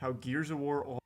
how Gears of War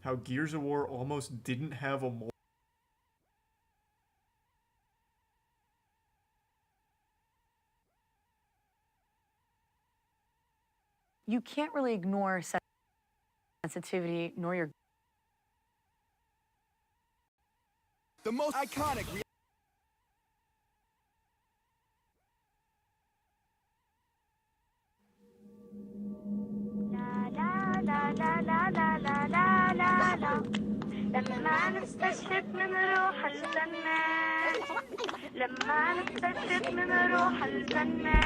how Gears of War almost didn't have a more. You can't really ignore sensitivity nor your The most iconic. لما نستشهد من روح الجنة لما نستشهد من روح الجنة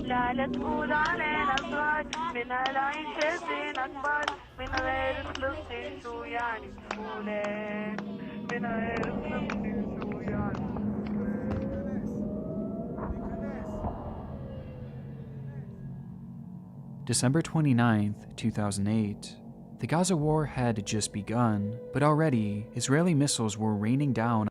لا تقول علينا صغار من العيشة زين أكبر من غير فلسطين شو يعني طفولة من غير فلسطين شو يعني. December 29th, 2008. The Gaza War had just begun, but already Israeli missiles were raining down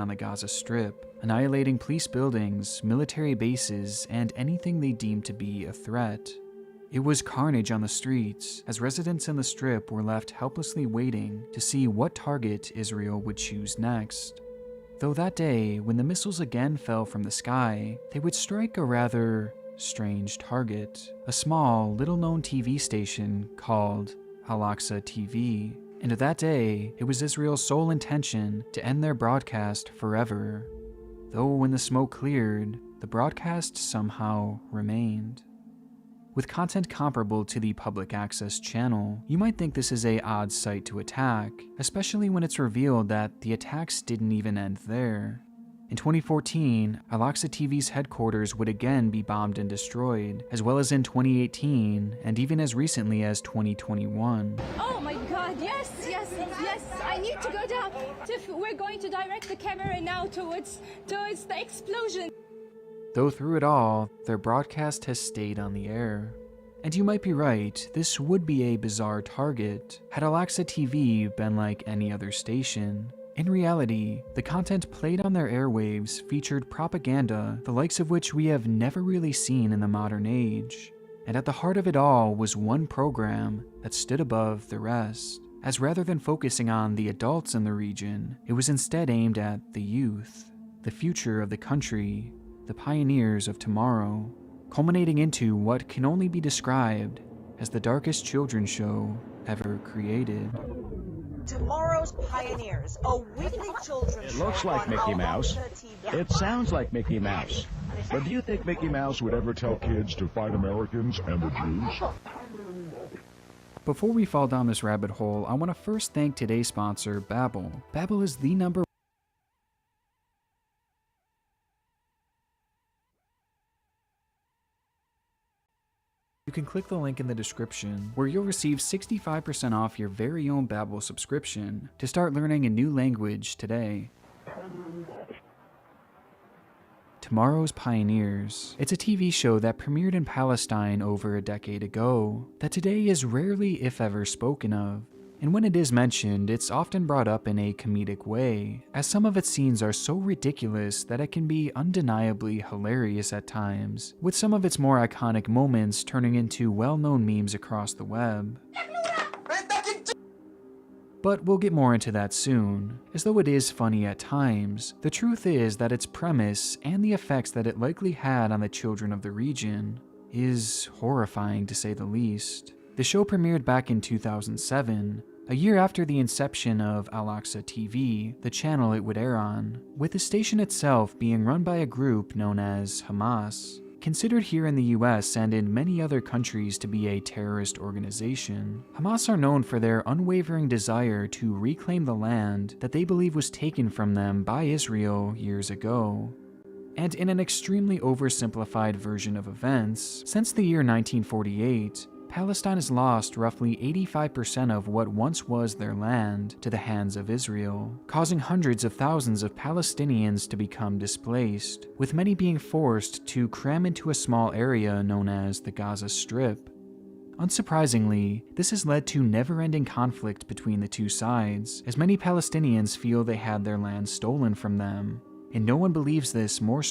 on the Gaza Strip, annihilating police buildings, military bases, and anything they deemed to be a threat. It was carnage on the streets, as residents in the Strip were left helplessly waiting to see what target Israel would choose next. Though that day, when the missiles again fell from the sky, they would strike a rather strange target, a small, little-known TV station called Al-Aqsa TV. And that day, it was Israel's sole intention to end their broadcast forever. Though when the smoke cleared, the broadcast somehow remained. With content comparable to the public access channel, you might think this is an odd site to attack, especially when it's revealed that the attacks didn't even end there. In 2014, Al-Aqsa TV's headquarters would again be bombed and destroyed, as well as in 2018, and even as recently as 2021. Oh my god, yes, I need to go down. We're going to direct the camera now towards the explosion. Though through it all, their broadcast has stayed on the air. And you might be right, this would be a bizarre target, had Al-Aqsa TV been like any other station. In reality, the content played on their airwaves featured propaganda, the likes of which we have never really seen in the modern age. And at the heart of it all was one program that stood above the rest, as rather than focusing on the adults in the region, it was instead aimed at the youth, the future of the country, the pioneers of tomorrow, culminating into what can only be described as the darkest children's show ever created. Tomorrow's Pioneers, a weekly children's show. It looks like on Mickey Mouse. Al-Aqsa TV. It sounds like Mickey Mouse. But do you think Mickey Mouse would ever tell kids to fight Americans and the Jews? Before we fall down this rabbit hole, I want to first thank today's sponsor, Babbel. Babbel is the number You can click the link in the description, where you'll receive 65% off your very own Babbel subscription to start learning a new language today. Tomorrow's Pioneers. It's a TV show that premiered in Palestine over a decade ago, that today is rarely if ever spoken of. And when it is mentioned, it's often brought up in a comedic way, as some of its scenes are so ridiculous that it can be undeniably hilarious at times, with some of its more iconic moments turning into well-known memes across the web. But we'll get more into that soon. As though it is funny at times, the truth is that its premise and the effects that it likely had on the children of the region is horrifying to say the least. The show premiered back in 2007, a year after the inception of Al-Aqsa TV, the channel it would air on, with the station itself being run by a group known as Hamas, considered here in the US and in many other countries to be a terrorist organization. Hamas are known for their unwavering desire to reclaim the land that they believe was taken from them by Israel years ago. And in an extremely oversimplified version of events, since the year 1948, Palestine has lost roughly 85% of what once was their land to the hands of Israel, causing hundreds of thousands of Palestinians to become displaced, with many being forced to cram into a small area known as the Gaza Strip. Unsurprisingly, this has led to never-ending conflict between the two sides, as many Palestinians feel they had their land stolen from them, and no one believes this more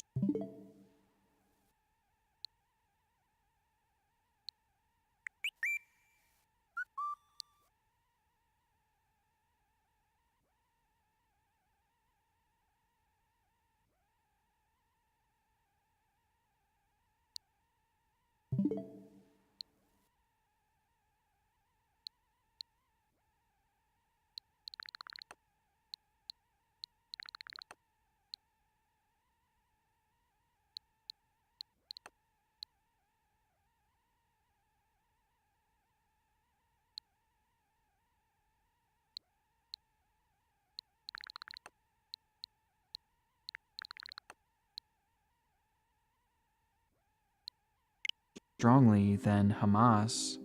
strongly than Hamas.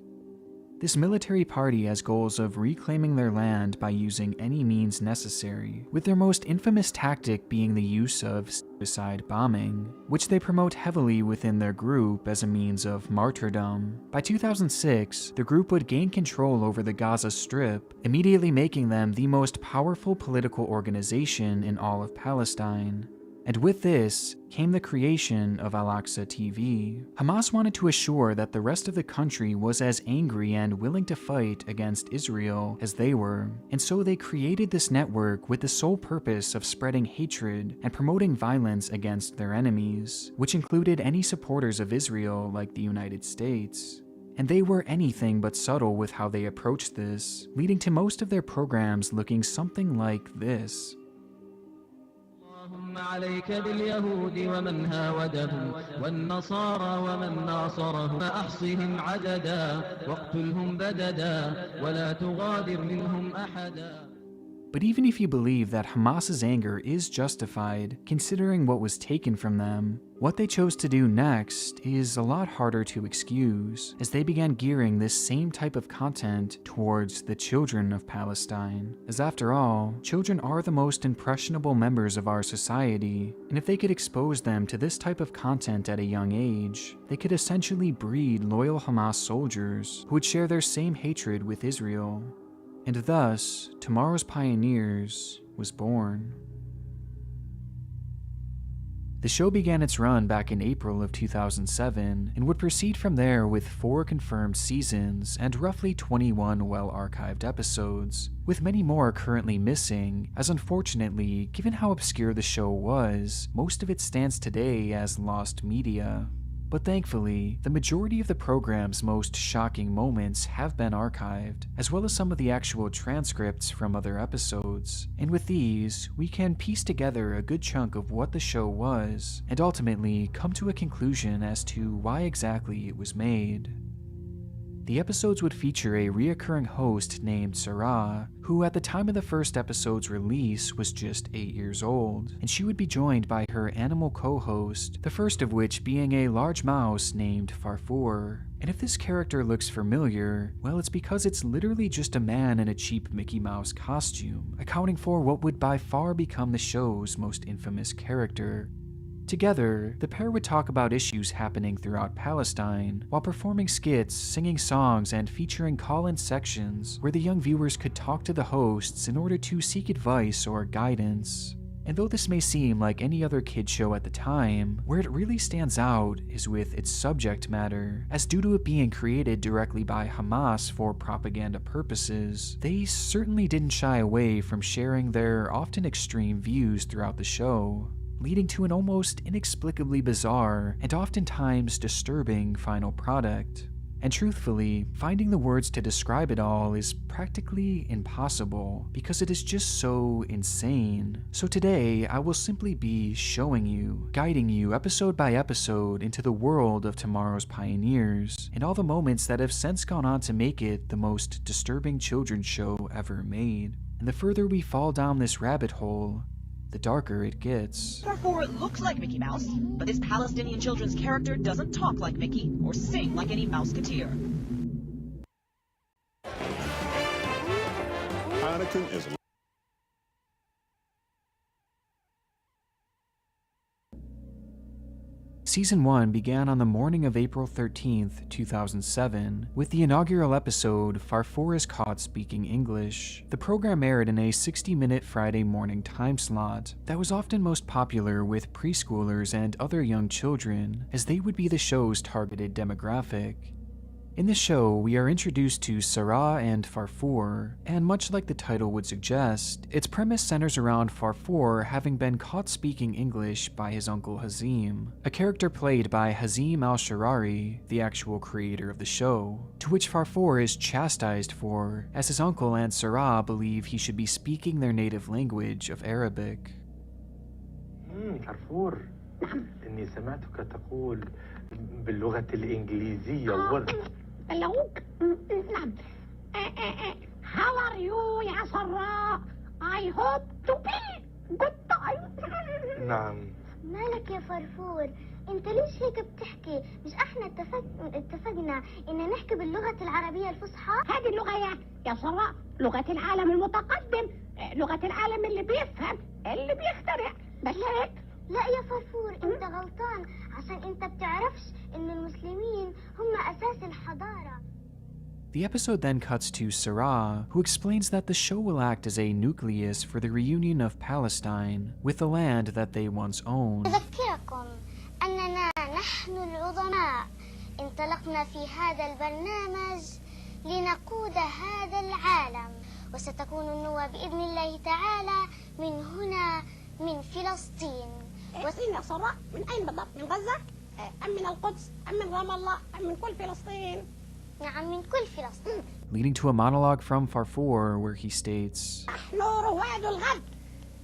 This military party has goals of reclaiming their land by using any means necessary, with their most infamous tactic being the use of suicide bombing, which they promote heavily within their group as a means of martyrdom. By 2006, the group would gain control over the Gaza Strip, immediately making them the most powerful political organization in all of Palestine. And with this came the creation of Al-Aqsa TV. Hamas wanted to assure that the rest of the country was as angry and willing to fight against Israel as they were, and so they created this network with the sole purpose of spreading hatred and promoting violence against their enemies, which included any supporters of Israel like the United States. And they were anything but subtle with how they approached this, leading to most of their programs looking something like this. عليك باليهود ومن هاودهم والنصارى ومن ناصرهم فأحصهم عددا واقتلهم بددا ولا تغادر منهم أحدا. But even if you believe that Hamas's anger is justified, considering what was taken from them, what they chose to do next is a lot harder to excuse, as they began gearing this same type of content towards the children of Palestine. As after all, children are the most impressionable members of our society, and if they could expose them to this type of content at a young age, they could essentially breed loyal Hamas soldiers who would share their same hatred with Israel. And thus, Tomorrow's Pioneers was born. The show began its run back in April of 2007 and would proceed from there with 4 confirmed seasons and roughly 21 well-archived episodes, with many more currently missing, as unfortunately, given how obscure the show was, most of it stands today as lost media. But thankfully, the majority of the program's most shocking moments have been archived, as well as some of the actual transcripts from other episodes, and with these, we can piece together a good chunk of what the show was, and ultimately come to a conclusion as to why exactly it was made. The episodes would feature a reoccurring host named Sarah, who at the time of the first episode's release was just 8 years old, and she would be joined by her animal co-host, the first of which being a large mouse named Farfour. And if this character looks familiar, well, it's because it's literally just a man in a cheap Mickey Mouse costume, accounting for what would by far become the show's most infamous character. Together, the pair would talk about issues happening throughout Palestine, while performing skits, singing songs, and featuring call-in sections where the young viewers could talk to the hosts in order to seek advice or guidance. And though this may seem like any other kid show at the time, where it really stands out is with its subject matter, as due to it being created directly by Hamas for propaganda purposes, they certainly didn't shy away from sharing their often extreme views throughout the show, leading to an almost inexplicably bizarre and oftentimes disturbing final product. And truthfully, finding the words to describe it all is practically impossible because it is just so insane. So today, I will simply be showing you, guiding you episode by episode into the world of Tomorrow's Pioneers, and all the moments that have since gone on to make it the most disturbing children's show ever made. And the further we fall down this rabbit hole, the darker it gets. Farfour looks like Mickey Mouse, but this Palestinian children's character doesn't talk like Mickey or sing like any Mouseketeer. Anakin is Season 1 began on the morning of April 13th, 2007, with the inaugural episode, Farfour is Caught Speaking English. The program aired in a 60-minute Friday morning time slot that was often most popular with preschoolers and other young children, as they would be the show's targeted demographic. In the show, we are introduced to Sarah and Farfour, and much like the title would suggest, its premise centers around Farfour having been caught speaking English by his uncle Hazim, a character played by Hazim al-Sharari, the actual creator of the show, to which Farfour is chastised for, as his uncle and Sarah believe he should be speaking their native language of Arabic. فرفور إني سمعتك تقول باللغة الإنجليزية نعم. How are you يا سراء? I hope to be good time. نعم. مالك يا فرفور؟ انت ليش هيك بتحكي؟ مش احنا اتفقنا ان نحكي باللغة العربية الفصحى؟ هذه اللغة يا سراء لغة العالم المتقدم، لغة العالم اللي بيفهم، اللي بيخترع، بس هيك. لا يا فرفور انت غلطان عشان انت بتعرفش ان المسلمين هم اساس الحضارة. The episode then cuts to Sarah, who explains that the show will act as a nucleus for the reunion of Palestine with the land that they once owned. أذكركم أننا نحن العظماء انطلقنا في هذا البرنامج لنقود هذا العالم، وستكون النوى بإذن الله تعالى من هنا من فلسطين. فلسطين يا سراء من أين بالضبط؟ من غزة؟ أم من القدس؟ أم من رام الله؟ أم من كل فلسطين؟ نعم من كل فلسطين. Leading to a monologue from Farfour where he states, نحن رواد الغد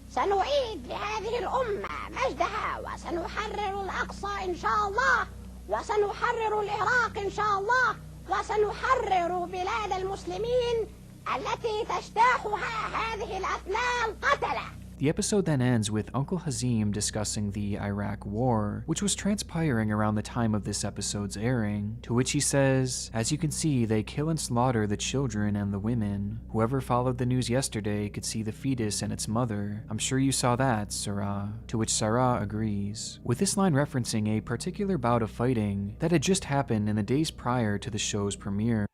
سنعيد لهذه الأمة مجدها وسنحرر الأقصى إن شاء الله وسنحرر العراق إن شاء الله وسنحرر بلاد المسلمين التي تجتاحها هذه الأثناء القتلة. The episode then ends with Uncle Hazim discussing the Iraq War, which was transpiring around the time of this episode's airing, to which he says, "As you can see, they kill and slaughter the children and the women. Whoever followed the news yesterday could see the fetus and its mother. I'm sure you saw that, Sarah." To which Sarah agrees, with this line referencing a particular bout of fighting that had just happened in the days prior to the show's premiere.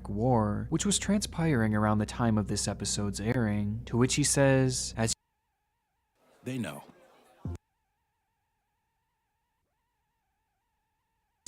War, which was transpiring around the time of this episode's airing, to which he says, as They know.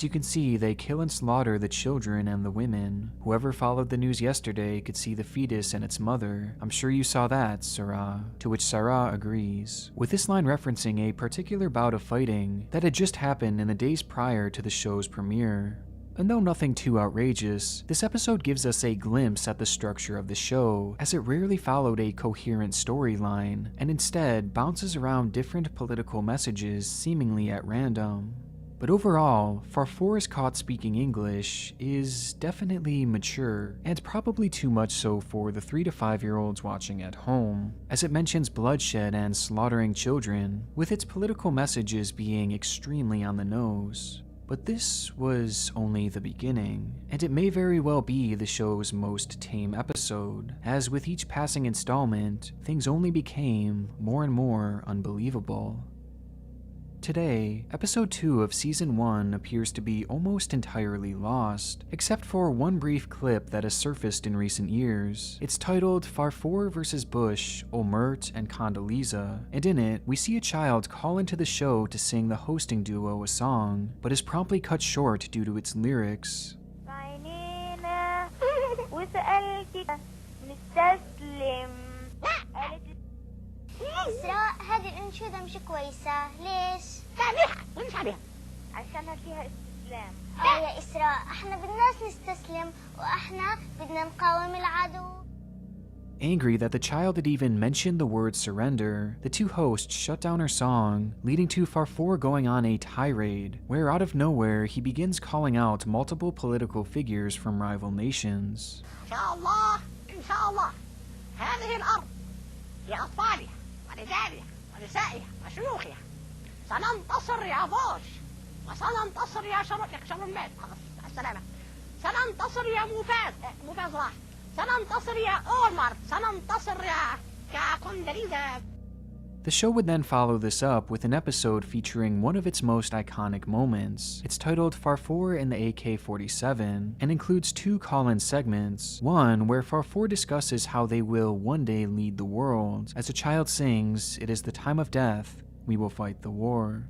you can see, they kill and slaughter the children and the women. Whoever followed the news yesterday could see the fetus and its mother. I'm sure you saw that, Sarah. To which Sarah agrees, with this line referencing a particular bout of fighting that had just happened in the days prior to the show's premiere. And though nothing too outrageous, this episode gives us a glimpse at the structure of the show, as it rarely followed a coherent storyline, and instead bounces around different political messages seemingly at random. But overall, Farfour is caught speaking English is definitely mature, and probably too much so for the 3 to 5 year olds watching at home, as it mentions bloodshed and slaughtering children, with its political messages being extremely on the nose. But this was only the beginning, and it may very well be the show's most tame episode, as with each passing installment, things only became more and more unbelievable. Today, episode 2 of season 1 appears to be almost entirely lost, except for one brief clip that has surfaced in recent years. It's titled Farfour vs. Bush, Omert and Condoleezza, and in it, we see a child call into the show to sing the hosting duo a song, but is promptly cut short due to its lyrics. إسراء هذه الأنشودة مش كويسة، ليش؟ سامحة مش عليها عشان فيها استسلام. يا إسراء احنا بدناش نستسلم واحنا بدنا نقاوم العدو. Angry that the child had even mentioned the word surrender, the two hosts shut down her song, leading to Farfour going on a tirade, where out of nowhere he begins calling out multiple political figures from rival nations. إن شاء الله إن شاء الله هذه الأرض لأطفالها ورجالها ونسائها وشيوخها سننتصر يا بوش وسننتصر يا شرمات خلاص السلامة سننتصر يا موفاز راح سننتصر يا أولمارت سننتصر يا كونداليزا. The show would then follow this up with an episode featuring one of its most iconic moments. It's titled Farfour and the AK-47 and includes 2 call-in segments. One where Farfour discusses how they will one day lead the world. As a child sings, "It is the time of death, we will fight the war."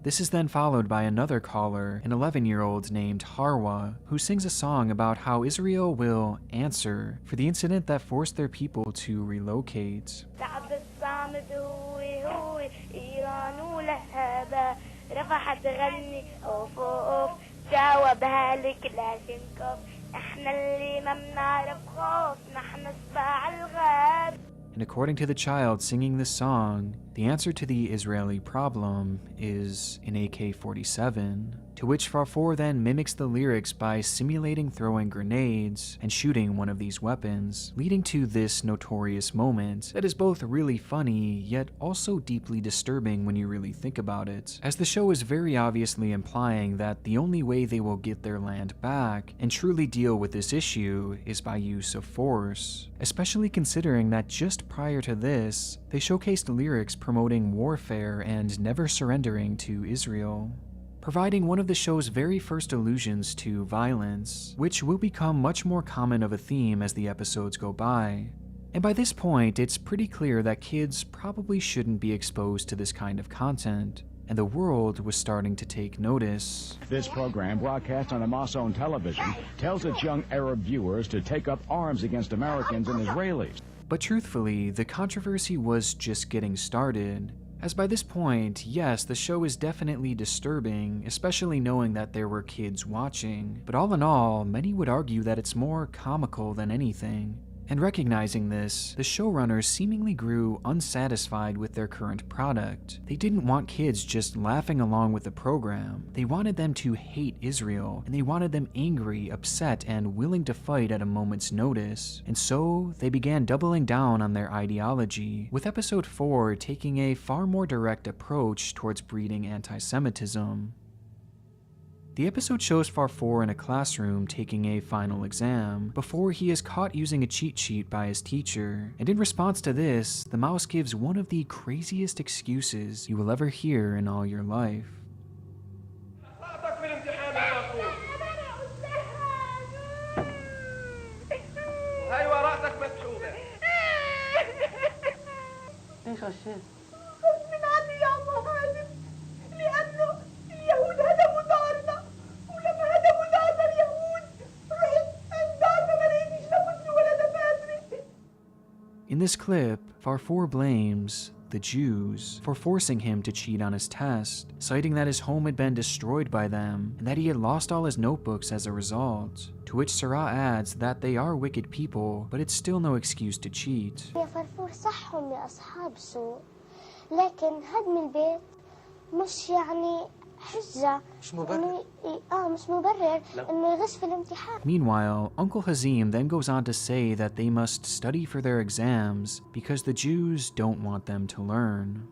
This is then followed by another caller, an 11-year-old named Harwa, who sings a song about how Israel will answer for the incident that forced their people to relocate. And according to the child singing this song, the answer to the Israeli problem is an AK-47, to which Farfour then mimics the lyrics by simulating throwing grenades and shooting one of these weapons, leading to this notorious moment that is both really funny, yet also deeply disturbing when you really think about it, as the show is very obviously implying that the only way they will get their land back and truly deal with this issue is by use of force, especially considering that just prior to this, they showcased lyrics promoting warfare and never surrendering to Israel, providing one of the show's very first allusions to violence, which will become much more common of a theme as the episodes go by. And by this point, it's pretty clear that kids probably shouldn't be exposed to this kind of content, and the world was starting to take notice. This program, broadcast on Hamas-owned television, tells its young Arab viewers to take up arms against Americans and Israelis. But truthfully, the controversy was just getting started, as by this point, yes, the show is definitely disturbing, especially knowing that there were kids watching, but all in all, many would argue that it's more comical than anything. And recognizing this, the showrunners seemingly grew unsatisfied with their current product. They didn't want kids just laughing along with the program. They wanted them to hate Israel, and they wanted them angry, upset, and willing to fight at a moment's notice. And so, they began doubling down on their ideology, with episode 4 taking a far more direct approach towards breeding anti-Semitism. The episode shows Farfour in a classroom taking a final exam, before he is caught using a cheat sheet by his teacher, and in response to this, the mouse gives one of the craziest excuses you will ever hear in all your life. In this clip, Farfour blames the Jews for forcing him to cheat on his test, citing that his home had been destroyed by them and that he had lost all his notebooks as a result, to which Sarah adds that they are wicked people, but it's still no excuse to cheat. يا فرفور صحهم يا أصحاب السوء، لكن هدم البيت مش يعني حجة مش مبرر مش مبرر إنه يغش في الامتحان. Meanwhile, Uncle Hazim then goes on to say that they must study for their exams because the Jews don't want them to learn.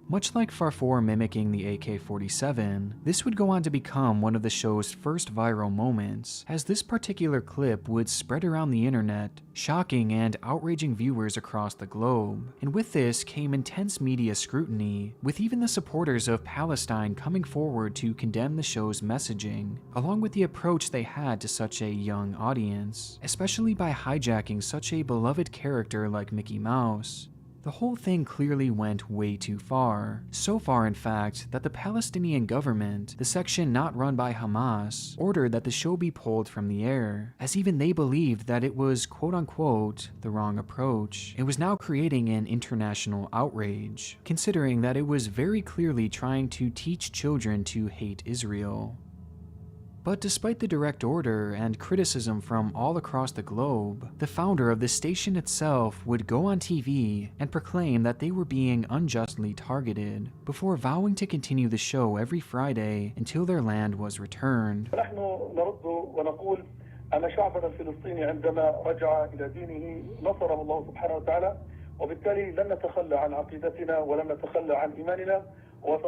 Much like Farfour mimicking the AK-47, this would go on to become one of the show's first viral moments, as this particular clip would spread around the internet, shocking and outraging viewers across the globe. And with this came intense media scrutiny, with even the supporters of Palestine coming forward to condemn the show's messaging, along with the approach they had to such a young audience, especially by hijacking such a beloved character like Mickey Mouse. The whole thing clearly went way too far. So far, in fact, that the Palestinian government, the section not run by Hamas, ordered that the show be pulled from the air, as even they believed that it was quote-unquote the wrong approach. It was now creating an international outrage, considering that it was very clearly trying to teach children to hate Israel. But despite the direct order and criticism from all across the globe, the founder of the station itself would go on TV and proclaim that they were being unjustly targeted, before vowing to continue the show every Friday until their land was returned. أن شعبنا الفلسطيني عندما رجع إلى دينه نصره الله سبحانه وتعالى وبالتالي لن نتخلى عن عقيدتنا ولن نتخلى عن إيماننا. But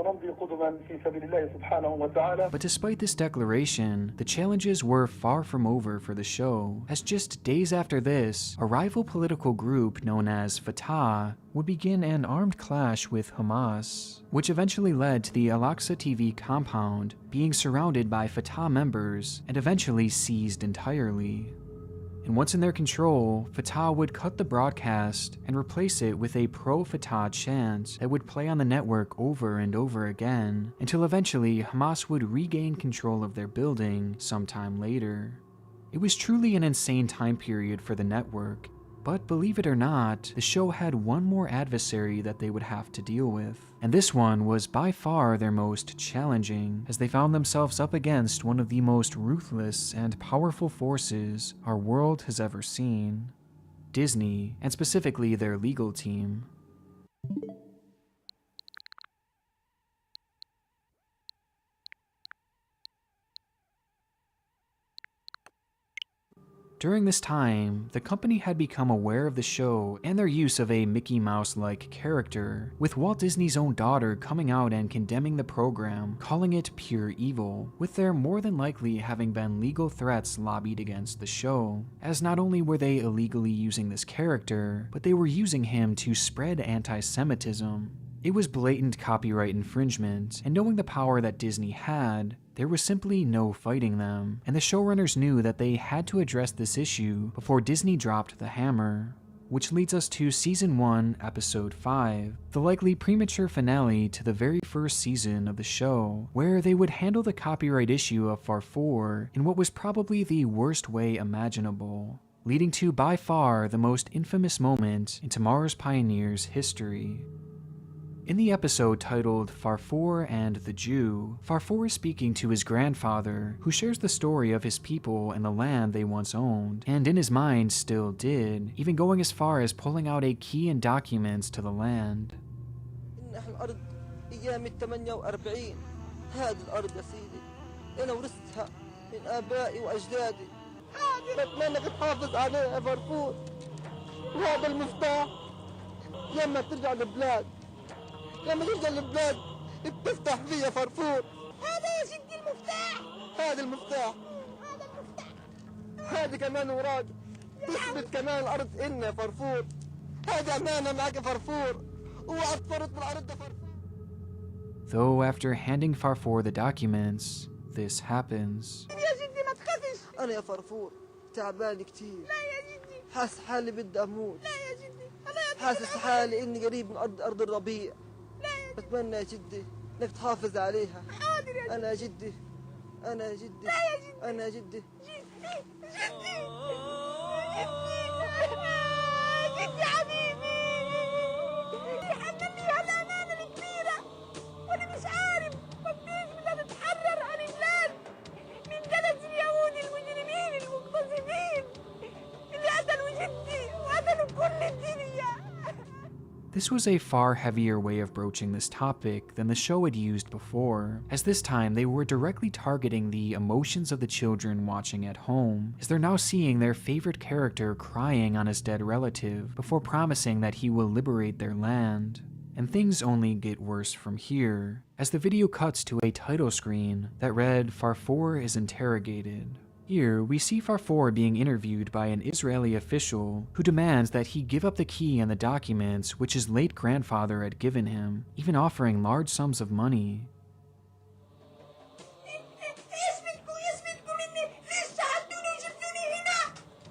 despite this declaration, the challenges were far from over for the show, as just days after this, a rival political group known as Fatah would begin an armed clash with Hamas, which eventually led to the Al-Aqsa TV compound being surrounded by Fatah members and eventually seized entirely. And once in their control, Fatah would cut the broadcast and replace it with a pro-Fatah chant that would play on the network over and over again, until eventually Hamas would regain control of their building sometime later. It was truly an insane time period for the network, but believe it or not, the show had one more adversary that they would have to deal with. And this one was by far their most challenging, as they found themselves up against one of the most ruthless and powerful forces our world has ever seen: Disney, and specifically their legal team. During this time, the company had become aware of the show and their use of a Mickey Mouse-like character, with Walt Disney's own daughter coming out and condemning the program, calling it pure evil, with there more than likely having been legal threats lobbied against the show, as not only were they illegally using this character, but they were using him to spread anti-Semitism. It was blatant copyright infringement, and knowing the power that Disney had, there was simply no fighting them, and the showrunners knew that they had to address this issue before Disney dropped the hammer. Which leads us to Season 1, Episode 5, the likely premature finale to the very first season of the show, where they would handle the copyright issue of Farfour in what was probably the worst way imaginable, leading to by far the most infamous moment in Tomorrow's Pioneers history. In the episode titled Farfour and the Jew, Farfour is speaking to his grandfather, who shares the story of his people and the land they once owned, and in his mind still did, even going as far as pulling out a key and documents to the land. هذه الأرض يا سيدي أنا ورثتها من آبائي وأجدادي بتمنى تحافظ عليها يا فرفور وهذا المفتاح لما ترجع البلاد لما ترجع البلاد بتفتح فيه يا فرفور هذا يا سيدي المفتاح هذا المفتاح هذا المفتاح هذه كمان وراك تثبت كمان الأرض إلنا يا فرفور هذه أمانة معك يا فرفور اوعى تفرط بالأرض يا فرفور. Though after handing Farfour the documents, this happens. أنا يا فرفور تعبان كتير لا يا جدي حاسس حالي بدي أموت لا يا جدي حاسس حالي إني قريب من أرض الربيع لا يا جدي بتمنى يا جدي إنك تحافظ عليها حاضر يا جدي أنا يا جدي أنا يا جدي لا يا جدي أنا يا جدي جدي حبيبي يحنني على الأمانة الكبيرة وأنا مش عارف قديش بدنا نتحرر عن البلاد من جلد اليهود المجرمين المقتزمين اللي قتلوا جدي وقتلوا كل الدنيا. This was a far heavier way of broaching this topic than the show had used before, as this time they were directly targeting the emotions of the children watching at home, as they're now seeing their favorite character crying on his dead relative before promising that he will liberate their land. And things only get worse from here, as the video cuts to a title screen that read, "Farfour is interrogated." Here, we see Farfour being interviewed by an Israeli official who demands that he give up the key and the documents which his late grandfather had given him, even offering large sums of money.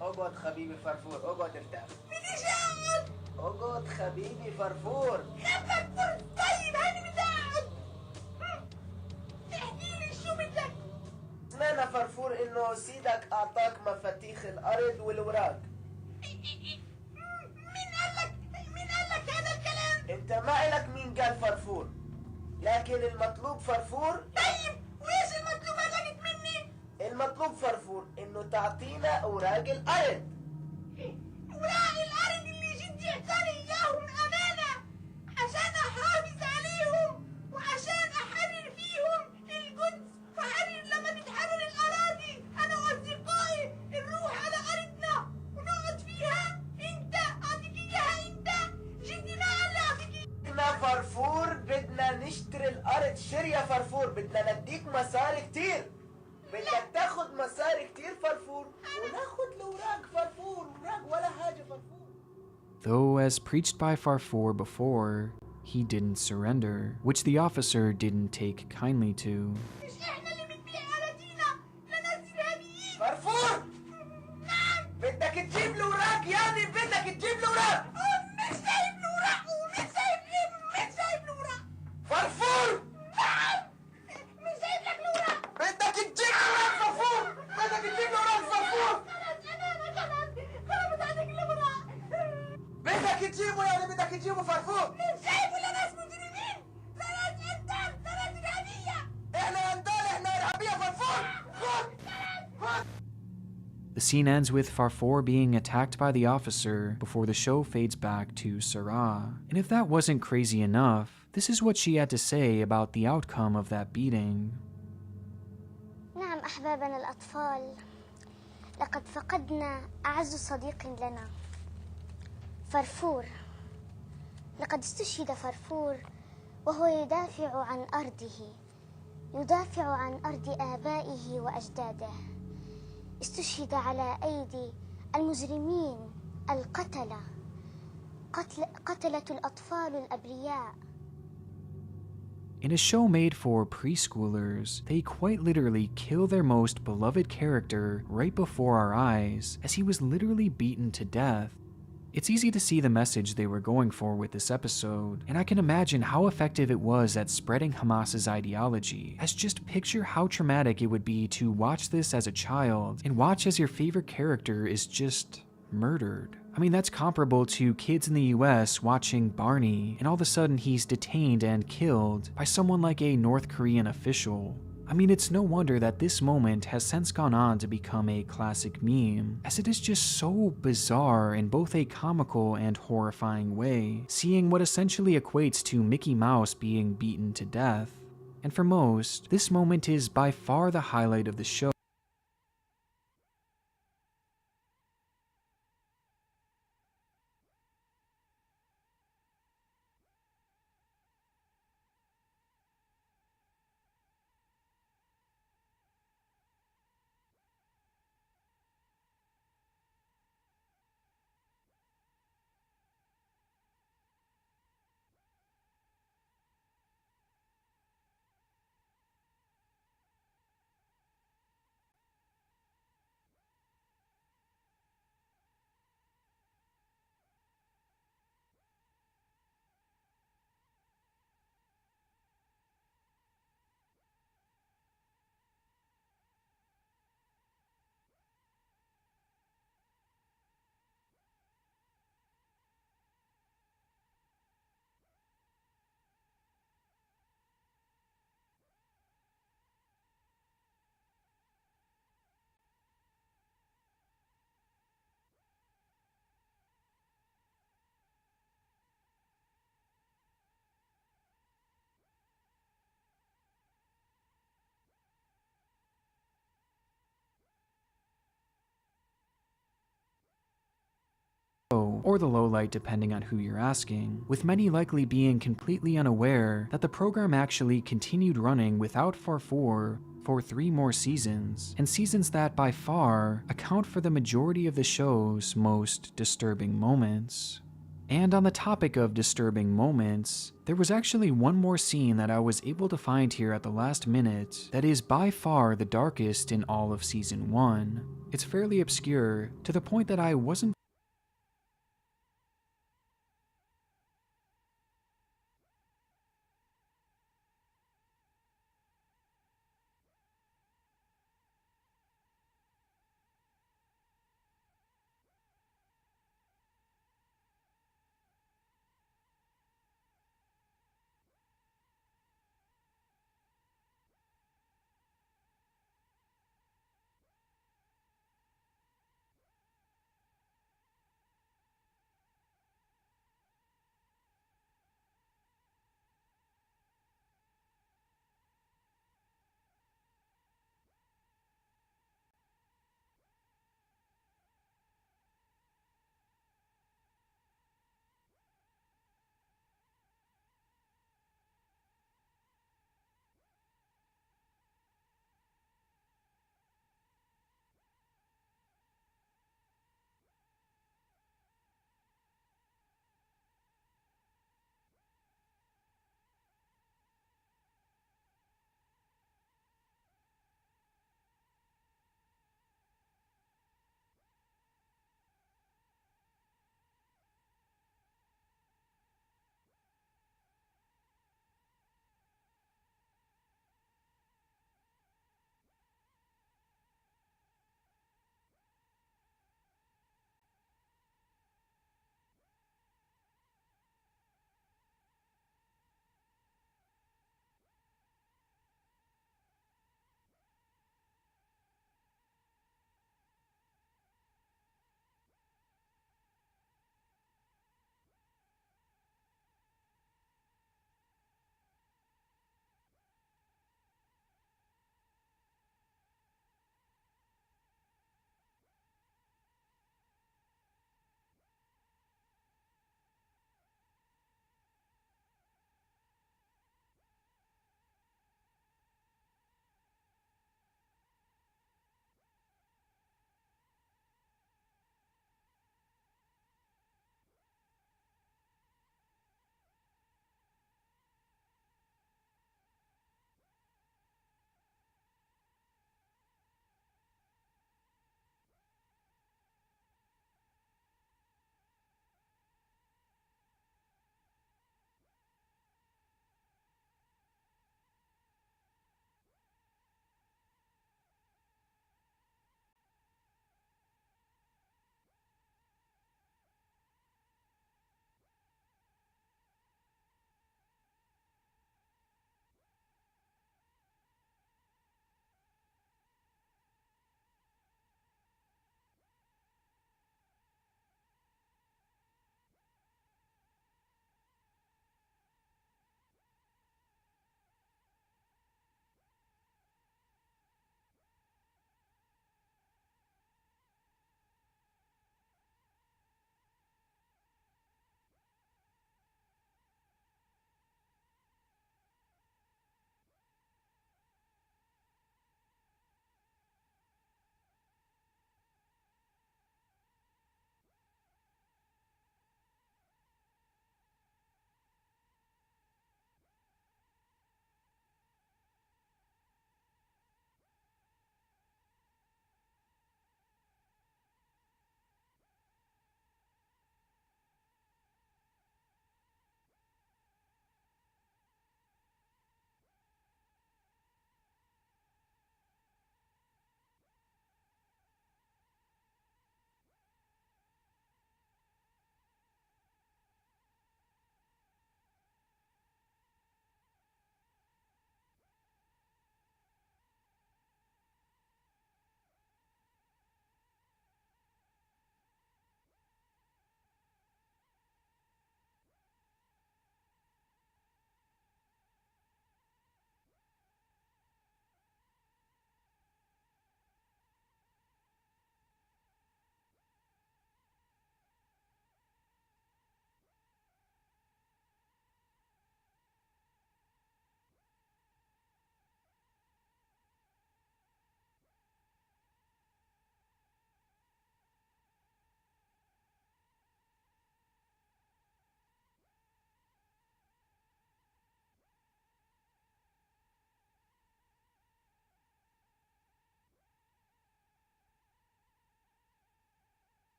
اقعد حبيبي فرفور اقعد ارتاح اقعد حبيبي فرفور فرفور طيب هاني متقعد احكي لي شو بدك سمعنا فرفور انه سيدك اعطاك مفاتيح الارض والوراق مين قال لك هذا الكلام انت ما إلك مين قال فرفور لكن المطلوب فرفور طيب وايش المطلوب هلقت مني المطلوب فرفور انه تعطينا اوراق الارض اوراق الارض اللي جدي اعطاني اياهم امانه عشان احافظ عليهم وعشان احرر فيهم القدس واحرر لما تتحرر الاراضي انا واصدقائي نروح على ارضنا ونقعد فيها انت اعطيك اياها انت جدي ما قال لي اعطيك احنا فرفور بدنا نشتري الارض شري يا فرفور بدنا نديك مصاري كتير بدك تاخد مصاري كتير فرفور وناخد الأوراق فرفور وراق ولا حاجة فرفور. Though, as preached by Farfour before, he didn't surrender, which the officer didn't take kindly to. فرفور بدك تجيب الأوراق يعني بدك تجيب الأوراق مش سايب الأوراق ومش سايب الأوراق فرفور نعم مش سايب لك الأوراق بدك تجيب الأوراق فرفور بدك تجيب الأوراق فرفور خلاص عندك الأوراق بدك تجيبه يعني بدك تجيبه فرفور مش سايبه لناس مجرمين ثلاث أنتال ثلاث إرهابية إحنا أنتال إحنا إرهابية فرفور خد The scene ends with Farfour being attacked by the officer before the show fades back to Sarah. And if that wasn't crazy enough, this is what she had to say about the outcome of that beating. نعم أحبابنا الأطفال لقد فقدنا أعز صديق لنا، فرفور. لقد استشهد فرفور وهو يدافع عن أرضه، يدافع عن أرض آبائه وأجداده. استشهد على أيدي المجرمين القتلة، قتلة الأطفال الأبرياء. In a show made for preschoolers, they quite literally kill their most beloved character right before our eyes, as he was literally beaten to death. It's easy to see the message they were going for with this episode, and I can imagine how effective it was at spreading Hamas's ideology, as just picture how traumatic it would be to watch this as a child, and watch as your favorite character is just murdered. I mean, that's comparable to kids in the US watching Barney, and all of a sudden he's detained and killed by someone like a North Korean official. I mean, it's no wonder that this moment has since gone on to become a classic meme, as it is just so bizarre in both a comical and horrifying way, seeing what essentially equates to Mickey Mouse being beaten to death. And for most, this moment is by far the highlight of the show. Or the low light depending on who you're asking, with many likely being completely unaware that the program actually continued running without Farfour for 3 more seasons, and seasons that by far account for the majority of the show's most disturbing moments. And on the topic of disturbing moments, there was actually one more scene that I was able to find here at the last minute that is by far the darkest in all of season 1. It's fairly obscure, to the point that I wasn't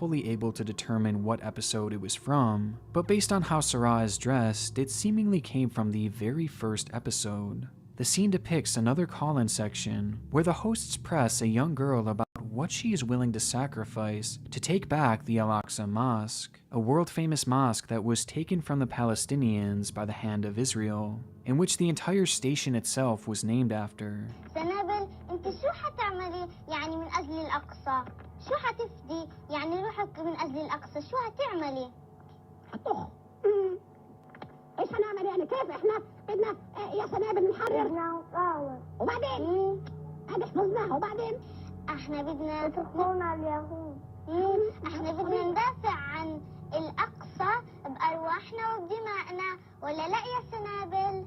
fully able to determine what episode it was from, but based on how Sarah is dressed, it seemingly came from the very first episode. The scene depicts another call-in section where the hosts press a young girl about what she is willing to sacrifice to take back the Al-Aqsa Mosque, a world-famous mosque that was taken from the Palestinians by the hand of Israel, in which the entire station itself was named after. سنابل انت شو حتعملي يعني من اجل الاقصى؟ شو حتفدي يعني روحك من اجل الاقصى؟ شو حتعملي؟ هتخ ايش هنعمل يعني كيف احنا بدنا يا سنابل نحرر وبعدين هذا حفظناها وبعدين احنا بدنا تكون اليهود احنا بدنا ندافع عن الاقصى بارواحنا وبدمائنا ولا لا يا سنابل؟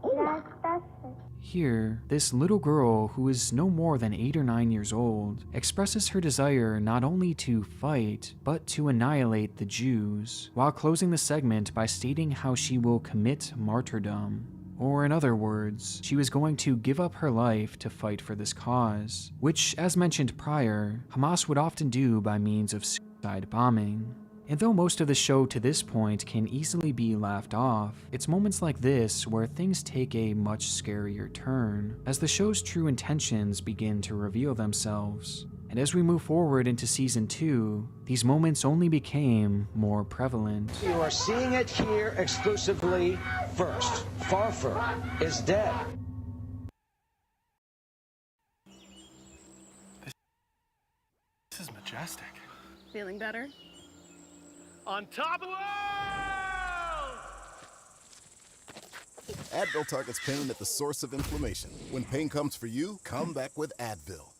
لا تستفد. Here, this little girl, who is no more than 8 or 9 years old, expresses her desire not only to fight, but to annihilate the Jews, while closing the segment by stating how she will commit martyrdom. Or in other words, she was going to give up her life to fight for this cause, which, as mentioned prior, Hamas would often do by means of suicide bombing. And though most of the show to this point can easily be laughed off, it's moments like this where things take a much scarier turn, as the show's true intentions begin to reveal themselves. And as we move forward into Season 2, these moments only became more prevalent. You are seeing it here exclusively first. Farfur is dead. This is majestic. Feeling better? On top of the world! Advil targets pain at the source of inflammation. When pain comes for you, come back with Advil.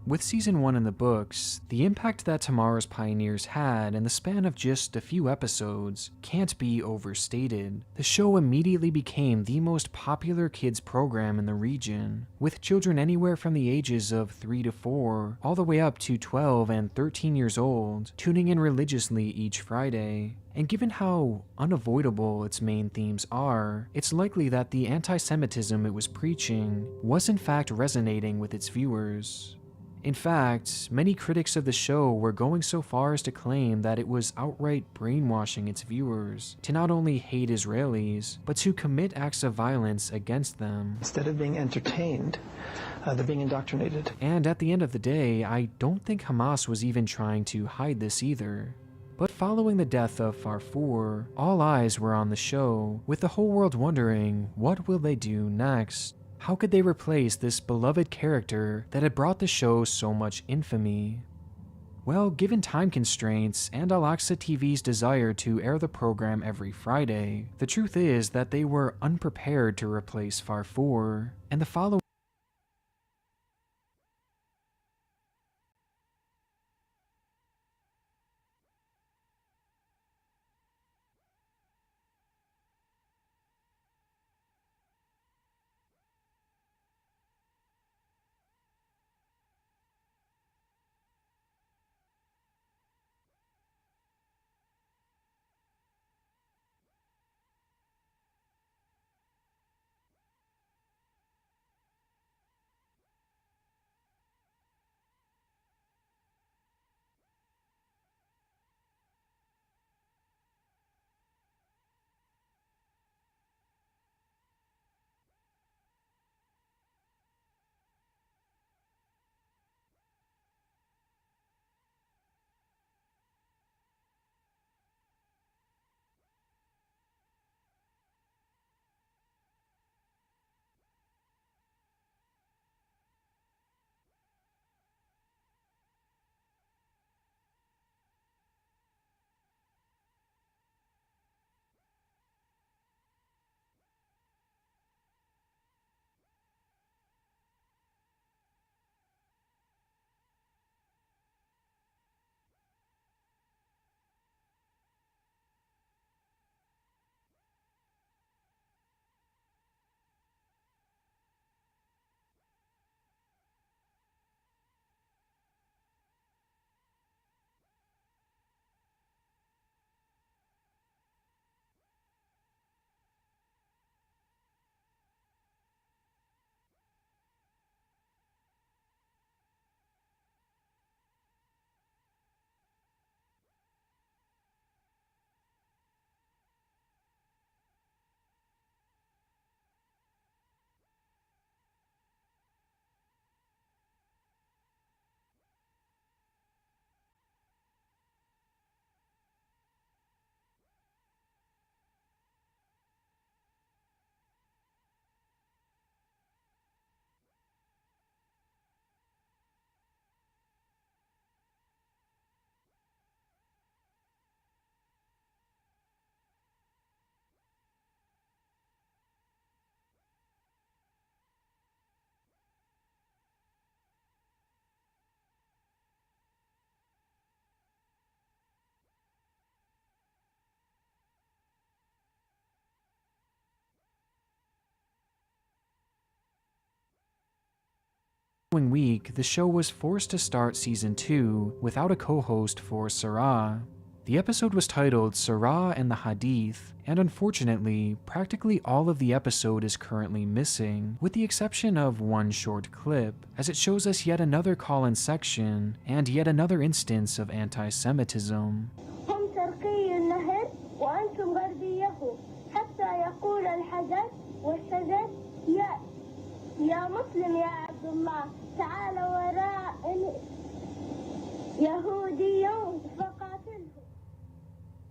With Season 1 in the books, the impact that Tomorrow's Pioneers had in the span of just a few episodes can't be overstated. The show immediately became the most popular kids program in the region, with children anywhere from the ages of 3 to 4, all the way up to 12 and 13 years old, tuning in religiously each Friday. And given how unavoidable its main themes are, it's likely that the anti-Semitism it was preaching was in fact resonating with its viewers. In fact, many critics of the show were going so far as to claim that it was outright brainwashing its viewers to not only hate Israelis, but to commit acts of violence against them. Instead of being entertained, they're being indoctrinated. And at the end of the day, I don't think Hamas was even trying to hide this either. But following the death of Farfur, all eyes were on the show, with the whole world wondering, what will they do next? How could they replace this beloved character that had brought the show so much infamy? Well, given time constraints and Al-Aqsa TV's desire to air the program every Friday, the truth is that they were unprepared to replace Farfur, and the following following week, the show was forced to start season 2 without a co-host for Sarah. The episode was titled Sarah and the Hadith, and unfortunately, practically all of the episode is currently missing, with the exception of one short clip, as it shows us yet another call-in section and yet another instance of anti-Semitism. هم شرقي النهر وأنتم غربيه حتى يقول الحجر والشجر يا مسلم يا عبد الله تعال وراء يهودي فقاتله.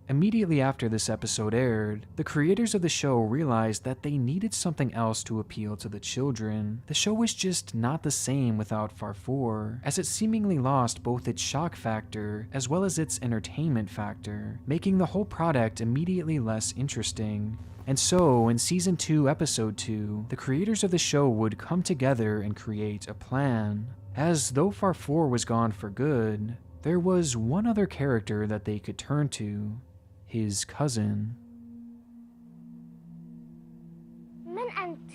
Immediately after this episode aired, the creators of the show realized that they needed something else to appeal to the children. The show was just not the same without Farfour, as it seemingly lost both its shock factor as well as its entertainment factor, making the whole product immediately less interesting. And so, in Season 2, Episode 2, the creators of the show would come together and create a plan. As though Farfour was gone for good, there was one other character that they could turn to, his cousin. من أنت؟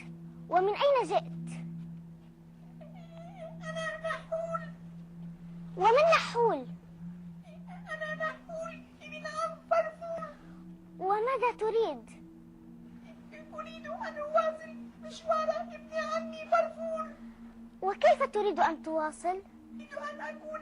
ومن أين جئت؟ أنا نحول. ومن نحول؟ أنا نحول من عم فرفور. وماذا تريد؟ أريد أن أواصل مشوار ابن عمي فرفور. وكيف تريد أن تواصل؟ أريد أن أكون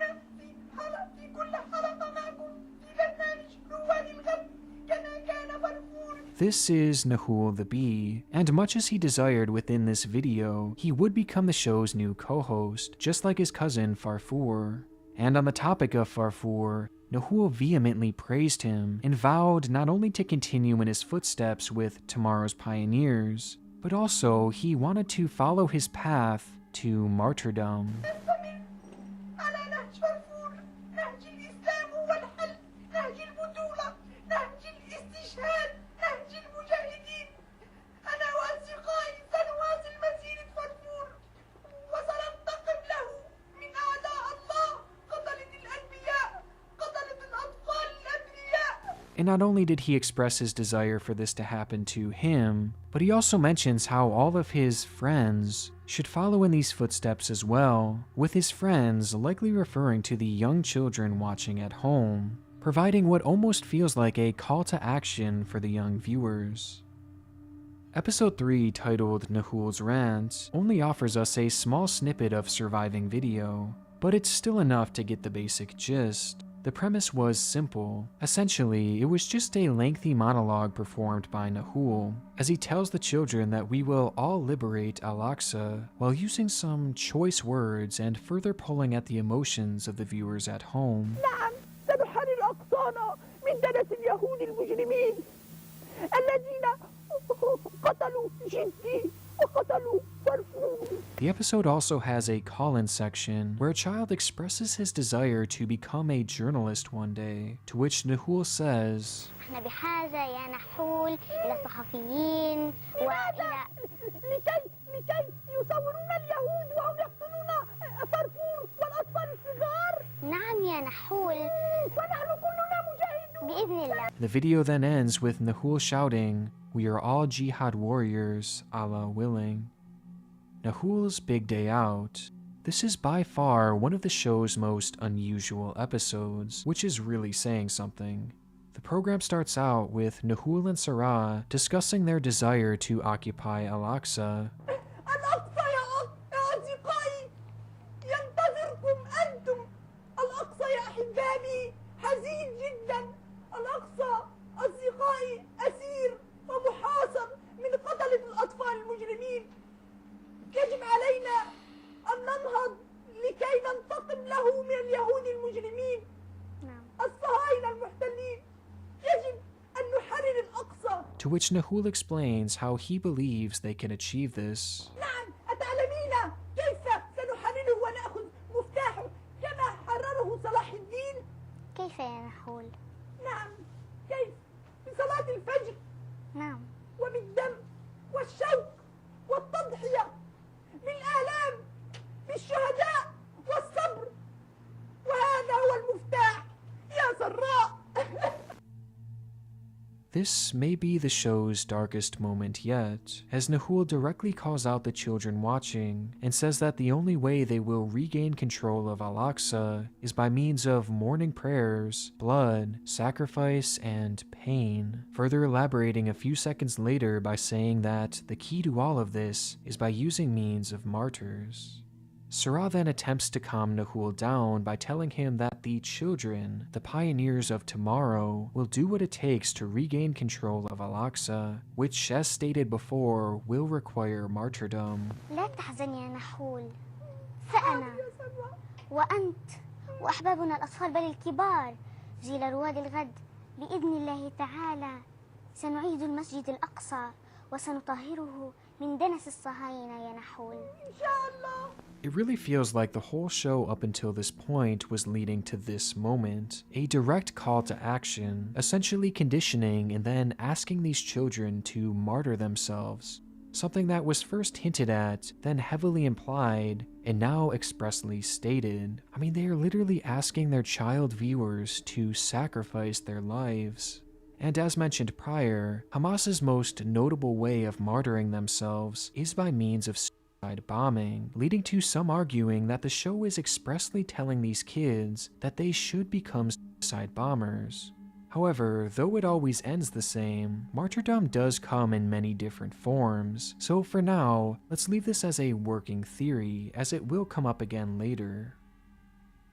في كل حلقة معكم في برنامج رواد الغد كما كان فرفور. This is Nahul the Bee, and much as he desired within this video, he would become the show's new co-host, just like his cousin Farfour. And on the topic of Farfour, Nahul vehemently praised him and vowed not only to continue in his footsteps with Tomorrow's Pioneers, but also he wanted to follow his path to martyrdom. And not only did he express his desire for this to happen to him, but he also mentions how all of his friends should follow in these footsteps as well, with his friends likely referring to the young children watching at home, providing what almost feels like a call to action for the young viewers. Episode 3, titled Nahul's Rant, only offers us a small snippet of surviving video, but it's still enough to get the basic gist. The premise was simple. Essentially, it was just a lengthy monologue performed by Nahul, as he tells the children that we will all liberate Al-Aqsa, while using some choice words and further pulling at the emotions of the viewers at home. نعم سنحرر أقصانا من دنس اليهود المجرمين الذين قتلوا جدي وقتلوا فرفور. The episode also has a call-in section where a child expresses his desire to become a journalist one day, to which Nahul says, احنا بحاجة يا نحول إلى صحفيين وإلى لكي يصورون اليهود وهم يقتلون فرفور والأطفال الصغار. نعم يا نحول ونحن كلنا مجاهدون بإذن الله. The video then ends with Nahul shouting, "We are all jihad warriors, Allah willing." Nahul's big day out. This is by far one of the show's most unusual episodes, which is really saying something. The program starts out with Nahul and Sarah discussing their desire to occupy Al-Aqsa. الأقصى يا أصدقائي ينتظركم أنتم. الأقصى يا أحبابي حزين جدا. الأقصى أصدقائي أسير ومحاصر من قتلة الأطفال المجرمين. يجب علينا أن ننهض لكي ننتقم له من اليهود المجرمين الصهاينة المحتلين. يجب أن نحرر الأقصى. To which Nahul explains how he believes they can achieve this. نعم أتعلمين كيف سنحرره ونأخذ مفتاحه كما حرره صلاح الدين؟ كيف يا نحول؟ نعم كيف؟ بصلاة الفجر. نعم. وبالدم والشوق والتضحية بالآلام بالشهداء والصبر. وهذا هو المفتاح يا سراء. This may be the show's darkest moment yet, as Nahul directly calls out the children watching and says that the only way they will regain control of Al-Aqsa is by means of morning prayers, blood, sacrifice, and pain, further elaborating a few seconds later by saying that the key to all of this is by using means of martyrs. Sarah then attempts to calm Nahul down by telling him that the children, the pioneers of tomorrow, will do what it takes to regain control of Al-Aqsa, which, as stated before, will require martyrdom. لا تحزن يا نحول، فأنا وأنت وأحبابنا الأطفال بل الكبار جيل رواد الغد بإذن الله تعالى سنعيد المسجد الأقصى وسنطهره من دنس الصهاينة يا نحول. إن شاء الله. It really feels like the whole show up until this point was leading to this moment, a direct call to action, essentially conditioning and then asking these children to martyr themselves, something that was first hinted at, then heavily implied, and now expressly stated. I mean, they are literally asking their child viewers to sacrifice their lives. And as mentioned prior, Hamas's most notable way of martyring themselves is by means of bombing, leading to some arguing that the show is expressly telling these kids that they should become suicide bombers. However, though it always ends the same, martyrdom does come in many different forms, so for now, let's leave this as a working theory, as it will come up again later.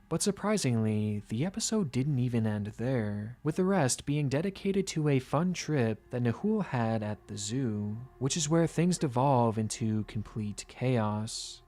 But surprisingly, the episode didn't even end there, with the rest being dedicated to a fun trip that Nahul had at the zoo, which is where things devolve into complete chaos.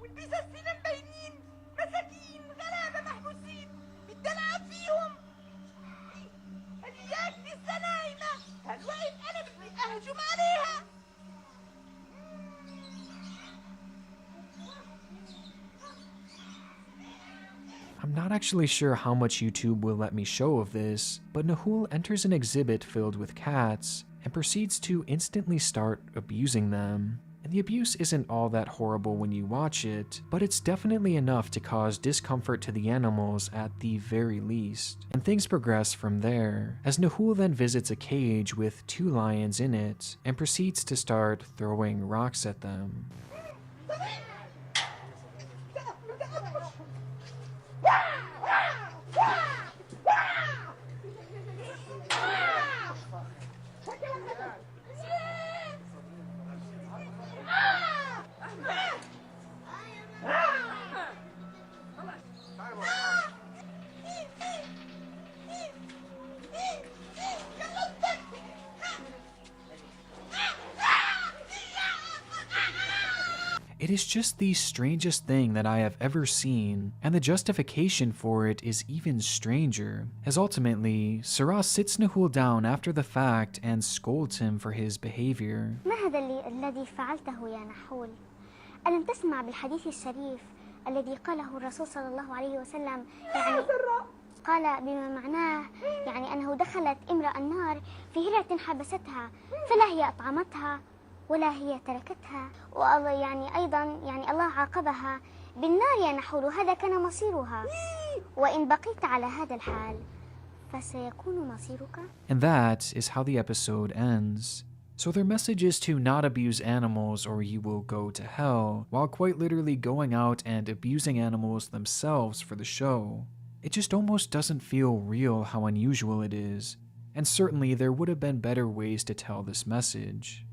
والبسس فينا مبينين مساكين غلابة محبوسين بدي ألعب فيهم. هديات لسه نايمة هالوقت أنا بدي أهجم عليها. I'm not actually sure how much YouTube will let me show of this, but Nahul enters an exhibit filled with cats and proceeds to instantly start abusing them. And the abuse isn't all that horrible when you watch it, but it's definitely enough to cause discomfort to the animals at the very least. And things progress from there, as Nahul then visits a cage with 2 lions in it and proceeds to start throwing rocks at them. It is just the strangest thing that I have ever seen, and the justification for it is even stranger, as ultimately, Sarah sits Nahul down after the fact and scolds him for his behavior. ما هذا الذي فعلته يا نحول؟ ألم تسمع بالحديث الشريف الذي قاله الرسول صلى الله عليه وسلم يعني قال بما معناه يعني أنه دخلت امرأة النار في هرة حبستها فلا هي أطعمتها ولا هي تركتها والله يعني أيضا يعني الله عاقبها بالنار يا نحول وهذا كان مصيرها وإن بقيت على هذا الحال فسيكون مصيرك. And that is how the episode ends. So their message is to not abuse animals or you will go to hell, while quite literally going out and abusing animals themselves for the show. It just almost doesn't feel real how unusual it is, and certainly there would have been better ways to tell this message.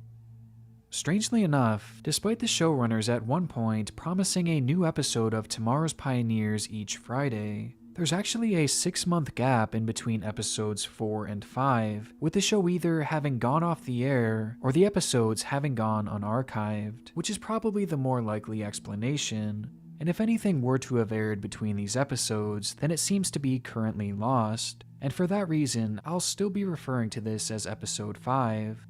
Strangely enough, despite the showrunners at one point promising a new episode of Tomorrow's Pioneers each Friday, there's actually a 6-month gap in between episodes 4 and 5, with the show either having gone off the air or the episodes having gone unarchived, which is probably the more likely explanation. And if anything were to have aired between these episodes, then it seems to be currently lost, and for that reason, I'll still be referring to this as episode 5.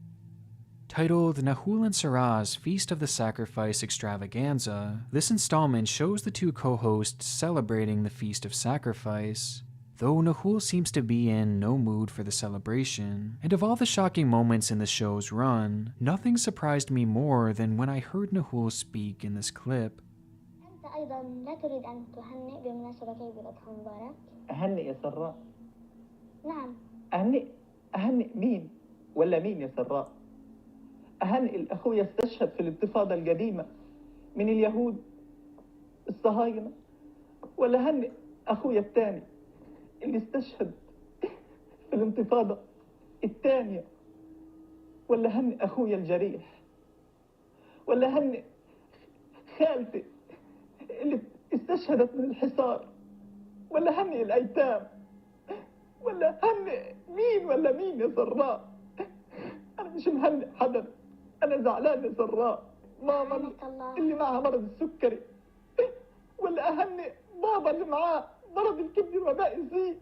Titled Nahul and Sarah's Feast of the Sacrifice Extravaganza, this installment shows the two co-hosts celebrating the Feast of Sacrifice, though Nahul seems to be in no mood for the celebration. And of all the shocking moments in the show's run, nothing surprised me more than when I heard Nahul speak in this clip. أنت أيضا لا تريد أن تهنئ بمناسبة عيد الأضحى المبارك؟ أهنئ يا سراء. نعم. أهنئ مين؟ ولا مين يا سراء؟ أهنئ الأخويا استشهد في الانتفاضة القديمة من اليهود الصهاينة، ولا هنئ أخويا الثاني اللي استشهد في الانتفاضة الثانية، ولا هنئ أخويا الجريح، ولا هنئ خالتي اللي استشهدت من الحصار، ولا هنئ الأيتام، ولا هنئ مين ولا مين يا سراء؟ أنا مش مهنئ حدا، أنا زعلان يا سراء. ماما اللي معها مرض السكري، ولا أهنئ بابا اللي معاه مرض الكبد الوبائي الزي.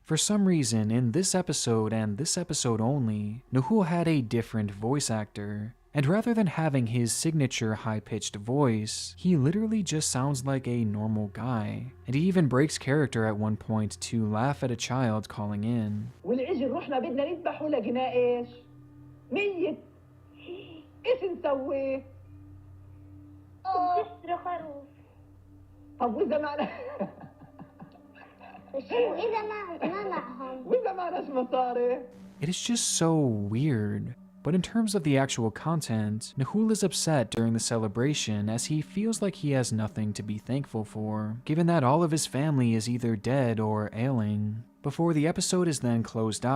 For some reason, in this episode and this episode only, Nahul had a different voice actor, and rather than having his signature high-pitched voice, he literally just sounds like a normal guy, and he even breaks character at one point to laugh at a child calling in. والعجل رحنا بدنا نذبحه لقيناه ايش؟ ميت. ايش نسوي؟ نشتري خروف. طب وإذا معنا وإذا ما معهم؟ وإذا معناش مصاري؟ It is just so weird. But in terms of the actual content, Nahul is upset during the celebration as he feels like he has nothing to be thankful for, given that all of his family is either dead or ailing, before the episode is then closed out.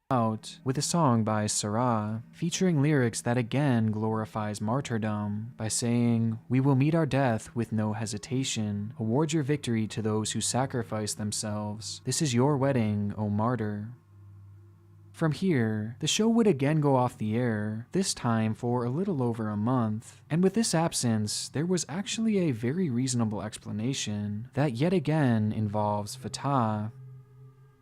out with a song by Sarah, featuring lyrics that again glorifies martyrdom by saying, "We will meet our death with no hesitation. Award your victory to those who sacrifice themselves. This is your wedding, O martyr." From here, the show would again go off the air, this time for a little over a month. And with this absence, there was actually a very reasonable explanation that yet again involves Fatah.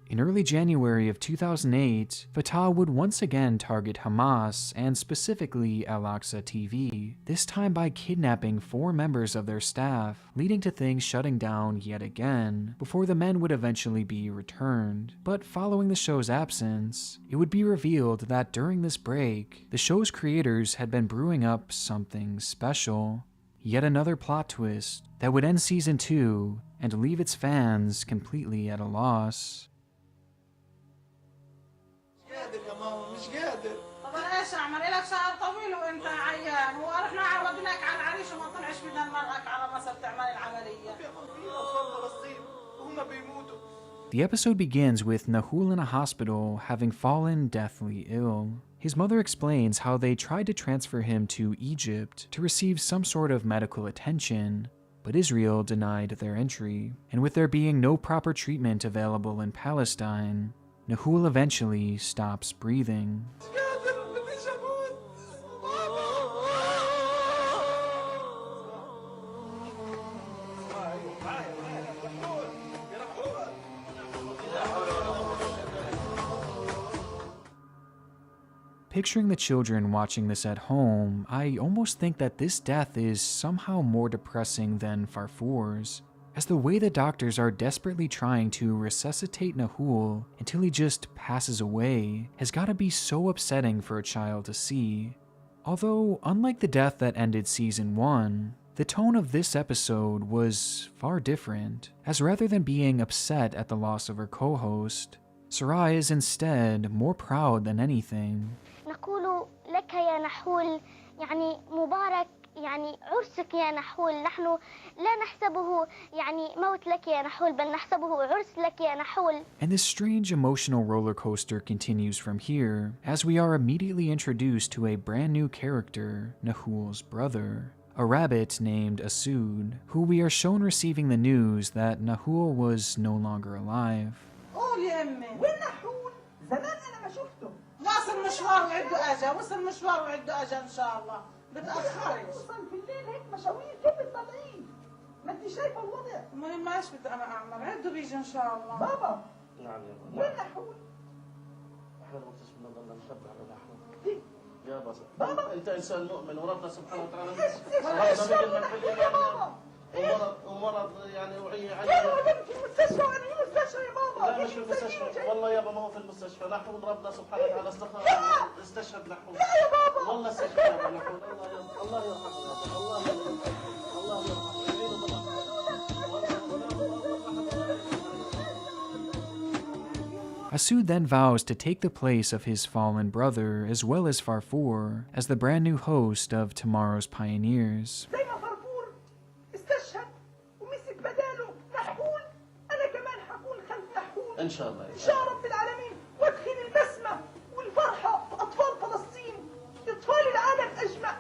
In early January of 2008, Fatah would once again target Hamas and specifically Al-Aqsa TV, this time by kidnapping 4 members of their staff, leading to things shutting down yet again, before the men would eventually be returned. But following the show's absence, it would be revealed that during this break, the show's creators had been brewing up something special. Yet another plot twist that would end season 2 and leave its fans completely at a loss. مش قادر. طب انا ايش اعمل؟ لك شعر طويل وانت عيان، ورحنا عرضناك على العريش وما طلعش بدنا نمرقك على مصر تعمل العمليه. في اطفال فلسطين وهم بيموتوا. The episode begins with Nahul in a hospital having fallen deathly ill. His mother explains how they tried to transfer him to Egypt to receive some sort of medical attention, but Israel denied their entry. And with there being no proper treatment available in Palestine, Nahul eventually stops breathing. Picturing the children watching this at home, I almost think that this death is somehow more depressing than Farfour's, as the way the doctors are desperately trying to resuscitate Nahul until he just passes away has gotta be so upsetting for a child to see. Although, unlike the death that ended season 1, the tone of this episode was far different, as rather than being upset at the loss of her co-host, Sarah is instead more proud than anything. نقول لك يا نحول يعني مبارك يعني عرسك يا نحول نحن لا نحسبه يعني موت لك يا نحول بل نحسبه عرس لك يا نحول. And this strange emotional roller coaster continues from here as we are immediately introduced to a brand new character, Nahul's brother, a rabbit named Asud, who we are shown receiving the news that Nahul was no longer alive. قول يا امي وين نحول؟ زمان انا ما شفته. واصل مشوار وعده اجا، وصل مشوار وعده اجا ان شاء الله. بتأخري. وصل في الليل هيك مشاوير كيف بتطلعين؟ ما انت شايفه الوضع. المهم ما ايش بدي انا اعمل؟ عده بيجي ان شاء الله. بابا. نعم يا بابا. وين نحول؟ احنا المستشفى بنضل نشبع بنحول. يا بابا. انت انسان مؤمن وربنا سبحانه وتعالى يا بابا. ومرض يعني وعي عليه. في المستشفى وانا في المستشفى يا بابا. لا مش في المستشفى، والله يابا ما هو في المستشفى، نحن ربنا سبحانه وتعالى استشهد نحن. لا يا بابا. والله استشهد نحن، الله يرحمه، الله يرحمه، الله يرحمه. Asud then vows to take the place of his fallen brother as well as Farfour as the brand new host of Tomorrow's Pioneers. إن شاء الله إن شاء رب العالمين وادخل البسمة والفرحة في أطفال فلسطين أطفال العالم أجمع.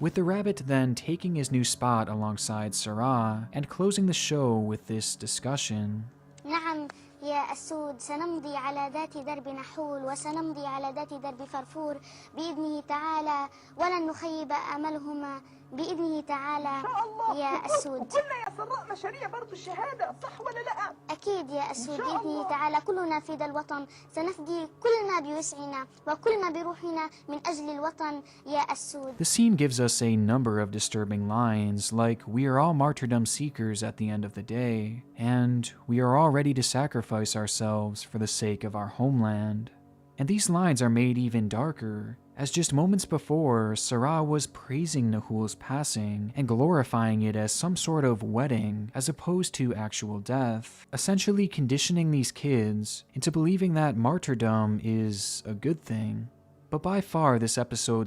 With the rabbit then taking his new spot alongside Sarah and closing the show with this discussion. نعم يا أسود سنمضي على ذات درب نحول وسنمضي على ذات درب فرفور بإذنه تعالى ولن نخيب أملهما بإذنه تعالى. إن شاء الله. يا أسود وكلنا يا سراء مشاريع برضو الشهادة صح ولا لا؟ أكيد يا أسود بإذنه تعالى كلنا فداء الوطن سنفدي كل ما بوسعنا وكل ما بروحنا من أجل الوطن يا أسود. The scene gives us a number of disturbing lines like we are all martyrdom seekers at the end of the day and we are all ready to sacrifice ourselves for the sake of our homeland. And these lines are made even darker as just moments before, Sarah was praising Nahul's passing and glorifying it as some sort of wedding as opposed to actual death, essentially conditioning these kids into believing that martyrdom is a good thing. But by far, this episode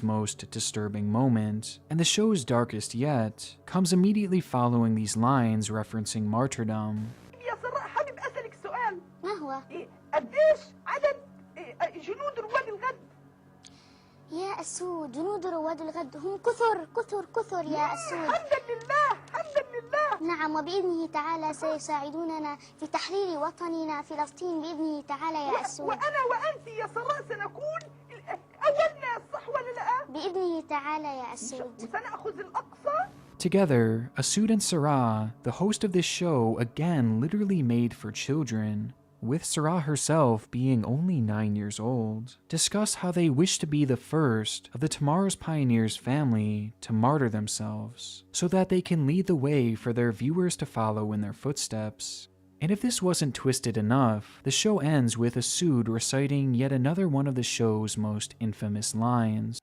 most disturbing moment, and the show's darkest yet, comes immediately following these lines referencing martyrdom. يا سراء حابب أسألك سؤال. ما هو؟ قديش عدد جنود رواد الغد؟ يا أسود، جنود رواد الغد هم كثر كثر كثر يا أسود. حمدا لله حمدا لله. نعم، وبإذنه تعالى سيساعدوننا في تحرير وطننا فلسطين بإذنه تعالى يا أسود. وأنا وأنت يا سراء سنكون أول ناس، صح ولا لا؟ بإذنه تعالى يا أسود. وسنأخذ الأقصى. Together, Asud and Sarah, the host of this show, again literally made for children, with Sarah herself being only 9 years old, discuss how they wish to be the first of the Tomorrow's Pioneers family to martyr themselves, so that they can lead the way for their viewers to follow in their footsteps. And if this wasn't twisted enough, the show ends with Asud reciting yet another one of the show's most infamous lines.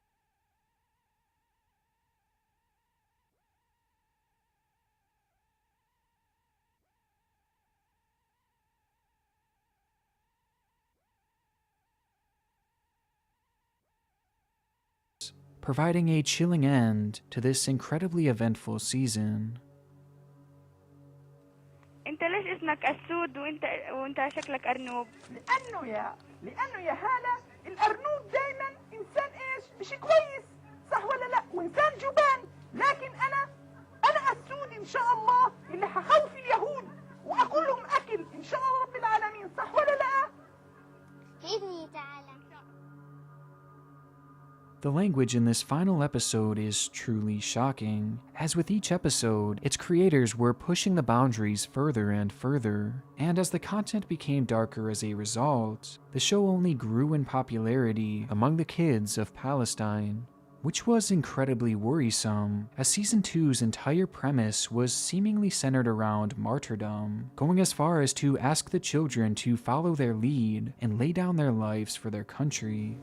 Providing a chilling end to this incredibly eventful season. انت ليش اسمك اسود وانت شكلك ارنوب؟ لانه يا هالة الارنوب دايما انسان ايش؟ مش كويس، صح ولا لا؟ وانسان جبان، لكن انا اسود ان شاء الله اللي هخوف اليهود واقول لهم اكل ان شاء الله رب العالمين، صح ولا لا؟ بإذنه تعالى. The language in this final episode is truly shocking. As with each episode, its creators were pushing the boundaries further and further, and as the content became darker as a result, the show only grew in popularity among the kids of Palestine, which was incredibly worrisome, as Season 2's entire premise was seemingly centered around martyrdom, going as far as to ask the children to follow their lead and lay down their lives for their country.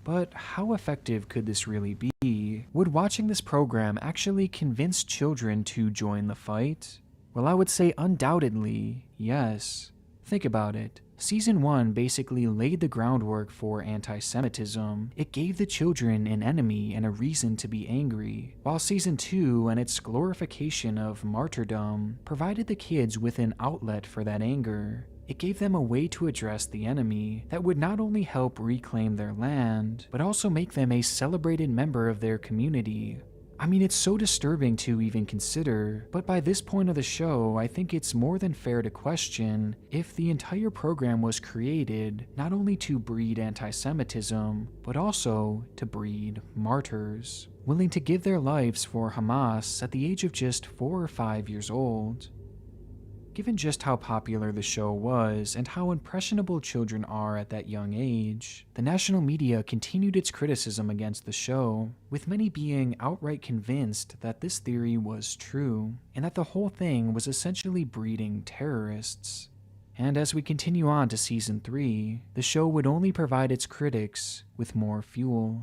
But how effective could this really be? Would watching this program actually convince children to join the fight? Well, I would say undoubtedly, yes. Think about it. Season 1 basically laid the groundwork for anti-Semitism. It gave the children an enemy and a reason to be angry, while Season 2 and its glorification of martyrdom provided the kids with an outlet for that anger. It gave them a way to address the enemy that would not only help reclaim their land, but also make them a celebrated member of their community. I mean, it's so disturbing to even consider, but by this point of the show, I think it's more than fair to question if the entire program was created not only to breed anti-Semitism, but also to breed martyrs, willing to give their lives for Hamas at the age of just 4 or 5 years old. Given just how popular the show was and how impressionable children are at that young age, the national media continued its criticism against the show, with many being outright convinced that this theory was true, and that the whole thing was essentially breeding terrorists. And as we continue on to Season 3, the show would only provide its critics with more fuel.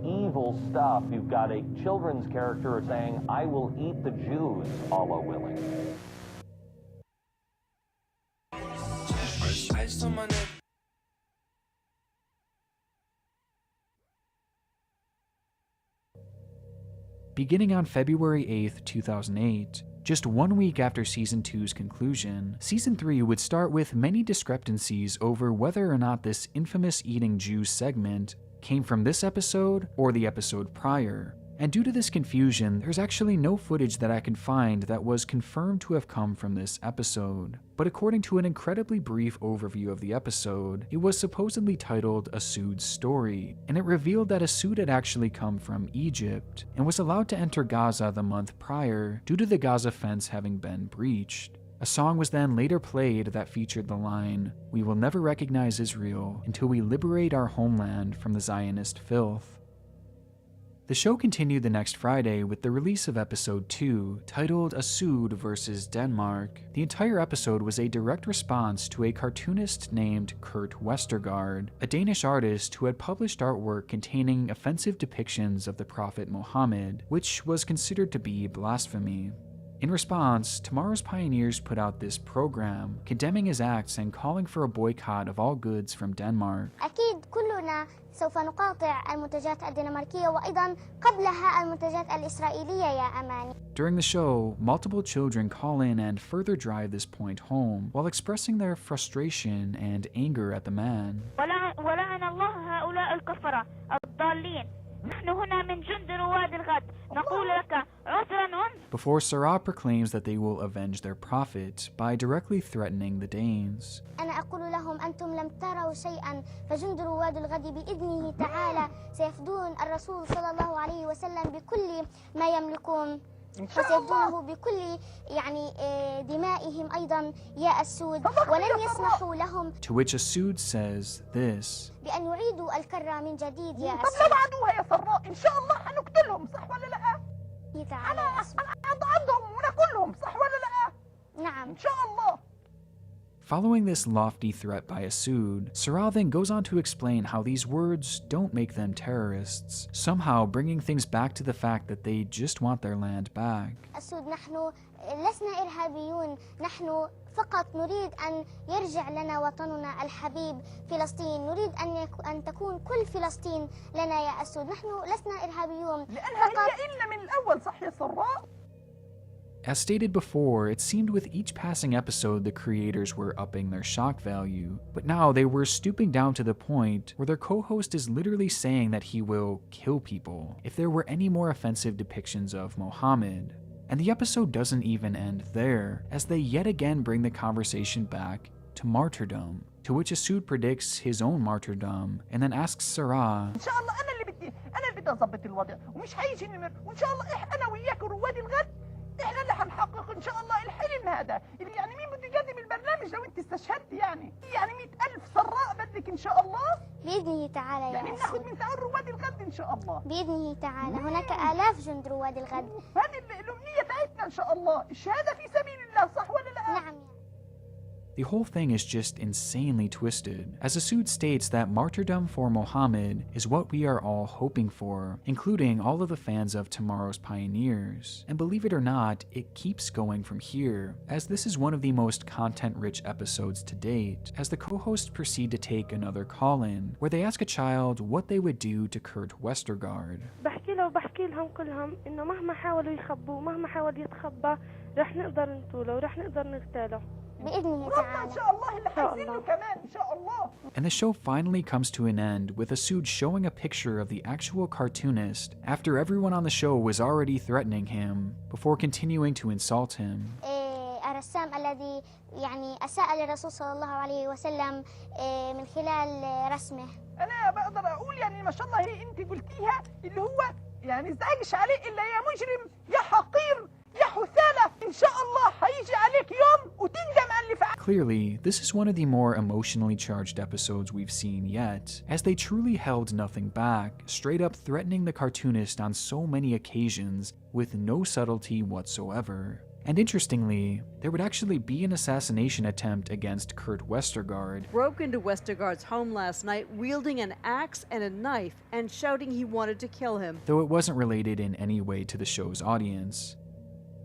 Evil stuff. You've got a children's character saying, "I will eat the Jews," Allah willing. Beginning on February 8th, 2008, just 1 week after Season 2's conclusion, Season 3 would start with many discrepancies over whether or not this infamous eating Jews segment came from this episode or the episode prior. And due to this confusion, there's actually no footage that I can find that was confirmed to have come from this episode. But according to an incredibly brief overview of the episode, it was supposedly titled Asud's Story, and it revealed that Asud had actually come from Egypt, and was allowed to enter Gaza the month prior due to the Gaza fence having been breached. A song was then later played that featured the line, "We will never recognize Israel until we liberate our homeland from the Zionist filth." The show continued the next Friday with the release of episode 2, titled Asud vs. Denmark. The entire episode was a direct response to a cartoonist named Kurt Westergaard, a Danish artist who had published artwork containing offensive depictions of the Prophet Muhammad, which was considered to be blasphemy. In response, Tomorrow's Pioneers put out this program, condemning his acts and calling for a boycott of all goods from Denmark. أكيد كلنا سوف نقاطع المنتجات الدنماركية وأيضا قبلها المنتجات الإسرائيلية يا أماني. During the show, multiple children call in and further drive this point home while expressing their frustration and anger at the man. ولعن الله هؤلاء الكفرة الضالين. نحن هنا من جند رواد الغد نقول لك عذرا. Before Sarah proclaims that they will avenge their prophet by directly threatening the Danes. أنا أقول لهم أنتم لم تروا شيئا فجند رواد الغد بإذنه تعالى سيفدون الرسول صلى الله عليه وسلم بكل ما يملكون فسيفدونه بكل دمائهم أيضا يا السود ولن يسمحوا لهم. To which Asud says this. بأن يعيدوا الكرة من جديد يا طب أسود. لو عادوها يا سراء إن شاء الله حنقتلهم صح ولا لا؟ تعالى يا أسود. أضعضهم وناكلهم صح ولا لا؟ نعم. إن شاء الله. Following this lofty threat by Asud, Sarah then goes on to explain how these words don't make them terrorists, somehow bringing things back to the fact that they just want their land back. أسود نحن لسنا إرهابيون نحن فقط نريد أن يرجع لنا وطننا الحبيب فلسطين نريد أن تكون كل فلسطين لنا يا أسود نحن لسنا إرهابيون لأنها هي إلنا من الأول صح يا سراء. As stated before, it seemed with each passing episode the creators were upping their shock value, but now they were stooping down to the point where their co-host is literally saying that he will kill people if there were any more offensive depictions of Muhammad. And the episode doesn't even end there, as they yet again bring the conversation back to martyrdom, to which Asud predicts his own martyrdom and then asks Sarah, إن شاء الله أنا اللي بدي أظبط الوضع ومش هيجي نمر وإن شاء الله أنا وياك رواد الغد احنا اللي هنحقق ان شاء الله الحلم هذا اللي مين بده يقدم البرنامج لو انت استشهدت يعني 100,000 سراء بدك ان شاء الله بإذنه تعالى يعني بناخذ من ثأر رواد الغد ان شاء الله بإذنه تعالى هناك آلاف جند رواد الغد هذه الأمنية تاعتنا ان شاء الله الشهادة في سبيل الله صح ولا لا؟ نعم. The whole thing is just insanely twisted, as Asud states that martyrdom for Muhammad is what we are all hoping for, including all of the fans of Tomorrow's Pioneers. And believe it or not, it keeps going from here, as this is one of the most content-rich episodes to date, as the co-hosts proceed to take another call-in, where they ask a child what they would do to Kurt Westergaard. بحكي لهم كلهم إنه مهما حاولوا يخبوا مهما حاول يتخبى رح نقدر نطوله ورح نقدر نغتاله. بإذنه تعالى. إن شاء الله اللي حيزينه كمان إن شاء الله. And the show finally comes to an end with Asud showing a picture of the actual cartoonist after everyone on the show was already threatening him, before continuing to insult him. الرسام الذي أساء للرسول صلى الله عليه وسلم من خلال رسمه. أنا بقدر أقول ما شاء الله هي أنت قلتيها اللي هو ازعجش عليه إلا يا مجرم يا حقير يا حثالة إن شاء الله هيجي عليك يوم وتندم على اللي فعلته. Clearly, this is one of the more emotionally charged episodes we've seen yet, as they truly held nothing back, straight up threatening the cartoonist on so many occasions with no subtlety whatsoever. And interestingly, there would actually be an assassination attempt against Kurt Westergaard. Broke into Westergaard's home last night wielding an axe and a knife and shouting he wanted to kill him. Though it wasn't related in any way to the show's audience.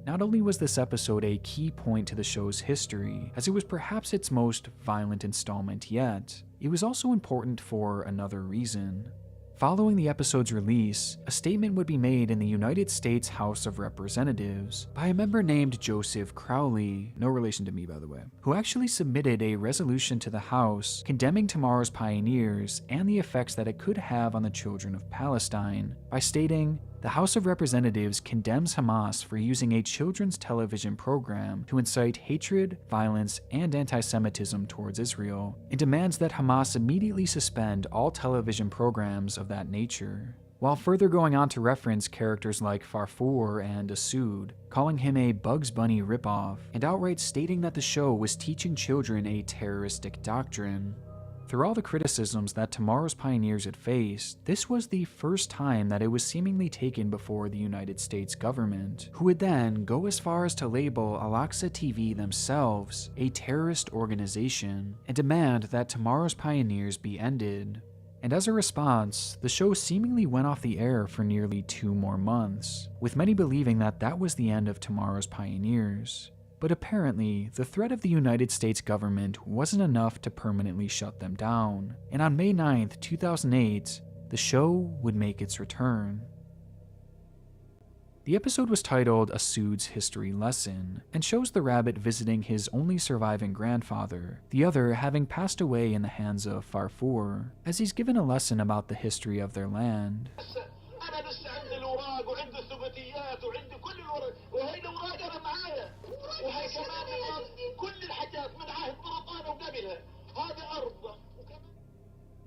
Not only was this episode a key point to the show's history, as it was perhaps its most violent installment yet, it was also important for another reason. Following the episode's release, a statement would be made in the United States House of Representatives by a member named Joseph Crowley, no relation to me by the way, who actually submitted a resolution to the House condemning Tomorrow's Pioneers and the effects that it could have on the children of Palestine by stating, "The House of Representatives condemns Hamas for using a children's television program to incite hatred, violence, and anti-Semitism towards Israel, and demands that Hamas immediately suspend all television programs of that nature," while further going on to reference characters like Farfour and Asud, calling him a Bugs Bunny ripoff, and outright stating that the show was teaching children a terroristic doctrine. Through all the criticisms that Tomorrow's Pioneers had faced, this was the first time that it was seemingly taken before the United States government, who would then go as far as to label Al-Aqsa TV themselves a terrorist organization and demand that Tomorrow's Pioneers be ended. And as a response, the show seemingly went off the air for nearly 2 more months, with many believing that that was the end of Tomorrow's Pioneers. But apparently, the threat of the United States government wasn't enough to permanently shut them down, and on May 9th, 2008, the show would make its return. The episode was titled Asood's History Lesson, and shows the rabbit visiting his only surviving grandfather, the other having passed away in the hands of Farfour, as he's given a lesson about the history of their land.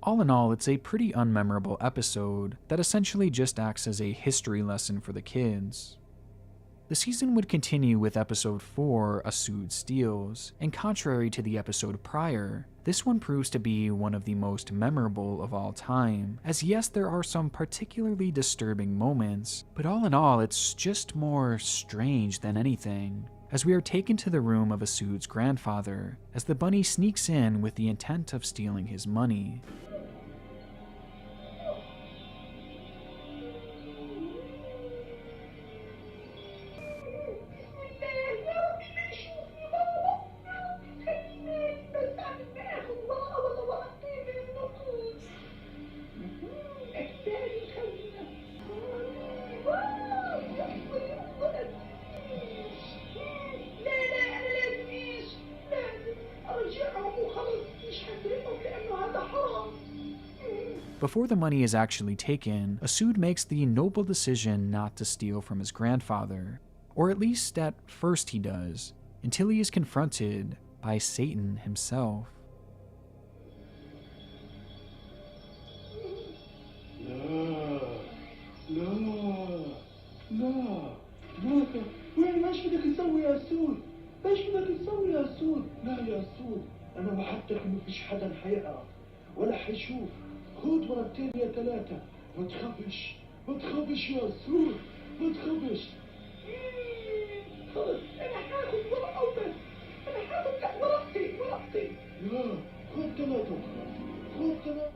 All in all, it's a pretty unmemorable episode that essentially just acts as a history lesson for the kids. The season would continue with episode 4, Asood Steals, and contrary to the episode prior, this one proves to be one of the most memorable of all time, as yes, there are some particularly disturbing moments, but all in all, it's just more strange than anything, as we are taken to the room of Asood's grandfather, as the bunny sneaks in with the intent of stealing his money. Before the money is actually taken, Asood makes the noble decision not to steal from his grandfather, or at least at first he does, until he is confronted by Satan himself. ايش بدك تسوي يا اسود؟ ايش بدك تسوي يا اسود؟ لا يا اسود، انا وعدتك انه فيش حدا حيقع ولا حيشوف. خذ مرتين يا 3. ما تخافش، ما تخافش يا اسود، ما تخافش. خلص انا حاخذ ورقه وبس، انا حاخذ ورقتي. لا، خذ 3 خذ 3.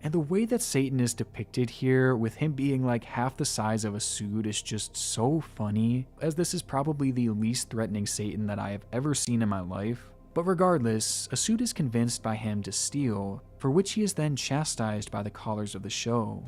And the way that Satan is depicted here, with him being like half the size of Asood, is just so funny, as this is probably the least threatening Satan that I have ever seen in my life. But regardless, Asood is convinced by him to steal, for which he is then chastised by the callers of the show.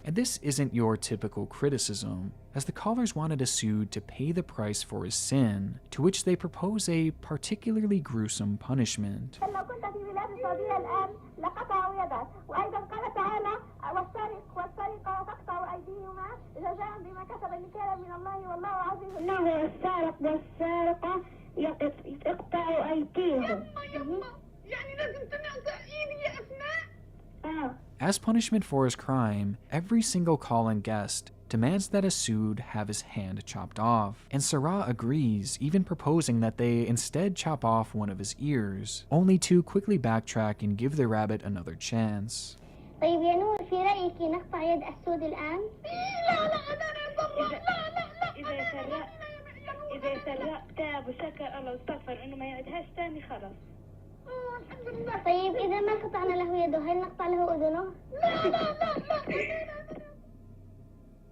And this isn't your typical criticism, as the callers wanted Asood to pay the price for his sin, to which they propose a particularly gruesome punishment. As punishment for his crime, every single call-in guest demands that Asood have his hand chopped off, and Sarah agrees, even proposing that they instead chop off one of his ears, only to quickly backtrack and give the rabbit another chance. طيب يا نور، في رأيك نقطع يد أسود الآن؟ إذا سرقت تاب وشكر الله واستغفر إنه ما يعدهاش تاني خلاص. طيب إذا ما قطعنا له يده، هل نقطع له أذنه؟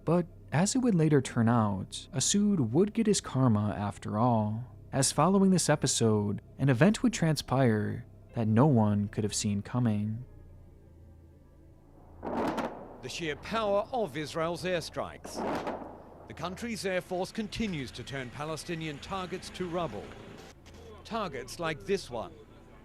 But as it would later turn out, Asood would get his karma after all, as following this episode, an event would transpire that no one could have seen coming. The sheer power of Israel's airstrikes. The country's air force continues to turn Palestinian targets to rubble. Targets like this one,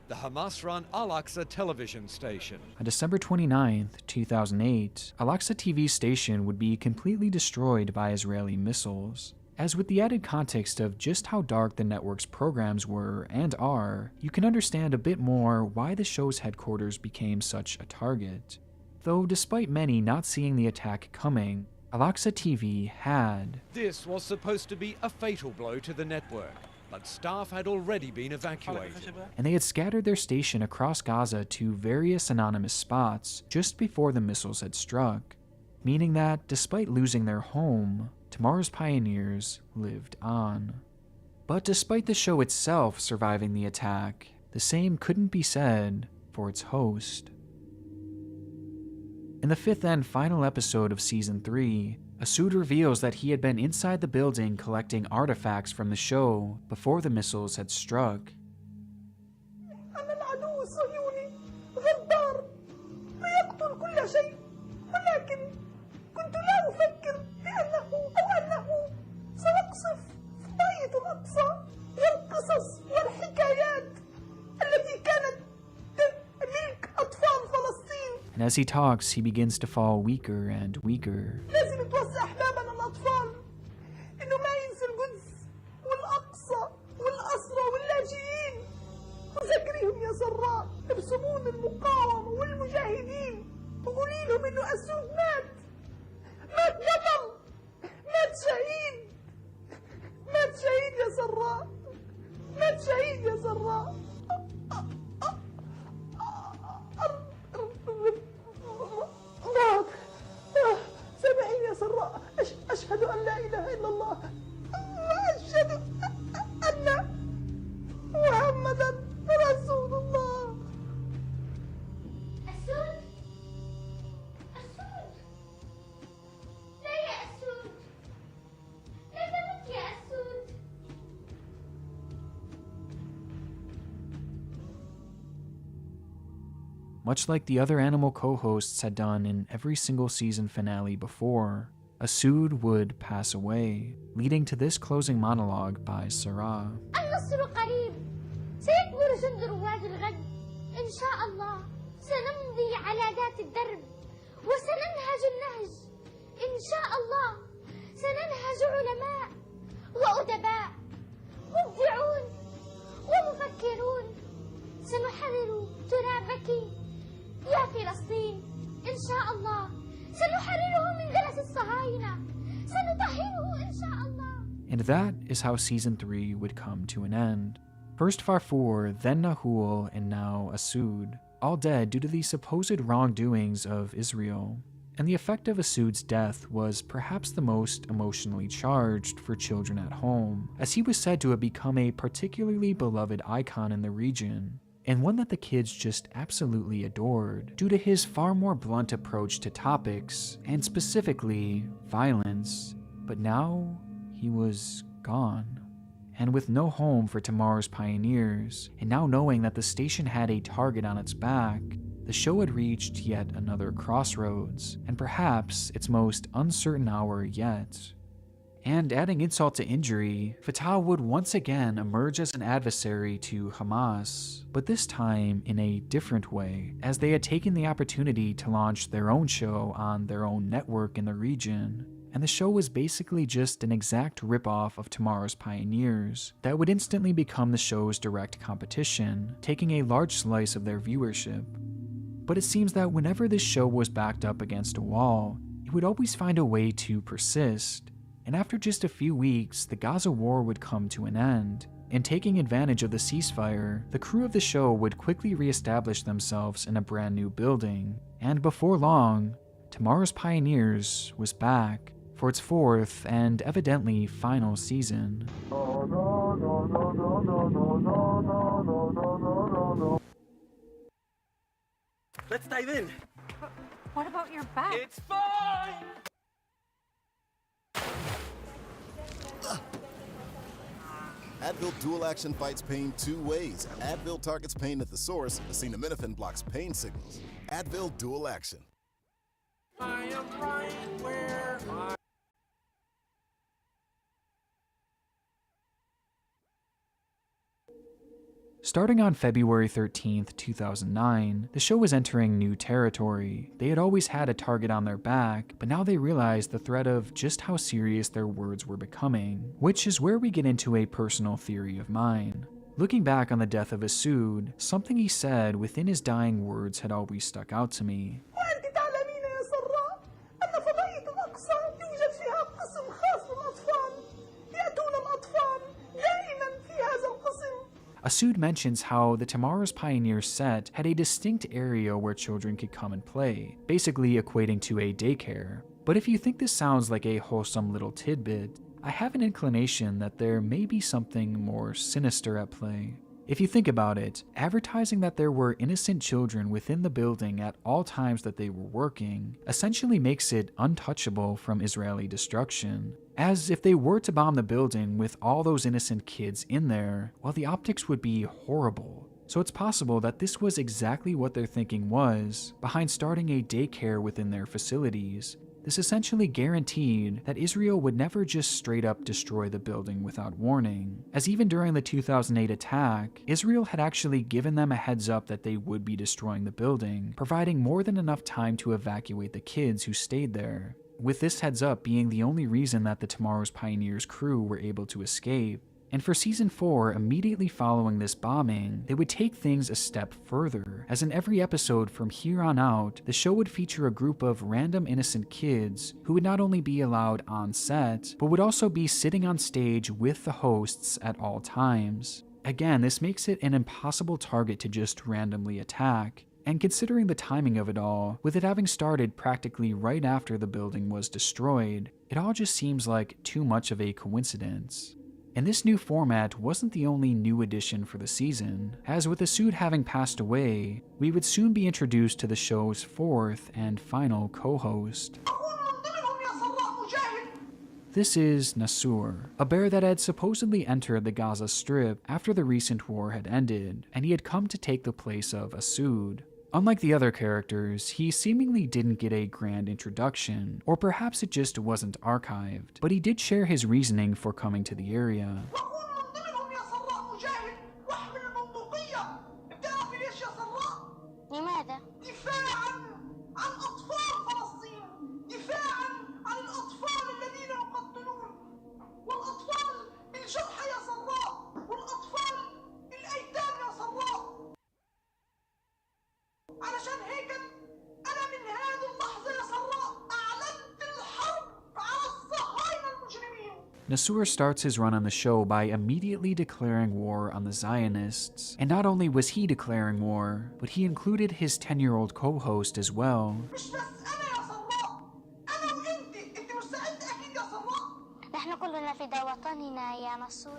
the Hamas-run Al-Aqsa television station. On December 29th, 2008, Al-Aqsa TV station would be completely destroyed by Israeli missiles. As with the added context of just how dark the network's programs were and are, you can understand a bit more why the show's headquarters became such a target. Though despite many not seeing the attack coming, Al-Aqsa TV had. This was supposed to be a fatal blow to the network, but staff had already been evacuated. And they had scattered their station across Gaza to various anonymous spots just before the missiles had struck, meaning that despite losing their home, Tomorrow's Pioneers lived on. But despite the show itself surviving the attack, the same couldn't be said for its host. In the fifth and final episode of Season 3, Asud reveals that he had been inside the building collecting artifacts from the show before the missiles had struck. أنا العدو الصهيوني غدار ويقتل كل شيء، ولكن كنت لا أفكر بأنه سيقصف في بيت الأقصى والقصص والحكايات التي كانت ملك أطفال فلسطين. And as he talks, he begins to fall weaker and weaker. لازم توسع أحلامنا الأطفال إنه ما ينسى القدس والأقصى والأسرى واللاجئين، وذكريهم يا سراء بصمود المقاومة والمجاهدين، وقولي لهم إنه أسود مات بطل، مات شهيد، مات شهيد يا سراء، مات شهيد يا سراء. سامحيني يا سراء، أشهد أن لا إله إلا الله وأشهد أن محمدا رسول الله. أسود؟ أسود؟ لا يا أسود، لا تمت يا أسود. Much like the other animal co-hosts had done in every single season finale before, Asud would pass away, leading to this closing monologue by Sarah. النصر قريب، سيكبر جند رواد الغد إن شاء الله. سنمضي على ذات الدرب وسننهج النهج إن شاء الله. سننهج علماء وأدباء مبدعون ومفكرون. سنحرر ترابك يا فلسطين إن شاء الله. سنحرره من دنس الصهاينة. سنطهره إن شاء الله. And that is how Season 3 would come to an end. First Farfour, then Nahul, and now Asud, all dead due to the supposed wrongdoings of Israel. And the effect of Asud's death was perhaps the most emotionally charged for children at home, as he was said to have become a particularly beloved icon in the region, and one that the kids just absolutely adored due to his far more blunt approach to topics, and specifically violence. But now he was gone. And with no home for Tomorrow's Pioneers, and now knowing that the station had a target on its back, the show had reached yet another crossroads, and perhaps its most uncertain hour yet. And adding insult to injury, Fatah would once again emerge as an adversary to Hamas, but this time in a different way, as they had taken the opportunity to launch their own show on their own network in the region. And the show was basically just an exact ripoff of Tomorrow's Pioneers that would instantly become the show's direct competition, taking a large slice of their viewership. But it seems that whenever this show was backed up against a wall, it would always find a way to persist. And after just a few weeks, the Gaza war would come to an end, and taking advantage of the ceasefire, the crew of the show would quickly re-establish themselves in a brand new building. And before long, Tomorrow's Pioneers was back for its fourth and evidently final season. Let's dive in. What about your back? It's fine! Advil Dual Action fights pain two ways. Advil targets pain at the source. Acetaminophen blocks pain signals. Advil Dual Action. I am right where I... Starting on February 13th, 2009, the show was entering new territory. They had always had a target on their back, but now they realized the threat of just how serious their words were becoming, which is where we get into a personal theory of mine. Looking back on the death of Asud, something he said within his dying words had always stuck out to me. Asud mentions how the Tomorrow's Pioneers set had a distinct area where children could come and play, basically equating to a daycare. But if you think this sounds like a wholesome little tidbit, I have an inclination that there may be something more sinister at play. If you think about it, advertising that there were innocent children within the building at all times that they were working essentially makes it untouchable from Israeli destruction. As if they were to bomb the building with all those innocent kids in there, well, the optics would be horrible. So it's possible that this was exactly what their thinking was behind starting a daycare within their facilities. This essentially guaranteed that Israel would never just straight up destroy the building without warning, as even during the 2008 attack, Israel had actually given them a heads up that they would be destroying the building, providing more than enough time to evacuate the kids who stayed there, with this heads up being the only reason that the Tomorrow's Pioneers crew were able to escape. And for Season 4, immediately following this bombing, they would take things a step further, as in every episode from here on out, the show would feature a group of random innocent kids who would not only be allowed on set, but would also be sitting on stage with the hosts at all times. Again, this makes it an impossible target to just randomly attack. And considering the timing of it all, with it having started practically right after the building was destroyed, it all just seems like too much of a coincidence. And this new format wasn't the only new addition for the season, as with Asud having passed away, we would soon be introduced to the show's fourth and final co-host. This is Nasur, a bear that had supposedly entered the Gaza Strip after the recent war had ended, and he had come to take the place of Asud. Unlike the other characters, he seemingly didn't get a grand introduction, or perhaps it just wasn't archived, but he did share his reasoning for coming to the area. Nasur starts his run on the show by immediately declaring war on the Zionists. And not only was he declaring war, but he included his 10-year-old co-host as well.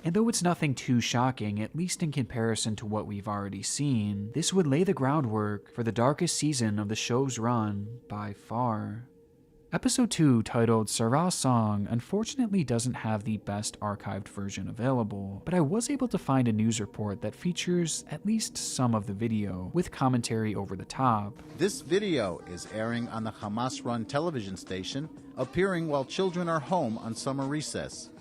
And though it's nothing too shocking, at least in comparison to what we've already seen, this would lay the groundwork for the darkest season of the show's run by far. Episode 2, titled Sarah's Song, unfortunately doesn't have the best archived version available, but I was able to find a news report that features at least some of the video, with commentary over the top. This video is airing on the Hamas-run television station, appearing while children are home on summer recess.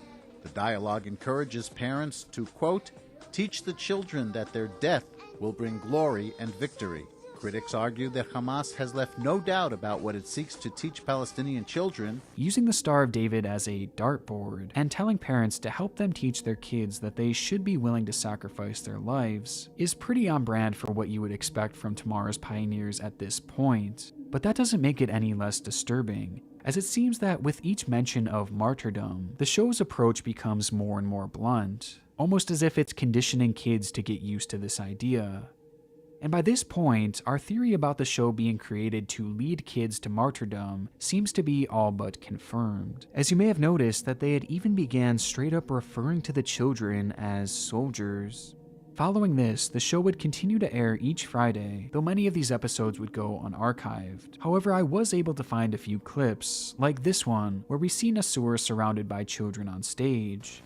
The dialogue encourages parents to, quote, teach the children that their death will bring glory and victory. Critics argue that Hamas has left no doubt about what it seeks to teach Palestinian children. Using the Star of David as a dartboard and telling parents to help them teach their kids that they should be willing to sacrifice their lives is pretty on brand for what you would expect from Tomorrow's Pioneers at this point. But that doesn't make it any less disturbing, as it seems that with each mention of martyrdom, the show's approach becomes more and more blunt, almost as if it's conditioning kids to get used to this idea. And by this point, our theory about the show being created to lead kids to martyrdom seems to be all but confirmed, as you may have noticed that they had even began straight up referring to the children as soldiers. Following this, the show would continue to air each Friday, though many of these episodes would go unarchived. However, I was able to find a few clips, like this one, where we see Nasur surrounded by children on stage.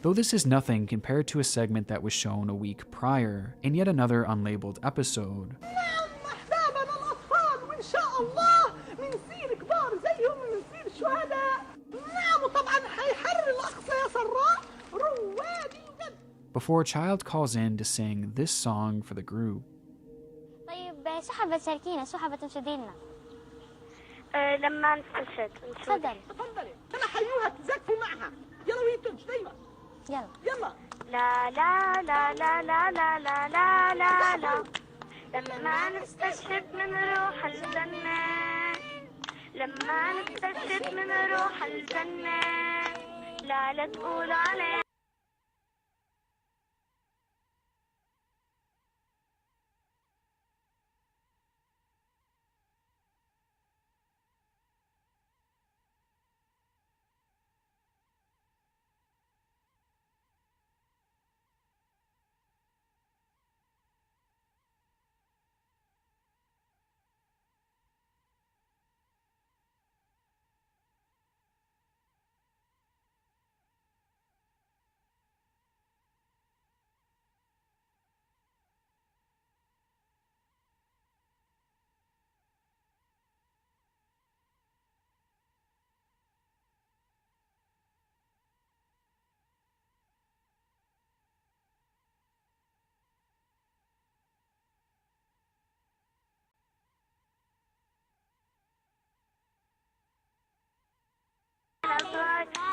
Though this is nothing compared to a segment that was shown a week prior, in yet another unlabeled episode. Before a child calls in to sing this song for the group. لما نستشهد تفضلي انا حيوها تزكفوا معها يلا وهي تنش دايما يلا لا لا لا لا لا لا لا لا لا لما نستشهد من روح الجنة لما نستشهد من روح الجنة لا تقول علينا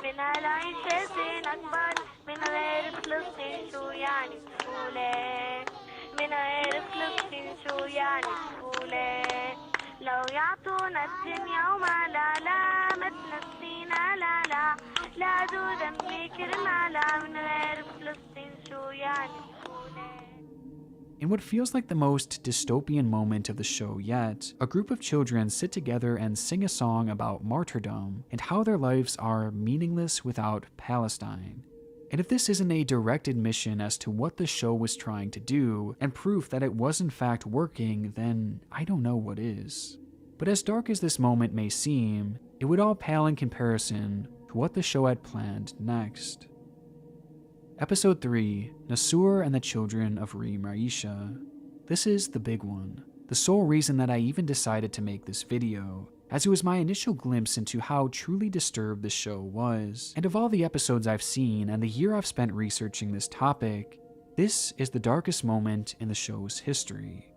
من هالعيشة زين أكبر من غير فلسطين شو يعني طفولة من غير فلسطين شو يعني طفولة لو يعطونا الدنيا وما لا ما تنسينا لا دو ذنبي كرمالا من غير فلسطين شو يعني طفولة. In what feels like the most dystopian moment of the show yet, a group of children sit together and sing a song about martyrdom and how their lives are meaningless without Palestine. And if this isn't a direct admission as to what the show was trying to do, and proof that it was in fact working, then I don't know what is. But as dark as this moment may seem, it would all pale in comparison to what the show had planned next. Episode 3, Nasur and the Children of Reem Raisha. This is the big one, the sole reason that I even decided to make this video, as it was my initial glimpse into how truly disturbed the show was. And of all the episodes I've seen and the year I've spent researching this topic, this is the darkest moment in the show's history.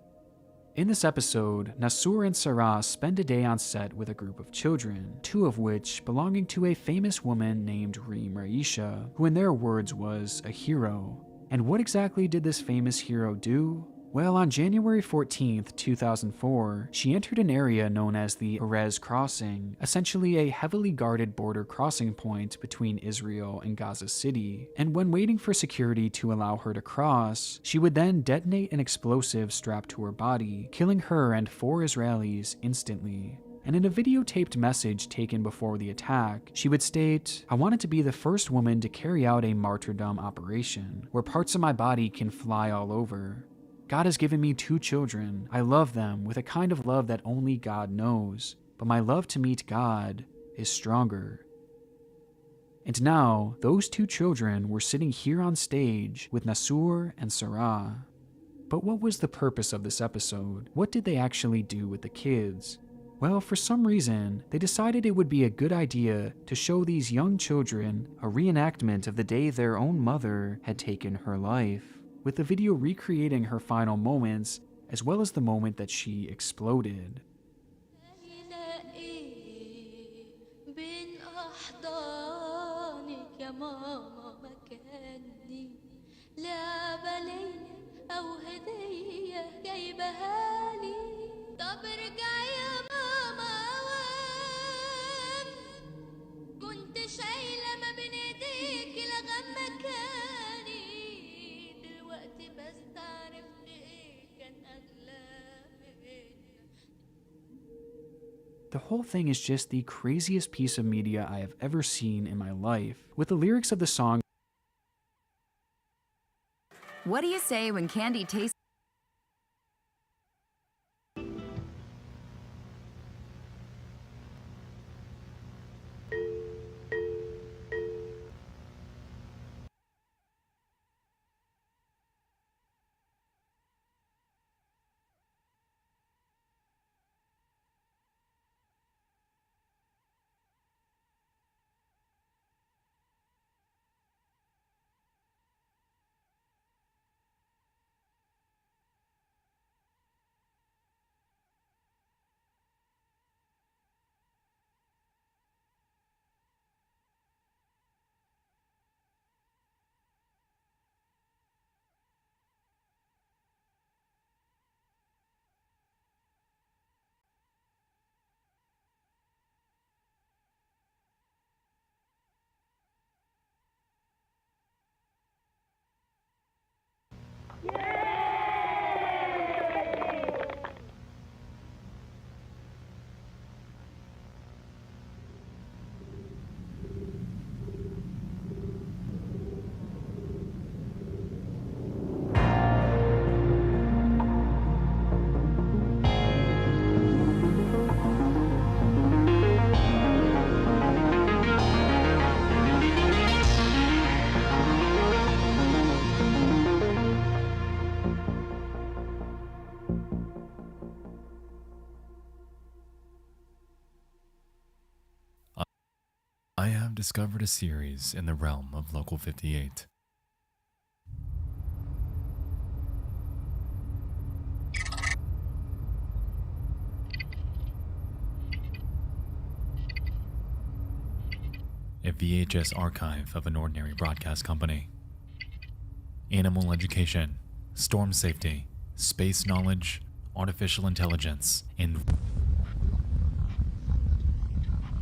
In this episode, Nasur and Sarah spend a day on set with a group of children, 2 of which belonging to a famous woman named Reem Raisha, who in their words was a hero. And what exactly did this famous hero do? Well, on January 14th, 2004, she entered an area known as the Erez Crossing, essentially a heavily guarded border crossing point between Israel and Gaza City, and when waiting for security to allow her to cross, she would then detonate an explosive strapped to her body, killing her and 4 Israelis instantly. And in a videotaped message taken before the attack, she would state, "I wanted to be the first woman to carry out a martyrdom operation, where parts of my body can fly all over. God has given me 2 children. I love them with a kind of love that only God knows, but my love to meet God is stronger." And now, those 2 children were sitting here on stage with Nasur and Sarah. But what was the purpose of this episode? What did they actually do with the kids? Well, for some reason, they decided it would be a good idea to show these young children a reenactment of the day their own mother had taken her life, with the video recreating her final moments, as well as the moment that she exploded. The whole thing is just the craziest piece of media I have ever seen in my life, with the lyrics of the song. What do you say when candy tastes I have discovered a series in the realm of Local 58. A VHS archive of an ordinary broadcast company. Animal education, storm safety, space knowledge, artificial intelligence, and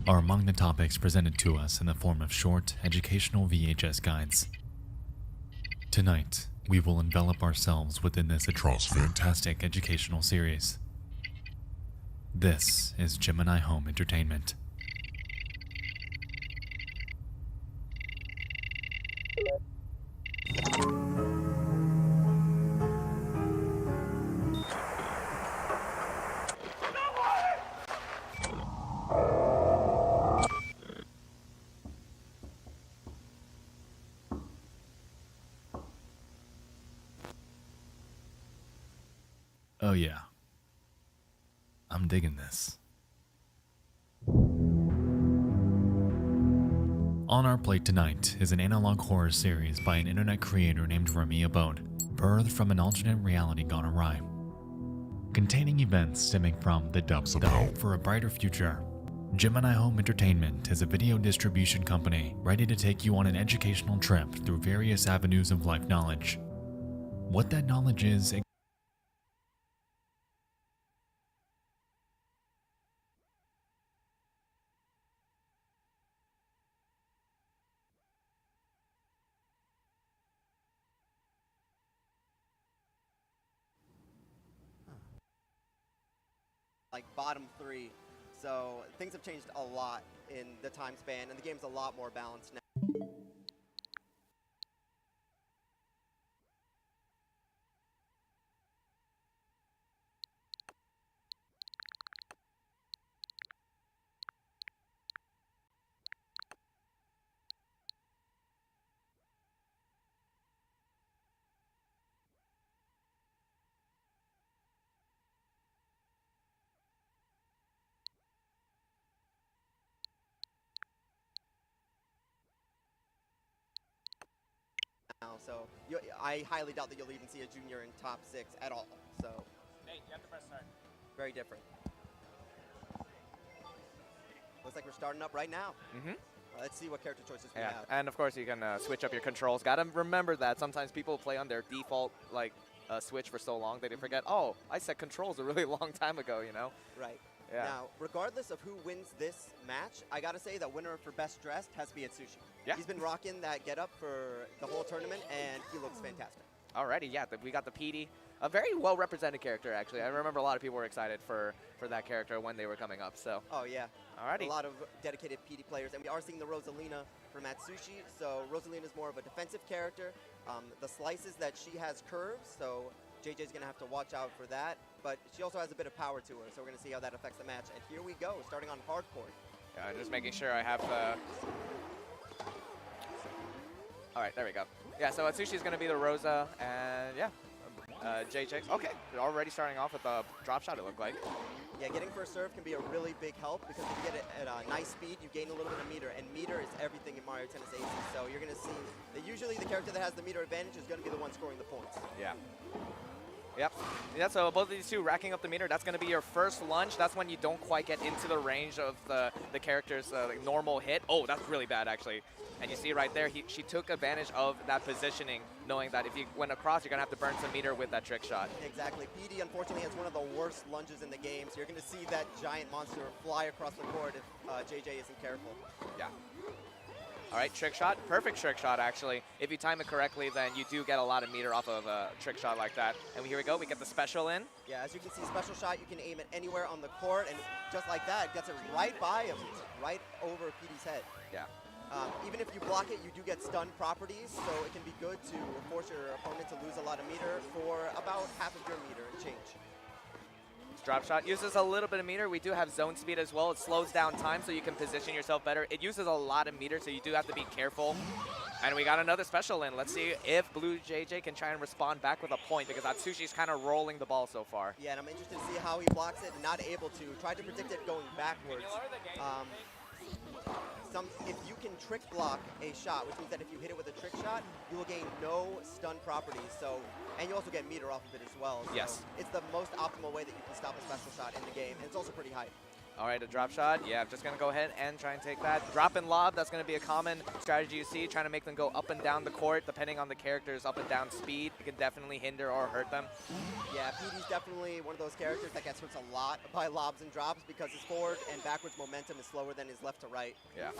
are among the topics presented to us in the form of short, educational VHS guides. Tonight, we will envelop ourselves within this fantastic educational series. This is Gemini Home Entertainment. Oh yeah. I'm digging this. On our plate tonight is an analog horror series by an internet creator named Remy Abode, birthed from an alternate reality gone awry. Containing events stemming from the Hope for a Brighter Future. Gemini Home Entertainment is a video distribution company ready to take you on an educational trip through various avenues of life knowledge. What that knowledge is like bottom 3, so things have changed a lot in the time span, and the game's a lot more balanced now. So I highly doubt that you'll even see a junior in top 6 at all. So Nate, you have to press start. Very different. Looks like we're starting up right now. Let's see what character choices we have. And of course you can switch up your controls. Gotta remember that sometimes people play on their default switch for so long that they forget, oh, I set controls a really long time ago, you know? Right. Yeah. Now, regardless of who wins this match, I gotta say that winner for best dressed has to be Atsushi. Yeah. He's been rocking that getup for the whole tournament, and he looks fantastic. Alrighty, yeah, we got the PD. A very well-represented character, actually. I remember a lot of people were excited for that character when they were coming up, so. Oh, yeah. Alrighty. A lot of dedicated PD players, and we are seeing the Rosalina from Atsushi. So Rosalina is more of a defensive character. The slices that she has curves, so JJ's going to have to watch out for that. But she also has a bit of power to her, so we're going to see how that affects the match. And here we go, starting on hardcore. Yeah, just making sure I have the... All right, there we go. Yeah, so Atsushi's going to be the Rosa, and yeah, JJ. Okay, already starting off with a drop shot, it looked like. Yeah, getting first serve can be a really big help because if you get it at a nice speed, you gain a little bit of meter, and meter is everything in Mario Tennis Aces. So you're going to see that usually the character that has the meter advantage is going to be the one scoring the points. Yeah. Yep. Yeah, so both of these two racking up the meter. That's going to be your first lunge. That's when you don't quite get into the range of the character's normal hit. Oh, that's really bad, actually. And you see right there, she took advantage of that positioning, knowing that if you went across, you're going to have to burn some meter with that trick shot. Exactly. PD, unfortunately, has one of the worst lunges in the game, so you're going to see that giant monster fly across the court if JJ isn't careful. Yeah. All right, trick shot. Perfect trick shot, actually. If you time it correctly, then you do get a lot of meter off of a trick shot like that. And here we go. We get the special in. Yeah, as you can see, special shot, you can aim it anywhere on the court, and just like that, it gets it right by him, right over PD's head. Yeah. Even if you block it, you do get stun properties, so it can be good to force your opponent to lose a lot of meter for about half of your meter and change. Drop shot uses a little bit of meter. We do have zone speed as well. It slows down time so you can position yourself better. It uses a lot of meter, so you do have to be careful. And we got another special in. Let's see if Blue JJ can try and respond back with a point, because Atsushi's kind of rolling the ball so far. Yeah, and I'm interested to see how he blocks it. Not able to. Tried to predict it going backwards. if you can trick block a shot, which means that if you hit it with a trick shot, you will gain no stun properties. So, and you also get meter off of it as well. So Yes. it's the most optimal way that you can stop a special shot in the game, and it's also pretty hype. All right, a drop shot. Yeah, I'm just going to go ahead and try and take that. Drop and lob, that's going to be a common strategy you see, trying to make them go up and down the court, depending on the character's up and down speed. It can definitely hinder or hurt them. Yeah, PD's definitely one of those characters that gets hurt a lot by lobs and drops because his forward and backwards momentum is slower than his left to right. Yeah.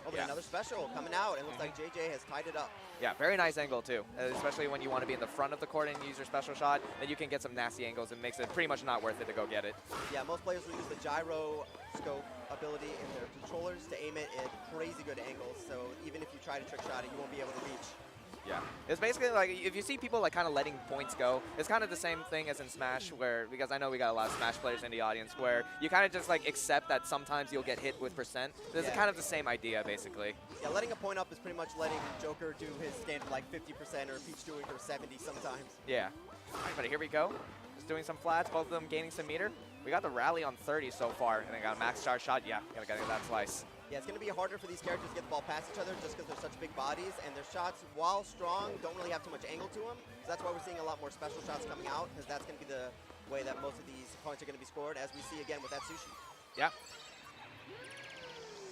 Oh, but Yeah. another special coming out. It looks like JJ has tied it up. Yeah, very nice angle too, especially when you want to be in the front of the court and use your special shot. Then you can get some nasty angles and makes it pretty much not worth it to go get it. Yeah, most players will use the gyro scope ability in their controllers to aim it at crazy good angles. So even if you try to trick shot it, you won't be able to reach. Yeah, it's basically like if you see people like kind of letting points go, it's kind of the same thing as in Smash, where because I know we got a lot of Smash players in the audience, where you kind of just like accept that sometimes you'll get hit with percent. This is Yeah. kind of the same idea basically. Yeah, letting a point up is pretty much letting Joker do his standard like 50% or Peach doing her 70 sometimes. Yeah. All right, but here we go. Just doing some flats, both of them gaining some meter. We got the rally on 30 so far, and then got a max charge shot. Yeah, gotta get that slice. Yeah, it's going to be harder for these characters to get the ball past each other just because they're such big bodies, and their shots, while strong, don't really have too much angle to them. So that's why we're seeing a lot more special shots coming out, because that's going to be the way that most of these points are going to be scored, as we see again with that Sushi. Yeah.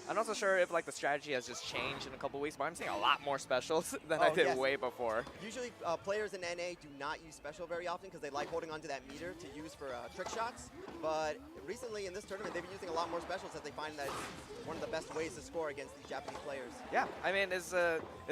I'm not so sure if like the strategy has just changed in a couple weeks, but I'm seeing a lot more specials than I Oh, did yes. way before. Usually players in NA do not use special very often because they like holding onto that meter to use for trick shots. But recently in this tournament, they've been using a lot more specials as they find that it's one of the best ways to score against these Japanese players. Yeah, I mean, it's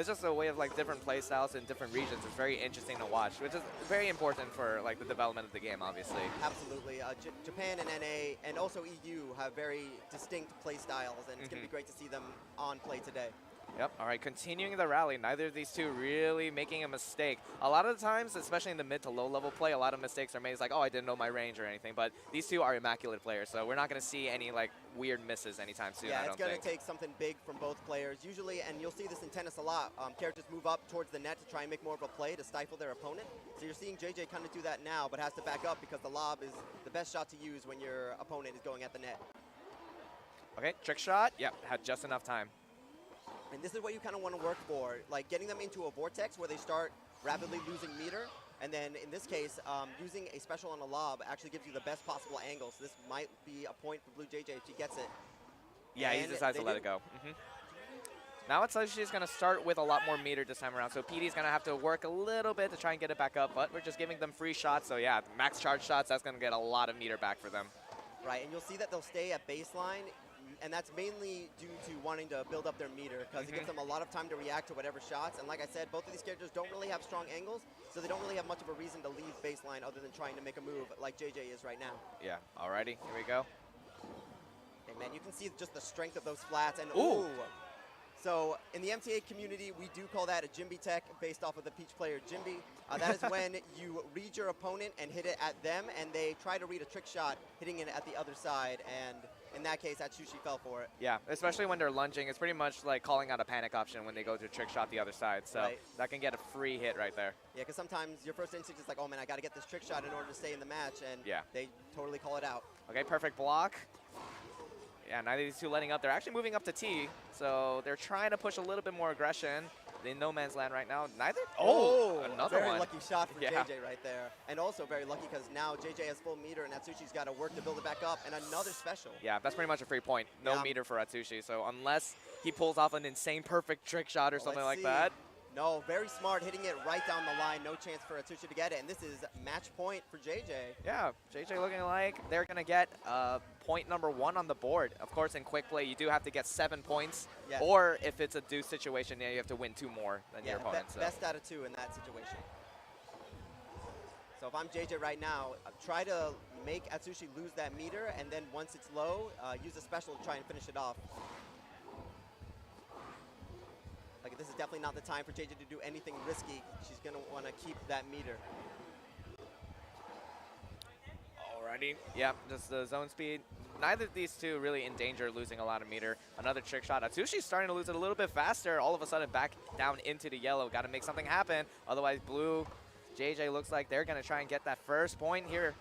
just a way of like different play styles in different regions. It's very interesting to watch, which is very important for like the development of the game, obviously. Absolutely. Japan and NA and also EU have very distinct play styles, and it's going to be great to see them on play today. Yep, all right, continuing the rally. Neither of these two really making a mistake. A lot of the times, especially in the mid to low level play, a lot of mistakes are made. It's like, oh, I didn't know my range or anything. But these two are immaculate players, so we're not going to see any like weird misses anytime soon, Yeah, I it's don't going to think. take something big from both players. Usually, and you'll see this in tennis a lot, characters move up towards the net to try and make more of a play to stifle their opponent. So you're seeing JJ kind of do that now, but has to back up because the lob is the best shot to use when your opponent is going at the net. Okay, trick shot. Yep, had just enough time. And this is what you kind of want to work for, like getting them into a vortex where they start rapidly losing meter. And then in this case, using a special on a lob actually gives you the best possible angle. So this might be a point for Blue JJ if he gets it. Yeah, he And decides to they let do. it go. Now it's like she's going to start with a lot more meter this time around. So PD's going to have to work a little bit to try and get it back up. But we're just giving them free shots. So yeah, max charge shots, that's going to get a lot of meter back for them. Right, and you'll see that they'll stay at baseline. And that's mainly due to wanting to build up their meter because it gives them a lot of time to react to whatever shots. And like I said, both of these characters don't really have strong angles, so they don't really have much of a reason to leave baseline other than trying to make a move like JJ is right now. Yeah, alrighty, here we go. Hey man, you can see just the strength of those flats. And Ooh. ooh. So in the MTA community, we do call that a Jimby tech based off of the Peach player Jimby. That is when you read your opponent and hit it at them, and they try to read a trick shot, hitting it at the other side. And in that case, Atsushi fell for it. Yeah, especially when they're lunging. It's pretty much like calling out a panic option when they go to trick shot the other side. So Right. that can get a free hit right there. Yeah, because sometimes your first instinct is like, oh man, I got to get this trick shot in order to stay in the match, and Yeah. they totally call it out. Okay, perfect block. Yeah, neither of these two letting up. They're actually moving up to T, so they're trying to push a little bit more aggression. In no man's land right now. Neither. Oh, another very one. lucky shot for Yeah. JJ right there. And also very lucky because now JJ has full meter and Atsushi's got to work to build it back up. And another special. Yeah, that's pretty much a free point. No Yeah. meter for Atsushi. So unless he pulls off an insane perfect trick shot or something Let's like that. No, very smart, hitting it right down the line. No chance for Atsushi to get it. And this is match point for JJ. Yeah, JJ looking like they're going to get point number 1 on the board. Of course, in quick play, you do have to get 7 points. Yes. Or if it's a deuce situation, yeah, you have to win 2 more than your opponent. So. Best out of 2 in that situation. So if I'm JJ right now, try to make Atsushi lose that meter, and then once it's low, use a special to try and finish it off. Like, this is definitely not the time for JJ to do anything risky. She's going to want to keep that meter. Alrighty. Yeah, just the zone speed. Neither of these two really in danger of losing a lot of meter. Another trick shot. Atsushi's starting to lose it a little bit faster. All of a sudden back down into the yellow. Got to make something happen. Otherwise, blue, JJ looks like they're going to try and get that first point here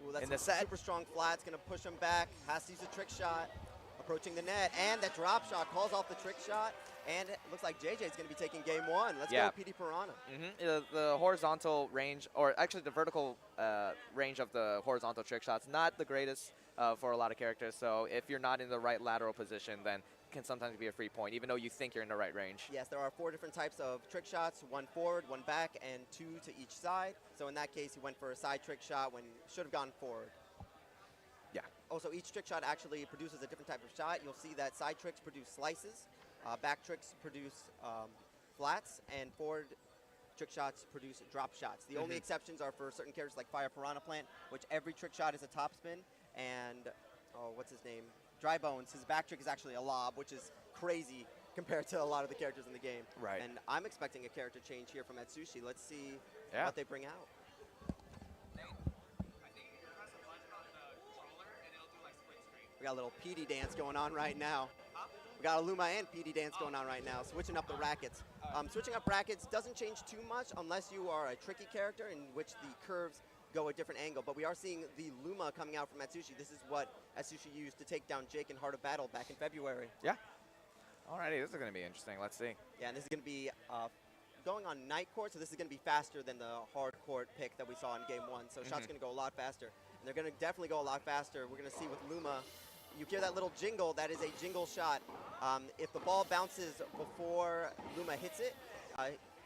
Ooh, that's in the a set. super strong flat. It's going to push him back. Has to use a trick shot. approaching the net, and that drop shot calls off the trick shot, and it looks like JJ is going to be taking game one. Let's go PD Piranha. The horizontal range, or actually the vertical range of the horizontal trick shots, not the greatest for a lot of characters. So if you're not in the right lateral position, then it can sometimes be a free point, even though you think you're in the right range. Yes, there are 4 different types of trick shots, 1 forward, 1 back, and 2 to each side. So in that case, he went for a side trick shot when should have gone forward. Yeah. Also, each trick shot actually produces a different type of shot. You'll see that side tricks produce slices, back tricks produce flats, and forward trick shots produce drop shots. The only exceptions are for certain characters like Fire Piranha Plant, which every trick shot is a topspin, and, what's his name? Dry Bones, his back trick is actually a lob, which is crazy compared to a lot of the characters in the game. Right. And I'm expecting a character change here from Atsushi. Let's see what they bring out. We got a little PD dance going on right now. We got a Luma and PD dance going on right now, switching up the rackets. Switching up rackets doesn't change too much unless you are a tricky character in which the curves go a different angle. But we are seeing the Luma coming out from Atsushi. This is what Atsushi used to take down Jake in Heart of Battle back in February. Yeah. Alrighty, this is going to be interesting. Let's see. Yeah, and this is going to be going on night court, so this is going to be faster than the hard court pick that we saw in game 1. So shots going to go a lot faster. And they're going to definitely go a lot faster. We're going to see with Luma, you hear that little jingle, that is a jingle shot. If the ball bounces before Luma hits it,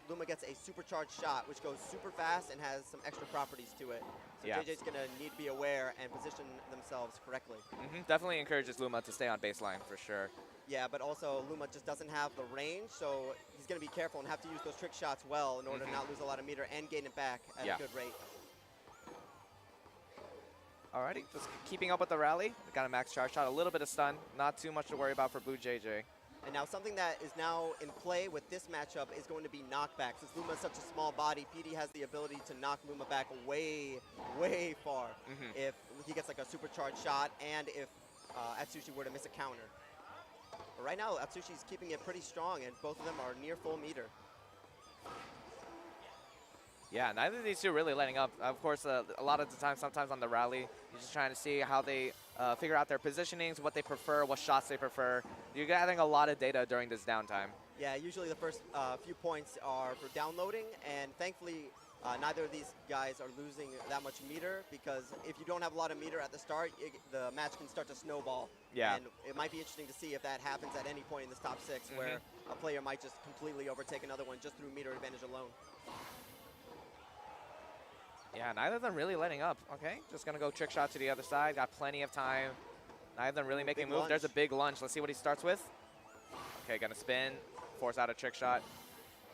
Luma gets a supercharged shot, which goes super fast and has some extra properties to it. So JJ's going to need to be aware and position themselves correctly. Definitely encourages Luma to stay on baseline for sure. Yeah, but also Luma just doesn't have the range, so he's going to be careful and have to use those trick shots well in order to not lose a lot of meter and gain it back at a good rate. Alrighty, just keeping up with the rally. We got a max charge shot, a little bit of stun. Not too much to worry about for Blue JJ. And now something that is now in play with this matchup is going to be knockback. Since Luma is such a small body, PD has the ability to knock Luma back way, way far if he gets like a supercharged shot and if Atsushi were to miss a counter. But right now, Atsushi's keeping it pretty strong, and both of them are near full meter. Yeah, neither of these two are really letting up. Of course, a lot of the time, sometimes on the rally, you're just trying to see how they figure out their positionings, what they prefer, what shots they prefer. You're gathering a lot of data during this downtime. Yeah, usually the first few points are for downloading, and thankfully, neither of these guys are losing that much meter, because if you don't have a lot of meter at the start, the match can start to snowball. Yeah. And it might be interesting to see if that happens at any point in this top 6, where a player might just completely overtake another one just through meter advantage alone. Yeah, neither of them really letting up. Okay, just going to go trick shot to the other side. Got plenty of time. Neither of them really making a move. Lunge. There's a big lunge. Let's see what he starts with. Okay, going to spin, force out a trick shot.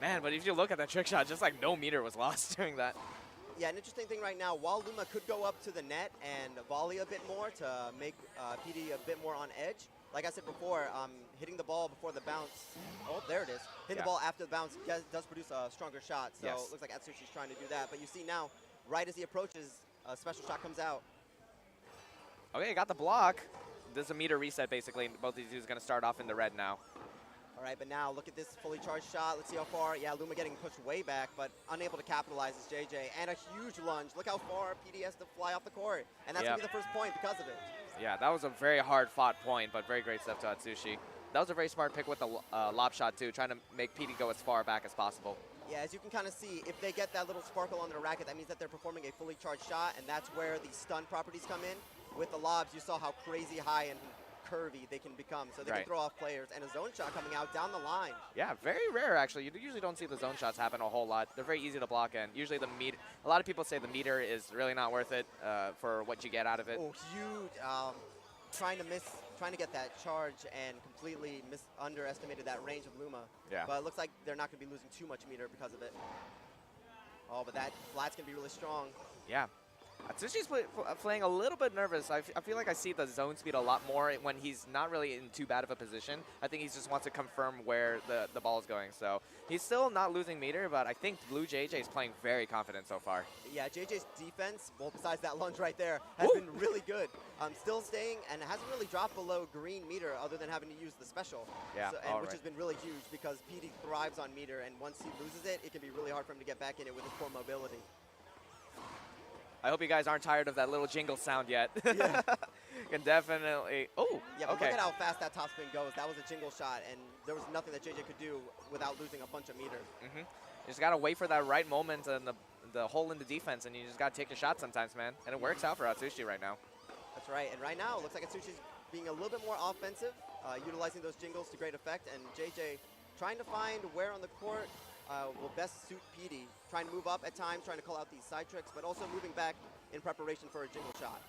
Man, but if you look at that trick shot, just like no meter was lost during that. Yeah, an interesting thing right now, while Luma could go up to the net and volley a bit more to make PD a bit more on edge, like I said before, hitting the ball before the bounce, oh, there it is. Hitting the ball after the bounce does produce a stronger shot, so it looks like Atsushi's trying to do that. But you see now, right as he approaches, a special shot comes out. Okay, got the block. There's a meter reset, basically. Both these dudes are going to start off in the red now. All right, but now look at this fully charged shot. Let's see how far. Yeah, Luma getting pushed way back, but unable to capitalize is JJ. And a huge lunge. Look how far PD has to fly off the court. And that's going to be the first point because of it. Yeah, that was a very hard-fought point, but very great stuff to Atsushi. That was a very smart pick with the lob shot, too, trying to make PD go as far back as possible. Yeah, as you can kind of see, if they get that little sparkle on their racket, that means that they're performing a fully charged shot, and that's where the stun properties come in. With the lobs, you saw how crazy high and curvy they can become, so they can throw off players. And a zone shot coming out down the line. Yeah, very rare, actually. You usually don't see the zone shots happen a whole lot. They're very easy to block, and usually the meter, a lot of people say the meter is really not worth it for what you get out of it. Oh, huge. Trying to get that charge and completely underestimated that range of Luma. Yeah. But it looks like they're not going to be losing too much meter because of it. Oh, but that flat's going to be really strong. Yeah. Atsushi's playing a little bit nervous. I feel like I see the zone speed a lot more when he's not really in too bad of a position. I think he just wants to confirm where the ball is going. So he's still not losing meter, but I think Blue JJ is playing very confident so far. Yeah, JJ's defense, well, besides that lunge right there, has been really good. Still staying and hasn't really dropped below green meter other than having to use the special. Yeah, which has been really huge because PD thrives on meter, and once he loses it, it can be really hard for him to get back in it with his poor mobility. I hope you guys aren't tired of that little jingle sound yet. Yeah. Can definitely. Oh, Yeah, but okay. look at how fast that top spin goes. That was a jingle shot, and there was nothing that JJ could do without losing a bunch of meter. You just gotta wait for that right moment and the hole in the defense, and you just gotta take your shot sometimes, man. And it works out for Atsushi right now. That's right, and right now it looks like Atsushi's being a little bit more offensive, utilizing those jingles to great effect, and JJ trying to find where on the court will best suit PD, trying to move up at times, trying to call out these side tricks, but also moving back in preparation for a jingle shot.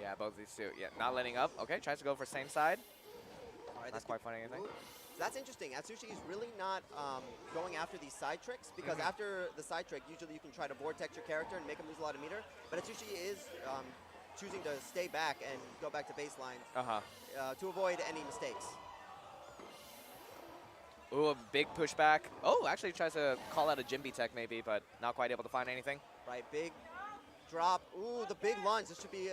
Yeah, both these two. Yeah, not letting up. Okay, tries to go for same side. All right, Not quite finding anything. So that's interesting. Atsushi is really not going after these side tricks because after the side trick, usually you can try to vortex your character and make him lose a lot of meter. But Atsushi is choosing to stay back and go back to baseline to avoid any mistakes. Ooh, a big pushback. Oh, actually tries to call out a Jimby tech maybe, but not quite able to find anything. Right, big drop. Ooh, the big lunge. This should be,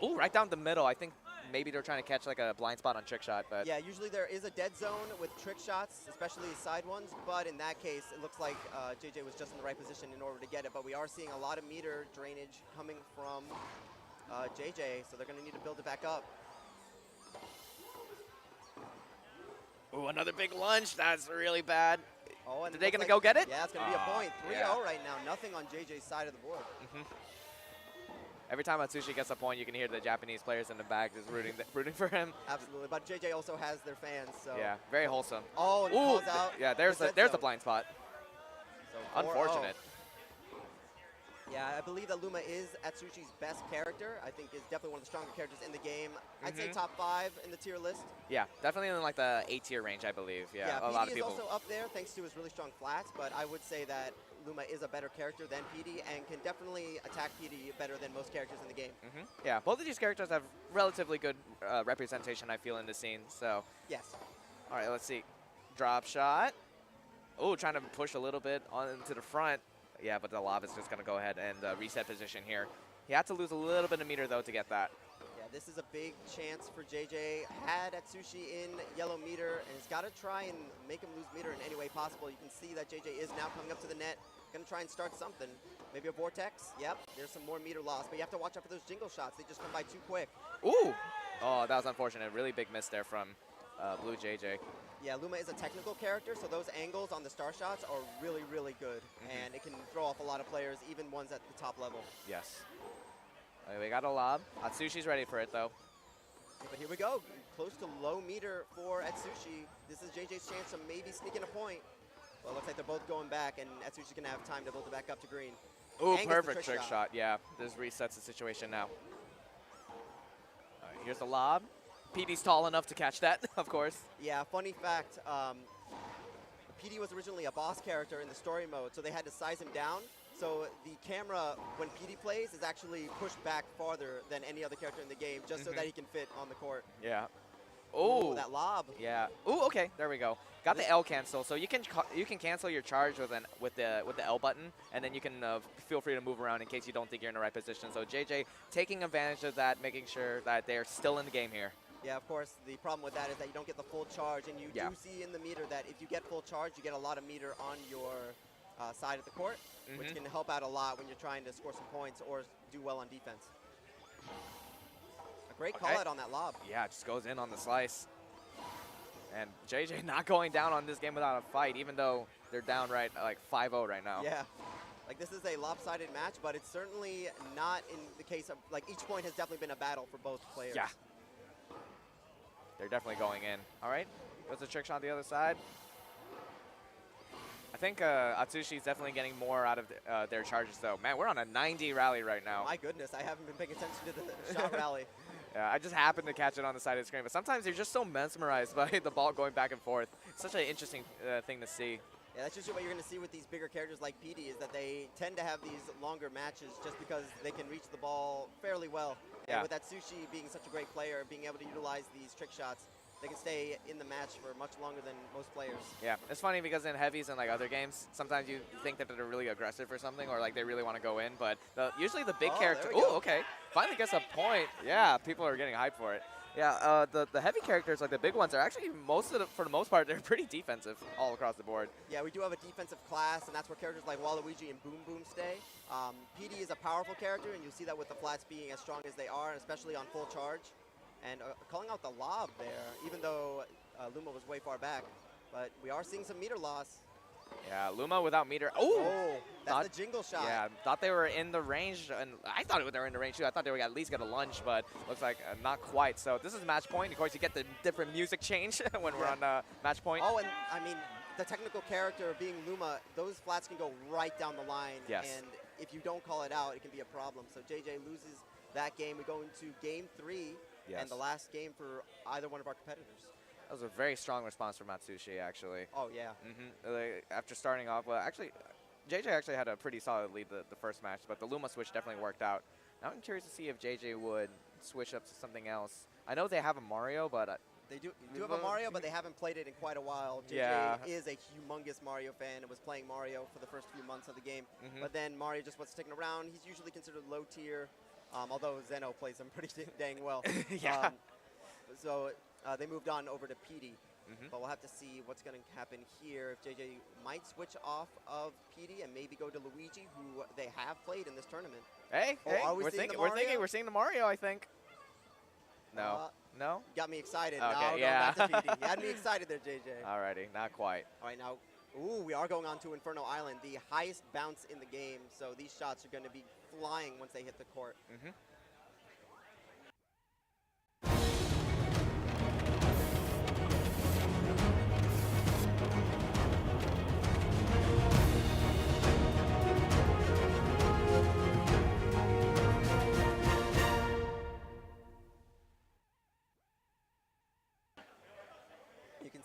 Ooh, right down the middle. I think maybe they're trying to catch like a blind spot on trick shot, but Yeah, usually there is a dead zone with trick shots, especially side ones, but in that case, it looks like JJ was just in the right position in order to get it, but we are seeing a lot of meter drainage coming from JJ, so they're going to need to build it back up. ooh, another big lunge. That's really bad. Oh, and Are they looks gonna like- go get it? Yeah, it's going to be a point. 3-0 yeah. right now. Nothing on JJ's side of the board. Every time Atsushi gets a point, you can hear the Japanese players in the back just rooting for him. Absolutely, but JJ also has their fans, so. Yeah, very wholesome. Oh, and Ooh, calls out. yeah, there's the a dead there's a zone. blind spot. So 4-0. Unfortunate. Yeah, I believe that Luma is Atsushi's best character. I think is definitely one of the stronger characters in the game. I'd say top 5 in the tier list. Yeah, definitely in like the A tier range, I believe. Yeah, a PD lot of is people. also up there thanks to his really strong flats, but I would say that Luma is a better character than PD and can definitely attack PD better than most characters in the game. Yeah, both of these characters have relatively good representation, I feel, in the scene. So. Yes. All right, let's see. Drop shot. Oh, trying to push a little bit on into the front. Yeah, but the lob is just going to go ahead and reset position here. He had to lose a little bit of meter, though, to get that. Yeah, this is a big chance for JJ. Had Atsushi in yellow meter, and he's got to try and make him lose meter in any way possible. You can see that JJ is now coming up to the net. Going to try and start something. Maybe a vortex. Yep, there's some more meter loss, but you have to watch out for those jingle shots. They just come by too quick. Ooh! Oh, that was unfortunate. Really big miss there from Blue JJ. Yeah, Luma is a technical character, so those angles on the star shots are really, really good. And it can throw off a lot of players, even ones at the top level. Yes. Okay, we got a lob. Atsushi's ready for it, though. Yeah, but here we go. Close to low meter for Atsushi. This is JJ's chance to maybe sneak in a point. Well, it looks like they're both going back, and Atsushi's going to have time to build it back up to green. Ooh, And gets the perfect trick shot. Yeah, this resets the situation now. All right, here's the lob. PD's tall enough to catch that, of course. Yeah, funny fact, PD was originally a boss character in the story mode, so they had to size him down. So the camera, when PD plays, is actually pushed back farther than any other character in the game, just so that he can fit on the court. Yeah. Ooh, Oh, that lob. Yeah. Ooh, okay. There we go. Got the L cancel, so you can cancel your charge with the L button, and then you can feel free to move around in case you don't think you're in the right position. So JJ taking advantage of that, making sure that they're still in the game here. Yeah, of course, the problem with that is that you don't get the full charge, and you do see in the meter that if you get full charge, you get a lot of meter on your side of the court, which can help out a lot when you're trying to score some points or do well on defense. A great call out on that lob. Yeah, it just goes in on the slice. And JJ not going down on this game without a fight, even though they're down like 5-0 right now. Yeah. Like, this is a lopsided match, but it's certainly not in the case of, like, each point has definitely been a battle for both players. Yeah. They're definitely going in. All right, goes the trick shot on the other side. I think Atsushi's definitely getting more out of their charges, though. Man, we're on a 90 rally right now. My goodness, I haven't been paying attention to the shot rally. Yeah, I just happened to catch it on the side of the screen, but sometimes you're just so mesmerized by the ball going back and forth. It's such an interesting thing to see. Yeah, that's just what you're going to see with these bigger characters like PD, is that they tend to have these longer matches just because they can reach the ball fairly well. Yeah. And with Atsushi being such a great player, being able to utilize these trick shots, they can stay in the match for much longer than most players. Yeah, it's funny because in heavies and like other games, sometimes you think that they're really aggressive or something, or like they really want to go in, but usually the big character. Oh, okay. Finally gets a point. Yeah, people are getting hyped for it. Yeah, the heavy characters, like the big ones, are actually for the most part, they're pretty defensive all across the board. Yeah, we do have a defensive class, and that's where characters like Waluigi and Boom Boom stay. PD is a powerful character, and you'll see that with the flats being as strong as they are, especially on full charge. And calling out the lob there, even though Luma was way far back. But we are seeing some meter loss. Yeah, Luma without meter. Oh, that's the jingle shot. Yeah, thought they were in the range, and I thought they were in the range too. I thought they would at least get a lunge, but looks like not quite. So this is match point. Of course, you get the different music change when we're on match point. Oh, and I mean, the technical character being Luma, those flats can go right down the line. Yes. And if you don't call it out, it can be a problem. So JJ loses that game. We go into game 3, and the last game for either one of our competitors. That was a very strong response from Atsushi, actually. Oh, yeah. Like, after starting off, well, actually, JJ actually had a pretty solid lead the first match, but the Luma switch definitely worked out. Now I'm curious to see if JJ would switch up to something else. I know they have a Mario, but... They do have a Mario, but they haven't played it in quite a while. JJ is a humongous Mario fan and was playing Mario for the first few months of the game. But then Mario just wasn't sticking around. He's usually considered low tier, although Zeno plays him pretty dang well. So they moved on over to PD. But we'll have to see what's going to happen here. If JJ might switch off of PD and maybe go to Luigi, who they have played in this tournament. Hey, we're seeing the Mario, I think. No. No? Got me excited. Okay, now yeah. going back to PD. You had me excited there, JJ. Alrighty, not quite. All right, now, we are going on to Inferno Island, the highest bounce in the game. So these shots are going to be flying once they hit the court.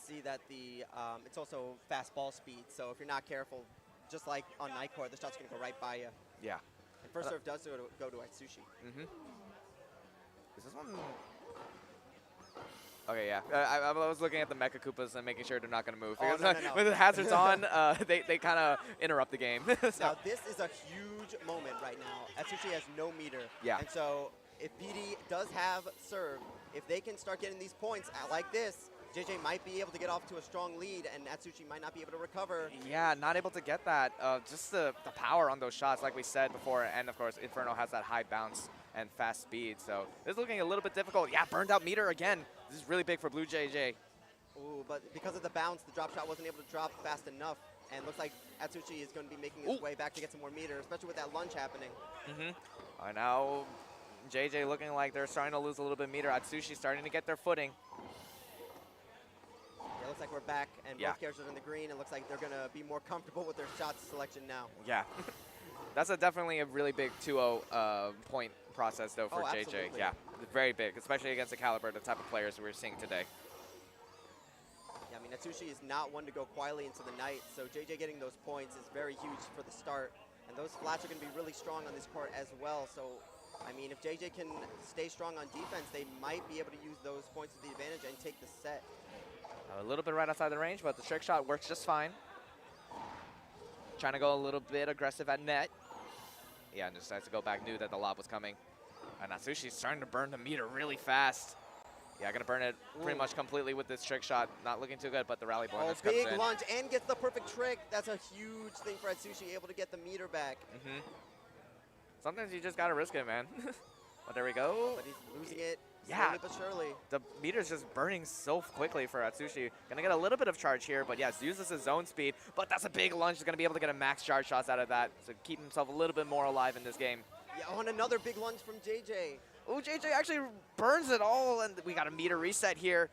See that it's also fast ball speed, so if you're not careful, just like on Night Court, the shot's going to go right by you. Yeah. And first serve does go to Atsushi. Is this one? Okay, yeah. I was looking at the Mecha Koopas and making sure they're not going to move. Because no. when the hazards on, they kind of interrupt the game. Now, this is a huge moment right now. Atsushi has no meter. Yeah. And so if PD does have serve, if they can start getting these points like this, JJ might be able to get off to a strong lead, and Atsushi might not be able to recover. Yeah, not able to get that. Just the power on those shots, like we said before, and of course, Inferno has that high bounce and fast speed, so this is looking a little bit difficult. Yeah, burned out meter again. This is really big for Blue JJ. Ooh, but because of the bounce, the drop shot wasn't able to drop fast enough, and looks like Atsushi is going to be making his way back to get some more meter, especially with that lunge happening. Now, JJ looking like they're starting to lose a little bit of meter. Atsushi starting to get their footing. It looks like we're back, and both characters are in the green. It looks like they're going to be more comfortable with their shot selection now. Yeah. That's definitely a really big 2-0 point process, though, for JJ. Absolutely. Yeah, very big, especially against the caliber, the type of players we're seeing today. Yeah, I mean, Atsushi is not one to go quietly into the night, so JJ getting those points is very huge for the start. And those flats are going to be really strong on this court as well. So, I mean, if JJ can stay strong on defense, they might be able to use those points to the advantage and take the set. A little bit right outside the range, but the trick shot works just fine. Trying to go a little bit aggressive at net. Yeah, and decides to go back, knew that the lob was coming. And Atsushi's starting to burn the meter really fast. Yeah, gonna burn it pretty much completely with this trick shot. Not looking too good, but the rally bonus comes in. Big lunge and gets the perfect trick. That's a huge thing for Atsushi, able to get the meter back. Sometimes you just gotta risk it, man. But there we go. But he's losing it. Yeah, slowly but surely. The meter's just burning so quickly for Atsushi. Gonna get a little bit of charge here, but yes, uses his zone speed. But that's a big lunge. He's gonna be able to get a max charge shots out of that, so keep himself a little bit more alive in this game. Yeah, on another big lunge from JJ. Oh, JJ actually burns it all, and we got a meter reset here.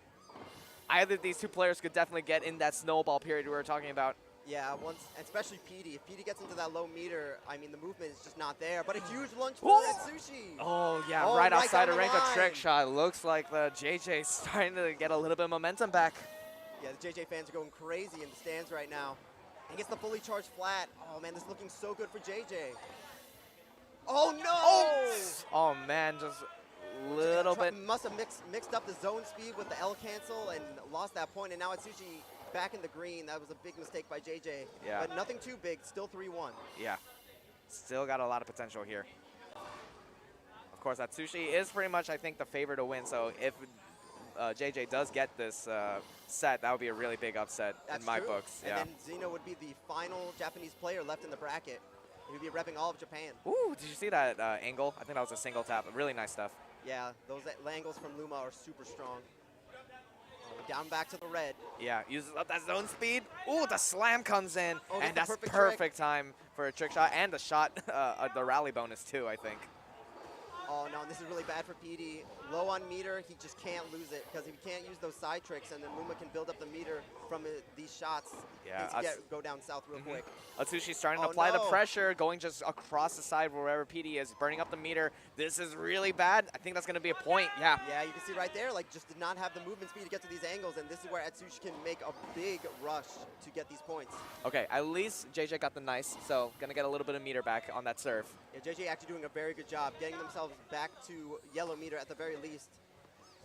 Either of these two players could definitely get in that snowball period we were talking about. Yeah, especially PD. If PD gets into that low meter, I mean, the movement is just not there. But a huge lunge for Atsushi. Oh, yeah, right outside of range. A trick shot. Looks like the JJ's starting to get a little bit of momentum back. Yeah, the JJ fans are going crazy in the stands right now. And gets the fully charged flat. Oh, man, this is looking so good for JJ. Oh, no! Oh, man, just little bit. Must have mixed up the zone speed with the L cancel and lost that point, and now Atsushi back in the green. That was a big mistake by JJ. Yeah. But nothing too big, still 3-1. Yeah, still got a lot of potential here. Of course, Atsushi is pretty much, I think, the favorite to win, so if JJ does get this set, that would be a really big upset in my books. And then Xeno would be the final Japanese player left in the bracket. He would be repping all of Japan. Ooh, did you see that angle? I think that was a single tap. Really nice stuff. Yeah, those angles from Luma are super strong. Oh, down back to the red. Yeah, uses up that zone speed. Ooh, the slam comes in, Oh, and that's that's the perfect, perfect time for a trick shot and the shot, the rally bonus too, I think. Oh no, this is really bad for PD. Low on meter, he just can't lose it because if he can't use those side tricks, and then Luma can build up the meter from these shots, Yeah, things go down south real quick. Atsushi's starting to Oh, apply the no. pressure, going just across the side wherever PD is, burning up the meter. This is really bad. I think that's going to be a point. Yeah. Yeah, you can see right there, like just did not have the movement speed to get to these angles, and this is where Atsushi can make a big rush to get these points. Okay, at least JJ got the nice, so going to get a little bit of meter back on that serve. Yeah, JJ actually doing a very good job getting themselves back to yellow meter at the very least.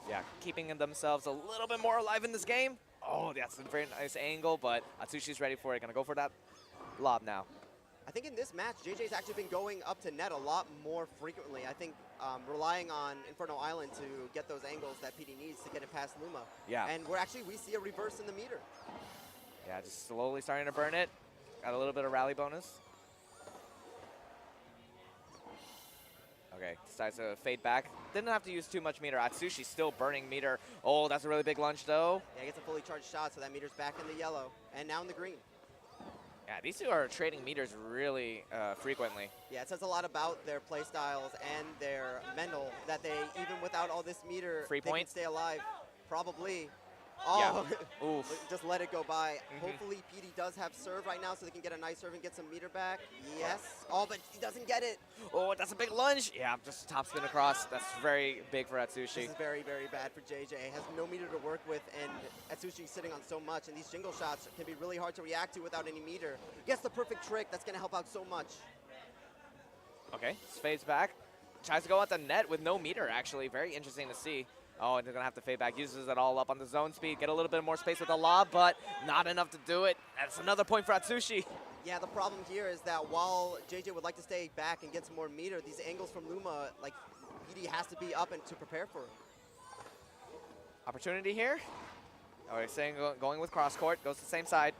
Yeah, keeping themselves a little bit more alive in this game. Oh, that's a very nice angle, but Atsushi's ready for it. Going to go for that lob now. I think in this match, JJ's actually been going up to net a lot more frequently. I think relying on Inferno Island to get those angles that PD needs to get it past Luma. Yeah. And we see a reverse in the meter. Yeah, just slowly starting to burn it. Got a little bit of rally bonus. Okay, decides to fade back. Didn't have to use too much meter. Atsushi still burning meter. Oh, that's a really big lunge though. Yeah, gets a fully charged shot, so that meter's back in the yellow. And now in the green. Yeah, these two are trading meters really frequently. Yeah, it says a lot about their play styles and their mental that they, even without all this meter, Free they point? can stay alive. Probably. Oh, Yeah. Oof. just let it go by. Hopefully PD does have serve right now so they can get a nice serve and get some meter back. Yes. Oh, but he doesn't get it. Oh, that's a big lunge. Yeah, just top spin across. That's very big for Atsushi. This is very, very bad for JJ. Has no meter to work with, and Atsushi's sitting on so much, and these jingle shots can be really hard to react to without any meter. Gets the perfect trick. That's going to help out so much. Okay, fades back. Tries to go at the net with no meter, actually. Very interesting to see. Oh, and they're going to have to fade back. Uses it all up on the zone speed. Get a little bit more space with the lob, but not enough to do it. That's another point for Atsushi. Yeah, the problem here is that while JJ would like to stay back and get some more meter, these angles from Luma, like, PD has to be up and to prepare for it. Opportunity here. Oh, he's saying going with cross court. Goes to the same side.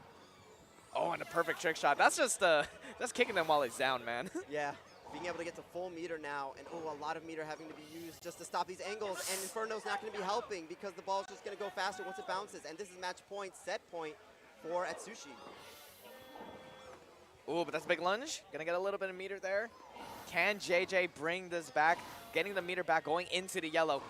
Oh, and a perfect trick shot. That's just that's kicking them while he's down, man. Yeah, being able to get to full meter now, and a lot of meter having to be used just to stop these angles, and Inferno's not going to be helping because the ball's just going to go faster once it bounces, and this is match point, set point for Atsushi. Ooh, but that's a big lunge. Gonna get a little bit of meter there. Can JJ bring this back? Getting the meter back, going into the yellow.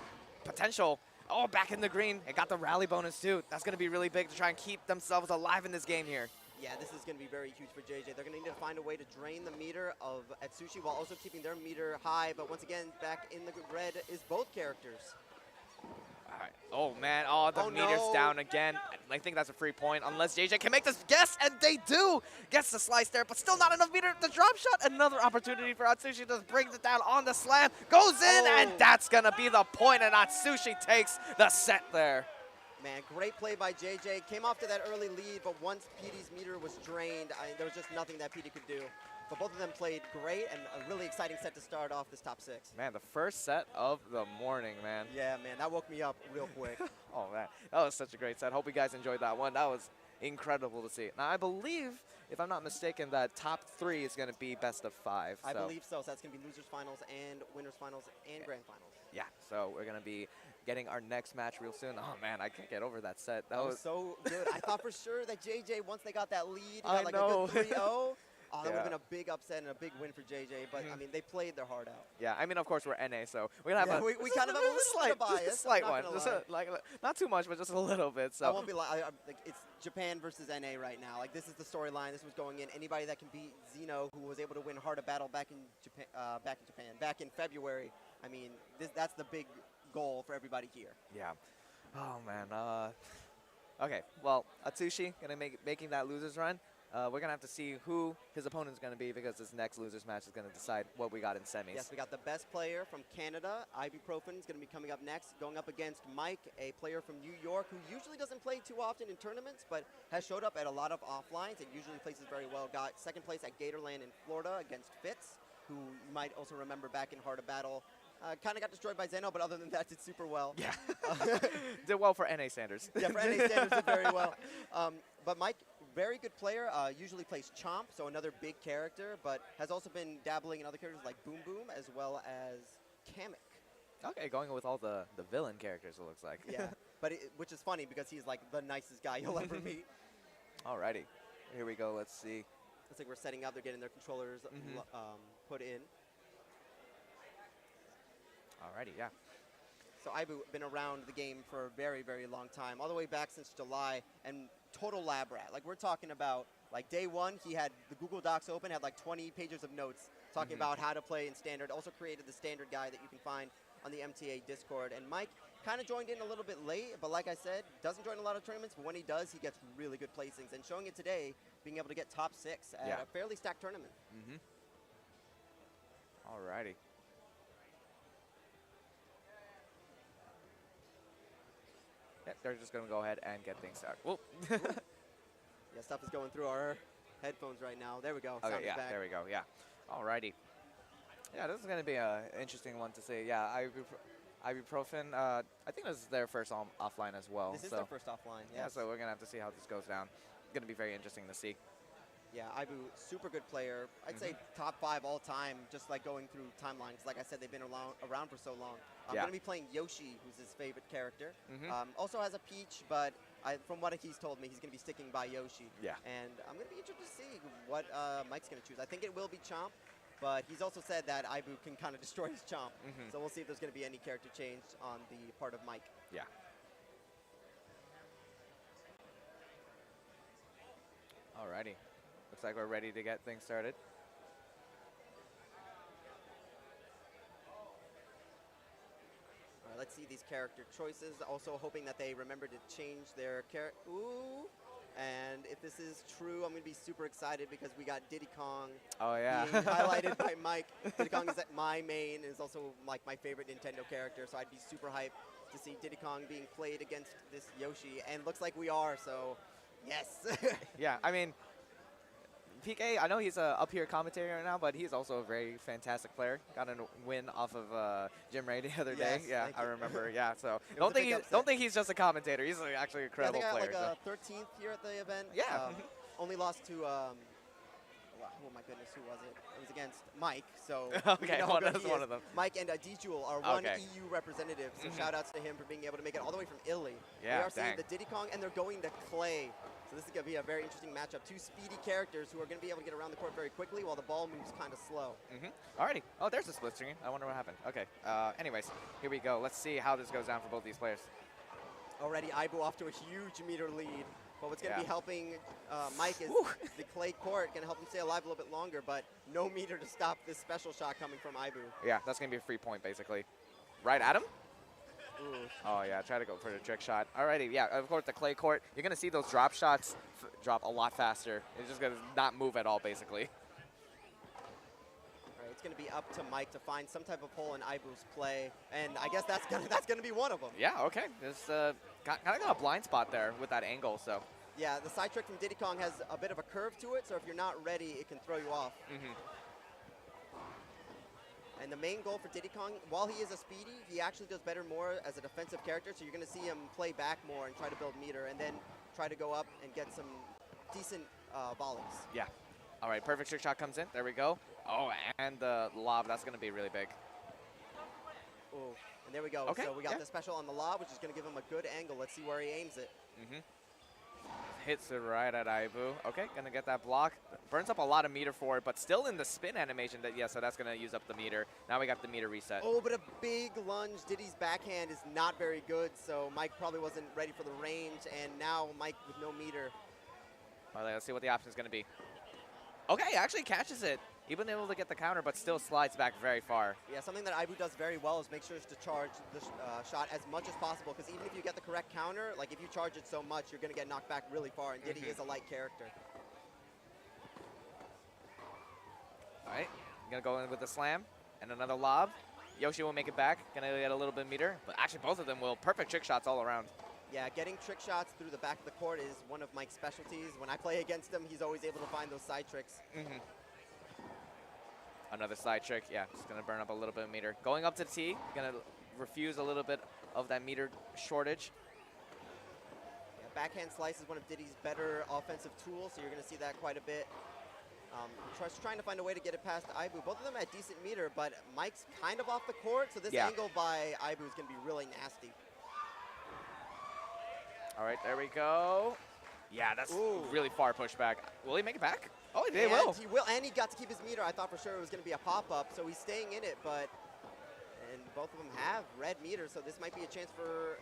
Potential. Oh, back in the green. It got the rally bonus too. That's gonna be really big to try and keep themselves alive in this game here. Yeah, this is going to be very huge for JJ. They're going to need to find a way to drain the meter of Atsushi while also keeping their meter high, but once again, back in the red is both characters. All right. Oh, man. Oh, the Oh, meter's no. down again. I think that's a free point unless JJ can make this guess, and they do. Gets the slice there, but still not enough meter. The drop shot, another opportunity for Atsushi to bring it down on the slam. Goes in, and that's going to be the point, and Atsushi takes the set there. Man, great play by JJ. Came off to that early lead, but once PD's meter was drained, there was just nothing that PD could do. But both of them played great, and a really exciting set to start off this top six. Man, the first set of the morning, man. Yeah, man, that woke me up real quick. Oh, man. That was such a great set. Hope you guys enjoyed that one. That was incredible to see. Now, I believe, if I'm not mistaken, that top 3 is going to be best of 5. I believe so. So that's going to be losers finals and winners finals and grand finals. Yeah, so we're going to be getting our next match real soon. Oh, man, I can't get over that set. That was so good. I thought for sure that JJ, once they got that lead, I got like know. a good 3-0. Oh, that would Yeah. have been a big upset and a big win for JJ. But, I mean, they played their heart out. Yeah, I mean, of course, we're NA, so we're going to have Yeah, we kind of have a little bit of bias. Just a slight I'm one. not Just gonna not too much, but just a little bit. So I won't be like it's Japan versus NA right now. Like, this is the storyline. This was going in. Anybody that can beat Xeno, who was able to win Heart of Battle back in Japan, back in February. I mean, that's the big goal for everybody here. Yeah. Oh, man. Okay, well, Atsushi going to making that losers run. we're gonna have to see who his opponent's gonna be because this next losers match is gonna decide what we got in semis. Yes, we got the best player from Canada. Ibuprofen is going to be coming up next, going up against Mike, a player from New York who usually doesn't play too often in tournaments, but has showed up at a lot of offlines and usually places very well. Got second place at Gatorland in Florida against Fitz, who you might also remember back in Heart of Battle. Kind of got destroyed by Zeno, but other than that, did super well. Yeah. Did well for NA Sanders. Yeah, for NA Sanders did very well. But Mike, very good player, usually plays Chomp, so another big character, but has also been dabbling in other characters like Boom Boom as well as Kamek. Okay, going with all the villain characters, it looks like. Yeah, but which is funny because he's like the nicest guy you'll ever meet. Alrighty, here we go. Let's see. Looks like we're setting up. They're getting their controllers put in. Alrighty, yeah. So Ibu been around the game for a very, very long time, all the way back since July, and total lab rat. Like we're talking about, like day one, he had the Google Docs open, had like 20 pages of notes talking about how to play in standard. Also created the standard guide that you can find on the MTA Discord. And Mike kind of joined in a little bit late, but like I said, doesn't join a lot of tournaments, but when he does, he gets really good placings. And showing it today, being able to get top 6 at a fairly stacked tournament. Alrighty. Yeah, they're just going to go ahead and get things started. Whoa. Yeah, stuff is going through our headphones right now. There we go. Okay, Sound is yeah, back. there we go, yeah. Alrighty. Yeah, this is going to be an interesting one to see. Yeah, Ibuprofen, I think this is their first offline as well. This is their first offline, yes. Yeah, so we're going to have to see how this goes down. It's going to be very interesting to see. Yeah, Ibu, super good player. I'd say top 5 all time, just like going through timelines. Like I said, they've been around for so long. I'm going to be playing Yoshi, who's his favorite character. Also has a Peach, but from what he's told me, he's going to be sticking by Yoshi. Yeah. And I'm going to be interested to see what Mike's going to choose. I think it will be Chomp, but he's also said that Ibu can kind of destroy his Chomp. So we'll see if there's going to be any character change on the part of Mike. Yeah. Alrighty. Looks like we're ready to get things started. All right, let's see these character choices. Also hoping that they remember to change their character. Ooh. And if this is true, I'm going to be super excited because we got Diddy Kong being highlighted by Mike. Diddy Kong is my main, is also like my favorite Nintendo character, so I'd be super hyped to see Diddy Kong being played against this Yoshi, and looks like we are, so yes. Yeah, I mean, PK, I know he's a up here commentator right now, but he's also a very fantastic player. Got a win off of Jim Ray the other day. Yeah, I remember. Yeah, so don't think he's just a commentator. He's actually a incredible player. I think I player. got like 13th here at the event. Yeah. Only lost to oh my goodness, who was it? It was against Mike. So okay, that's one of them. Mike and D-Jewel are one EU representative. So shout outs to him for being able to make it all the way from Italy. Yeah, we are seeing the Diddy Kong, and they're going to Clay. So this is going to be a very interesting matchup. 2 speedy characters who are going to be able to get around the court very quickly while the ball moves kind of slow. Alrighty. Oh, there's a split screen. I wonder what happened. Okay. Anyways, here we go. Let's see how this goes down for both these players. Already, Ibu off to a huge meter lead. But what's going to be helping Mike is the clay court, going to help him stay alive a little bit longer, but no meter to stop this special shot coming from Ibu. Yeah, that's going to be a free point, basically. Right at him? Ooh. Oh, yeah, try to go for the trick shot. Alrighty, yeah, of course, the clay court, you're going to see those drop shots drop a lot faster. It's just going to not move at all, basically. All right, it's going to be up to Mike to find some type of hole in Ibu's play, and I guess that's gonna be one of them. Yeah, okay. Just kind of got a blind spot there with that angle, so. Yeah, the side trick from Diddy Kong has a bit of a curve to it, so if you're not ready, it can throw you off. And the main goal for Diddy Kong, while he is a speedy, he actually does better more as a defensive character, so you're going to see him play back more and try to build meter, and then try to go up and get some decent volleys. Yeah. All right, perfect trick shot comes in. There we go. Oh, and the lob, that's going to be really big. Oh, and there we go. Okay, so we got the special on the lob, which is going to give him a good angle. Let's see where he aims it. Hits it right at Ibu. Okay, gonna get that block. Burns up a lot of meter for it, but still in the spin animation. So that's gonna use up the meter. Now we got the meter reset. Oh, but a big lunge. Diddy's backhand is not very good, so Mike probably wasn't ready for the range, and now Mike with no meter. All right, let's see what the option is gonna be. Okay, actually catches it. Even able to get the counter, but still slides back very far. Yeah, something that Ibu does very well is make sure to charge the shot as much as possible, because even if you get the correct counter, like if you charge it so much, you're going to get knocked back really far, and Diddy is a light character. All right, gonna go in with the slam and another lob. Yoshi will make it back, gonna get a little bit of meter, but actually both of them will. Perfect trick shots all around. Yeah, getting trick shots through the back of the court is one of Mike's specialties. When I play against him, he's always able to find those side tricks. Another side trick, yeah, just gonna burn up a little bit of meter. Going up to T, gonna refuse a little bit of that meter shortage. Yeah, backhand slice is one of Diddy's better offensive tools, so you're gonna see that quite a bit. Just trying to find a way to get it past Aibu. Both of them at decent meter, but Mike's kind of off the court, so this angle by Aibu is gonna be really nasty. All right, there we go. Yeah, that's really far pushback. Will he make it back? Oh, he And will. he will, and he got to keep his meter. I thought for sure it was going to be a pop-up, so he's staying in it, and both of them have red meter, so this might be a chance for,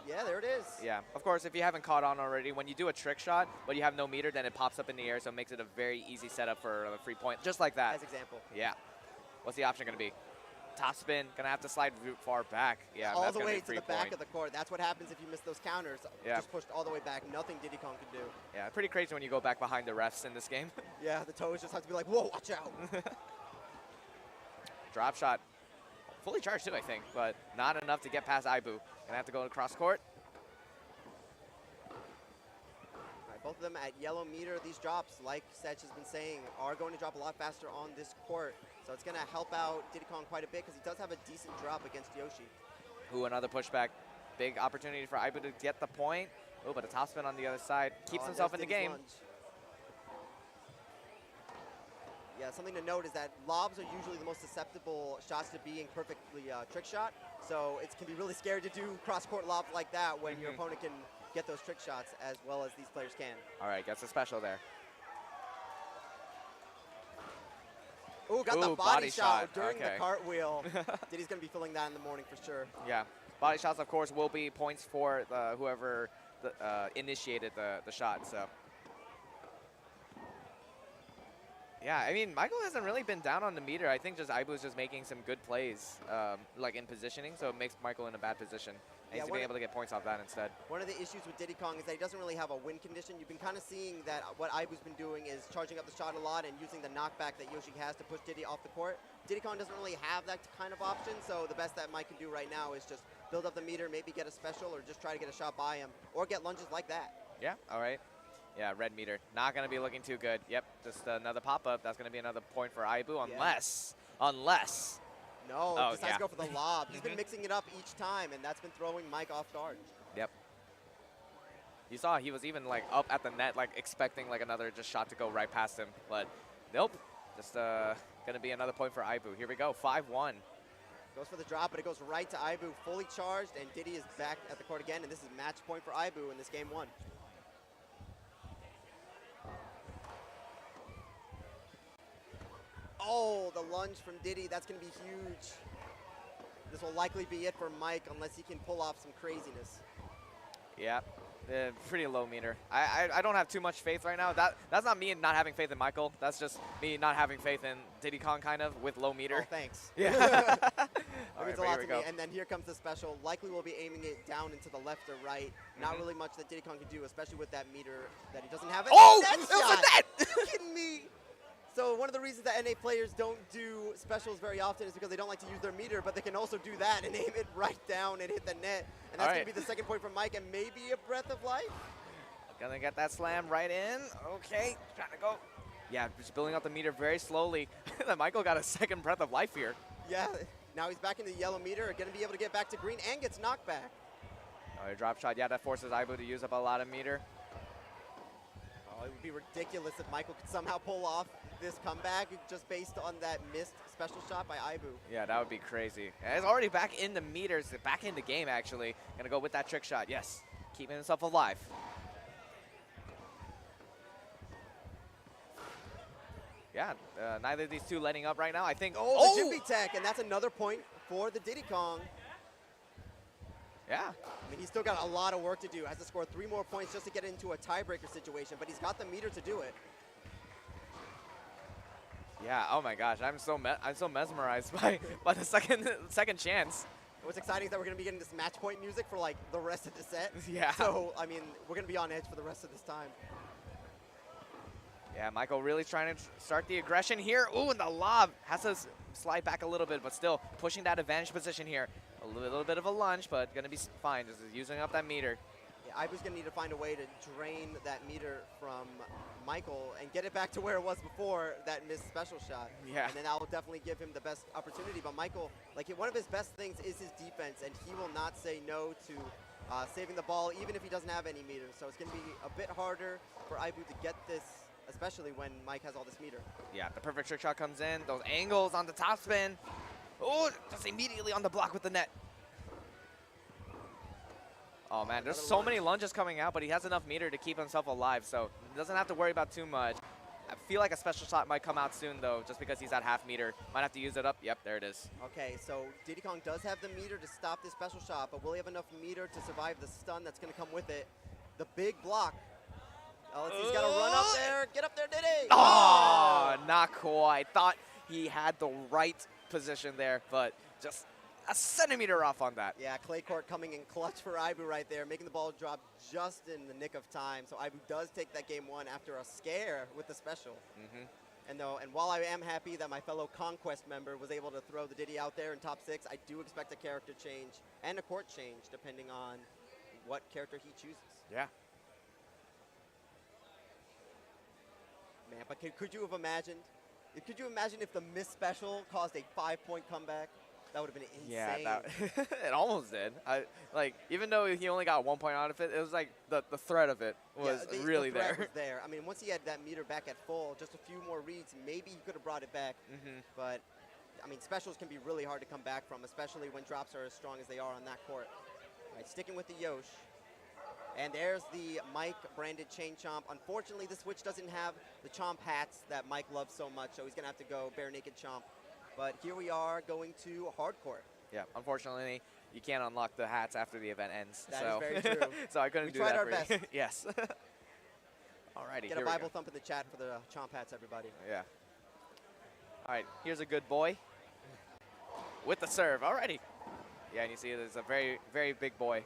yeah, there it is. Yeah, of course, if you haven't caught on already, when you do a trick shot, but you have no meter, then it pops up in the air, so it makes it a very easy setup for a free point, just like that. As example. Yeah. What's the option going to be? Top spin, gonna have to slide far back. Yeah, all that's the gonna way be to free the back point. of the court. That's what happens if you miss those counters. Yeah. Just pushed all the way back. Nothing Diddy Kong can do. Yeah, pretty crazy when you go back behind the refs in this game. Yeah, the toes just have to be like, whoa, watch out. Drop shot. Fully charged too, I think, but not enough to get past Aibu. Gonna have to go across court. All right, both of them at yellow meter. These drops, like Sedge has been saying, are going to drop a lot faster on this court. So it's going to help out Diddy Kong quite a bit because he does have a decent drop against Yoshi. Ooh, another pushback. Big opportunity for Aibu to get the point. Oh, but a top spin on the other side. Keeps himself in the game. Lunge. Yeah, something to note is that lobs are usually the most susceptible shots to being perfectly trick shot. So it can be really scary to do cross-court lobs like that when your opponent can get those trick shots as well as these players can. All right, gets a special there. Ooh, got the body shot during okay. the cartwheel. Diddy's going to be feeling that in the morning for sure. Yeah, body shots, of course, will be points for whoever initiated the shot. So, yeah, I mean, Michael hasn't really been down on the meter. I think just Aibu is just making some good plays, like in positioning, so it makes Michael in a bad position. And he's being able to get points off that instead. One of the issues with Diddy Kong is that he doesn't really have a win condition. You've been kind of seeing that what Aibu's been doing is charging up the shot a lot and using the knockback that Yoshi has to push Diddy off the court. Diddy Kong doesn't really have that kind of option, so the best that Mike can do right now is just build up the meter, maybe get a special, or just try to get a shot by him, or get lunges like that. Yeah, all right. Yeah, red meter. Not going to be looking too good. Yep, just another pop-up. That's going to be another point for Aibu, unless... No, decides to go for the lob. He's been mixing it up each time, and that's been throwing Mike off guard. Yep. You saw he was even like up at the net, like expecting like another just shot to go right past him, but nope. Just gonna be another point for Aibu. Here we go, 5-1. Goes for the drop, but it goes right to Aibu, fully charged, and Diddy is back at the court again, and this is match point for Aibu in this game 1. Oh, the lunge from Diddy, that's going to be huge. This will likely be it for Mike unless he can pull off some craziness. Yeah, pretty low meter. I don't have too much faith right now. That's not me not having faith in Michael. That's just me not having faith in Diddy Kong kind of with low meter. Oh, thanks. Yeah. That All means right, a lot here to we me. go. And then here comes the special. Likely we'll be aiming it down into the left or right. Not really much that Diddy Kong can do, especially with that meter that he doesn't have. Oh, that it was shot! a net! Are you kidding me? So one of the reasons that NA players don't do specials very often is because they don't like to use their meter, but they can also do that and aim it right down and hit the net. And that's going to be the second point from Mike and maybe a breath of life. Gonna get that slam right in. Okay, trying to go. Yeah, just building up the meter very slowly. Michael got a second breath of life here. Yeah, now he's back in the yellow meter, going to be able to get back to green and gets knocked back. Oh, a drop shot. Yeah, that forces Aibu to use up a lot of meter. Oh, it would be ridiculous if Michael could somehow pull off this comeback just based on that missed special shot by Aibu. Yeah, that would be crazy. And it's already back in the meters, back in the game, actually. Gonna go with that trick shot. Yes, keeping himself alive. Yeah, neither of these two letting up right now. I think. Oh, the Jiffy Tech, and that's another point for the Diddy Kong. Yeah. I mean, he's still got a lot of work to do. Has to score 3 more points just to get into a tiebreaker situation, but he's got the meter to do it. Yeah. Oh my gosh, I'm so mesmerized by the second chance. What's exciting is that we're going to be getting this match point music for like the rest of the set. Yeah. So I mean, we're going to be on edge for the rest of this time. Yeah, Michael really trying to start the aggression here. Ooh, and the lob has to slide back a little bit, but still pushing that advantage position here. A little bit of a lunge, but going to be fine. Just using up that meter. Yeah, Ibu's going to need to find a way to drain that meter from Michael and get it back to where it was before that missed special shot. Yeah. And then that will definitely give him the best opportunity. But Michael, like, one of his best things is his defense, and he will not say no to saving the ball, even if he doesn't have any meters. So it's going to be a bit harder for Ibu to get this, especially when Mike has all this meter. Yeah, the perfect trick shot comes in. Those angles on the top spin. Oh, just immediately on the block with the net. Oh, man, there's so many lunges coming out, but he has enough meter to keep himself alive, so he doesn't have to worry about too much. I feel like a special shot might come out soon, though, just because he's at half meter. Might have to use it up. Yep, there it is. Okay, so Diddy Kong does have the meter to stop this special shot, but will he have enough meter to survive the stun that's going to come with it? The big block. He's got to run up there. Get up there, Diddy! Oh, not quite. Thought he had the right position there, but just a centimeter off on that. Yeah, clay court coming in clutch for Ibu right there, making the ball drop just in the nick of time. So Ibu does take that game one after a scare with the special. And while I am happy that my fellow Conquest member was able to throw the Diddy out there in top 6, I do expect a character change and a court change depending on what character he chooses. Yeah. Man, but could you have imagined? Could you imagine if the missed special caused a 5-point comeback? That would have been insane. Yeah, it almost did. Even though he only got 1 point out of it, it was like the threat of it was really the threat there. was there. I mean, once he had that meter back at full, just a few more reads, maybe he could have brought it back. But, I mean, specials can be really hard to come back from, especially when drops are as strong as they are on that court. All right, sticking with the Yosh. And there's the Mike branded chain chomp. Unfortunately, the Switch doesn't have the chomp hats that Mike loves so much, so he's going to have to go bare naked chomp. But here we are going to hardcourt. Yeah, unfortunately, you can't unlock the hats after the event ends. That is very true. So I couldn't do tried that our for best. you. Yes. Alrighty, Get a Bible thump in the chat for the chomp hats, everybody. Yeah. All right, here's a good boy with the serve. Alrighty. Yeah, and you see there's a very, very big boy.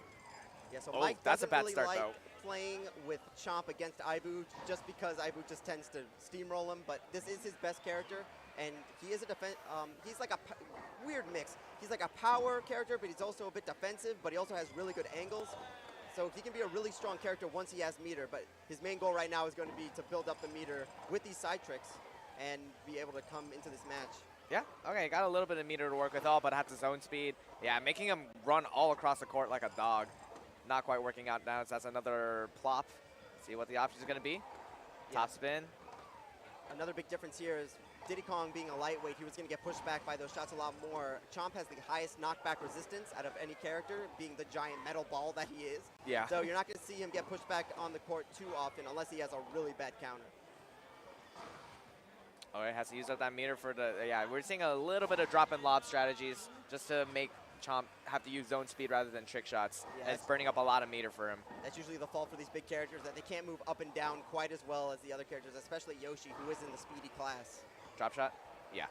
Yeah, so Oh, Mike that's a doesn't bad really start, like though. playing with Chomp against Ibu just because Ibu just tends to steamroll him, but this is his best character, and he is a he's like a weird mix. He's like a power character, but he's also a bit defensive, but he also has really good angles. So he can be a really strong character once he has meter, but his main goal right now is going to be to build up the meter with these side tricks and be able to come into this match. Yeah, okay, got a little bit of meter to work with all, but had to zone speed. Yeah, making him run all across the court like a dog. Not quite working out now, so that's another plop. See what the option is going to be. Top spin. Another big difference here is Diddy Kong being a lightweight, he was going to get pushed back by those shots a lot more. Chomp has the highest knockback resistance out of any character, being the giant metal ball that he is. Yeah. So you're not going to see him get pushed back on the court too often unless he has a really bad counter. All right, has to use up that meter for the, yeah, we're seeing a little bit of drop and lob strategies just to make Chomp have to use zone speed rather than trick shots. Yeah, and it's burning up a lot of meter for him. That's usually the fault for these big characters, that they can't move up and down quite as well as the other characters, especially Yoshi, who is in the speedy class. Drop shot? Yeah.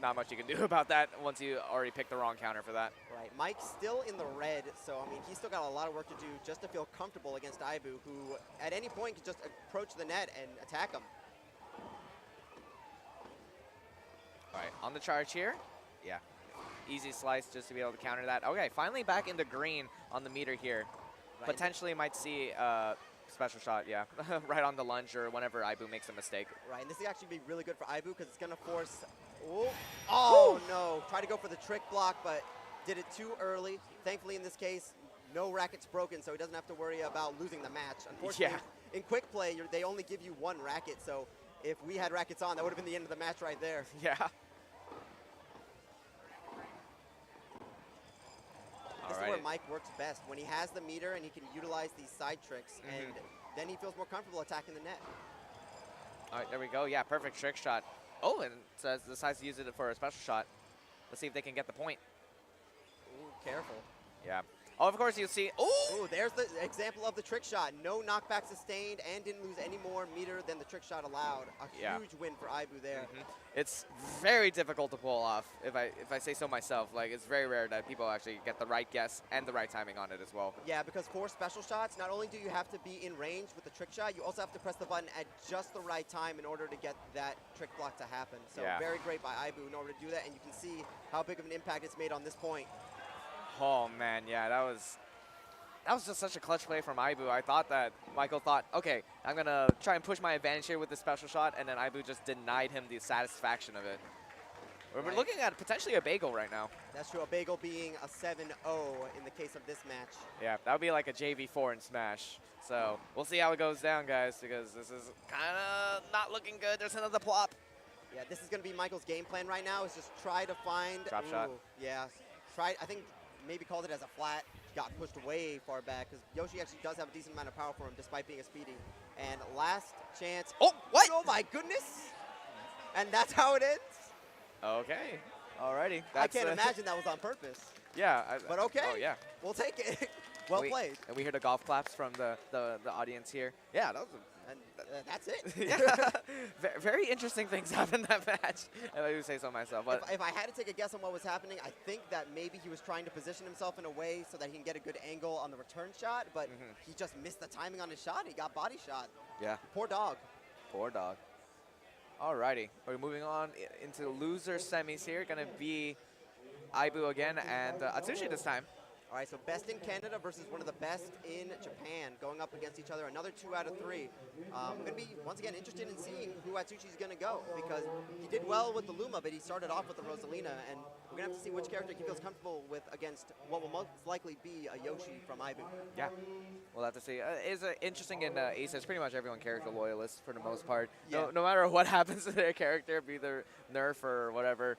Not much you can do about that once you already picked the wrong counter for that. Right, Mike's still in the red, so I mean, he's still got a lot of work to do just to feel comfortable against Ibu, who at any point can just approach the net and attack him. All right, on the charge here. Yeah. Easy slice just to be able to counter that. Okay, finally back into green on the meter here. Right. Potentially might see special shot, yeah. Right on the lunge or whenever Ibu makes a mistake. Right, and this is actually be really good for Ibu because it's going to force... Oh, no. Tried to go for the trick block, but did it too early. Thankfully, in this case, no racket's broken, so he doesn't have to worry about losing the match. Unfortunately, in quick play, they only give you one racket, so if we had rackets on, that would have been the end of the match right there. Yeah. This is where Mike works best, when he has the meter and he can utilize these side tricks, and then he feels more comfortable attacking the net. All right, there we go. Yeah, perfect trick shot. Oh, and says decides to use it for a special shot. Let's see if they can get the point. Ooh, careful. Yeah. Oh, of course, you'll see. Oh! Ooh, there's the example of the trick shot. No knockback sustained and didn't lose any more meter than the trick shot allowed. A Yeah. huge win for Ibu there. It's very difficult to pull off, if I say so myself. Like, it's very rare that people actually get the right guess and the right timing on it as well. Yeah, because for special shots, not only do you have to be in range with the trick shot, you also have to press the button at just the right time in order to get that trick block to happen. So Yeah. very great by Ibu in order to do that, and you can see how big of an impact it's made on this point. Oh, man, yeah, that was just such a clutch play from Ibu. I thought that Michael thought, okay, I'm going to try and push my advantage here with the special shot, and then Ibu just denied him the satisfaction of it. We're looking at potentially a bagel right now. That's true, a bagel being a 7-0 in the case of this match. Yeah, that would be like a JV4 in Smash. So we'll see how it goes down, guys, because this is kind of not looking good. There's another plop. Yeah, this is going to be Michael's game plan right now, is just try to find... Drop shot. Yeah, I think maybe called it as a flat, got pushed way far back, because Yoshi actually does have a decent amount of power for him, despite being a speedy. And last chance. Oh, what? Oh, my goodness. And that's how it ends. Okay. Alrighty. I can't imagine that was on purpose. Yeah. But okay. Oh, yeah. We'll take it. Well played. And we hear the golf claps from the audience here. Yeah, that was And that's it. yeah. Very interesting things happened in that match, if I would say so myself. But if I had to take a guess on what was happening, I think that maybe he was trying to position himself in a way so that he can get a good angle on the return shot, but he just missed the timing on his shot. He got body shot. Yeah. Poor dog. Poor dog. Alrighty, we're moving on into loser semis here. Gonna be Ibu again and Atsushi this time. All right, so best in Canada versus one of the best in Japan going up against each other. Another 2 out of 3. I'm going to be, once again, interested in seeing who Atsushi's going to go, because he did well with the Luma, but he started off with the Rosalina, and we're going to have to see which character he feels comfortable with against what will most likely be a Yoshi from Ibu. Yeah, we'll have to see. It's interesting in Aces, pretty much everyone character loyalist for the most part. Yeah. No matter what happens to their character, be either nerf or whatever,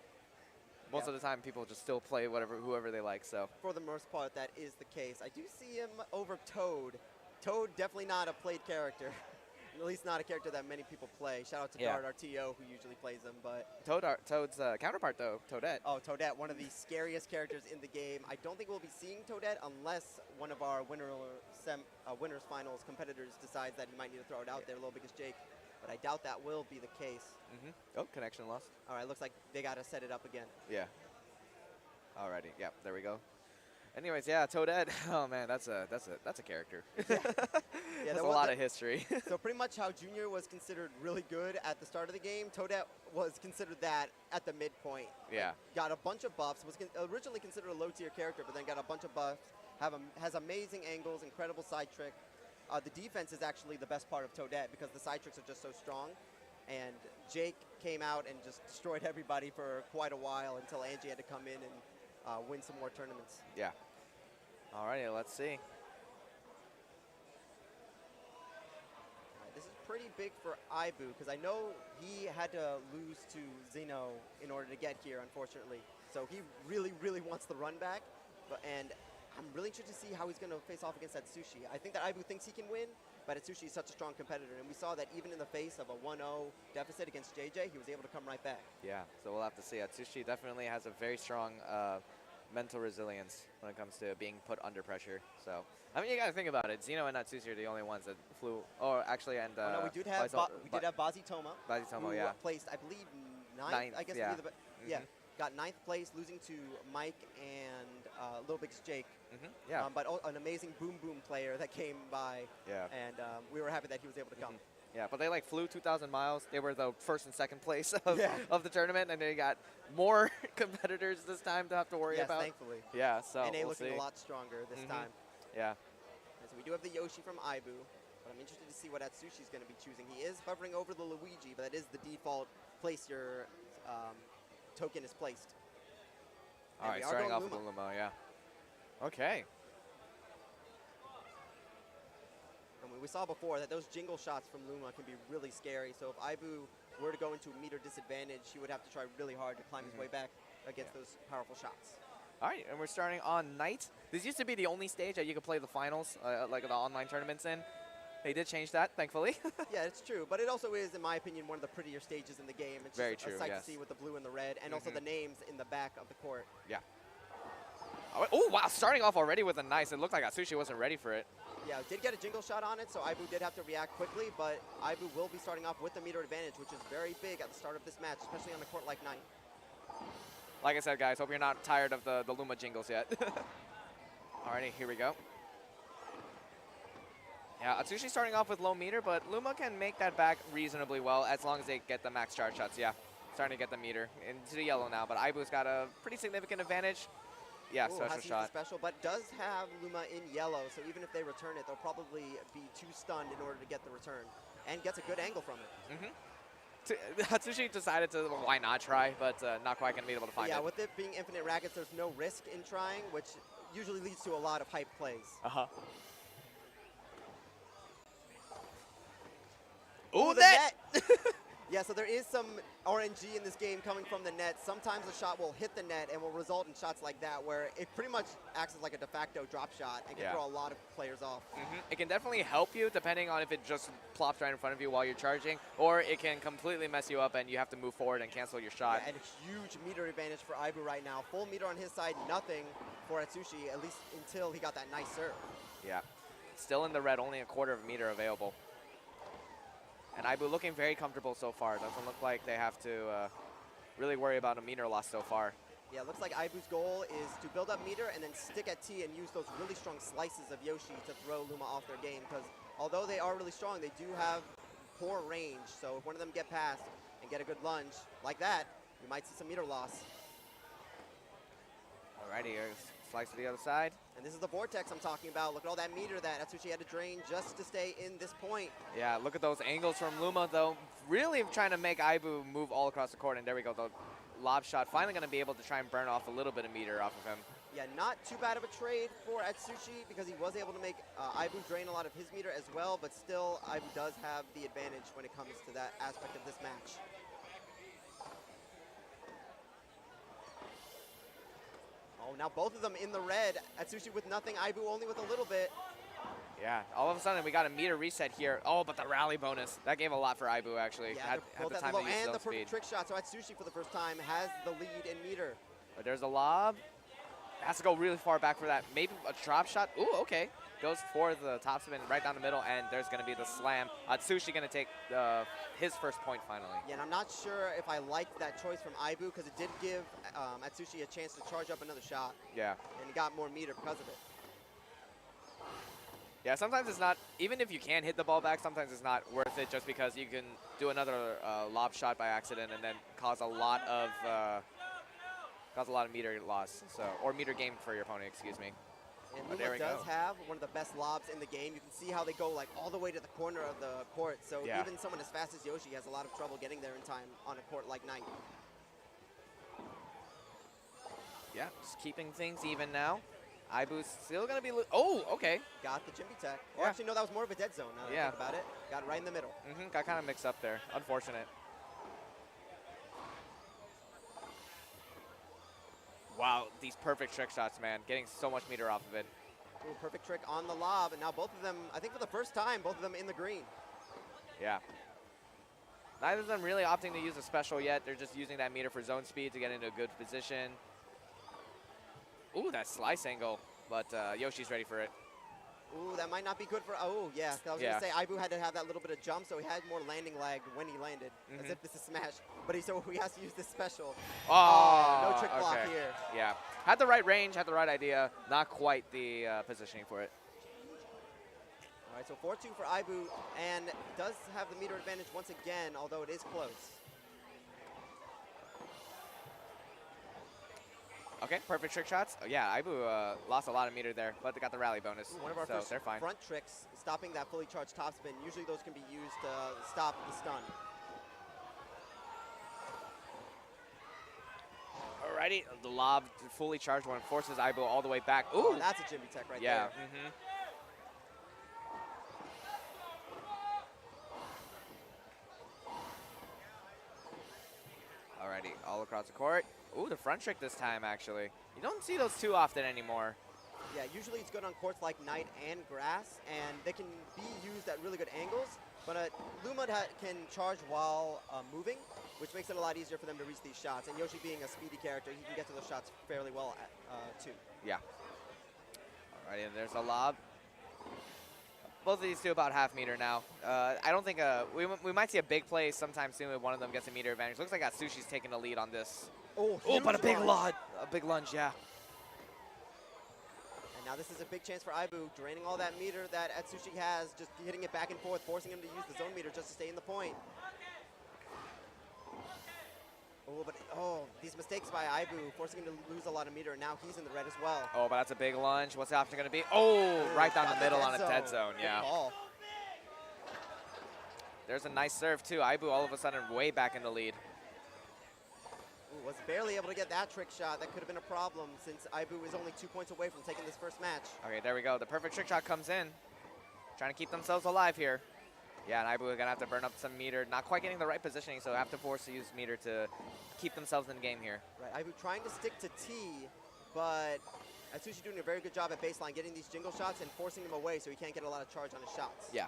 most of the time people just still play whoever they like. So for the most part, that is the case. I do see him over Toad. Toad definitely not a played character. At least not a character that many people play. Shout out to Dart RTO, who usually plays him. But Toad's counterpart, though, Toadette. Oh, Toadette, one of the scariest characters in the game. I don't think we'll be seeing Toadette unless one of our winners finals competitors decides that he might need to throw it out there, Little Biggest Jake. But I doubt that will be the case. Oh, connection lost. All right, looks like they got to set it up again. Yeah. Alrighty. Yeah, there we go. Anyways, yeah, Toadette. Oh man, that's a character. Yeah, that's a lot of history. So pretty much how Junior was considered really good at the start of the game, Toadette was considered that at the midpoint. Yeah. Got a bunch of buffs. Was originally considered a low-tier character, but then got a bunch of buffs. Has amazing angles, incredible side trick. The defense is actually the best part of Toadette because the side tricks are just so strong. And Jake came out and just destroyed everybody for quite a while until Angie had to come in and win some more tournaments. Yeah. Alrighty, let's see. This is pretty big for Ibu because I know he had to lose to Zeno in order to get here, unfortunately. So he really, really wants the run back. And I'm really interested to see how he's going to face off against Atsushi. I think that Ibu thinks he can win, but Atsushi is such a strong competitor. And we saw that even in the face of a 1-0 deficit against JJ, he was able to come right back. Yeah, so we'll have to see. Atsushi definitely has a very strong mental resilience when it comes to being put under pressure. So, I mean, you got to think about it. Zeno and Atsushi are the only ones that flew. Or actually, and no, we did have Bazi Toma. Bazi Toma, yeah. Placed, I believe, ninth. I guess. Yeah. Yeah. Got 9th place, losing to Mike and Little Big Jake. Yeah. But an amazing Boom Boom player that came by. Yeah. And we were happy that he was able to come. Yeah, but they flew 2,000 miles. They were the first and second place of the tournament, and they got more competitors this time to have to worry about. Yes, thankfully. Yeah, so NA we'll looking see. a lot stronger this time. Yeah. And so we do have the Yoshi from Ibu, but I'm interested to see what Atsushi's going to be choosing. He is hovering over the Luigi, but that is the default place your token is placed. All right, starting off with the Luma, yeah. Okay. And we saw before that those jingle shots from Luma can be really scary. So if Ibu were to go into a meter disadvantage, he would have to try really hard to climb his way back against those powerful shots. All right, and we're starting on Night. This used to be the only stage that you could play the finals, like the online tournaments in. They did change that, thankfully. Yeah, it's true. But it also is, in my opinion, one of the prettier stages in the game. It's very just true, a sight yes. to see with the blue and the red, and also the names in the back of the court. Yeah. Oh, wow, starting off already with a nice. It looked like Atsushi wasn't ready for it. Yeah, did get a jingle shot on it, so Aibu did have to react quickly, but Aibu will be starting off with the meter advantage, which is very big at the start of this match, especially on a court like Knight. Like I said, guys, hope you're not tired of the Luma jingles yet. Alrighty, here we go. Yeah, Atsushi starting off with low meter, but Luma can make that back reasonably well as long as they get the max charge shots. Yeah, starting to get the meter into the yellow now, but Aibu's got a pretty significant advantage. Yeah, Ooh, special shot. Special, but does have Luma in yellow, so even if they return it, they'll probably be too stunned in order to get the return, and gets a good angle from it. Atsushi decided to, well, why not try, but not quite going to be able to find it. Yeah, with it being infinite rackets, there's no risk in trying, which usually leads to a lot of hype plays. Ooh, the net! Yeah, so there is some RNG in this game coming from the net. Sometimes a shot will hit the net and will result in shots like that, where it pretty much acts as like a de facto drop shot and can throw a lot of players off. It can definitely help you, depending on if it just plops right in front of you while you're charging, or it can completely mess you up and you have to move forward and cancel your shot. Yeah, and a huge meter advantage for Aibu right now. Full meter on his side, nothing for Atsushi, at least until he got that nice serve. Yeah, still in the red, only a quarter of a meter available. And Aibu looking very comfortable so far. Doesn't look like they have to really worry about a meter loss so far. Yeah, it looks like Aibu's goal is to build up meter and then stick at T and use those really strong slices of Yoshi to throw Luma off their game. Because although they are really strong, they do have poor range. So if one of them get past and get a good lunge like that, you might see some meter loss. Alrighty, here's slice to the other side. And this is the vortex I'm talking about. Look at all that meter that Atsushi had to drain just to stay in this point. Yeah, look at those angles from Luma, though. Really trying to make Aibu move all across the court. And there we go, the lob shot. Finally going to be able to try and burn off a little bit of meter off of him. Yeah, not too bad of a trade for Atsushi because he was able to make Aibu drain a lot of his meter as well. But still, Aibu does have the advantage when it comes to that aspect of this match. Oh, now both of them in the red. Atsushi with nothing, Aibu only with a little bit. Yeah, all of a sudden we got a meter reset here. Oh, but the rally bonus. That gave a lot for Aibu, actually. Yeah, had the time to use and zone the perfect speed. trick shot. So Atsushi, for the first time, has the lead in meter. But there's a lob. Has to go really far back for that. Maybe a drop shot. Ooh, okay. Goes for the top spin right down the middle, and there's going to be the slam. Atsushi going to take his first point finally. Yeah, and I'm not sure if I liked that choice from Aibu because it did give Atsushi a chance to charge up another shot. Yeah. And he got more meter because of it. Yeah, sometimes it's not, even if you can hit the ball back, sometimes it's not worth it just because you can do another lob shot by accident and then cause a lot of meter loss, or meter gain for your opponent, excuse me. And Luma does have one of the best lobs in the game. You can see how they go like all the way to the corner of the court. So even someone as fast as Yoshi has a lot of trouble getting there in time on a court like Knight. Yeah, just keeping things even now. Aibu's still going to be... Oh, okay. Got the Jimmy tech. Oh, actually, no, that was more of a dead zone now that I think about it. Got it right in the middle. Got kind of mixed up there. Unfortunate. Wow, these perfect trick shots, man. Getting so much meter off of it. Ooh, perfect trick on the lob. And now both of them, I think for the first time, both of them in the green. Yeah. Neither of them really opting to use a special yet. They're just using that meter for zone speed to get into a good position. Ooh, that slice angle. But Yoshi's ready for it. Ooh, that might not be good for... Oh, yeah. I was going to say, Aibu had to have that little bit of jump, so he had more landing lag when he landed, as if this is Smash. But so he has to use this special. Oh, no trick block here. Yeah. Had the right range, had the right idea. Not quite the positioning for it. All right, so 4-2 for Aibu, and does have the meter advantage once again, although it is close. Okay, perfect trick shots. Oh, yeah, Aibu lost a lot of meter there, but they got the rally bonus. Ooh, one of our first they're fine. Front tricks, stopping that fully charged topspin. Usually those can be used to stop the stun. Alrighty, the lob, fully charged one, forces Aibu all the way back. Ooh! Oh, that's a Jimmy tech right there. Yeah. Alrighty, all across the court. Ooh, the front trick this time, actually. You don't see those too often anymore. Yeah, usually it's good on courts like Knight and grass, and they can be used at really good angles. But Luma can charge while moving, which makes it a lot easier for them to reach these shots. And Yoshi being a speedy character, he can get to those shots fairly well too. Yeah. Alrighty, and there's a lob. Both of these two about half meter now. I don't think we might see a big play sometime soon if one of them gets a meter advantage. Looks like Atsushi's taking the lead on this. Oh, but a big lunge. a big lunge, yeah. And now this is a big chance for Aibu, draining all that meter that Atsushi has, just hitting it back and forth, forcing him to use the zone meter just to stay in the point. These mistakes by Aibu, forcing him to lose a lot of meter, and now he's in the red as well. Oh, but that's a big lunge. What's the option going to be? Oh, right down the middle on a dead zone, yeah. There's a nice serve, too. Aibu all of a sudden way back in the lead. Was barely able to get that trick shot. That could have been a problem since Aibu is only 2 points away from taking this first match. Okay, there we go. The perfect trick shot comes in. Trying to keep themselves alive here. Yeah, and Aibu are going to have to burn up some meter. Not quite getting the right positioning, so have to force to use meter to keep themselves in the game here. Right, Aibu trying to stick to T, but Atsushi doing a very good job at baseline, getting these jingle shots and forcing him away so he can't get a lot of charge on his shots. Yeah.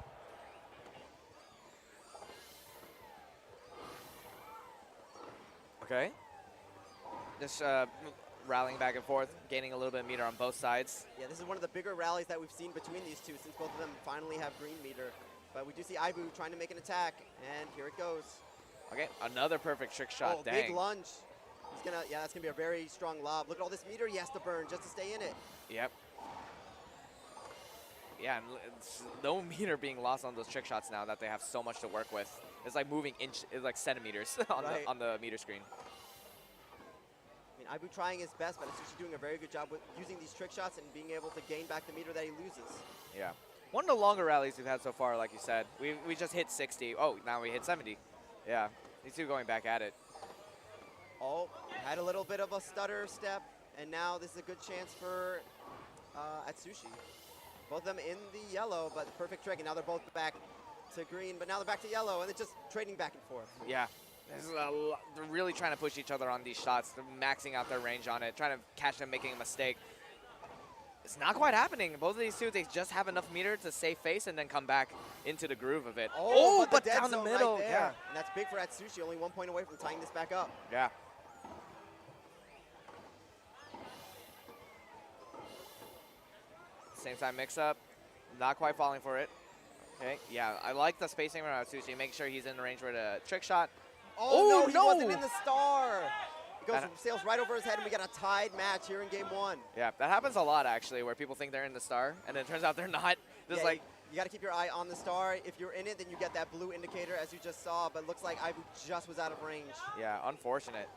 Okay. Just rallying back and forth, gaining a little bit of meter on both sides. Yeah, this is one of the bigger rallies that we've seen between these two since both of them finally have green meter. But we do see Aibu trying to make an attack, and here it goes. Okay, another perfect trick shot. Oh, dang. big lunge. That's gonna be a very strong lob. Look at all this meter he has to burn just to stay in it. Yep. Yeah, and it's no meter being lost on those trick shots now that they have so much to work with. It's like moving it's like centimeters on the meter screen. I mean, Aibu trying his best, but Atsushi doing a very good job with using these trick shots and being able to gain back the meter that he loses. Yeah. One of the longer rallies we've had so far, like you said. We just hit 60. Oh, now we hit 70. Yeah, these two going back at it. Oh, had a little bit of a stutter step, and now this is a good chance for Atsushi. Both of them in the yellow, but the perfect trick, and now they're both back to green, but now they're back to yellow, and they're just trading back and forth. Yeah. They're really trying to push each other on these shots. They're maxing out their range on it, trying to catch them making a mistake. It's not quite happening. Both of these two, they just have enough meter to save face and then come back into the groove of it. Oh, but down the middle. Right there. Yeah. And that's big for Atsushi, only 1 point away from tying this back up. Yeah. Same time mix up. Not quite falling for it. Okay, yeah, I like the spacing around Atsushi. Make sure he's in the range for the trick shot. Oh, no, he wasn't in the star. He goes sails right over his head, and we got a tied match here in game one. Yeah, that happens a lot, actually, where people think they're in the star, and it turns out they're not. Just like you got to keep your eye on the star. If you're in it, then you get that blue indicator, as you just saw, but looks like Aibu just was out of range. Yeah, unfortunate.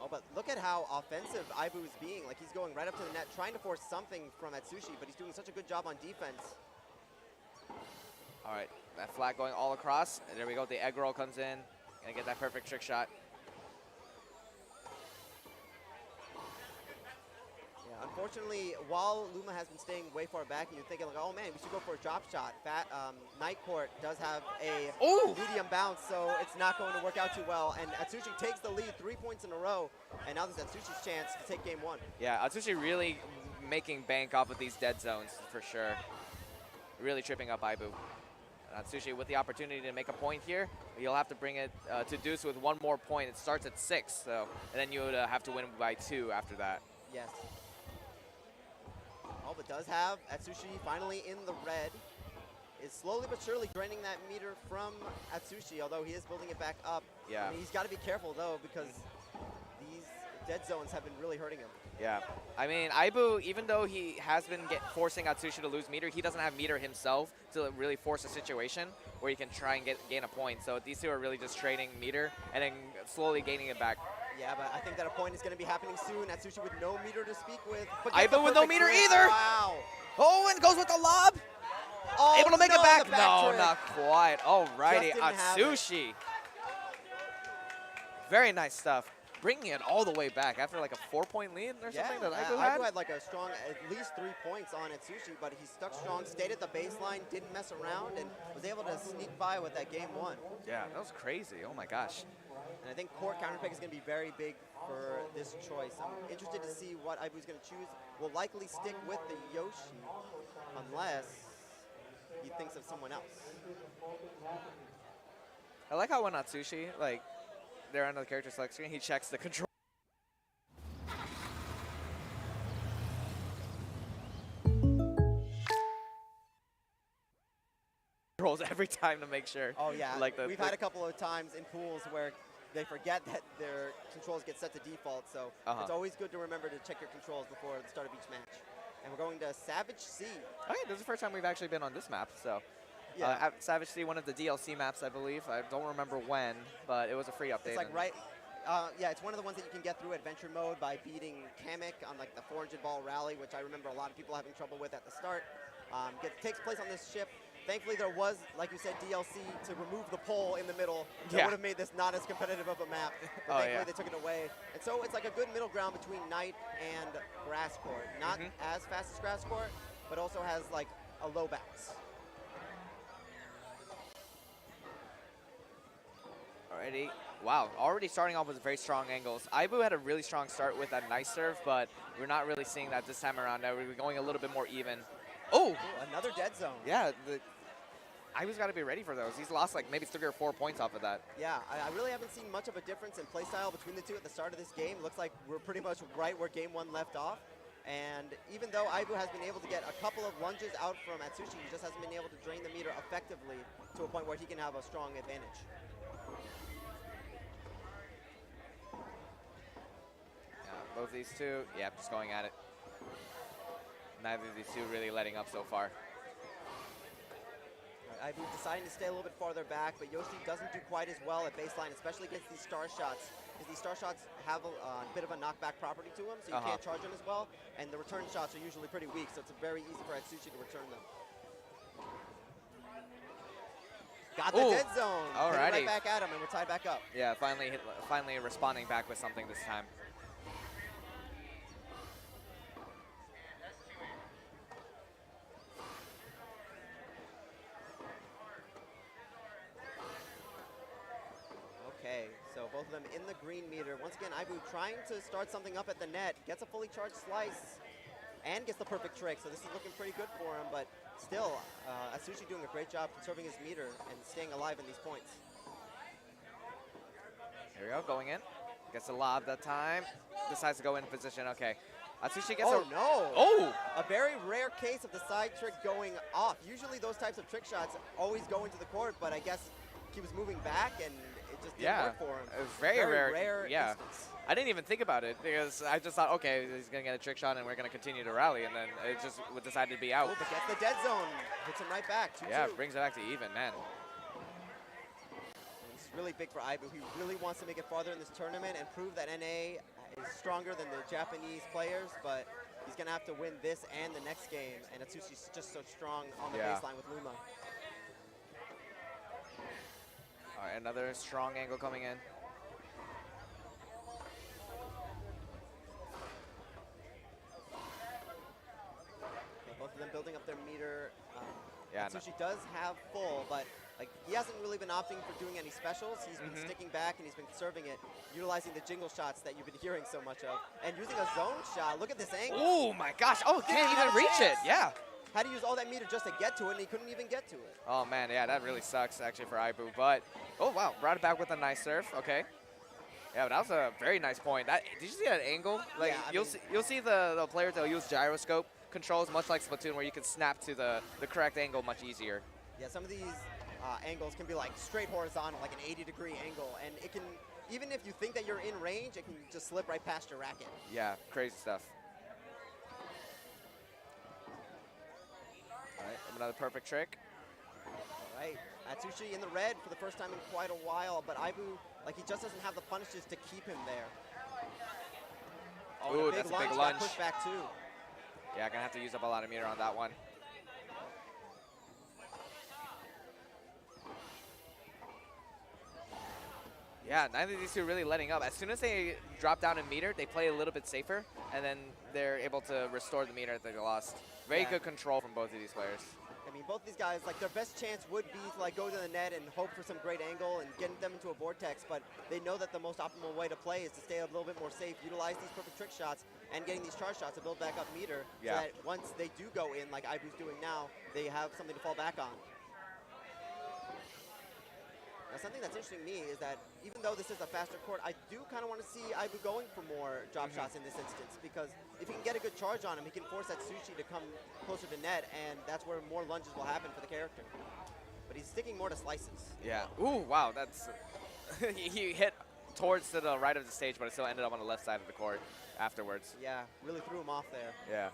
Oh, but look at how offensive Aibu is being. Like, he's going right up to the net, trying to force something from Atsushi, but he's doing such a good job on defense. All right, that flat going all across. And there we go, the egg roll comes in. Gonna get that perfect trick shot. Yeah, unfortunately, while Luma has been staying way far back, and you're thinking like, oh man, we should go for a drop shot. Night Court does have a medium bounce, so it's not going to work out too well. And Atsushi takes the lead 3 points in a row, and now this is Atsushi's chance to take game one. Yeah, Atsushi really making bank off of these dead zones for sure. Really tripping up Aibu. Atsushi with the opportunity to make a point here. You'll have to bring it to deuce with one more point. It starts at 6, so and then you would have to win by 2 after that. Yes. Oh, but does have Atsushi finally in the red. Is slowly but surely draining that meter from Atsushi, although he is building it back up. Yeah. I mean, he's got to be careful, though, because these dead zones have been really hurting him. Yeah. I mean, Aibu, even though he has been forcing Atsushi to lose meter, he doesn't have meter himself to really force a situation where he can try and gain a point. So these two are really just trading meter and then slowly gaining it back. Yeah, but I think that a point is going to be happening soon. Atsushi with no meter to speak with. Aibu with no meter either. Wow. Oh, and goes with the lob. Oh, able to make no, it back. the back No, trick. not quite. Alrighty, Just Atsushi. Very nice stuff. Bringing it all the way back after like a 4-point lead or something that Aibu had. Aibu had like a strong, at least 3 points on Atsushi, but he stuck strong, stayed at the baseline, didn't mess around, and was able to sneak by with that game one. Yeah, that was crazy. Oh my gosh. And I think court counterpick is going to be very big for this choice. I'm interested to see what Aibu is going to choose. Will likely stick with the Yoshi unless he thinks of someone else. I like how when Atsushi, like, they're on the character select screen, he checks the control. Controls every time to make sure. Oh yeah, Like we've had a couple of times in pools where they forget that their controls get set to default, so it's always good to remember to check your controls before the start of each match. And we're going to Savage Sea. Okay, this is the first time we've actually been on this map, so. Yeah. At Savage Sea, one of the DLC maps, I believe. I don't remember when, but it was a free update. It's like yeah, it's one of the ones that you can get through adventure mode by beating Kamek on like the 400 ball rally, which I remember a lot of people having trouble with at the start. Takes place on this ship. Thankfully, there was, like you said, DLC to remove the pole in the middle. That would have made this not as competitive of a map. But thankfully, they took it away. And so it's like a good middle ground between Night and Grass Court. Not as fast as Grass Court, but also has like a low bounce. Alrighty. Wow, already starting off with very strong angles. Aibu had a really strong start with that nice serve, but we're not really seeing that this time around. Now we're going a little bit more even. Oh! Ooh, another dead zone. Yeah, Aibu's got to be ready for those. He's lost like maybe 3 or 4 points off of that. Yeah, I really haven't seen much of a difference in playstyle between the two at the start of this game. Looks like we're pretty much right where game 1 left off. And even though Aibu has been able to get a couple of lunges out from Atsushi, he just hasn't been able to drain the meter effectively to a point where he can have a strong advantage. Both these two, yeah, just going at it. Neither of these two really letting up so far. Aibu deciding to stay a little bit farther back, but Yoshi doesn't do quite as well at baseline, especially against these star shots, because these star shots have a bit of a knockback property to them, so you can't charge them as well, and the return shots are usually pretty weak, so it's very easy for Atsushi to return them. Got the dead zone. Alrighty. Right back at him, and we're tied back up. Yeah, finally responding back with something this time. Okay, so both of them in the green meter. Once again, Aibu trying to start something up at the net, gets a fully charged slice, and gets the perfect trick, so this is looking pretty good for him, but still, Atsushi doing a great job conserving his meter and staying alive in these points. Here we go, going in. Gets a lob that time. Decides to go in position, okay. Atsushi gets a very rare case of the side trick going off. Usually those types of trick shots always go into the court, but I guess he was moving back and it just didn't work for him. It was very rare instance. I didn't even think about it because I just thought, okay, he's going to get a trick shot and we're going to continue to rally, and then it just decided to be out. Oh, but gets the dead zone. Hits him right back. 2-2. Yeah, brings it back to even, man. It's really big for Aibu. He really wants to make it farther in this tournament and prove that NA is stronger than the Japanese players, but he's going to have to win this and the next game, and Atsushi's just so strong on the baseline with Luma. All right, another strong angle coming in. Both of them building up their meter. Yeah, Atsushi does have full, but like he hasn't really been opting for doing any specials. He's been sticking back and he's been serving it, utilizing the jingle shots that you've been hearing so much of, and using a zone shot. Look at this angle. Oh my gosh! Oh, can't even reach it. Yeah. Had to use all that meter just to get to it, and he couldn't even get to it. Oh man, yeah, that really sucks actually for Aibu. But oh wow, brought it back with a nice serve. Okay. Yeah, but that was a very nice point. Did you see that angle? Like yeah, you'll see the players that'll use gyroscope controls, much like Splatoon, where you can snap to the correct angle much easier. Yeah, some of these angles can be like straight horizontal, like an 80-degree angle, and it can, even if you think that you're in range, it can just slip right past your racket. Yeah, crazy stuff. All right, another perfect trick. All right, Atsushi in the red for the first time in quite a while, but Aibu, like, he just doesn't have the punishes to keep him there. Oh, that's a big lunge. Push back too. Yeah, gonna have to use up a lot of meter on that one. Yeah, neither of these two are really letting up. As soon as they drop down in meter, they play a little bit safer, and then they're able to restore the meter that they lost. Very good control from both of these players. I mean, both these guys, like, their best chance would be to, like, go to the net and hope for some great angle and get them into a vortex, but they know that the most optimal way to play is to stay a little bit more safe, utilize these perfect trick shots, and getting these charge shots to build back up meter, so that once they do go in, like Aibu's doing now, they have something to fall back on. Now, something that's interesting to me is that even though this is a faster court, I do kind of want to see Aibu going for more drop shots in this instance, because if he can get a good charge on him, he can force Atsushi to come closer to net, and that's where more lunges will happen for the character. But he's sticking more to slices. Yeah. Ooh, wow, that's... he hit towards to the right of the stage, but it still ended up on the left side of the court afterwards. Yeah, really threw him off there. Yeah.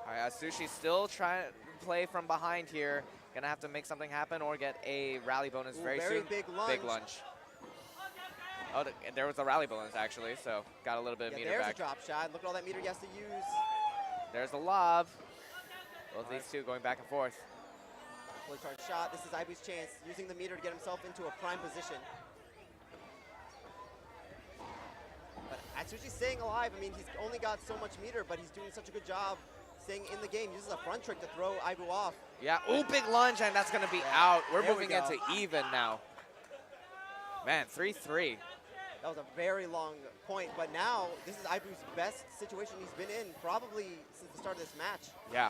All right, Atsushi still trying to play from behind here. Gonna have to make something happen or get a rally bonus very soon. Big lunge. Big lunge. Oh, there was a rally bonus actually, so got a little bit of meter there's back. There's a drop shot. Look at all that meter he has to use. There's the lob. Both these two going back and forth. Fully charged shot. This is Aibu's chance, using the meter to get himself into a prime position. But Atsushi's staying alive. I mean, he's only got so much meter, but he's doing such a good job staying in the game. Uses a front trick to throw Aibu off. Yeah, ooh, big lunge, and that's gonna be out. We're moving into even now. Man, 3-3. That was a very long point, but now this is Aibu's best situation he's been in probably since the start of this match. Yeah.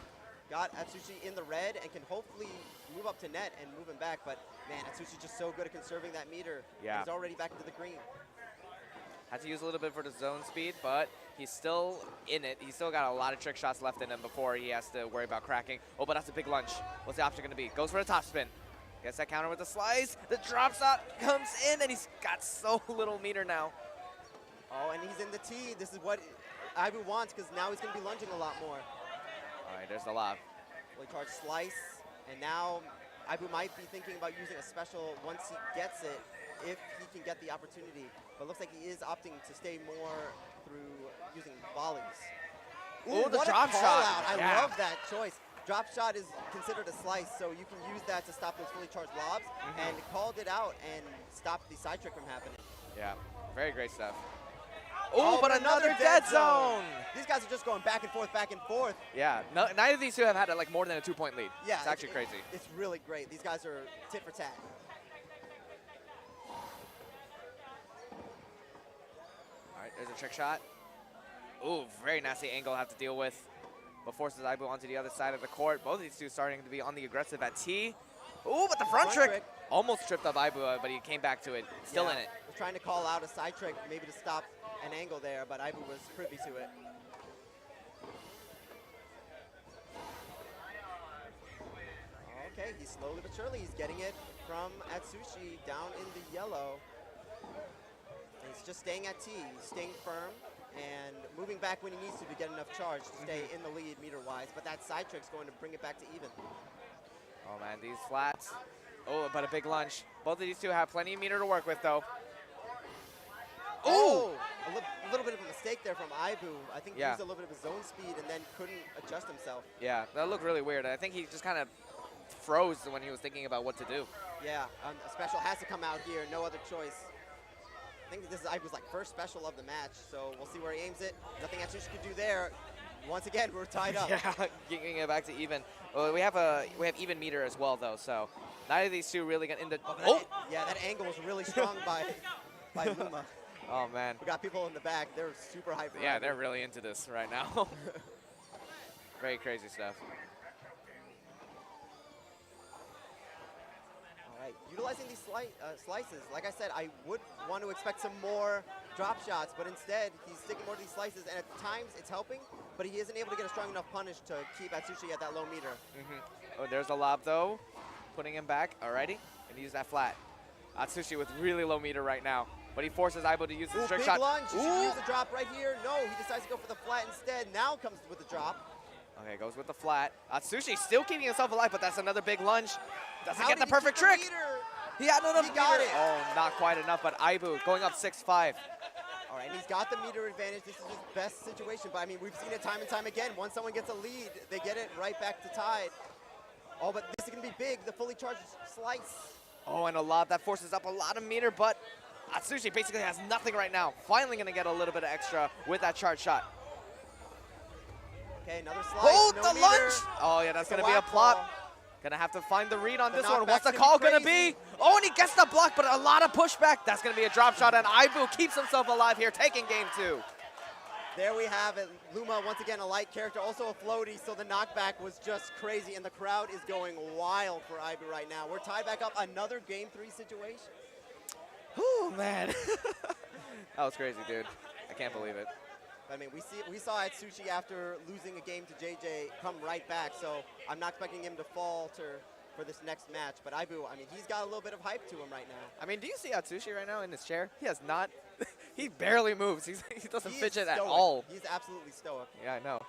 Got Atsushi in the red and can hopefully move up to net and move him back, but man, Atsushi's just so good at conserving that meter. Yeah. He's already back into the green. Had to use a little bit for the zone speed, but he's still in it. He's still got a lot of trick shots left in him before he has to worry about cracking. Oh, but that's a big lunge. What's the option going to be? Goes for the top spin. Gets that counter with the slice. The drop shot comes in, and he's got so little meter now. Oh, and he's in the tee. This is what Aibu wants, because now he's going to be lunging a lot more. All right, there's the lob. Fully charged slice, and now Aibu might be thinking about using a special once he gets it, if he can get the opportunity. But it looks like he is opting to stay more through using volleys. Ooh, the what drop a call shot. Out. I Yeah. love that choice. Drop shot is considered a slice, so you can use that to stop those fully charged lobs, and called it out and stopped the side trick from happening. Yeah, very great stuff. Oh, Ooh, but another dead zone. These guys are just going back and forth, back and forth. Yeah, no, neither of these two have had like more than a 2-point lead. Yeah, it's actually crazy. It's really great. These guys are tit for tat. All right, there's a trick shot. Ooh, very nasty angle to have to deal with. But forces Aibu onto the other side of the court. Both of these two starting to be on the aggressive at T. Ooh, but the front trick almost tripped up Aibu, but he came back to it. Still in it. Was trying to call out a side trick, maybe to stop an angle there, but Aibu was privy to it. Okay, he's slowly but surely, he's getting it from Atsushi down in the yellow. And he's just staying at T, he's staying firm and moving back when he needs to get enough charge to stay in the lead meter-wise, but that side trick's going to bring it back to even. Oh man, these flats. Oh, but a big lunge. Both of these two have plenty of meter to work with though. Oh, a little bit of a mistake there from Aibu. I think he Yeah. used a little bit of his zone speed and then couldn't adjust himself. Yeah, that looked really weird. I think he just kind of froze when he was thinking about what to do. Yeah, a special has to come out here, no other choice. I think this is Aibu's like first special of the match, so we'll see where he aims it. Nothing Atsushi could do there. Once again, we're tied up. Yeah, getting it back to even. Well, we have even meter as well though, so neither of these two really get into. Yeah, that angle was really strong by Luma. Oh man. We got people in the back. They're super hyped. Yeah, they're really into this right now. Very crazy stuff. All right, utilizing these slices. Like I said, I would want to expect some more drop shots, but instead he's sticking more to these slices, and at times it's helping, but he isn't able to get a strong enough punish to keep Atsushi at that low meter. Oh, there's a lob though, putting him back. Alrighty, and use that flat. Atsushi with really low meter right now, but he forces Aibu to use the trick big shot. lunge. He should use the drop right here. No, he decides to go for the flat instead. Now comes with the drop. Okay, goes with the flat. Atsushi still keeping himself alive, but that's another big lunge. Doesn't How get the did he perfect keep the trick. meter? He had enough He got meter. it. Oh, not quite enough, but Aibu going up 6-5. All right, and he's got the meter advantage. This is his best situation, but I mean, we've seen it time and time again. Once someone gets a lead, they get it right back to tied. Oh, but this is gonna be big, the fully charged slice. Oh, and a lob that forces up a lot of meter, but Atsushi basically has nothing right now. Finally gonna get a little bit of extra with that charge shot. Okay, another slice. Oh, no the meter. lunge! Oh yeah, that's It's a gonna be a whack plop. ball. Gonna have to find the read on The this one. knockback's What's the gonna be call gonna crazy. be? Oh, and he gets the block, but a lot of pushback. That's gonna be a drop shot, and Aibu keeps himself alive here, taking game 2. There we have it. Luma, once again, a light character, also a floaty, so the knockback was just crazy, and the crowd is going wild for Ibu right now. We're tied back up, another Game 3 situation. Oh, man. That was crazy, dude. I can't believe it. I mean, we saw Atsushi after losing a game to JJ come right back, so I'm not expecting him to falter for this next match. But Ibu, I mean, he's got a little bit of hype to him right now. I mean, do you see Atsushi right now in his chair? He has not. He barely moves. He doesn't fidget at all. He's absolutely stoic. Yeah, I know.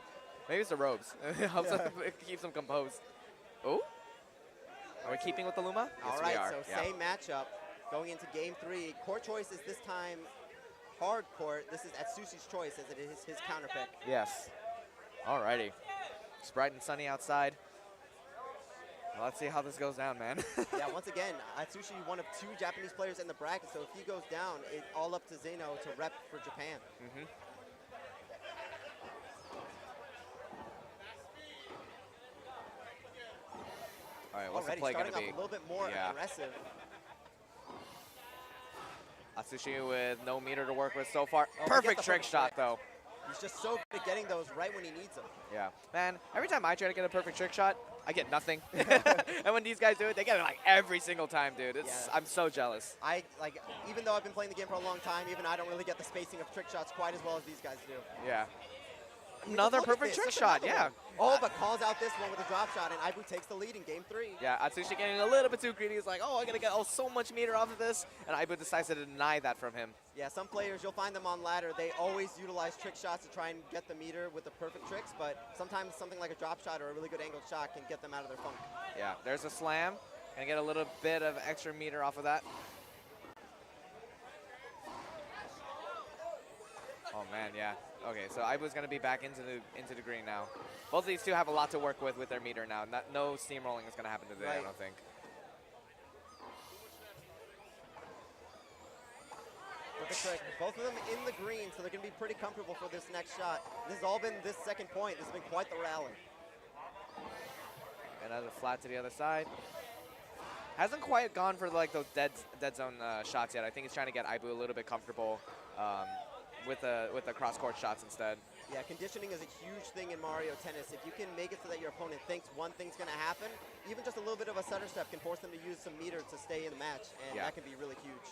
Maybe it's the robes. It helps him, it keeps him composed. Oh? Are we keeping with the Luma? Yes, All right, we are. so Yeah. same matchup going into Game 3. Court choice is this time hard court. This is Atsushi's choice as it is his counter pick. Yes. Alrighty. It's bright and sunny outside. Well, let's see how this goes down, man. Yeah, once again, Atsushi, one of 2 Japanese players in the bracket, so if he goes down, it's all up to Zeno to rep for Japan. Mm-hmm. All right, what's Already the play going to starting be? off a little bit more aggressive. Atsushi with no meter to work with so far. Oh, Perfect trick shot, though. He's just so good at getting those right when he needs them. Yeah. Man, every time I try to get a perfect trick shot, I get nothing. And when these guys do it, they get it like every single time, dude. It's, I'm so jealous. Even though I've been playing the game for a long time, even I don't really get the spacing of trick shots quite as well as these guys do. Yeah. Because Another look at perfect this, trick just shot, another yeah. one. Oh, but calls out this one with a drop shot, and Ibu takes the lead in Game 3. Yeah, Atsushi getting a little bit too greedy. He's like, oh, I'm going to get so much meter off of this. And Ibu decides to deny that from him. Yeah, some players, you'll find them on ladder, they always utilize trick shots to try and get the meter with the perfect tricks, but sometimes something like a drop shot or a really good angled shot can get them out of their funk. Yeah, there's a slam. Gonna get a little bit of extra meter off of that. Oh man, yeah. Okay, so Ibu's gonna be back into the green now. Both of these two have a lot to work with their meter now. No steamrolling is gonna happen today, I don't think. Perfect trick. Both of them in the green, so they're going to be pretty comfortable for this next shot. This has all been this second point. This has been quite the rally. Another flat to the other side. Hasn't quite gone for like those dead zone shots yet. I think he's trying to get Ibu a little bit comfortable with the cross court shots instead. Yeah, conditioning is a huge thing in Mario Tennis. If you can make it so that your opponent thinks one thing's going to happen, even just a little bit of a stutter step can force them to use some meter to stay in the match, and that can be really huge.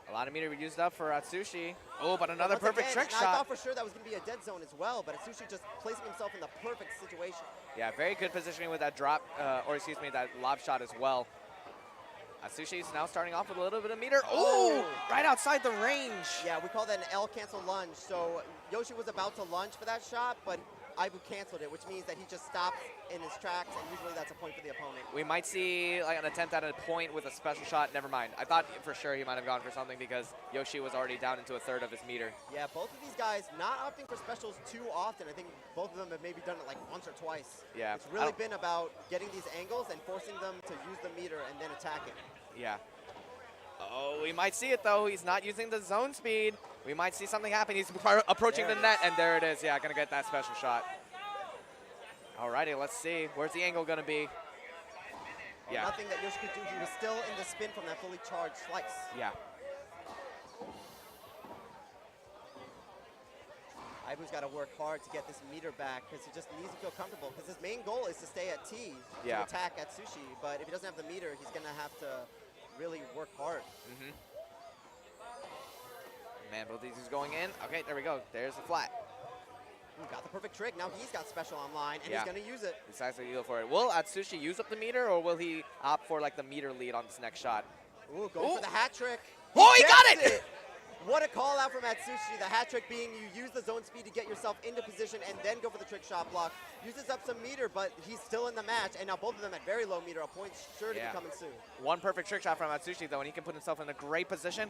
A lot of meter used up for Atsushi. Oh, but another Once perfect again, trick I shot. thought for sure that was going to be a dead zone as well, but Atsushi just placing himself in the perfect situation. Yeah, very good positioning with that drop, or excuse me, that lob shot as well. Atsushi's now starting off with a little bit of meter. Oh, right outside the range. Yeah, we call that an L cancel lunge. So Yoshi was about to lunge for that shot, but Ibu canceled it, which means that he just stops in his tracks, and usually that's a point for the opponent. We might see like an attempt at a point with a special shot. Never mind. I thought for sure he might have gone for something because Yoshi was already down into a third of his meter. Yeah, both of these guys not opting for specials too often. I think both of them have maybe done it like once or twice. Yeah. It's really been about getting these angles and forcing them to use the meter and then attacking. Yeah. Oh, we might see it though. He's not using the zone speed. We might see something happen. He's approaching the net, and there it is. Yeah, gonna get that special shot. Alrighty, let's see. Where's the angle gonna be? Yeah. Nothing that Yoshi could do. He was still in the spin from that fully charged slice. Yeah. Ibu's got to work hard to get this meter back because he just needs to feel comfortable because his main goal is to stay at T to attack Atsushi, but if he doesn't have the meter, he's going to have to really work hard. Mm-hmm. Man, both these is going in. Okay, there we go. There's the flat. Got the perfect trick. Now he's got special online, and he's going to use it. Decides to go for it. Will Atsushi use up the meter, or will he opt for like the meter lead on this next shot? Ooh, going for the hat trick. Oh, he got it! What a call out from Atsushi. The hat trick being you use the zone speed to get yourself into position and then go for the trick shot block. Uses up some meter, but he's still in the match, and now both of them at very low meter. A point's sure to be coming soon. One perfect trick shot from Atsushi, though, and he can put himself in a great position.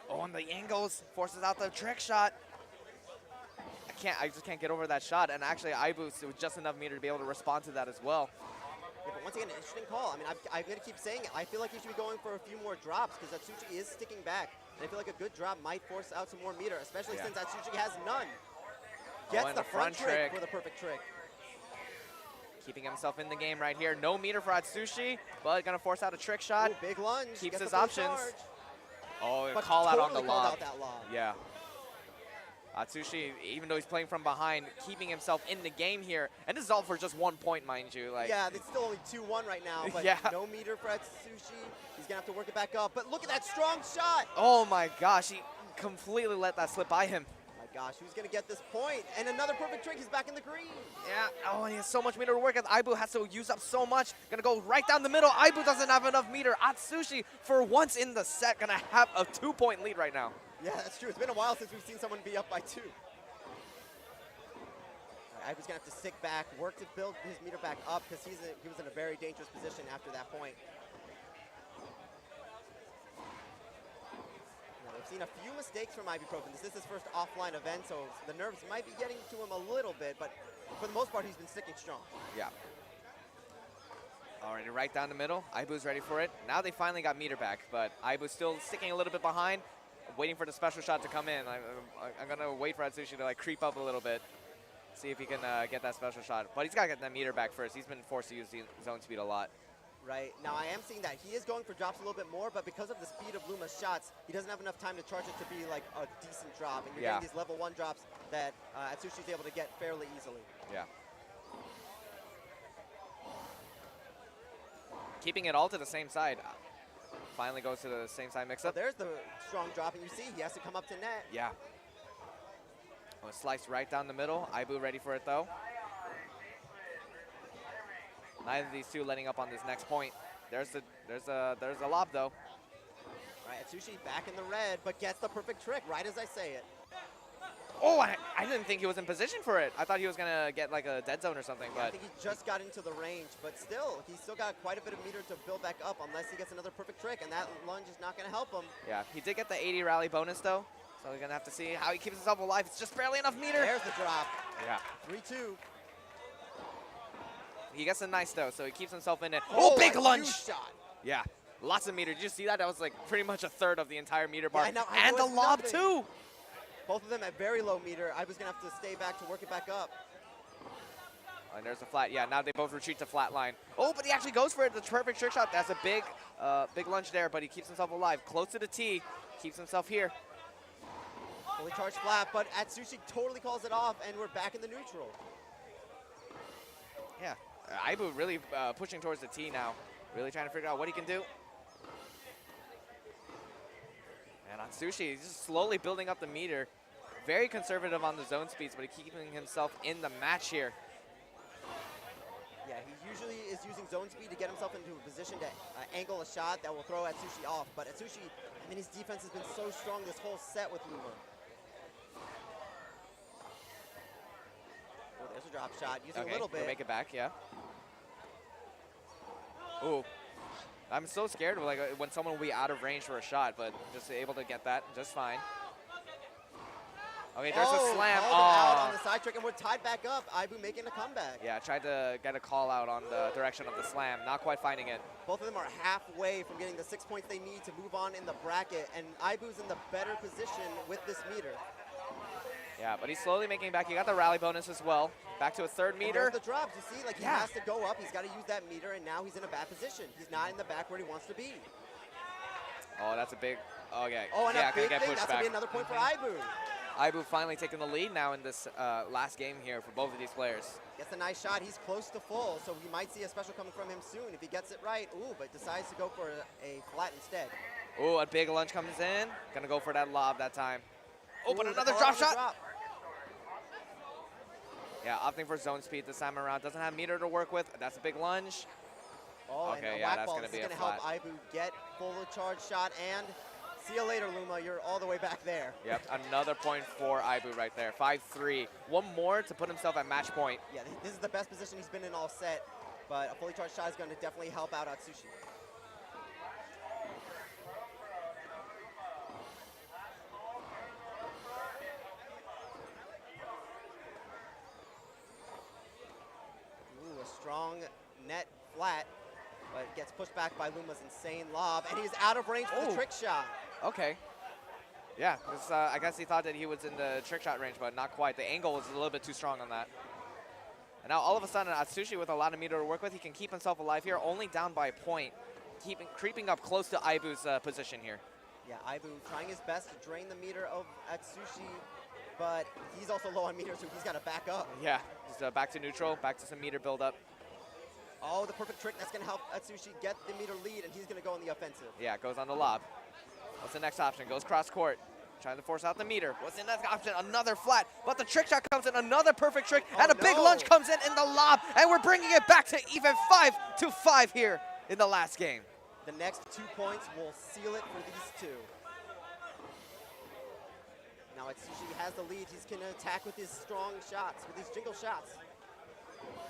Oh, and the angles forces out the trick shot. I just can't get over that shot, and actually Ibu with just enough meter to be able to respond to that as well. Yeah, but once again, an interesting call. I mean, I'm going to keep saying it. I feel like he should be going for a few more drops because Atsushi is sticking back. And I feel like a good drop might force out some more meter, especially since Atsushi has none. Gets the front trick for the perfect trick. Keeping himself in the game right here. No meter for Atsushi, but going to force out a trick shot. Ooh, big lunge. Keeps his options. Charge. Oh, but call out on the totally lob. Out that lob. Yeah. Atsushi, even though he's playing from behind, keeping himself in the game here. And this is all for just 1 point, mind you. Like, yeah, it's still only 2-1 right now, but yeah. no meter for Atsushi. He's going to have to work it back up. But look at that strong shot. Oh my gosh, he completely let that slip by him. My gosh, who's going to get this point? And another perfect trick. He's back in the green. Yeah, oh, and he has so much meter to work with. Aibu has to use up so much. Gonna go right down the middle. Aibu doesn't have enough meter. Atsushi, for once in the set, gonna have a 2-point lead right now. Yeah, that's true. It's been a while since we've seen someone be up by 2. Aibu's gonna have to stick back, work to build his meter back up because he was in a very dangerous position after that point. Now, we've seen a few mistakes from Ibuprofen. This is his first offline event, so the nerves might be getting to him a little bit, but for the most part, he's been sticking strong. Yeah. Already right down the middle. Aibu's ready for it. Now they finally got meter back, but Aibu's still sticking a little bit behind, waiting for the special shot to come in. I'm gonna wait for Atsushi to like creep up a little bit, see if he can get that special shot. But he's gotta get that meter back first. He's been forced to use the zone speed a lot. Right. Now, I am seeing that he is going for drops a little bit more, but because of the speed of Luma's shots, he doesn't have enough time to charge it to be like a decent drop. And you're getting these level 1 drops that Atsushi's able to get fairly easily. Yeah. Keeping it all to the same side. Finally goes to the same side mix-up. There's the strong drop, and you see he has to come up to net. Yeah. Oh, slice right down the middle. Aibu ready for it, though. Neither of these two letting up on this next point. There's a lob, though. All right, Atsushi back in the red, but gets the perfect trick right as I say it. Oh, I didn't think he was in position for it. I thought he was going to get like a dead zone or something. Yeah, but I think he just got into the range, but still, he's still got quite a bit of meter to build back up unless he gets another perfect trick, and that lunge is not going to help him. Yeah, he did get the 80 rally bonus, though. So we're going to have to see how he keeps himself alive. It's just barely enough meter. There's the drop. Yeah. 3-2. He gets a nice, though, so he keeps himself in it. Oh, big lunge. Huge shot. Yeah, lots of meter. Did you see that? That was like pretty much a third of the entire meter bar. Yeah, and the lob, too. Both of them at very low meter. I was going to have to stay back to work it back up. And there's the flat. Yeah, now they both retreat to flat line. Oh, but he actually goes for it. The perfect trick shot. That's a big lunge there, but he keeps himself alive. Close to the tee. Keeps himself here. Fully charged flat, but Atsushi totally calls it off, and we're back in the neutral. Yeah, Aibu really pushing towards the tee now. Really trying to figure out what he can do. And Atsushi, he's just slowly building up the meter. Very conservative on the zone speeds, but he's keeping himself in the match here. Yeah, he usually is using zone speed to get himself into a position to angle a shot that will throw Atsushi off. But Atsushi, I mean, his defense has been so strong this whole set with Luma. Oh, there's a drop shot, using a little bit. Make it back, yeah. Ooh. I'm so scared of like when someone will be out of range for a shot, but just able to get that just fine. Okay, there's a slam. Out on the side trick, and we're tied back up. Aibu making a comeback. Yeah, tried to get a call out on the direction of the slam. Not quite finding it. Both of them are halfway from getting the 6 points they need to move on in the bracket, and Aibu's in the better position with this meter. Yeah, but he's slowly making it back. He got the rally bonus as well. Back to a third meter. And there's the drops. You see, like he has to go up. He's got to use that meter, and now he's in a bad position. He's not in the back where he wants to be. Oh, that's a big. Okay. Oh, and yeah, a big get thing. pushed That's back. going to be another point for Aibu. Aibu finally taking the lead now in this last game here for both of these players. Gets a nice shot. He's close to full, so we might see a special coming from him soon if he gets it right. Ooh, but decides to go for a flat instead. Ooh, a big lunge comes in. Gonna go for that lob that time. Oh, but Ooh, another drop shot. Yeah, opting for zone speed this time around. Doesn't have meter to work with. That's a big lunge. Oh, okay, and yeah, whack that's ball. gonna This be is a gonna flat. help Aibu get full charge shot, and see you later, Luma. You're all the way back there. Yep, another point for Aibu right there. 5-3. One more to put himself at match point. Yeah, this is the best position he's been in all set, but a fully charged shot is going to definitely help out Atsushi. Ooh, a strong net flat, but gets pushed back by Luma's insane lob, and he's out of range for the trick shot. Okay. Yeah, I guess he thought that he was in the trick shot range, but not quite. The angle was a little bit too strong on that. And now all of a sudden, Atsushi with a lot of meter to work with, he can keep himself alive here, only down by a point, creeping up close to Aibu's position here. Yeah, Aibu trying his best to drain the meter of Atsushi. but he's also low on meter, so he's got to back up. Yeah, just back to neutral, back to some meter build up. Oh, the perfect trick that's going to help Atsushi get the meter lead, and he's going to go on the offensive. Yeah, goes on the lob. What's the next option? Goes cross court. Trying to force out the meter. What's the next option? Another flat. But the trick shot comes in. Another perfect trick. And a big lunge comes in the lob. And we're bringing it back to even 5-5 here in the last game. The next 2 points will seal it for these two. Now Atsushi has the lead. He's going to attack with his strong shots, with his jingle shots.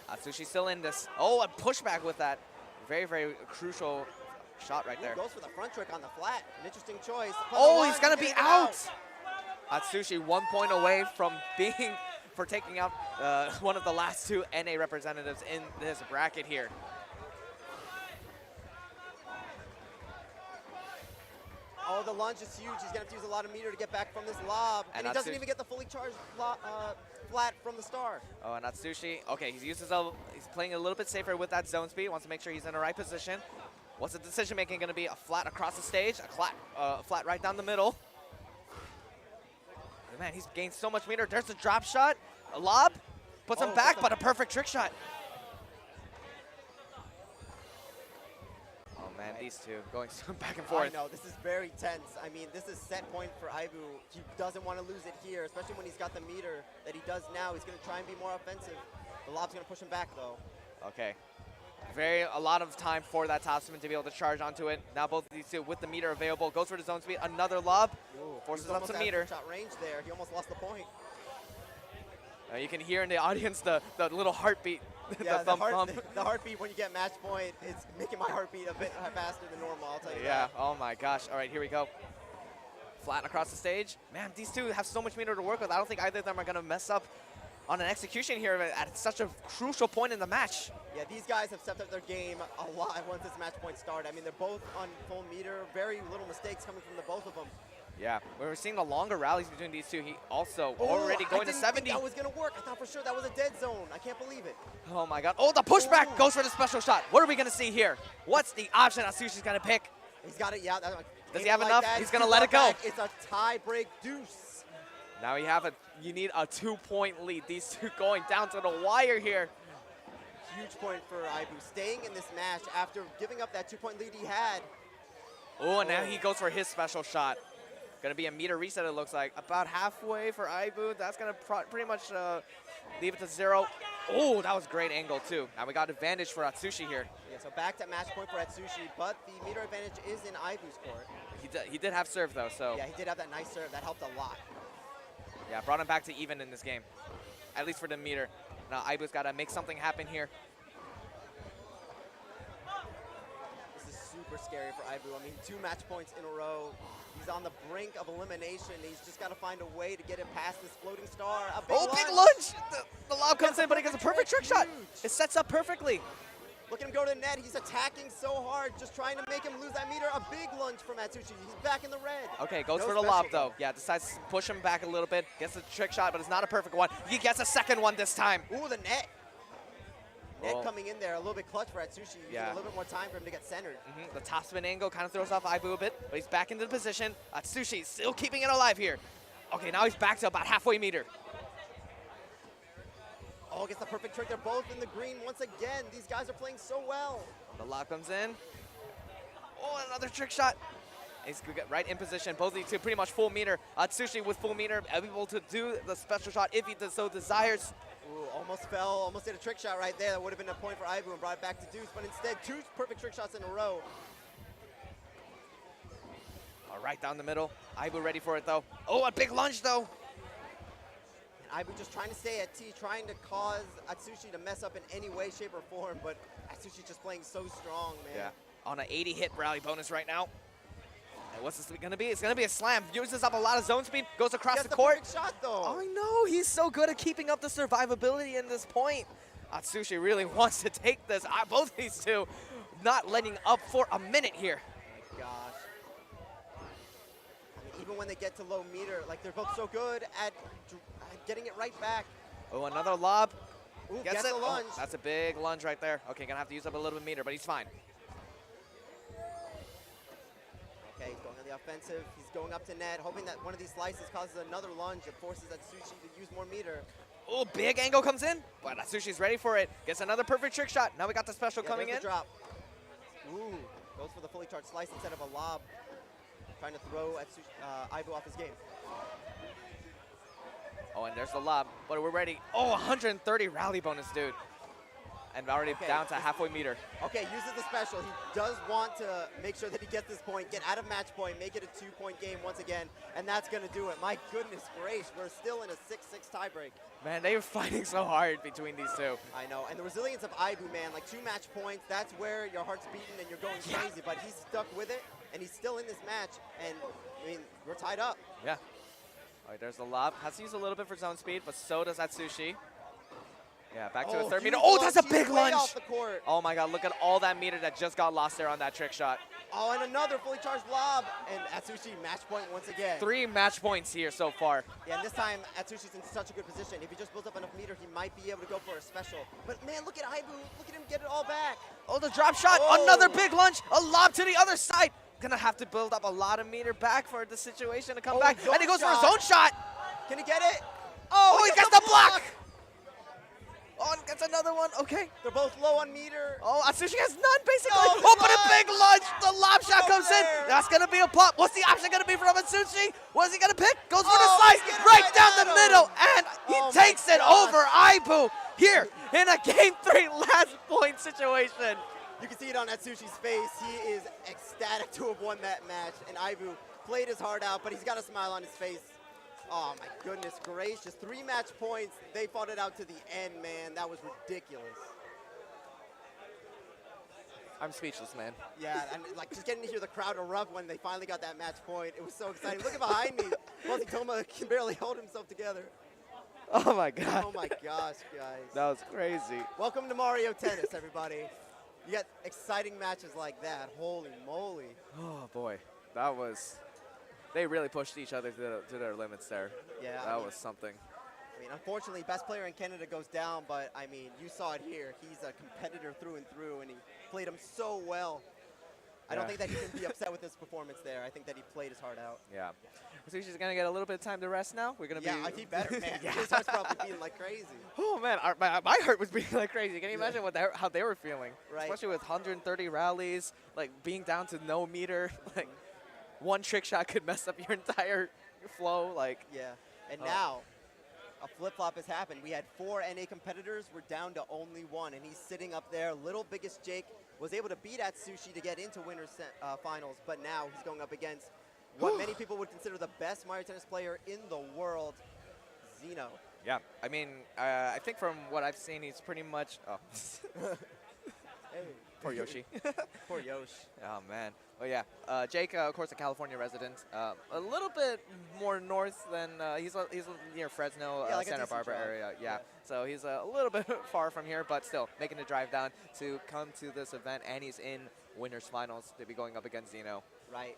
Atsushi still in this. Oh, a pushback with that. Very, very crucial shot right there. Goes for the front trick on the flat. An interesting choice. Oh, he's going to be out. Atsushi 1 point away from taking out one of the last two NA representatives in this bracket here. Oh, the lunge is huge. He's going to have to use a lot of meter to get back from this lob. And he doesn't even get the fully charged flat from the star. Oh, and Atsushi, okay, he's playing a little bit safer with that zone speed. Wants to make sure he's in the right position. What's the decision making going to be? A flat across the stage, a flat right down the middle. Man, he's gained so much meter. There's a drop shot, a lob, puts him back, but a perfect trick shot. Oh man, these two going back and forth. I know, this is very tense. I mean, this is set point for Aibu. He doesn't want to lose it here, especially when he's got the meter that he does now. He's going to try and be more offensive. The lob's going to push him back, though. Okay. A lot of time for that topspin to be able to charge onto it. Now both of these two with the meter available. Goes for the zone speed. Another lob. Forces up some meter. Shot range there. He almost lost the point. You can hear in the audience the little heartbeat. Yeah, the heartbeat when you get match point, it's making my heartbeat a bit faster than normal, I'll tell you that. Yeah, oh my gosh. All right, here we go. Flat across the stage. Man, these two have so much meter to work with. I don't think either of them are going to mess up on an execution here at such a crucial point in the match. Yeah, these guys have stepped up their game a lot once this match point started. I mean, they're both on full meter. Very little mistakes coming from the both of them. Yeah, we're seeing the longer rallies between these two. He also already going to 70. I didn't think that was going to work. I thought for sure that was a dead zone. I can't believe it. Oh my god. Oh, the pushback goes for the special shot. What are we going to see here? What's the option Atsushi's going to pick? He's got it, yeah. Does he have enough? He's going to let it go. It's a tie break deuce. Now you need a 2-point lead. These two going down to the wire here. Huge point for Aibu, staying in this match after giving up that 2-point lead he had. Oh, and now he goes for his special shot. Going to be a meter reset, it looks like. About halfway for Aibu. That's going to pretty much leave it to 0. Oh, that was a great angle, too. Now we got advantage for Atsushi here. Yeah, so back to match point for Atsushi, but the meter advantage is in Aibu's court. He did have serve, though, so. Yeah, he did have that nice serve. That helped a lot. Yeah, brought him back to even in this game, at least for the meter. Now Aibu's got to make something happen here. This is super scary for Aibu. I mean, 2 match points in a row. He's on the brink of elimination. He's just got to find a way to get it past this floating star. Big lunge! The lob comes in, but he gets a perfect trick shot. It sets up perfectly. Look at him go to the net. He's attacking so hard, just trying to make him lose that meter. A big lunge from Atsushi. He's back in the red. Okay, goes for the lob, though. Yeah, decides to push him back a little bit. Gets a trick shot, but it's not a perfect one. He gets a second one this time. Ooh, the net. Net coming in there, a little bit clutch for Atsushi. Yeah. A little bit more time for him to get centered. The topspin angle kind of throws off Aibu a bit, but he's back into the position. Atsushi still keeping it alive here. Okay, now he's back to about halfway meter. Oh, gets the perfect trick. They're both in the green once again. These guys are playing so well. The lob comes in. Oh, another trick shot. He's right in position. Both of these two pretty much full meter. Atsushi with full meter, able to do the special shot if he so desires. Ooh, almost fell, almost did a trick shot right there. That would have been a point for Aibu and brought it back to deuce, but instead 2 perfect trick shots in a row. Right down the middle. Aibu ready for it, though. Oh, a big lunge, though. And Aibu just trying to stay at T, trying to cause Atsushi to mess up in any way, shape, or form, but Atsushi just playing so strong, man. Yeah, on an 80-hit rally bonus right now. And what's this going to be? It's going to be a slam. Uses up a lot of zone speed. Goes across the court. Perfect shot, though. I know. He's so good at keeping up the survivability in this point. Atsushi really wants to take this. Both these two not letting up for a minute here. Oh my gosh. I mean, even when they get to low meter, like they're both so good at getting it right back. Oh, another lob. Ooh, gets the lunge. Oh, that's a big lunge right there. Okay, gonna have to use up a little bit of meter, but he's fine. Okay, he's going on the offensive. He's going up to net, hoping that one of these slices causes another lunge that forces Atsushi to use more meter. Oh, big angle comes in, but Atsushi's ready for it. Gets another perfect trick shot. Now we got the special coming in. The drop. Ooh, goes for the fully charged slice instead of a lob. Trying to throw Aibu off his game. Oh, and there's the lob, but we're ready. Oh, 130 rally bonus, dude. And already down to halfway meter. Okay, uses the special. He does want to make sure that he gets this point, get out of match point, make it a 2-point game once again, and that's going to do it. My goodness gracious, we're still in a 6-6 tiebreak. Man, they were fighting so hard between these two. I know, and the resilience of Aibu, man, like 2 match points, that's where your heart's beating and you're going crazy, but he's stuck with it, and he's still in this match, and, I mean, we're tied up. Yeah. All right, there's the lob. Has to use a little bit for zone speed, but so does Atsushi. Yeah, back to the third meter. Oh, that's a big lunge. Off the court. Oh my God, look at all that meter that just got lost there on that trick shot. Oh, and another fully charged lob. And Atsushi match point once again. 3 match points here so far. Yeah, and this time Atsushi's in such a good position. If he just builds up enough meter, he might be able to go for a special. But man, look at Aibu. Look at him get it all back. Oh, the drop shot. Oh. Another big lunge. A lob to the other side. Gonna have to build up a lot of meter back for the situation to come back. And he goes for a zone shot. Can he get it? Oh, he gets the block. Oh, and gets another one. Okay. They're both low on meter. Oh, Atsushi has none, basically. Oh, but a big lunge. The lob shot comes in. That's going to be a pop. What's the option going to be from Atsushi? What is he going to pick? Goes for the slice right down the middle. And he takes it over Aibu here in a Game 3 last point situation. You can see it on Atsushi's face. He is ecstatic to have won that match. And Aibu played his heart out, but he's got a smile on his face. Oh my goodness gracious, 3 match points. They fought it out to the end, man. That was ridiculous. I'm speechless, man. Yeah, and like just getting to hear the crowd erupt when they finally got that match point. It was so exciting. Look at behind me. Mozzie Toma can barely hold himself together. Oh my God. Oh my gosh, guys. That was crazy. Welcome to Mario Tennis, everybody. You got exciting matches like that. Holy moly. Oh boy, that was... They really pushed each other to their limits there. Yeah, that was something. I mean, unfortunately, best player in Canada goes down, but I mean, you saw it here. He's a competitor through and through, and he played him so well. I don't think that he can be upset with his performance there. I think that he played his heart out. Yeah. Atsushi's going to get a little bit of time to rest now. We're going to be... Yeah, I think better, man. His heart's probably beating like crazy. Oh, man. My heart was beating like crazy. Can you imagine how they were feeling? Right. Especially with 130 rallies, like being down to no meter. Like, one trick shot could mess up your entire flow. Like, yeah. And now, a flip-flop has happened. We had 4 NA competitors. We're down to only 1, and he's sitting up there. Little Biggest Jake was able to beat Atsushi to get into winners finals, but now he's going up against what many people would consider the best Mario Tennis player in the world, Xeno. Yeah. I mean, I think from what I've seen, he's pretty much... Oh. Hey. Poor Yoshi. Poor Yoshi. Oh, man. Oh, yeah. Jake, of course, a California resident. A little bit more north than... he's near Fresno, like Santa Barbara drive. area. Yeah. So he's a little bit far from here, but still making the drive down to come to this event. And he's in winners finals to be going up against Xeno. Right.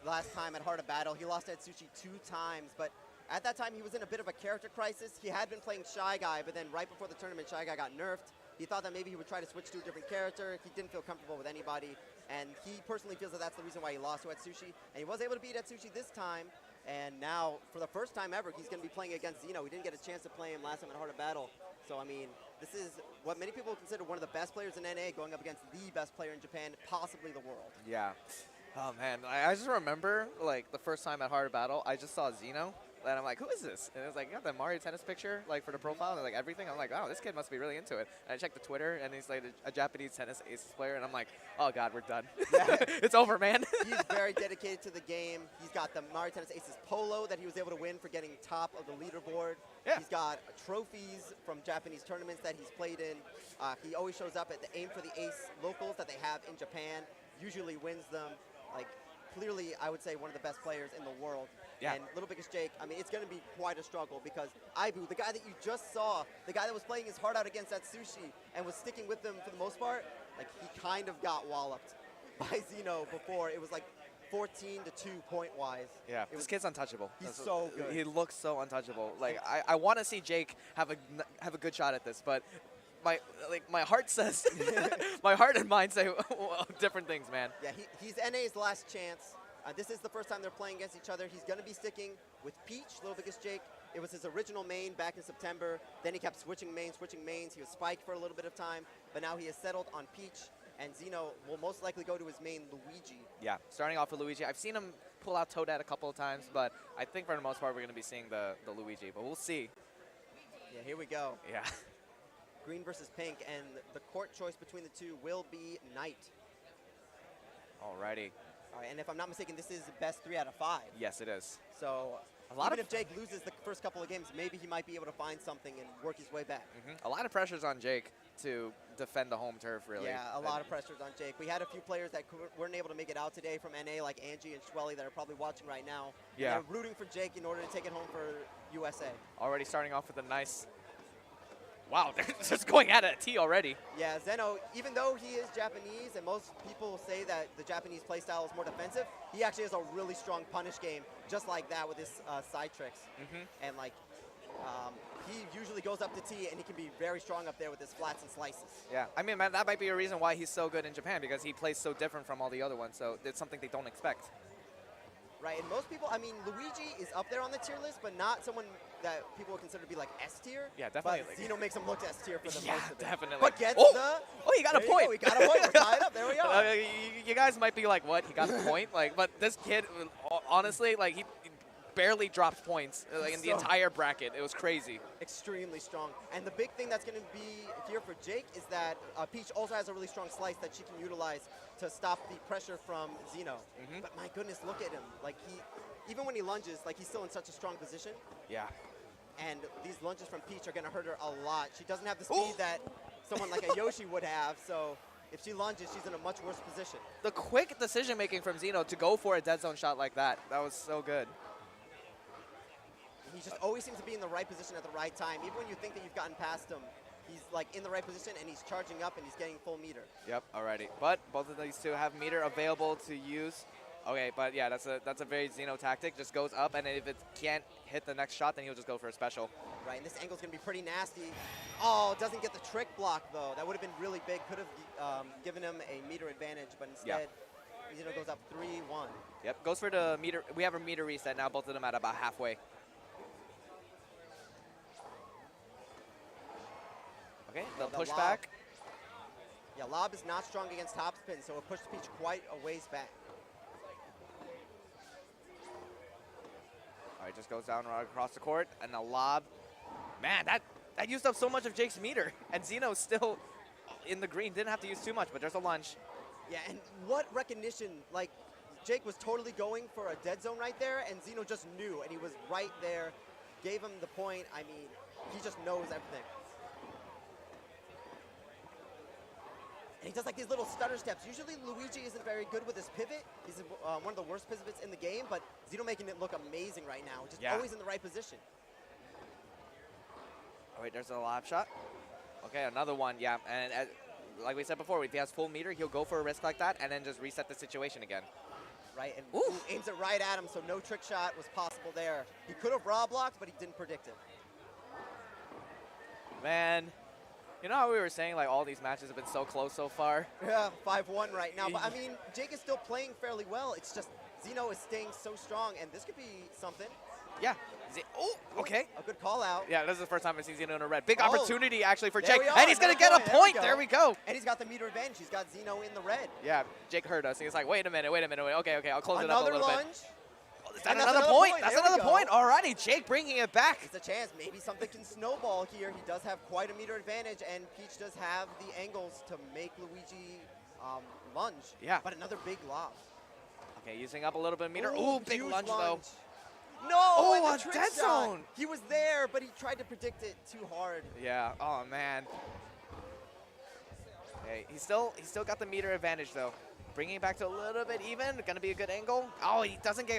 Last time at Heart of Battle, he lost to Atsushi 2 times, but at that time he was in a bit of a character crisis. He had been playing Shy Guy, but then right before the tournament, Shy Guy got nerfed. He thought that maybe he would try to switch to a different character. He didn't feel comfortable with anybody, and he personally feels that that's the reason why he lost to Atsushi. And he was able to beat Atsushi this time, and now, for the first time ever, he's going to be playing against Xeno. We didn't get a chance to play him last time at Heart of Battle. So, I mean, this is what many people consider one of the best players in NA going up against the best player in Japan, possibly the world. Yeah. Oh, man. I just remember, like, the first time at Heart of Battle, I just saw Xeno. And I'm like, who is this? And it was like, you got the Mario Tennis picture, like, for the profile, and like everything. I'm like, oh, this kid must be really into it. And I checked the Twitter, and he's like a Japanese tennis aces player, and I'm like, oh God, we're done. Yeah. It's over, man. He's very dedicated to the game. He's got the Mario Tennis Aces polo that he was able to win for getting top of the leaderboard. Yeah. He's got trophies from Japanese tournaments that he's played in. He always shows up at the Aim for the Ace locals that they have in Japan, usually wins them. Like, clearly, I would say one of the best players in the world. Yeah. And Little Biggest Jake, I mean, it's going to be quite a struggle because Aibu, the guy that you just saw, the guy that was playing his heart out against Atsushi and was sticking with them for the most part, like, he kind of got walloped by Xeno before. It was like 14-2 point-wise. Yeah, this kid's untouchable. He's so good. He looks so untouchable. Like, I want to see Jake have a good shot at this, but my heart says, my heart and mind say different things, man. Yeah, he's NA's last chance. This is the first time they're playing against each other. He's going to be sticking with Peach, Little Biggest Jake. It was his original main back in September. Then he kept switching mains. He was Spike for a little bit of time, but now he has settled on Peach, and Xeno will most likely go to his main, Luigi. Yeah, starting off with Luigi. I've seen him pull out Toadette a couple of times, but I think for the most part we're going to be seeing the Luigi, but we'll see. Yeah, here we go. Yeah. Green versus pink, and the court choice between the two will be Knight. Alrighty. All right, and if I'm not mistaken, this is the best 3 out of 5. Yes, it is. So even if Jake loses the first couple of games, maybe he might be able to find something and work his way back. A lot of pressures on Jake to defend the home turf, really. Yeah, a lot of pressures on Jake. We had a few players that weren't able to make it out today from NA, like Angie and Schwelly, that are probably watching right now. Yeah. And they're rooting for Jake in order to take it home for USA. Already starting off with a nice... Wow, they're just going at it, T already. Yeah, Zeno, even though he is Japanese, and most people say that the Japanese playstyle is more defensive, he actually has a really strong punish game, just like that with his side tricks. And like, he usually goes up to T, and he can be very strong up there with his flats and slices. Yeah, I mean, man, that might be a reason why he's so good in Japan, because he plays so different from all the other ones, so it's something they don't expect. Right, and most people, I mean, Luigi is up there on the tier list, but not someone that people would consider to be like S tier. Yeah, definitely. But Xeno makes him look S tier for the Yeah, most of it. definitely. But gets Oh, you got a point. We got a point. We're tied up. There we are. You guys might be like, what? He got a point? Like, but this kid, honestly, like, he barely dropped points like, in the entire bracket. It was crazy. Extremely strong. And the big thing that's going to be here for Jake is that Peach also has a really strong slice that she can utilize to stop the pressure from Xeno. But my goodness, look at him. Like, even when he lunges, like, he's still in such a strong position. Yeah. And these lunges from Peach are going to hurt her a lot. She doesn't have the speed that someone like a Yoshi would have, so if she lunges, she's in a much worse position. The quick decision-making from Xeno to go for a dead zone shot like that, that was so good. He just always seems to be in the right position at the right time. Even when you think that you've gotten past him, he's like in the right position and he's charging up and he's getting full meter. Yep, alrighty. But both of these two have meter available to use. Okay, but yeah, that's a very Xeno tactic. Just goes up, and if it can't hit the next shot, then he'll just go for a special. Right, and this angle's gonna be pretty nasty. Oh, doesn't get the trick block though. That would have been really big. Could have given him a meter advantage, but instead, Xeno goes up 3-1. Yep, goes for the meter. We have a meter reset now. Both of them at about halfway. Okay, the pushback. Yeah, Lob is not strong against topspin, so it pushed Peach quite a ways back. All right, just goes down right across the court, and the lob. Man, that used up so much of Jake's meter, and Xeno's still in the green. Didn't have to use too much, but there's a lunge. Yeah, and what recognition, like, Jake was totally going for a dead zone right there, and Xeno just knew, and he was right there, gave him the point. I mean, he just knows everything. And he does like these little stutter steps. Usually Luigi isn't very good with his pivot. He's one of the worst pivots in the game, but Xeno making it look amazing right now. Just always in the right position. All right, there's a lob shot. Okay, another one, yeah. And like we said before, if he has full meter, he'll go for a risk like that and then just reset the situation again. Right, and aims it right at him, so no trick shot was possible there. He could have raw blocked, but he didn't predict it. Man. You know how we were saying, like, all these matches have been so close so far? Yeah, 5-1 right now. But, I mean, Jake is still playing fairly well. It's just Xeno is staying so strong, and this could be something. Yeah. Oh, okay. A good call out. Yeah, this is the first time I've seen Xeno in a red. Big opportunity, actually, for Jake. We are. And he's going to get a point. There we go. And he's got the meter advantage. He's got Xeno in the red. Yeah, Jake heard us. He's like, wait a minute. Okay, I'll close it up a little lunge. bit. Is that another point? That's another point. Alrighty, Jake bringing it back. It's a chance. Maybe something can snowball here. He does have quite a meter advantage, and Peach does have the angles to make Luigi lunge. Yeah. But another big lob. Okay, using up a little bit of meter. Ooh, big lunge, though. No! Oh, a dead zone. He was there, but he tried to predict it too hard. Yeah. Oh man. Okay, he's still got the meter advantage though. Bringing it back to a little bit even. Gonna be a good angle. Oh, he doesn't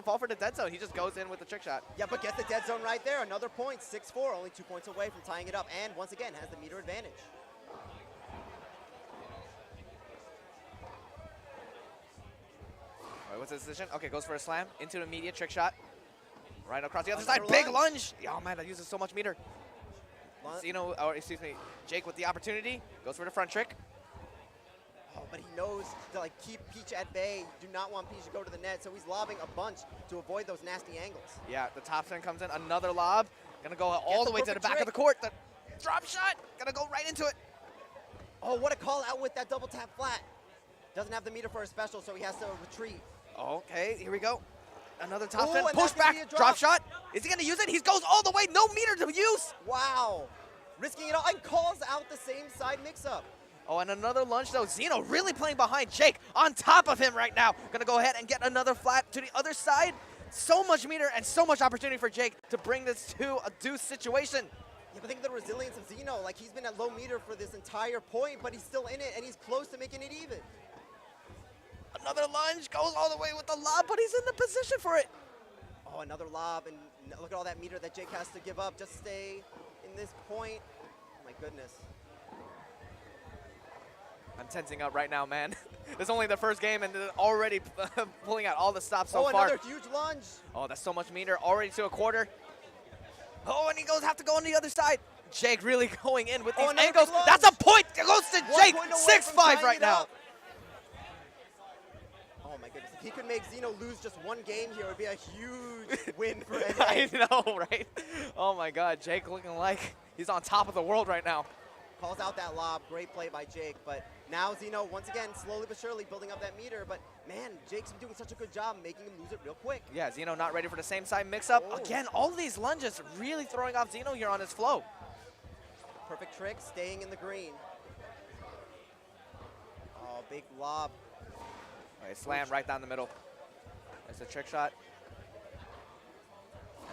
fall for the dead zone. He just goes in with the trick shot. Yeah, but gets the dead zone right there. Another point. 6-4. Only 2 points away from tying it up, and once again has the meter advantage. All right, what's the decision? Okay, goes for a slam into the immediate trick shot. Right across the other side. Big lunge. Oh man, that uses so much meter. Xeno, or excuse me, Jake with the opportunity. Goes for the front trick. Oh, but he knows to like keep Peach at bay. Do not want Peach to go to the net, so he's lobbing a bunch to avoid those nasty angles. Yeah, the top spin comes in, another lob. Gonna go all the way to the back of the court. The drop shot, gonna go right into it. Oh, what a call out with that double tap flat. Doesn't have the meter for a special, so he has to retreat. Okay, here we go. Another top Ooh, spin, and push that's gonna back, be a drop shot. Is he gonna use it? He goes all the way, no meter to use. Wow, risking it all, and calls out the same side mix-up. Oh, and another lunge though. Zeno really playing behind Jake on top of him right now. Gonna go ahead and get another flat to the other side. So much meter and so much opportunity for Jake to bring this to a deuce situation. Yeah, but think of the resilience of Zeno. Like, he's been at low meter for this entire point, but he's still in it, and he's close to making it even. Another lunge, goes all the way with the lob, but he's in the position for it. Oh, another lob, and look at all that meter that Jake has to give up. Just stay in this point. Oh, my goodness. I'm tensing up right now, man. It's only the first game, and they're already pulling out all the stops so oh, far. Another huge lunge. Oh, that's so much meter, already to a quarter. Oh, and he have to go on the other side. Jake really going in with these angles. That's a point. It goes to Jake. 6-5 right now. Oh my goodness. If he could make Zeno lose just one game here, it would be a huge win for NA. I know, right? Oh my God, Jake looking like he's on top of the world right now. Calls out that lob. Great play by Jake. But now Zeno, once again, slowly but surely building up that meter. But man, Jake's been doing such a good job making him lose it real quick. Yeah, Zeno not ready for the same side mix-up. Oh. Again, all of these lunges really throwing off Zeno here on his flow. Perfect trick, staying in the green. Oh, big lob. Okay, slam right down the middle. There's a trick shot.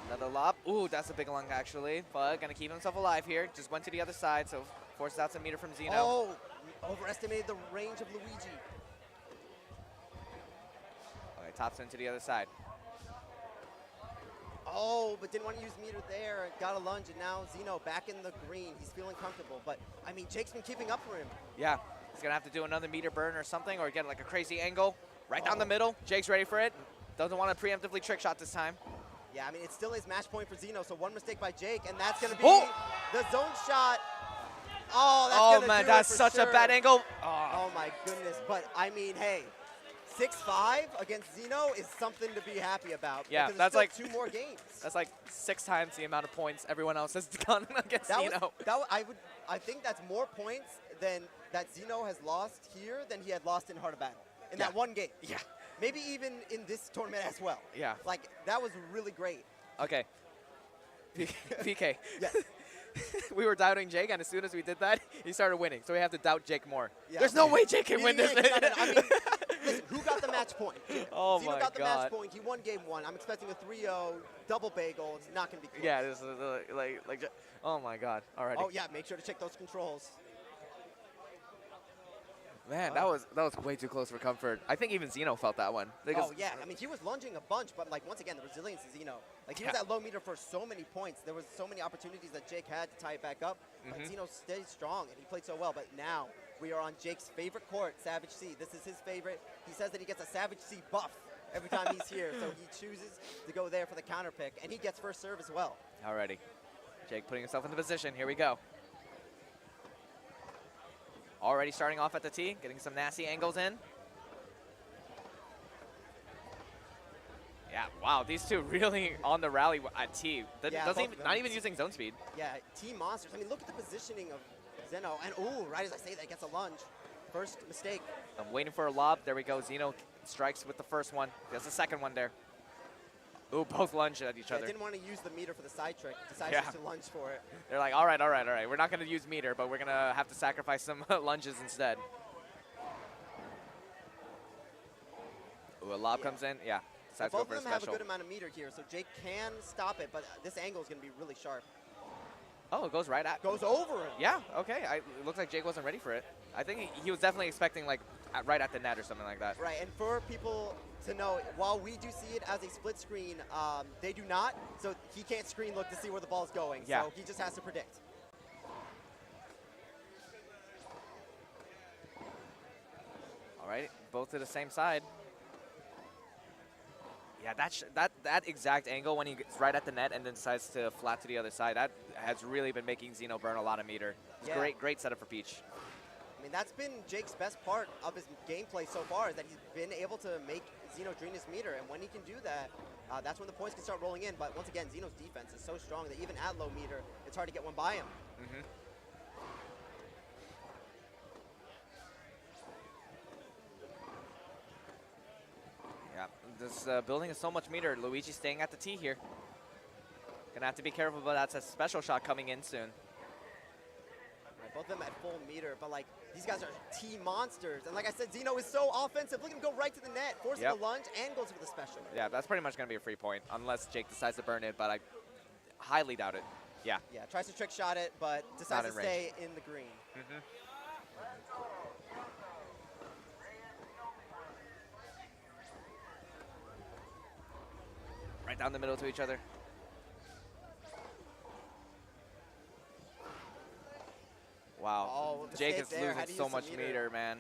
Another lob. Ooh, that's a big lung actually, but gonna keep himself alive here. Just went to the other side, so forces out some meter from Zeno. Oh, overestimated the range of Luigi. Okay, top spin to the other side. Oh, but didn't want to use meter there. Got a lunge, and now Zeno back in the green. He's feeling comfortable, but I mean, Jake's been keeping up for him. Yeah, he's gonna have to do another meter burn or something, or get like a crazy angle right down the middle. Jake's ready for it. Doesn't want to preemptively trick shot this time. Yeah, I mean, it still is match point for Zeno, so one mistake by Jake, and that's going to be the zone shot. Oh, that's oh gonna man, do that's it for such sure. a bad angle. Oh my goodness, but I mean, hey, 6-5 against Zeno is something to be happy about. Yeah, because that's it's like still 2 more games. That's like 6 times the amount of points everyone else has done against Zeno. I think that's more points than that Zeno has lost here than he had lost in Heart of Battle in that one game. Yeah. Maybe even in this tournament as well. Yeah. Like, that was really great. Okay. PK. Yes. We were doubting Jake, and as soon as we did that, he started winning. So we have to doubt Jake more. Yeah. There's no way Jake can win this. I mean, listen, who got the match point? Oh Zeno my got the God. match point. He won game 1. I'm expecting a 3-0 double bagel. It's not going to be close. Yeah, this is like, oh my God. Alrighty. Oh yeah, make sure to check those controls. Man, that was way too close for comfort. I think even Zeno felt that one. Oh yeah, I mean, he was lunging a bunch, but like once again, the resilience of Zeno. Like, he was at low meter for so many points. There was so many opportunities that Jake had to tie it back up, but Zeno stayed strong and he played so well. But now we are on Jake's favorite court, Savage C. This is his favorite. He says that he gets a Savage C buff every time he's here, so he chooses to go there for the counter pick, and he gets first serve as well. Alrighty. Jake putting himself in the position. Here we go. Already starting off at the tee, getting some nasty angles in. Yeah, wow, these two really on the rally at tee. Not even using zone speed. Yeah, team monsters. I mean, look at the positioning of Zeno. And ooh, right as I say that, gets a lunge. First mistake. I'm waiting for a lob. There we go. Zeno strikes with the first one. There's the second one there. Ooh, both lunge at each other. I didn't want to use the meter for the side trick. Decided just to lunge for it. They're like, all right. We're not going to use meter, but we're going to have to sacrifice some lunges instead. Ooh, a lob comes in. Yeah. Both of them have a good amount of meter here, so Jake can stop it, but this angle is going to be really sharp. Oh, it goes right at. Goes over him. Yeah, okay. It looks like Jake wasn't ready for it. I think he was definitely expecting like right at the net or something like that. Right, and for people to know, while we do see it as a split screen, they do not, so he can't screen look to see where the ball's going, so he just has to predict. All right, both to the same side. Yeah, that exact angle when he gets right at the net and then decides to flat to the other side, that has really been making Zeno burn a lot of meter. It's great setup for Peach. I mean, that's been Jake's best part of his gameplay so far, is that he's been able to make Zeno drain his meter, and when he can do that, that's when the points can start rolling in. But once again, Zeno's defense is so strong that even at low meter, it's hard to get one by him. Yeah, this building is so much meter. Luigi staying at the T here. Gonna have to be careful, but that's a special shot coming in soon. Right, both of them at full meter, but like these guys are T monsters. And like I said, Zeno is so offensive. Look at him go right to the net, forcing a lunge and goes for the special. Yeah, that's pretty much gonna be a free point, unless Jake decides to burn it, but I highly doubt it. Yeah. Yeah, tries to trick shot it, but decides to stay in the green. Right down the middle to each other. Wow, Oh, Jake is mistake there. Had losing to so use much some meter, man.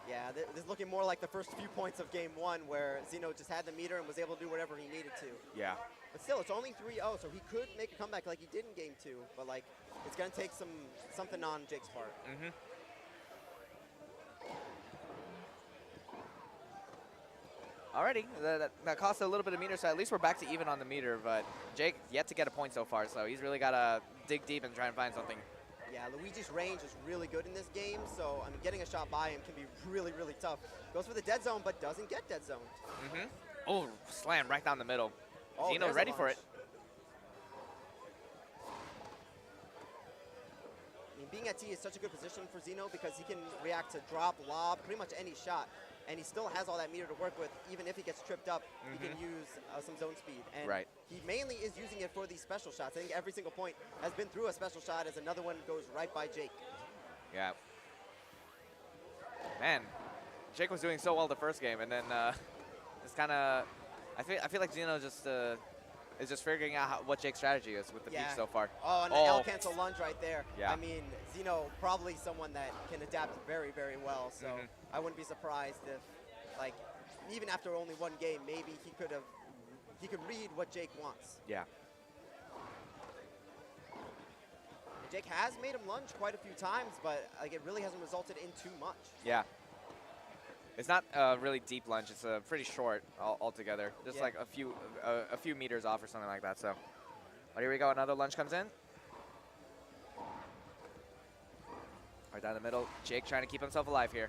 Yeah, this is looking more like the first few points of game one, where Zeno just had the meter and was able to do whatever he needed to. Yeah. But still, it's only 3-0, so he could make a comeback like he did in game two. But like, it's gonna take something on Jake's part. Alrighty, that cost a little bit of meter, so at least we're back to even on the meter, but Jake yet to get a point so far, so he's really got to dig deep and try and find something. Yeah, Luigi's range is really good in this game, so I mean, getting a shot by him can be really, really tough. Goes for the dead zone, but doesn't get dead zoned. Oh, slam right down the middle. Oh, Zeno there's a ready for launch. it. I mean, being at T is such a good position for Zeno because he can react to drop, lob, pretty much any shot. And he still has all that meter to work with. Even if he gets tripped up, he can use some zone speed. And he mainly is using it for these special shots. I think every single point has been through a special shot as another one goes right by Jake. Yeah. Man, Jake was doing so well the first game, and then it's kind of, I feel like Zeno just is just figuring out what Jake's strategy is with the peak so far. Oh, and the L cancel lunge right there. Yeah. I mean, Zeno probably someone that can adapt very, very well. So I wouldn't be surprised if, like, even after only one game, maybe he could read what Jake wants. Yeah. And Jake has made him lunge quite a few times, but like it really hasn't resulted in too much. Yeah. It's not a really deep lunge. It's pretty short altogether. Just like a few meters off or something like that. So, but here we go. Another lunge comes in. Right down the middle. Jake trying to keep himself alive here.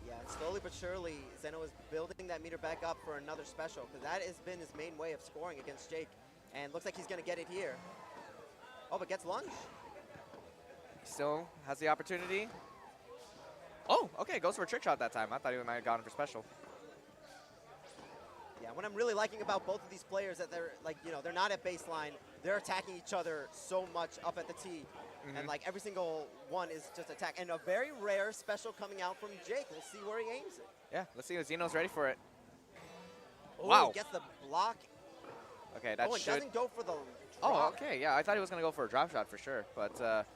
Yeah, and slowly but surely, Zeno is building that meter back up for another special, because that has been his main way of scoring against Jake. And looks like he's going to get it here. Oh, but gets lunge. He still has the opportunity. Oh, okay, goes for a trick shot that time. I thought he might have gone for special. Yeah, what I'm really liking about both of these players that they're like, you know, they're not at baseline. They're attacking each other so much up at the tee. And like every single one is just attack. And a very rare special coming out from Jake. We'll see where he aims it. Yeah, let's see if Zeno's ready for it. Oh, wow. He gets the block. Okay, that and should... doesn't go for the drop. Oh, okay, yeah, I thought he was going to go for a drop shot for sure. But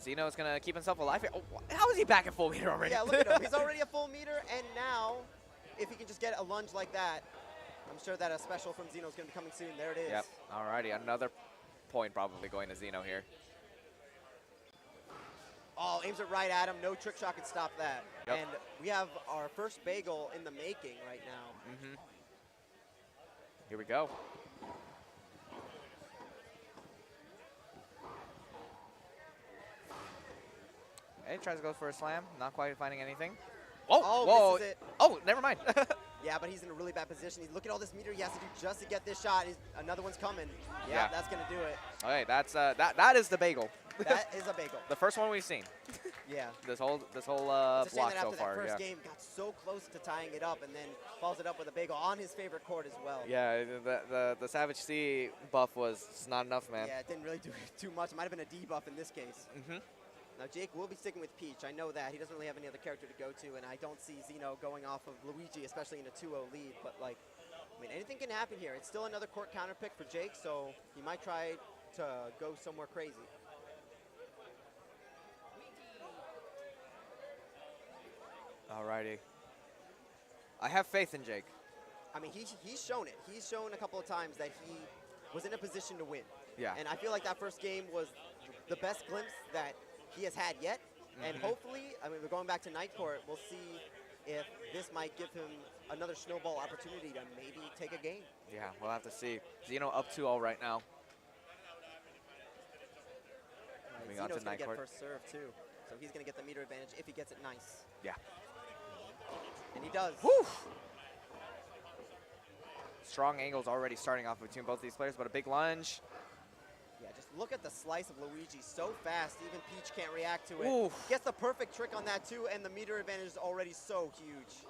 Zeno is going to keep himself alive here. Oh, how is he back at full meter already? Yeah, look at him. He's already a full meter. And now, if he can just get a lunge like that, I'm sure that a special from Zeno is going to be coming soon. There it is. Yep, alrighty, another point probably going to Zeno here. Oh, aims it right at him. No trick shot can stop that. Yep. And we have our first bagel in the making right now. Here we go. Hey, tries to go for a slam. Not quite finding anything. Oh, whoa. Misses it. Oh, never mind. Yeah, but he's in a really bad position. He's look at all this meter he has to do just to get this shot. Another one's coming. Yeah, that's gonna do it. Okay, that's that is the bagel. That is a bagel. The first one we've seen. Yeah. This whole It's a block shame that so after far. that first game got so close to tying it up, and then follows it up with a bagel on his favorite court as well. Yeah, the Savage C buff was not enough, man. Yeah, it didn't really do too much. It might have been a debuff in this case. Now Jake will be sticking with Peach. I know that. He doesn't really have any other character to go to, and I don't see Zeno going off of Luigi, especially in a 2-0 lead. But like, I mean, anything can happen here. It's still another court counter pick for Jake, so he might try to go somewhere crazy. Alrighty. I have faith in Jake. I mean, he's shown it. He's shown a couple of times that he was in a position to win. Yeah. And I feel like that first game was the best glimpse that he has had yet. And hopefully, I mean, we're going back to night court. We'll see if this might give him another snowball opportunity to maybe take a game. Yeah, we'll have to see. Zeno up 2-0 right now. Moving on Zeno's to going night to get court. first serve, too. So he's going to get the meter advantage if he gets it nice. Yeah. And he does. Woo! Strong angles already starting off between both these players, but a big lunge. Yeah, just look at the slice of Luigi. So fast, even Peach can't react to it. Oof. Gets the perfect trick on that, too, and the meter advantage is already so huge.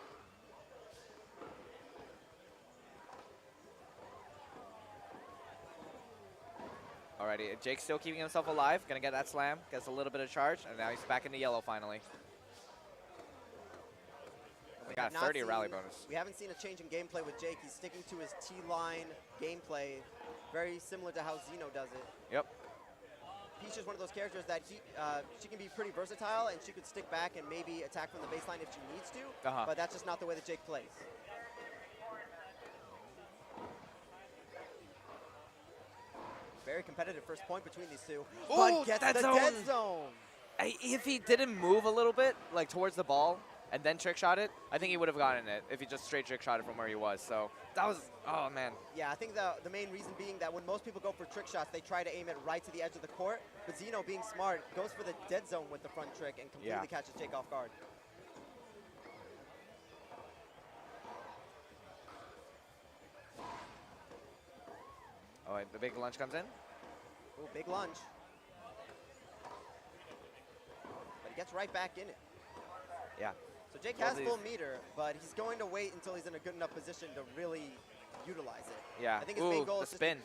Alrighty, Jake's still keeping himself alive. Gonna get that slam, gets a little bit of charge, and now he's back into yellow finally. We got a 30 rally bonus. We haven't seen a change in gameplay with Jake. He's sticking to his T-line gameplay, very similar to how Zeno does it. Yep. Peach is one of those characters that she can be pretty versatile, and she could stick back and maybe attack from the baseline if she needs to, but that's just not the way that Jake plays. Very competitive first point between these two, but gets the dead zone. If he didn't move a little bit, like towards the ball, and then trick shot it, I think he would have gotten it if he just straight trick shot it from where he was. So that was, oh man. Yeah, I think the main reason being that when most people go for trick shots, they try to aim it right to the edge of the court. But Zeno, being smart, goes for the dead zone with the front trick and completely catches Jake off guard. Oh, the big lunge comes in. Oh, big lunge. But he gets right back in it. Yeah. So Jake has full meter, but he's going to wait until he's in a good enough position to really utilize it. Yeah. I think his main goal the is spin.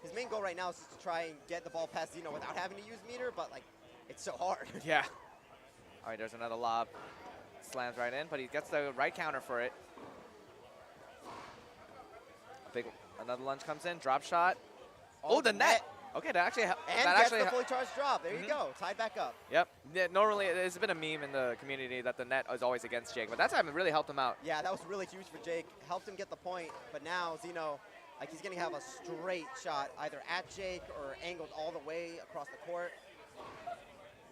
His main goal right now is just to try and get the ball past Zeno without having to use meter, but like, it's so hard. Yeah. All right, there's another lob. Slams right in, but he gets the right counter for it. Another lunge comes in, drop shot. Oh, the net. Okay, that actually And that gets actually the fully charged drop. There you go, tied back up. Yep. Yeah, normally, it's been a meme in the community that the net is always against Jake, but that time it really helped him out. Yeah, that was really huge for Jake. Helped him get the point, but now Zeno, like he's gonna have a straight shot either at Jake or angled all the way across the court.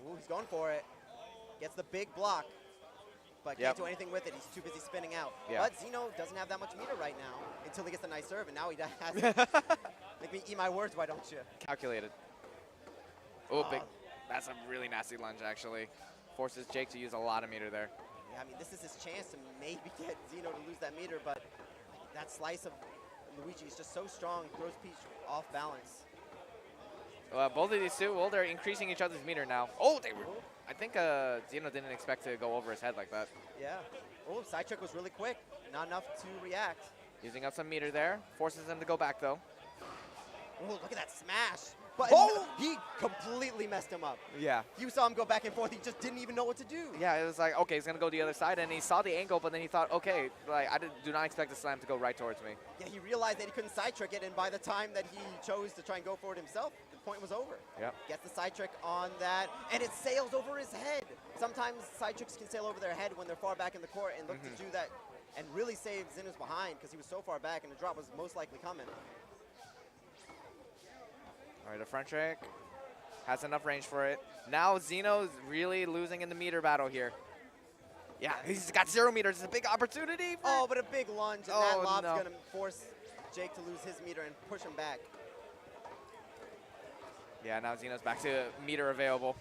Ooh, he's going for it. Gets the big block, but can't do anything with it. He's too busy spinning out. Yeah. But Zeno doesn't have that much meter right now until he gets a nice serve, and now he has Make me eat my words, why don't you? Calculated. Oh, big. That's a really nasty lunge, actually. Forces Jake to use a lot of meter there. Yeah, I mean, this is his chance to maybe get Zeno to lose that meter, but that slice of Luigi is just so strong, throws Peach off balance. Both of these two, well, they're increasing each other's meter now. Oh, they were. I think Zeno didn't expect to go over his head like that. Yeah. Oh, side trick was really quick. Not enough to react. Using up some meter there. Forces him to go back, though. Oh, look at that smash. But he completely messed him up. Yeah. You saw him go back and forth. He just didn't even know what to do. Yeah, it was like, okay, he's going to go the other side. And he saw the angle, but then he thought, okay, like I do not expect the slam to go right towards me. Yeah, he realized that he couldn't side trick it. And by the time that he chose to try and go for it himself, the point was over. Yep. Gets the side trick on that. And it sails over his head. Sometimes side tricks can sail over their head when they're far back in the court and look to do that and really save Zeno's behind because he was so far back and the drop was most likely coming. All right, the front trick has enough range for it. Now Zeno's really losing in the meter battle here. Yeah, he's got 0 meters. It's a big opportunity. Oh, but a big lunge, and that lob's going to force Jake to lose his meter and push him back. Yeah, now Zeno's back to meter available.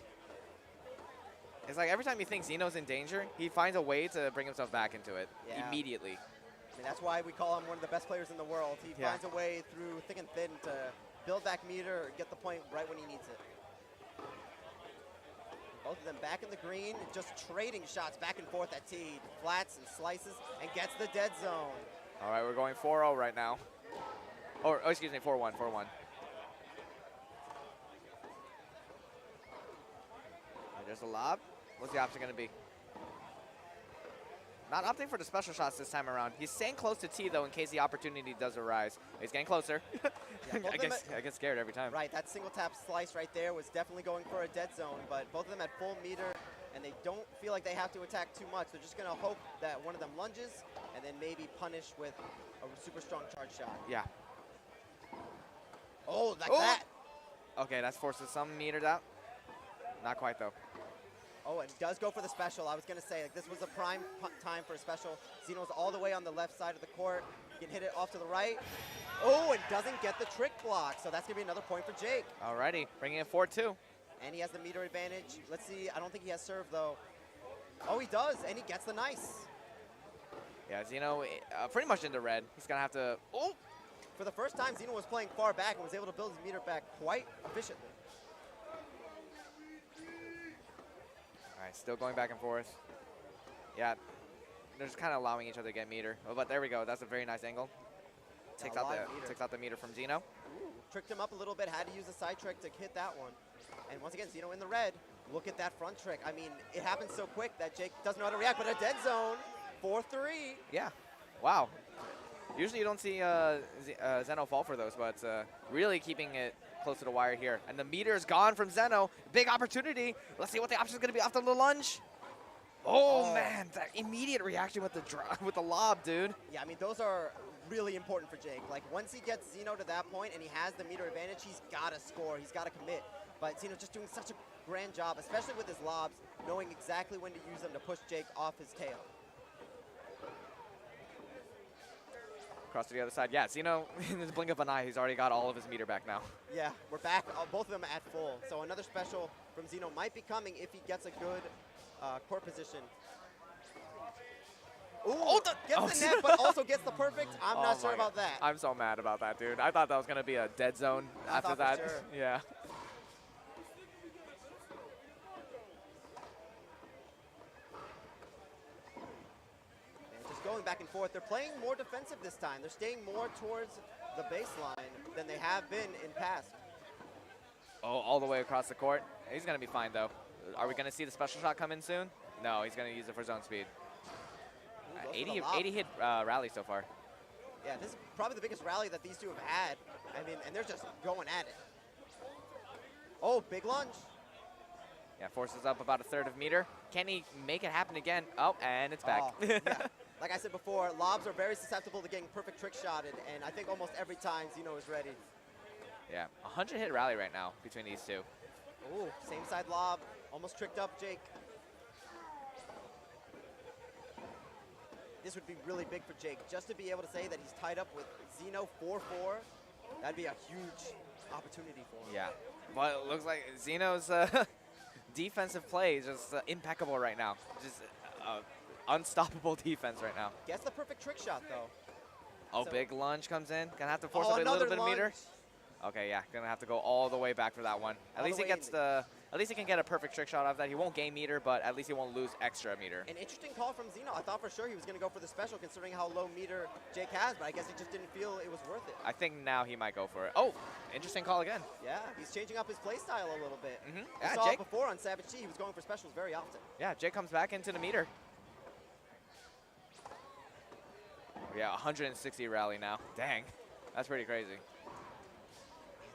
It's like every time he thinks Zeno's in danger, he finds a way to bring himself back into it immediately. I mean, that's why we call him one of the best players in the world. He finds a way through thick and thin to build back meter or get the point right when he needs it. Both of them back in the green, just trading shots back and forth at T. Flats and slices and gets the dead zone. All right, we're going 4-0 right now. Oh, excuse me, 4-1, 4-1. There's a lob. What's the option going to be? Not opting for the special shots this time around. He's staying close to T, though, in case the opportunity does arise. He's getting closer. I get scared every time. Right, that single tap slice right there was definitely going for a dead zone, but both of them had full meter, and they don't feel like they have to attack too much. They're just going to hope that one of them lunges and then maybe punish with a super strong charge shot. Yeah. Oh, like that. Okay, that's forces some meters out. Not quite, though. Oh, and does go for the special. I was going to say, like, this was a prime time for a special. Xeno's all the way on the left side of the court. He can hit it off to the right. Oh, and doesn't get the trick block. So that's going to be another point for Jake. Alrighty, bringing it 4-2. And he has the meter advantage. Let's see. I don't think he has serve, though. Oh, he does, and he gets the nice. Yeah, Xeno pretty much in the red. He's going to have to... Oh! For the first time, Xeno was playing far back and was able to build his meter back quite efficiently. All right, still going back and forth. Yeah, they're just kind of allowing each other to get meter. Oh, but there we go. That's a very nice angle. Takes out the meter from Xeno. Ooh, tricked him up a little bit. Had to use a side trick to hit that one. And once again, Xeno in the red. Look at that front trick. I mean, it happens so quick that Jake doesn't know how to react, but a dead zone. 4-3. Yeah. Wow. Usually you don't see Zeno fall for those, but really keeping it close to the wire here. And the meter is gone from Zeno. Big opportunity. Let's see what the option is going to be after the lunge. Oh, man, that immediate reaction with the lob, dude. Yeah, I mean, those are really important for Jake. Like, once he gets Xeno to that point and he has the meter advantage, he's got to score. He's got to commit. But Xeno's just doing such a grand job, especially with his lobs, knowing exactly when to use them to push Jake off his tail. Across to the other side. Yeah, Xeno, in the blink of an eye, he's already got all of his meter back now. Yeah, we're back, both of them at full. So another special from Xeno might be coming if he gets a good court position. Ooh, gets the net, but also gets the perfect. I'm not sure about that. I'm so mad about that, dude. I thought that was going to be a dead zone after that. For sure. Yeah. Going back and forth. They're playing more defensive this time. They're staying more towards the baseline than they have been in past. Oh, all the way across the court. He's going to be fine, though. Are we going to see the special shot come in soon? No, he's going to use it for zone speed. Ooh, 80 hit rally so far. Yeah, this is probably the biggest rally that these two have had. I mean, and they're just going at it. Oh, big lunge. Yeah, forces up about a third of meter. Can he make it happen again? Oh, and it's back. Yeah. Like I said before, lobs are very susceptible to getting perfect trick shotted, and I think almost every time Xeno is ready. Yeah, 100 hit rally right now between these two. Ooh, same side lob, almost tricked up Jake. This would be really big for Jake, just to be able to say that he's tied up with Xeno 4-4. That'd be a huge opportunity for him. Yeah, but it looks like Xeno's defensive play is just impeccable right now. Just unstoppable defense right now. Gets the perfect trick shot, though. Oh, so big lunge comes in. Gonna have to force up a little bit of meter. Okay, yeah, gonna have to go all the way back for that one. At least he gets at least he can get a perfect trick shot off that. He won't gain meter, but at least he won't lose extra meter. An interesting call from Xeno. I thought for sure he was gonna go for the special, considering how low meter Jake has, but I guess he just didn't feel it was worth it. I think now he might go for it. Oh, interesting call again. Yeah, he's changing up his play style a little bit. Mm-hmm. We saw it before on Savage T. He was going for specials very often. Yeah, Jake comes back into the meter. Yeah, 160 rally now. Dang, that's pretty crazy.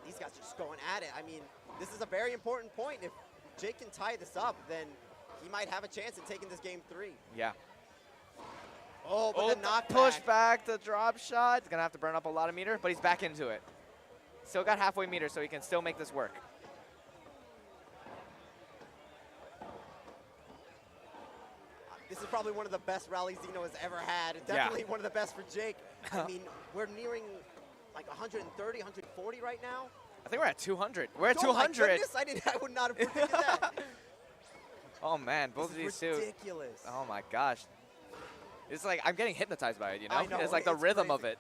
These guys are just going at it. I mean, this is a very important point. If Jake can tie this up, then he might have a chance at taking this game 3. Yeah. Oh, but the knockback. Push back, the drop shot. He's going to have to burn up a lot of meter, but he's back into it. Still got halfway meter, so he can still make this work. This is probably one of the best rallies Xeno has ever had. Definitely one of the best for Jake. I mean, we're nearing like 130, 140 right now. I think we're at 200. We're at 200. My goodness, I would not have predicted that. Oh man, both of these two. Ridiculous. Oh my gosh. It's like I'm getting hypnoptized by it, you know? I know, It's like the rhythm of it.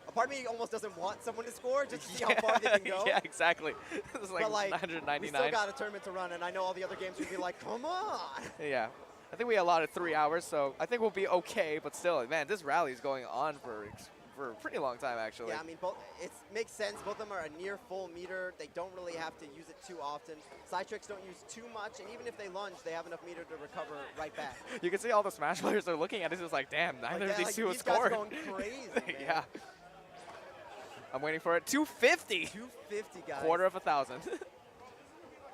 A part of me almost doesn't want someone to score just to see how far they can go. Yeah, exactly. It's like, but like 199. We still got a tournament to run, and I know all the other games would be like, come on. Yeah. I think we allotted 3 hours, so I think we'll be okay. But still, man, this rally is going on for a pretty long time, actually. Yeah, I mean, it makes sense. Both of them are a near full meter. They don't really have to use it too often. Side tricks don't use too much, and even if they lunge, they have enough meter to recover right back. You can see all the Smash players are looking at it, just like, damn, neither of these two have scored. These guys are going crazy, man. Yeah. I'm waiting for it. 250. 250, guys. Quarter of 1,000.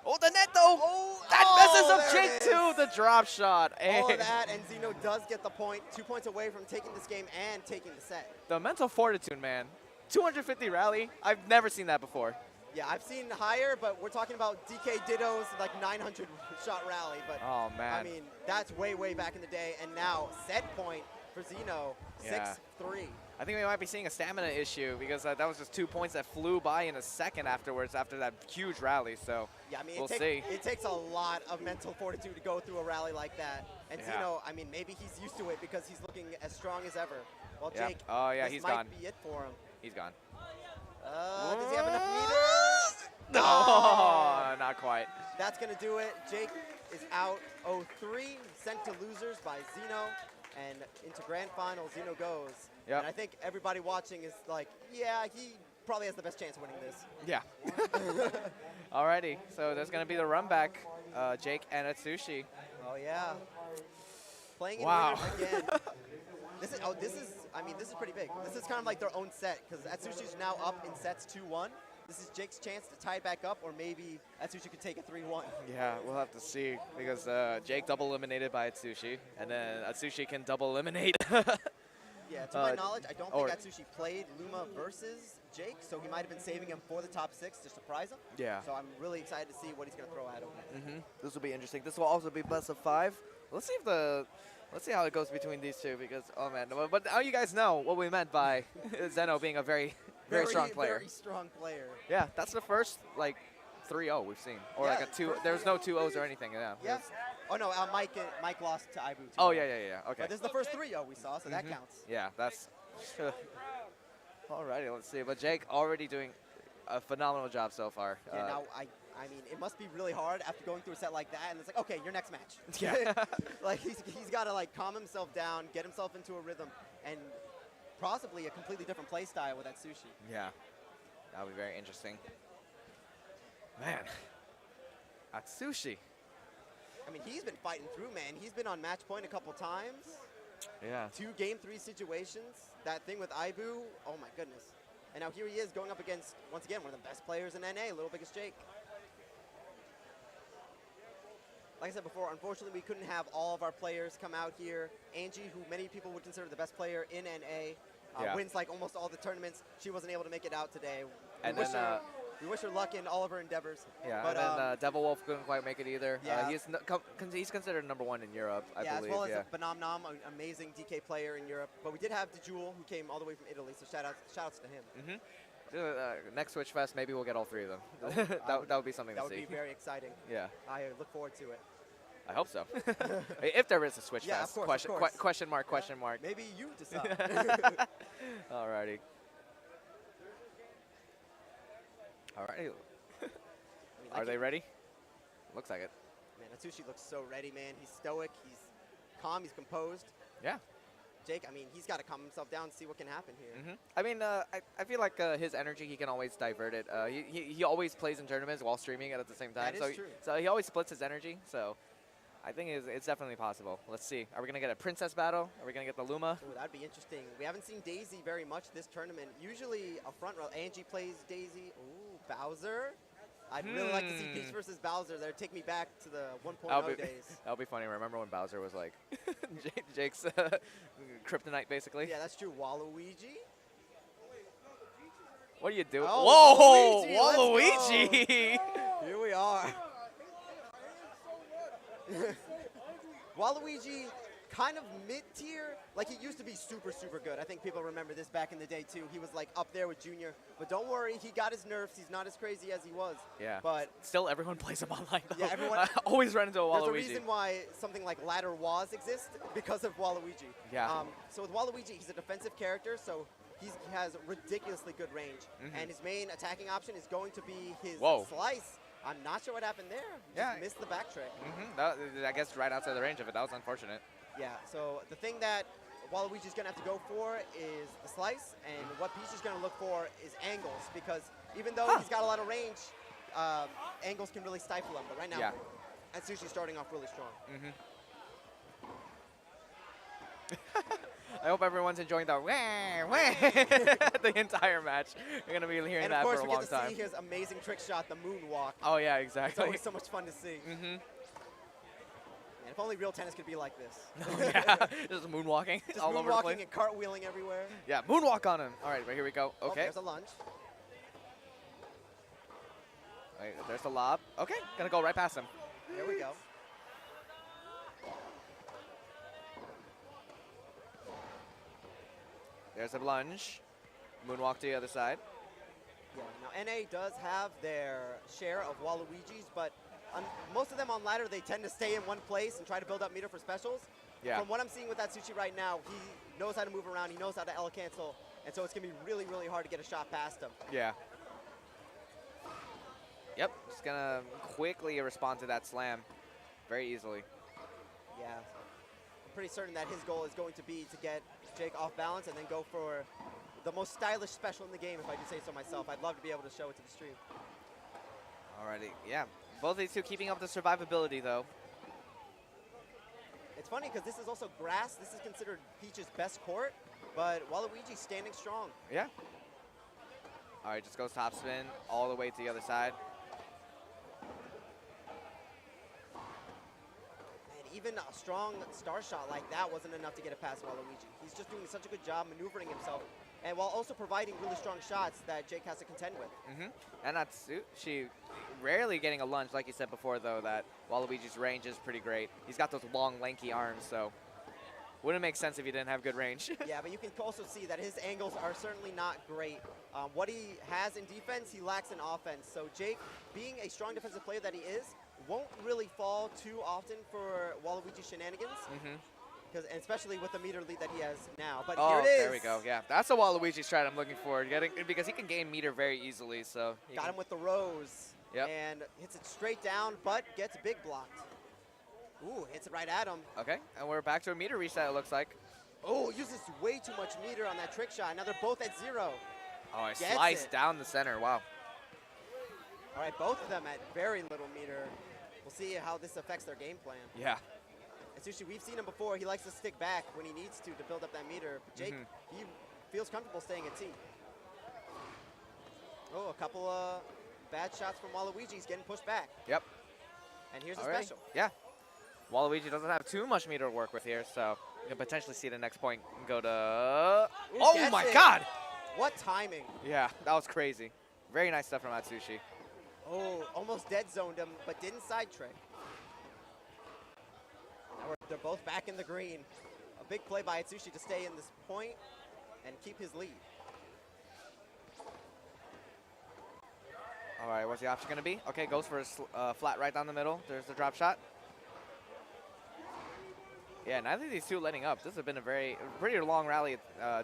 Oh, the net, though. That messes up Jake, too. The drop shot. All of that, and Xeno does get the point. 2 points away from taking this game and taking the set. The mental fortitude, man. 250 rally. I've never seen that before. Yeah, I've seen higher, but we're talking about DK Ditto's like 900 shot rally. But Oh, man. I mean, that's way, way back in the day. And now set point for Zeno, Yeah. 6-3. I think we might be seeing a stamina issue because that was just 2 points that flew by in a second afterwards after that huge rally. So Yeah, I mean, we'll see. it takes a lot of mental fortitude to go through a rally like that. And Yeah. Zeno, I mean, maybe he's used to it because he's looking as strong as ever. Well, Yeah. Jake, Oh, yeah, this he's might gone. be it for him. He's gone. Does he have enough meters? No, not quite. That's going to do it. Jake is out 0-3, sent to losers by Zeno, and into grand final, Zeno goes. Yep. And I think everybody watching is like, yeah, he probably has the best chance of winning this. Yeah. Alrighty, so there's going to be the run back, Jake and Atsushi. Oh, yeah. Playing in Wow. winners again. This is pretty big. This is kind of like their own set, because Atsushi's now up in sets 2-1. This is Jake's chance to tie it back up, or maybe Atsushi could take a 3-1. Yeah, we'll have to see because Jake double eliminated by Atsushi, and then Atsushi can double eliminate. Yeah, to my knowledge, I don't think or- Atsushi played Luma versus Jake, so he might have been saving him for the top 6 to surprise him. Yeah. So I'm really excited to see what he's going to throw at him. This will be interesting. This will also be best of 5. Let's see how it goes between these two because oh man, but now you guys know what we meant by Zeno being a very strong player. Very strong player. Yeah, that's the first like 3-0 we've seen, or like a 2. There's no 2-0s or anything. Yeah. Yeah. Oh no, Mike lost to Ibu. Oh yeah. Okay. But this is the first 3-0 we saw, so that counts. Yeah, that's. Alrighty, let's see. But Jake already doing a phenomenal job so far. Yeah, now I mean, it must be really hard after going through a set like that, and it's like, okay, your next match. Yeah. Like he's got to like calm himself down, get himself into a rhythm, and possibly a completely different play style with Atsushi. Yeah, that'll be very interesting. Man, Atsushi. I mean, he's been fighting through, man. He's been on match point a couple times. Yeah. 2 game 3 situations. That thing with Ibu, oh my goodness. And now here he is going up against, once again, one of the best players in NA, Little Biggest Jake. Like I said before, unfortunately, we couldn't have all of our players come out here. Angie, who many people would consider the best player in NA, Yeah. wins like almost all the tournaments. She wasn't able to make it out today. And we then, wish her luck in all of her endeavors. Yeah, but, and then Devil Wolf couldn't quite make it either. Yeah. He's considered #1 in Europe, I yeah, believe. as well as yeah. Banam Nam, an amazing DK player in Europe. But we did have DeJewel, who came all the way from Italy, so shout outs to him. Next Switch Fest, maybe we'll get all 3 of them. that would be something to see. That would be very exciting. Yeah. I look forward to it. I hope so. If there is a Switch Yeah, Fest. of course, of course. Question mark, question mark. Maybe you decide. Alrighty. Alrighty. Are they ready? Looks like it. Man, Atsushi looks so ready, man. He's stoic, he's calm, he's composed. Yeah. Jake, I mean, he's got to calm himself down and see what can happen here. I mean, I feel like his energy, he can always divert it. He always plays in tournaments while streaming it at the same time. That is true. So he always splits his energy. So I think it's definitely possible. Let's see. Are we going to get a princess battle? Are we going to get the Luma? Ooh, that'd be interesting. We haven't seen Daisy very much this tournament. Usually a front row. Angie plays Daisy. Ooh, Bowser. I'd really like to see Peach versus Bowser. That'd take me back to the 1.0 days. That'll be funny. Remember when Bowser was like Jake's kryptonite, basically? Yeah, that's true. Waluigi. What do you do? Oh, Whoa, Waluigi, Waluigi! Here we are. Waluigi, kind of mid-tier. Like, he used to be super, super good. I think people remember this back in the day, too. He was, like, up there with Junior. But don't worry, he got his nerfs. He's not as crazy as he was. Yeah. But still, everyone plays him online, though. yeah, everyone I always run into a Waluigi. There's a reason why something like Ladder Waz exists, because of Waluigi. Yeah. So with Waluigi, he's a defensive character, so he has ridiculously good range. And his main attacking option is going to be his slice. I'm not sure what happened there. Just missed the back trick. I guess right outside the range of it. That was unfortunate. Yeah, so the thing that Waluigi's going to have to go for is the slice, and what Peach is going to look for is angles, because even though he's got a lot of range, angles can really stifle him. But right now, Atsushi's starting off really strong. I hope everyone's enjoying the the entire match. We're going to be hearing And that of course, for a we long get to time. see his amazing trick shot, the moonwalk. Oh, yeah, exactly. It's always so much fun to see. And if only real tennis could be like this. Yeah, just moonwalking Just all over the moonwalking place. and cartwheeling everywhere. Yeah, moonwalk on him. All right, but here we go. Oh, Okay. there's a lunge. Wait, there's the lob. Okay, gonna go right past him. There we go. There's a lunge. Moonwalk to the other side. Yeah, now NA does have their share of Waluigis, but most of them on ladder, they tend to stay in one place and try to build up meter for specials. Yeah. From what I'm seeing with Atsushi right now, he knows how to move around, he knows how to L cancel, and so it's going to be really, really hard to get a shot past him. Yeah. Yep, just gonna quickly respond to that slam very easily. Yeah. I'm pretty certain that his goal is going to be to get Jake off balance and then go for the most stylish special in the game, if I do say so myself. I'd love to be able to show it to the stream. Alrighty, yeah. Both of these two keeping up the survivability, though. It's funny because this is also grass. This is considered Peach's best court, but Waluigi's standing strong. Yeah. All right, just goes topspin all the way to the other side. And even a strong star shot like that wasn't enough to get it past Waluigi. He's just doing such a good job maneuvering himself, and while also providing really strong shots that Jake has to contend with. And Atsushi rarely getting a lunge, like you said before, though, that Waluigi's range is pretty great. He's got those long, lanky arms, so wouldn't make sense if he didn't have good range. Yeah, but you can also see that his angles are certainly not great. What he has in defense, he lacks in offense. So Jake, being a strong defensive player that he is, won't really fall too often for Waluigi shenanigans. And especially with the meter lead that he has now. But here it is. There we go. Yeah, that's a Waluigi strat I'm looking for, because he can gain meter very easily. So got him with the rose. Yep. And hits it straight down, but gets big blocked. Ooh, hits it right at him. Okay, and we're back to a meter reset, it looks like. Oh, uses way too much meter on that trick shot. Now they're both at 0. Oh, I sliced down the center. Wow. All right, both of them at very little meter. We'll see how this affects their game plan. Yeah. Atsushi, we've seen him before. He likes to stick back when he needs to build up that meter. But Jake, he feels comfortable staying at T. Oh, a couple of bad shots from Waluigi. He's getting pushed back. Yep. And here's a Alrighty. special. Yeah. Waluigi doesn't have too much meter to work with here, so you can potentially see the next point go to... Ooh, oh my god! What timing. Yeah, that was crazy. Very nice stuff from Atsushi. Oh, almost dead zoned him, but didn't side trick. Now they're both back in the green. A big play by Atsushi to stay in this point and keep his lead. All right, what's the option going to be? Okay, goes for a flat right down the middle. There's the drop shot. Yeah, neither of these two letting up. This has been a pretty long rally,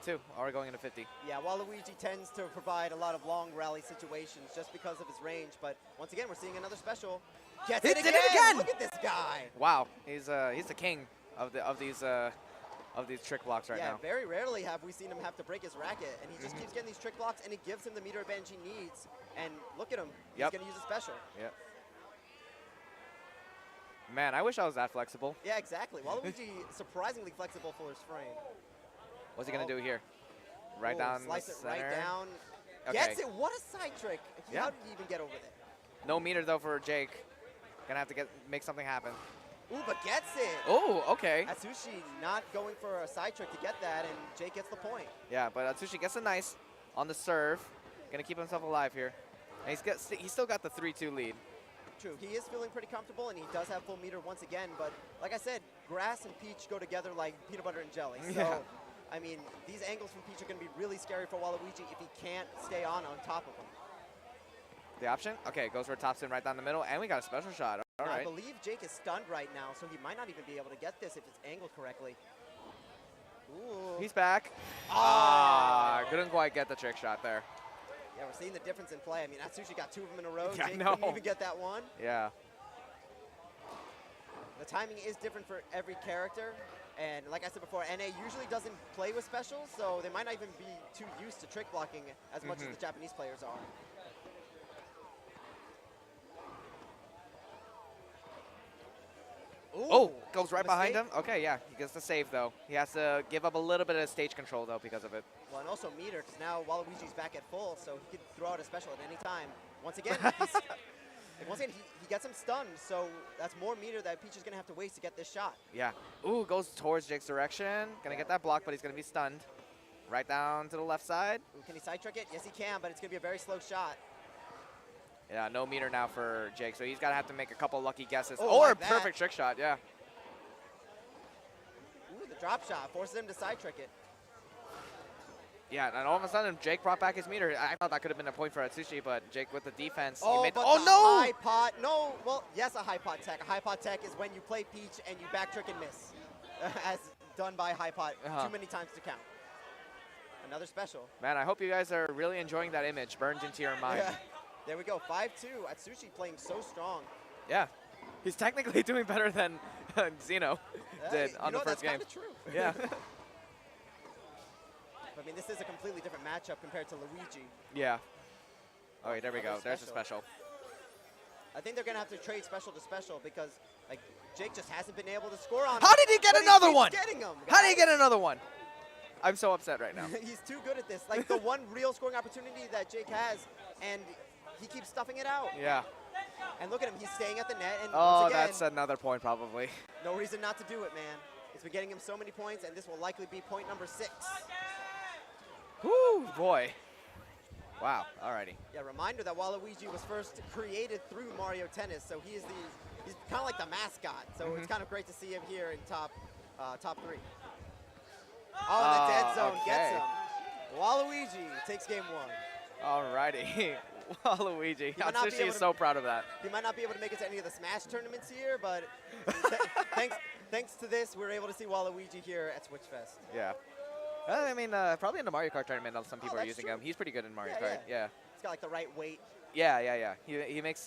too. Already going into 50. Yeah, Waluigi tends to provide a lot of long rally situations just because of his range. But once again, we're seeing another special. Gets it again! Look at this guy. Wow, he's the king of these trick blocks right now. Yeah, very rarely have we seen him have to break his racket, and he just keeps getting these trick blocks, and it gives him the meter advantage he needs. And look at him, he's going to use a special. Yep. Man, I wish I was that flexible. Yeah, exactly. Waluigi surprisingly flexible for his frame. What's he going to do here? Right down slice the it center. right down. Okay. Gets it. What a side trick. How did he even get over there? No meter, though, for Jake. Gonna have to make something happen. Ooh, but gets it. Oh, okay. Atsushi not going for a side trick to get that, and Jake gets the point. Yeah, but Atsushi gets a nice on the serve. Gonna keep himself alive here. And he's still got the 3-2 lead. True, he is feeling pretty comfortable, and he does have full meter once again, but like I said, grass and Peach go together like peanut butter and jelly. So, I mean, these angles from Peach are going to be really scary for Waluigi if he can't stay on top of him. The option? Okay, goes for a top spin right down the middle, and we got a special shot. All right. I believe Jake is stunned right now, so he might not even be able to get this if it's angled correctly. Ooh. He's back. Couldn't quite get the trick shot there. Yeah, we're seeing the difference in play. I mean, Atsushi got 2 of them in a row. Yeah, Jake couldn't even get that one. Yeah. The timing is different for every character. And like I said before, NA usually doesn't play with specials, so they might not even be too used to trick blocking as much as the Japanese players are. Ooh, oh, goes right behind him. Okay, yeah, he gets the save, though. He has to give up a little bit of stage control, though, because of it. Well, and also meter, because now Waluigi's back at full, so he can throw out a special at any time. Once again, he gets him stunned, so that's more meter that Peach is going to have to waste to get this shot. Yeah. Ooh, goes towards Jake's direction. Gonna get that block, but he's going to be stunned. Right down to the left side. Ooh, can he side trick it? Yes, he can, but it's going to be a very slow shot. Yeah, no meter now for Jake, so he's got to have to make a couple lucky guesses. Oh, or like a that. perfect trick shot, yeah. Ooh, the drop shot forces him to side trick it. Yeah, and all of a sudden, Jake brought back his meter. I thought that could have been a point for Atsushi, but Jake with the defense. Oh, he made but oh the no! high pot. No, well, yes, a high pot tech. A high pot tech is when you play Peach and you back trick and miss, as done by high pot too many times to count. Another special. Man, I hope you guys are really enjoying that image burned into your mind. Yeah. There we go, 5-2. Atsushi playing so strong. Yeah. He's technically doing better than Xeno did on the first game. That's kind of true. Yeah. I mean, this is a completely different matchup compared to Luigi. Yeah. Oh, wait, there we go. Another There's a special. I think they're going to have to trade special to special because, like, Jake just hasn't been able to score on him. How did he get but another keeps one? Getting him, How did he guys. get another one? I'm so upset right now. He's too good at this. Like, the one real scoring opportunity that Jake has, and he keeps stuffing it out. Yeah. And look at him. He's staying at the net. And Oh, once again, that's another point probably. no reason not to do it, man. It's been getting him so many points, and this will likely be point number 6. Whoo, boy. Wow, alrighty. Yeah, reminder that Waluigi was first created through Mario Tennis, so he's kind of like the mascot. So it's kind of great to see him here in top 3. Oh, and the dead zone gets him. Waluigi takes game 1. Alrighty. Waluigi. He might not be Atsushi able is to- so proud of that. He might not be able to make it to any of the Smash tournaments here, but thanks to this, we're able to see Waluigi here at Switchfest. Yeah. I mean, probably in the Mario Kart tournament, some people are that's using true. him. He's pretty good in Mario Yeah, Kart. Yeah. He's got like the right weight. Yeah. He makes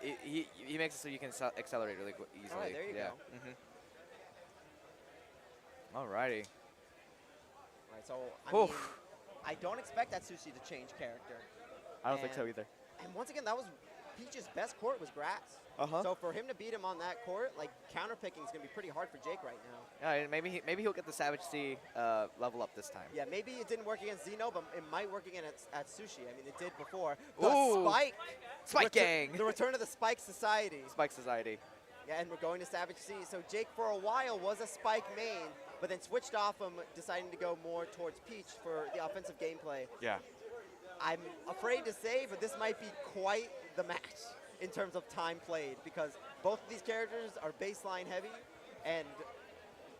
he makes it so you can accelerate really easily. All right, there you yeah. go. Alrighty. All right, so I mean, I don't expect Atsushi to change character. I don't think so either. And once again, that was Peach's best court was grass. So for him to beat him on that court, like counterpicking is going to be pretty hard for Jake right now. Yeah, maybe he'll get the Savage C level up this time. Yeah, maybe it didn't work against Xeno, but it might work again at Sushi. I mean, it did before. The Ooh. Spike Gang. The return of the Spike Society. Spike Society. Yeah, and we're going to Savage C. So Jake, for a while, was a Spike main, but then switched off him, deciding to go more towards Peach for the offensive gameplay. Yeah. I'm afraid to say, but this might be quite the match in terms of time played, because both of these characters are baseline heavy, and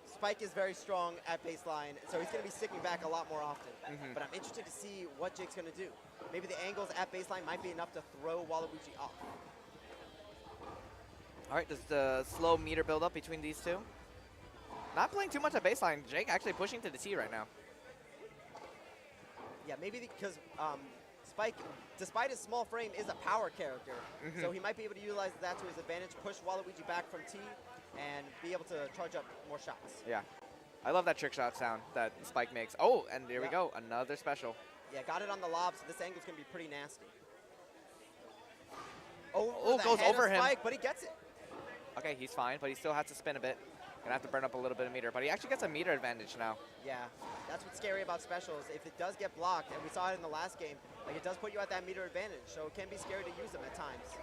Spike is very strong at baseline, so he's going to be sticking back a lot more often. But I'm interested to see what Jake's going to do. Maybe the angles at baseline might be enough to throw Waluigi off. All right, does the slow meter build up between these two? Not playing too much at baseline. Jake actually pushing to the T right now. Yeah, maybe because Spike, despite his small frame, is a power character. So he might be able to utilize that to his advantage, push Waluigi back from T, and be able to charge up more shots. Yeah. I love that trick shot sound that Spike makes. Oh, and there we go. Another special. Yeah, got it on the lob, so this angle's going to be pretty nasty. Over the goes head over of him. Spike, but he gets it. Okay, he's fine, but he still has to spin a bit. Gonna have to burn up a little bit of meter, but he actually gets a meter advantage now. Yeah, that's what's scary about specials. If it does get blocked, and we saw it in the last game, like it does put you at that meter advantage, so it can be scary to use them at times.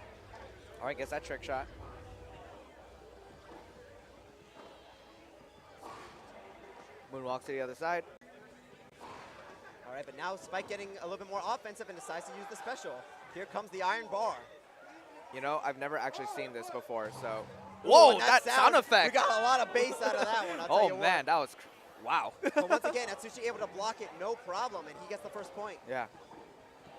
All right, gets that trick shot. Moonwalk to the other side. All right, but now Spike getting a little bit more offensive and decides to use the special. Here comes the iron bar. You know, I've never actually seen this before, so. Ooh, Whoa, and that sound effect! We got a lot of bass out of that one, I'll tell you Oh what. man, that was, wow. But once again, Atsushi able to block it, no problem, and he gets the first point. Yeah.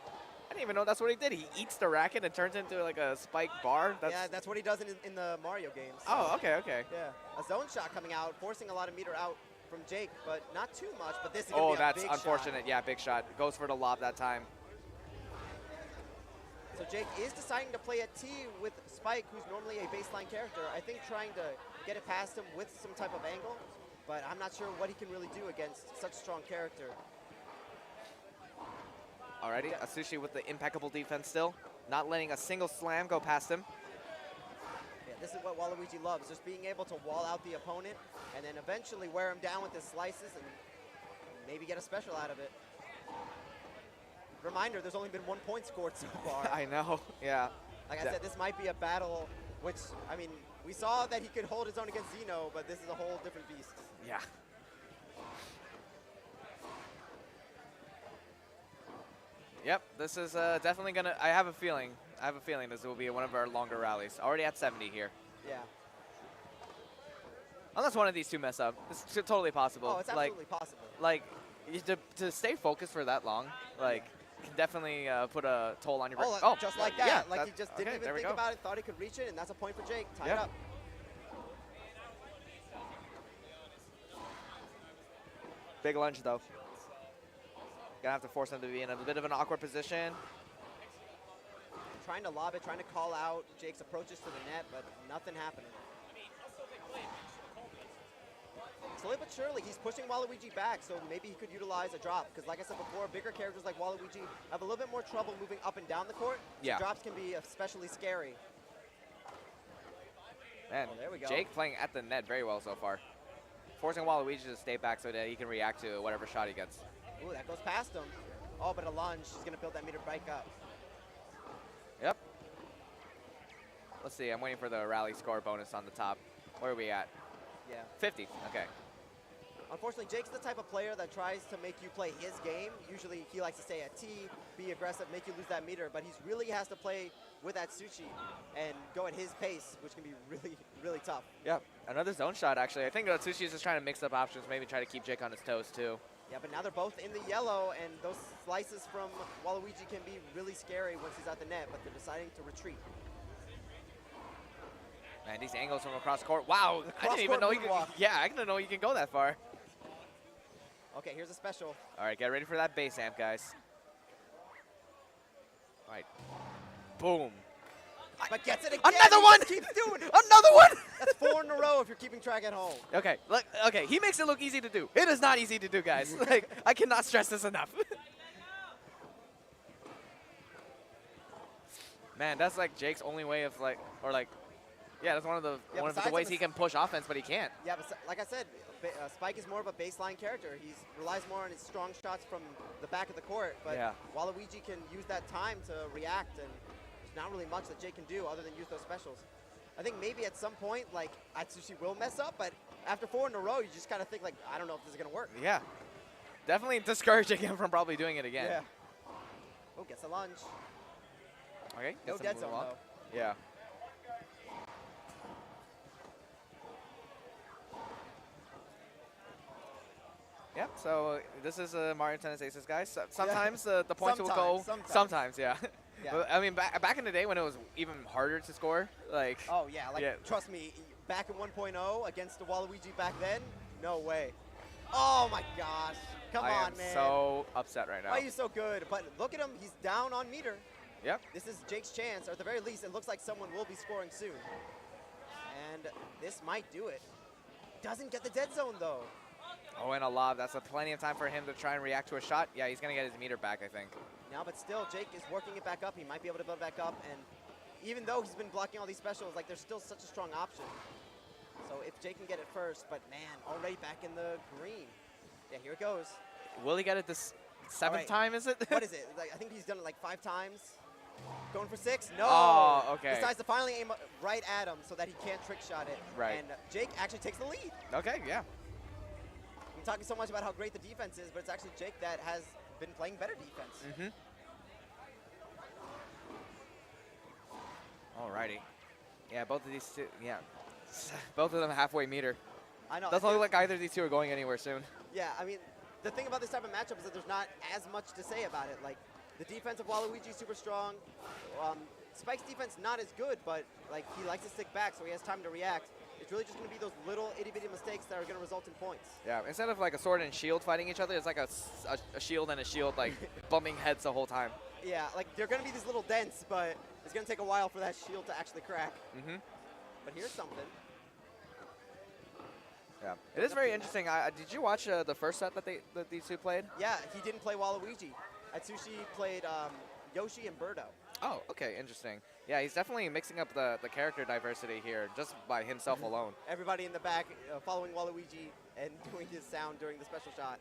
I didn't even know that's what he did. He eats the racket and turns into like a spike bar. Yeah, that's what he does in the Mario games. Oh, okay. Yeah, a zone shot coming out, forcing a lot of meter out from Jake, but not too much. But this is Oh, gonna be a that's big unfortunate. shot. Yeah, big shot. Goes for the lob that time. So Jake is deciding to play a T with Spike, who's normally a baseline character. I think trying to get it past him with some type of angle, but I'm not sure what he can really do against such a strong character. Alrighty, Atsushi with the impeccable defense still. Not letting a single slam go past him. Yeah, this is what Waluigi loves, just being able to wall out the opponent and then eventually wear him down with his slices and maybe get a special out of it. Reminder, there's only been 1 point scored so far. I know, yeah. Like I said, this might be a battle which, I mean, we saw that he could hold his own against Xeno, but this is a whole different beast. Yeah. Yep, this is definitely gonna, I have a feeling, I have a feeling this will be one of our longer rallies. Already at 70 here. Yeah. Unless one of these two mess up. It's totally possible. Oh, it's absolutely possible. Like, to stay focused for that long, like, can definitely put a toll on your brain. Oh, just like that. Yeah, like he just didn't even think about it, thought he could reach it, and that's a point for Jake. Tie it up. Big lunge, though. Gonna have to force him to be in a bit of an awkward position. Trying to lob it, trying to call out Jake's approaches to the net, but nothing happening. Slowly but surely, he's pushing Waluigi back, so maybe he could utilize a drop. Because like I said before, bigger characters like Waluigi have a little bit more trouble moving up and down the court. Yeah. So drops can be especially scary. Man, there we go. Jake playing at the net very well so far. Forcing Waluigi to stay back so that he can react to whatever shot he gets. Ooh, that goes past him. Oh, but a lunge. He's going to build that meter back up. Yep. Let's see. I'm waiting for the rally score bonus on the top. Where are we at? Yeah. 50. Okay. Unfortunately, Jake's the type of player that tries to make you play his game. Usually, he likes to stay at T, be aggressive, make you lose that meter. But he really has to play with Atsushi and go at his pace, which can be really, really tough. Yep. Another zone shot, actually. I think Atsushi is just trying to mix up options, maybe try to keep Jake on his toes, too. Yeah, but now they're both in the yellow, and those slices from Waluigi can be really scary once he's at the net, but they're deciding to retreat. Man, these angles from across court. Wow, The I didn't even know you cross-court could. moonwalk. Yeah, I didn't know you can go that far. Okay, here's a special. All right, get ready for that base amp, guys. All right. Boom. But gets it again. Another He one! just keeps doing it. Another one! That's 4 in a row if you're keeping track at home. Okay, look, okay, he makes it look easy to do. It is not easy to do, guys. Like, I cannot stress this enough. Man, that's like Jake's only way of like, or like, yeah, that's one of the besides ways him, he can push offense, but he can't. Yeah, but like I said, Spike is more of a baseline character. He relies more on his strong shots from the back of the court, but Yeah. Waluigi can use that time to react, and there's not really much that Jake can do other than use those specials. I think maybe at some point, like, Atsushi will mess up, but after 4 in a row, you just kind of think, like, I don't know if this is going to work. Yeah. Definitely discouraging him from probably doing it again. Yeah. Oh, gets a lunge. Okay. No gets some dead zone, moonwalk. though. Yeah. Yep, so this is Mario Tennis Aces, guys. Sometimes the points will go. Sometimes, yeah. Yeah. But, I mean, back in the day when it was even harder to score, like. Oh, yeah, like, trust me, back in 1.0 against the Waluigi back then, no way. Oh, my gosh. Come I on, am man. so upset right now. Why are you so good? But look at him. He's down on meter. Yep. This is Jake's chance, or at the very least, it looks like someone will be scoring soon. And this might do it. Doesn't get the dead zone, though. Oh, and a lob. That's plenty of time for him to try and react to a shot. Yeah, he's going to get his meter back, I think. Now, but still, Jake is working it back up. He might be able to build it back up. And even though he's been blocking all these specials, like, there's still such a strong option. So if Jake can get it first, but man, already back in the green. Yeah, here it goes. Will he get it this 7th time, is it? What is it? Like, I think he's done it like 5 times. Going for 6? No. Oh, okay. Decides to finally aim right at him so that he can't trick shot it. Right. And Jake actually takes the lead. Okay, yeah. I'm talking so much about how great the defense is, but it's actually Jake that has been playing better defense. Mm-hmm. Alrighty. Yeah, both of these two, yeah. Both of them halfway meter. I know. Doesn't look like either of these two are going anywhere soon. Yeah, I mean, the thing about this type of matchup is that there's not as much to say about it. Like, the defense of Waluigi is super strong. Spike's defense not as good, but like he likes to stick back, so he has time to react. It's really just going to be those little itty-bitty mistakes that are going to result in points. Yeah, instead of like a sword and shield fighting each other, it's like a shield and a shield like bumping heads the whole time. Yeah, like they're going to be these little dents, but it's going to take a while for that shield to actually crack. Mm-hmm. But here's something. Yeah, it is very interesting. Did you watch the first set that these two played? Yeah, he didn't play Waluigi. Atsushi played Yoshi and Birdo. Oh, okay, interesting. Yeah, he's definitely mixing up the character diversity here just by himself alone. Everybody in the back following Waluigi and doing his sound during the special shot.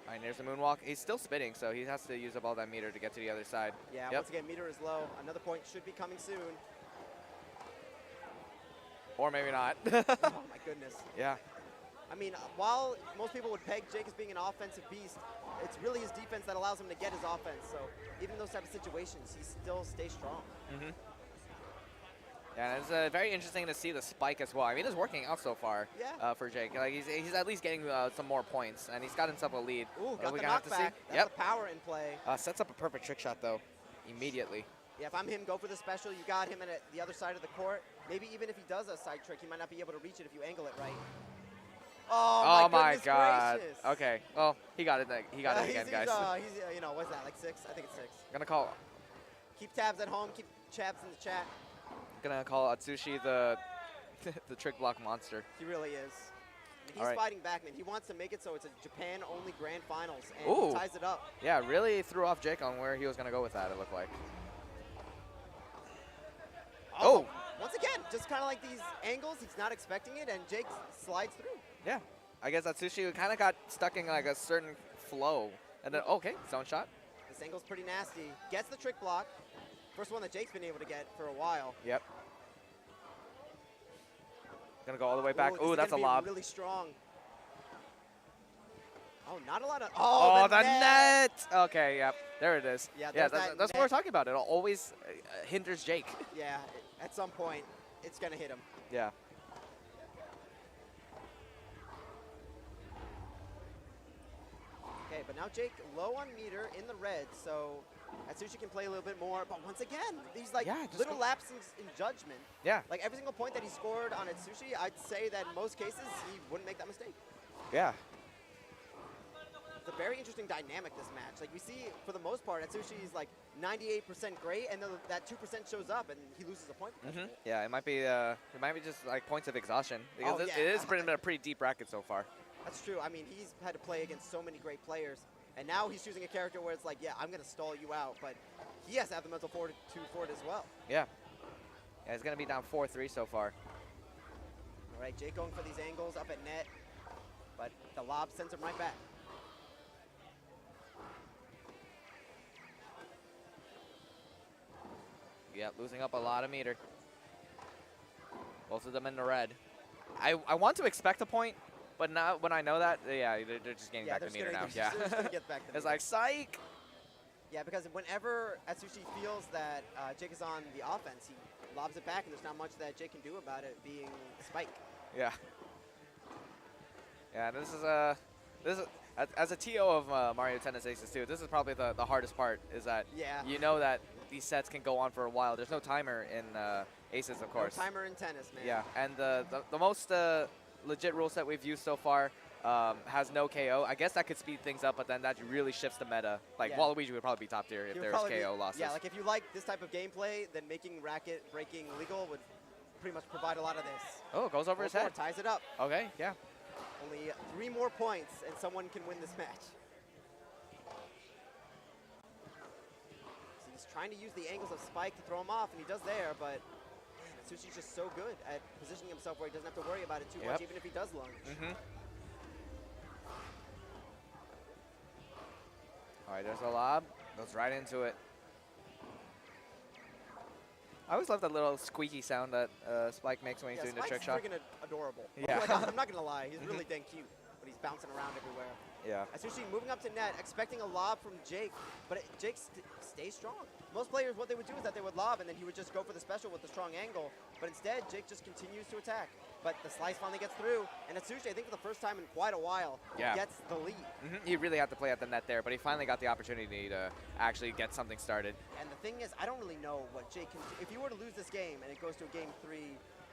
All right, there's the moonwalk. He's still spitting, so he has to use up all that meter to get to the other side. Yeah, once again, meter is low. Another point should be coming soon. Or maybe not. Oh, my goodness. Yeah. I mean, while most people would peg Jake as being an offensive beast, it's really his defense that allows him to get his offense. So even in those type of situations, he still stays strong. Mm-hmm. Yeah, and it's very interesting to see the spike as well. I mean, it's working out so far for Jake. Like he's at least getting some more points, and he's got himself a lead. Ooh, got we're the gonna have to see. knockback. That's the power in play. Sets up a perfect trick shot though, immediately. Yeah, if I'm him, go for the special. You got him at the other side of the court. Maybe even if he does a side trick, he might not be able to reach it if you angle it right. Oh my God. gracious. Okay. Well, he got it. He got it again, he's, guys. He's you know, what's that? Like 6? I think it's 6. Gonna call. Keep tabs at home. Keep chaps in the chat. Gonna call Atsushi the the trick block monster. He really is. He's fighting back, man. He wants to make it so it's a Japan-only grand finals, and he ties it up. Yeah, really threw off Jake on where he was gonna go with that. It looked like. Oh! Once again, just kind of like these angles, he's not expecting it, and Jake slides through. Yeah, I guess Atsushi kind of got stuck in like a certain flow, and then okay, zone shot. This angle's pretty nasty. Gets the trick block. First one that Jake's been able to get for a while. Yep. Gonna go all the way back. Ooh, that's a lob. Really strong. Oh, not a lot of. Oh, the net. Okay, yep. There it is. Yeah, that's what we're talking about. It always hinders Jake. Yeah, at some point, it's gonna hit him. Yeah. Okay, but now Jake low on meter in the red, so Atsushi can play a little bit more. But once again, these like little lapses in judgment. Yeah. Like every single point that he scored on Atsushi, I'd say that in most cases he wouldn't make that mistake. Yeah. It's a very interesting dynamic this match. Like we see, for the most part, Atsushi is like 98% great, and then that 2% shows up, and he loses a point. Yeah, it might be just like points of exhaustion because it has been a pretty deep bracket so far. That's true. I mean, he's had to play against so many great players, and now he's choosing a character where it's like, yeah, I'm gonna stall you out, but he has to have the mental fortitude for it as well. Yeah. Yeah, he's gonna be down 4-3 so far. All right, Jake going for these angles up at net, but the lob sends him right back. Yeah, losing up a lot of meter. Both of them in the red. I want to expect a point, but now when I know that, yeah, they're just getting back to meter now. Yeah, they're just gonna get back to it's meter. like psych. Yeah, because whenever Atsushi feels that Jake is on the offense, he lobs it back, and there's not much that Jake can do about it being spike. Yeah. Yeah, this is as a TO of Mario Tennis Aces 2, this is probably the hardest part. Is that you know that these sets can go on for a while. There's no timer in Aces, of course. No timer in tennis, man. Yeah, and the most legit rule set we've used so far has no KO. I guess that could speed things up, but then that really shifts the meta. Like Waluigi would probably be top tier if there was KO losses. Yeah, like if you like this type of gameplay, then making racket breaking legal would pretty much provide a lot of this. Oh, it goes over his head. Ties it up. Okay, yeah. Only 3 more points, and someone can win this match. So he's trying to use the angles of Spike to throw him off, and he does there, but Atsushi's just so good at positioning himself where he doesn't have to worry about it too much, even if he does lunge. All right, there's a lob. Goes right into it. I always love that little squeaky sound that Spike makes when he's doing the trick shot. Spike's freaking adorable. Yeah. Like, I'm not going to lie. He's really dang cute, but he's bouncing around everywhere. Yeah. Atsushi moving up to net, expecting a lob from Jake, but Jake stays strong. Most players, what they would do is that they would lob, and then he would just go for the special with the strong angle. But instead, Jake just continues to attack. But the slice finally gets through, and Atsushi, I think for the first time in quite a while, gets the lead. He really had to play at the net there, but he finally got the opportunity to actually get something started. And the thing is, I don't really know what Jake can do. If you were to lose this game and it goes to a game 3,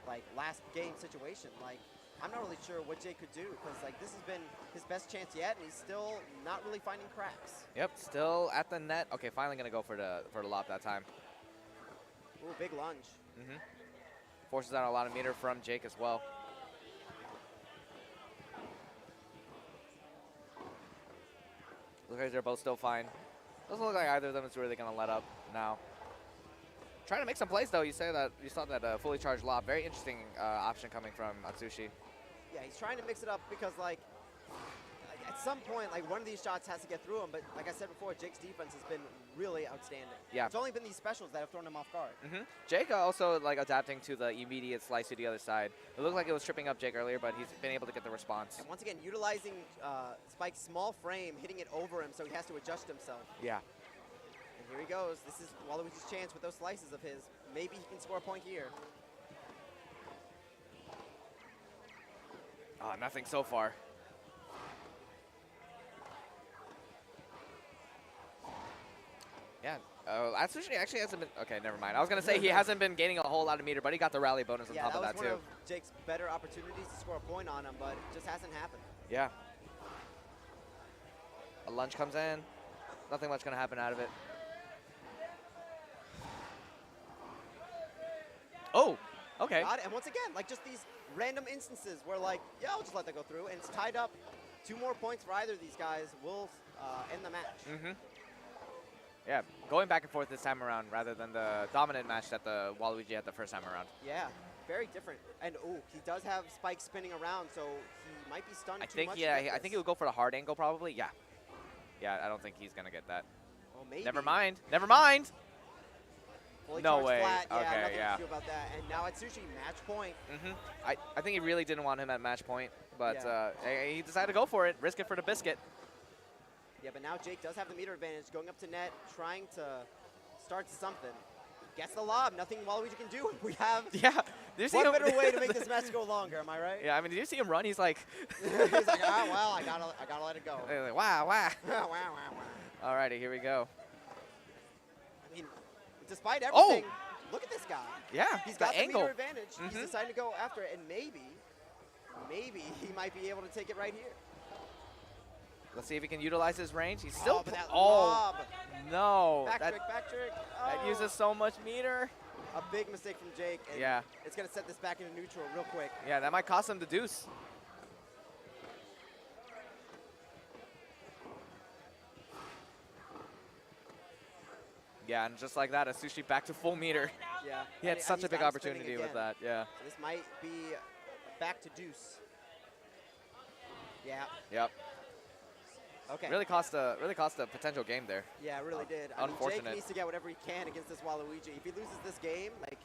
like last game situation, like I'm not really sure what Jake could do, because like this has been his best chance yet, and he's still not really finding cracks. Yep, still at the net. Okay, finally gonna go for the lob that time. Ooh, big lunge. Forces out a lot of meter from Jake as well. Looks like they're both still fine. Doesn't look like either of them is really gonna let up now. Trying to make some plays though. You saw that fully charged lob. Very interesting option coming from Atsushi. Yeah, he's trying to mix it up because like at some point, like one of these shots has to get through him. But like I said before, Jake's defense has been really outstanding. Yeah. It's only been these specials that have thrown him off guard. Jake also like adapting to the immediate slice to the other side. It looked like it was tripping up Jake earlier, but he's been able to get the response. And once again, utilizing Spike's small frame, hitting it over him so he has to adjust himself. Yeah. And here he goes. This is Waluigi's chance with those slices of his. Maybe he can score a point here. Oh, nothing so far. Yeah, Atsushi actually hasn't been. Okay, never mind. I was gonna say he hasn't been gaining a whole lot of meter, but he got the rally bonus on top of that was too. one of Jake's better opportunities to score a point on him, but it just hasn't happened. Yeah. A lunge comes in. Nothing much gonna happen out of it. Oh, okay. Got it. And once again, like just these random instances where like, yeah, I'll just let that go through, and it's tied up. 2 more points for either of these guys will end the match. Yeah, going back and forth this time around rather than the dominant match that the Waluigi had the first time around. Yeah, very different. And oh, he does have Spike spinning around, so he might be stunned too much. I think he would go for the hard angle probably. Yeah. Yeah, I don't think he's gonna get that. Well, maybe. Never mind. Never mind. Fully No charged way. Flat. Yeah, Okay, nothing yeah. to do about that. And now Atsushi, match point. I think he really didn't want him at match point, but Yeah. he decided to go for it, risk it for the biscuit. Yeah, but now Jake does have the meter advantage, going up to net, trying to start something. Gets the lob, nothing Waluigi can do. We have one better way to make this match go longer, am I right? Yeah, I mean, did you see him run? He's like, He's like, oh, well, I gotta let it go. like, wow, wow. Wow, wow, wow. Alrighty, here we go. I mean, despite everything, look at this guy. Yeah, He's the got the angle. meter advantage. He's decided to go after it, and maybe he might be able to take it right here. Let's see if he can utilize his range. He's still. But that lob. No. Back that, trick, back trick. that Oh. uses so much meter. A big mistake from Jake. And Yeah. It's going to set this back into neutral real quick. Yeah, that might cost him the deuce. Yeah, and just like that, Atsushi back to full meter. Yeah. He had And such he's a big got him spinning opportunity with again. that, yeah. So this might be back to deuce. Yeah. Yep. Okay. Really cost a potential game there. Yeah, it really did. I mean, Unfortunate. Jake needs to get whatever he can against this Waluigi. If he loses this game, like,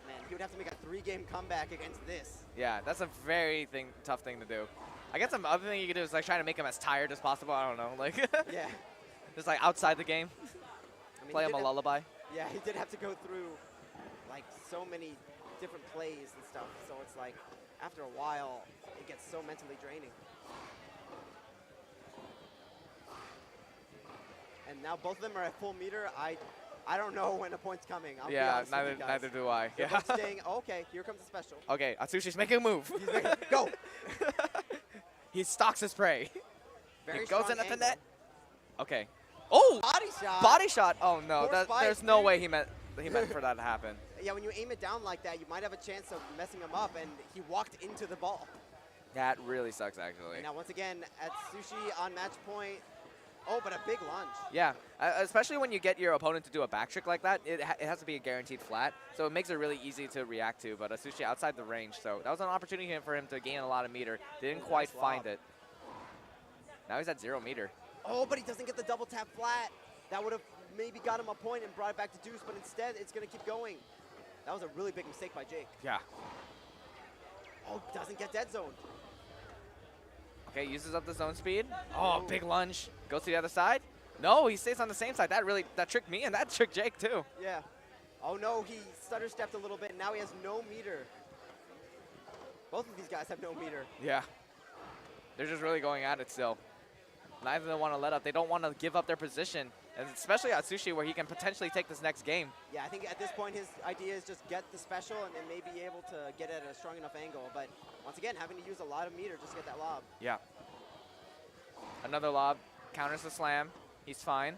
man, he would have to make a 3-game comeback against this. Yeah, that's a very tough thing to do. I guess some other thing you could do is like trying to make him as tired as possible. I don't know, like Yeah. just like outside the game, I mean, play he him a did have- lullaby. Yeah, he did have to go through like so many different plays and stuff. So it's like after a while, it gets so mentally draining. And now both of them are at full meter. I don't know when the point's coming. I'll be Yeah, honest with you guys. neither do I. They're Yeah. both staying. Okay, here comes the special. Okay, Atsushi's making a move. He's making, go. He stalks his prey. Very He goes strong in at the angle. net. Okay. Oh! Body shot. Body shot. Oh no, Poor that, Spike, there's no dude. way he meant for that to happen. Yeah, when you aim it down like that, you might have a chance of messing him up, and he walked into the ball. That really sucks, actually. Now, once again, Atsushi on match point. Oh, but a big lunge. Yeah, especially when you get your opponent to do a back trick like that, it has to be a guaranteed flat, so it makes it really easy to react to. But Atsushi outside the range, so that was an opportunity for him to gain a lot of meter. Didn't quite nice find lob. it. Now he's at 0 meter. Oh, but he doesn't get the double tap flat. That would have maybe got him a point and brought it back to deuce, but instead it's going to keep going. That was a really big mistake by Jake. Yeah. Oh, doesn't get dead zoned. Okay, uses up the zone speed. Oh, big lunge. Goes to the other side. No, he stays on the same side. That tricked me, and that tricked Jake too. Yeah. Oh no, he stutter stepped a little bit, and now he has no meter. Both of these guys have no meter. Yeah. They're just really going at it still. Neither of them want to let up. They don't want to give up their position, and especially Atsushi, where he can potentially take this next game. Yeah, I think at this point his idea is just get the special and then maybe able to get it at a strong enough angle. But once again, having to use a lot of meter just to get that lob. Yeah. Another lob. Counters the slam. He's fine.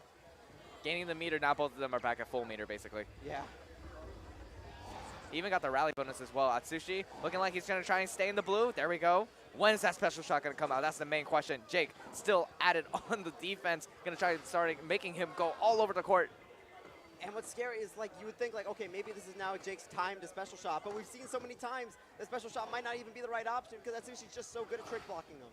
Gaining the meter. Now both of them are back at full meter, basically. Yeah. Even got the rally bonus as well. Atsushi looking like he's going to try and stay in the blue. There we go. When is that special shot going to come out? That's the main question. Jake still at it on the defense. Going to try starting making him go all over the court. And what's scary is, like, you would think, like, okay, maybe this is now Jake's time to special shot, but we've seen so many times that special shot might not even be the right option because Atsushi's just so good at trick blocking them.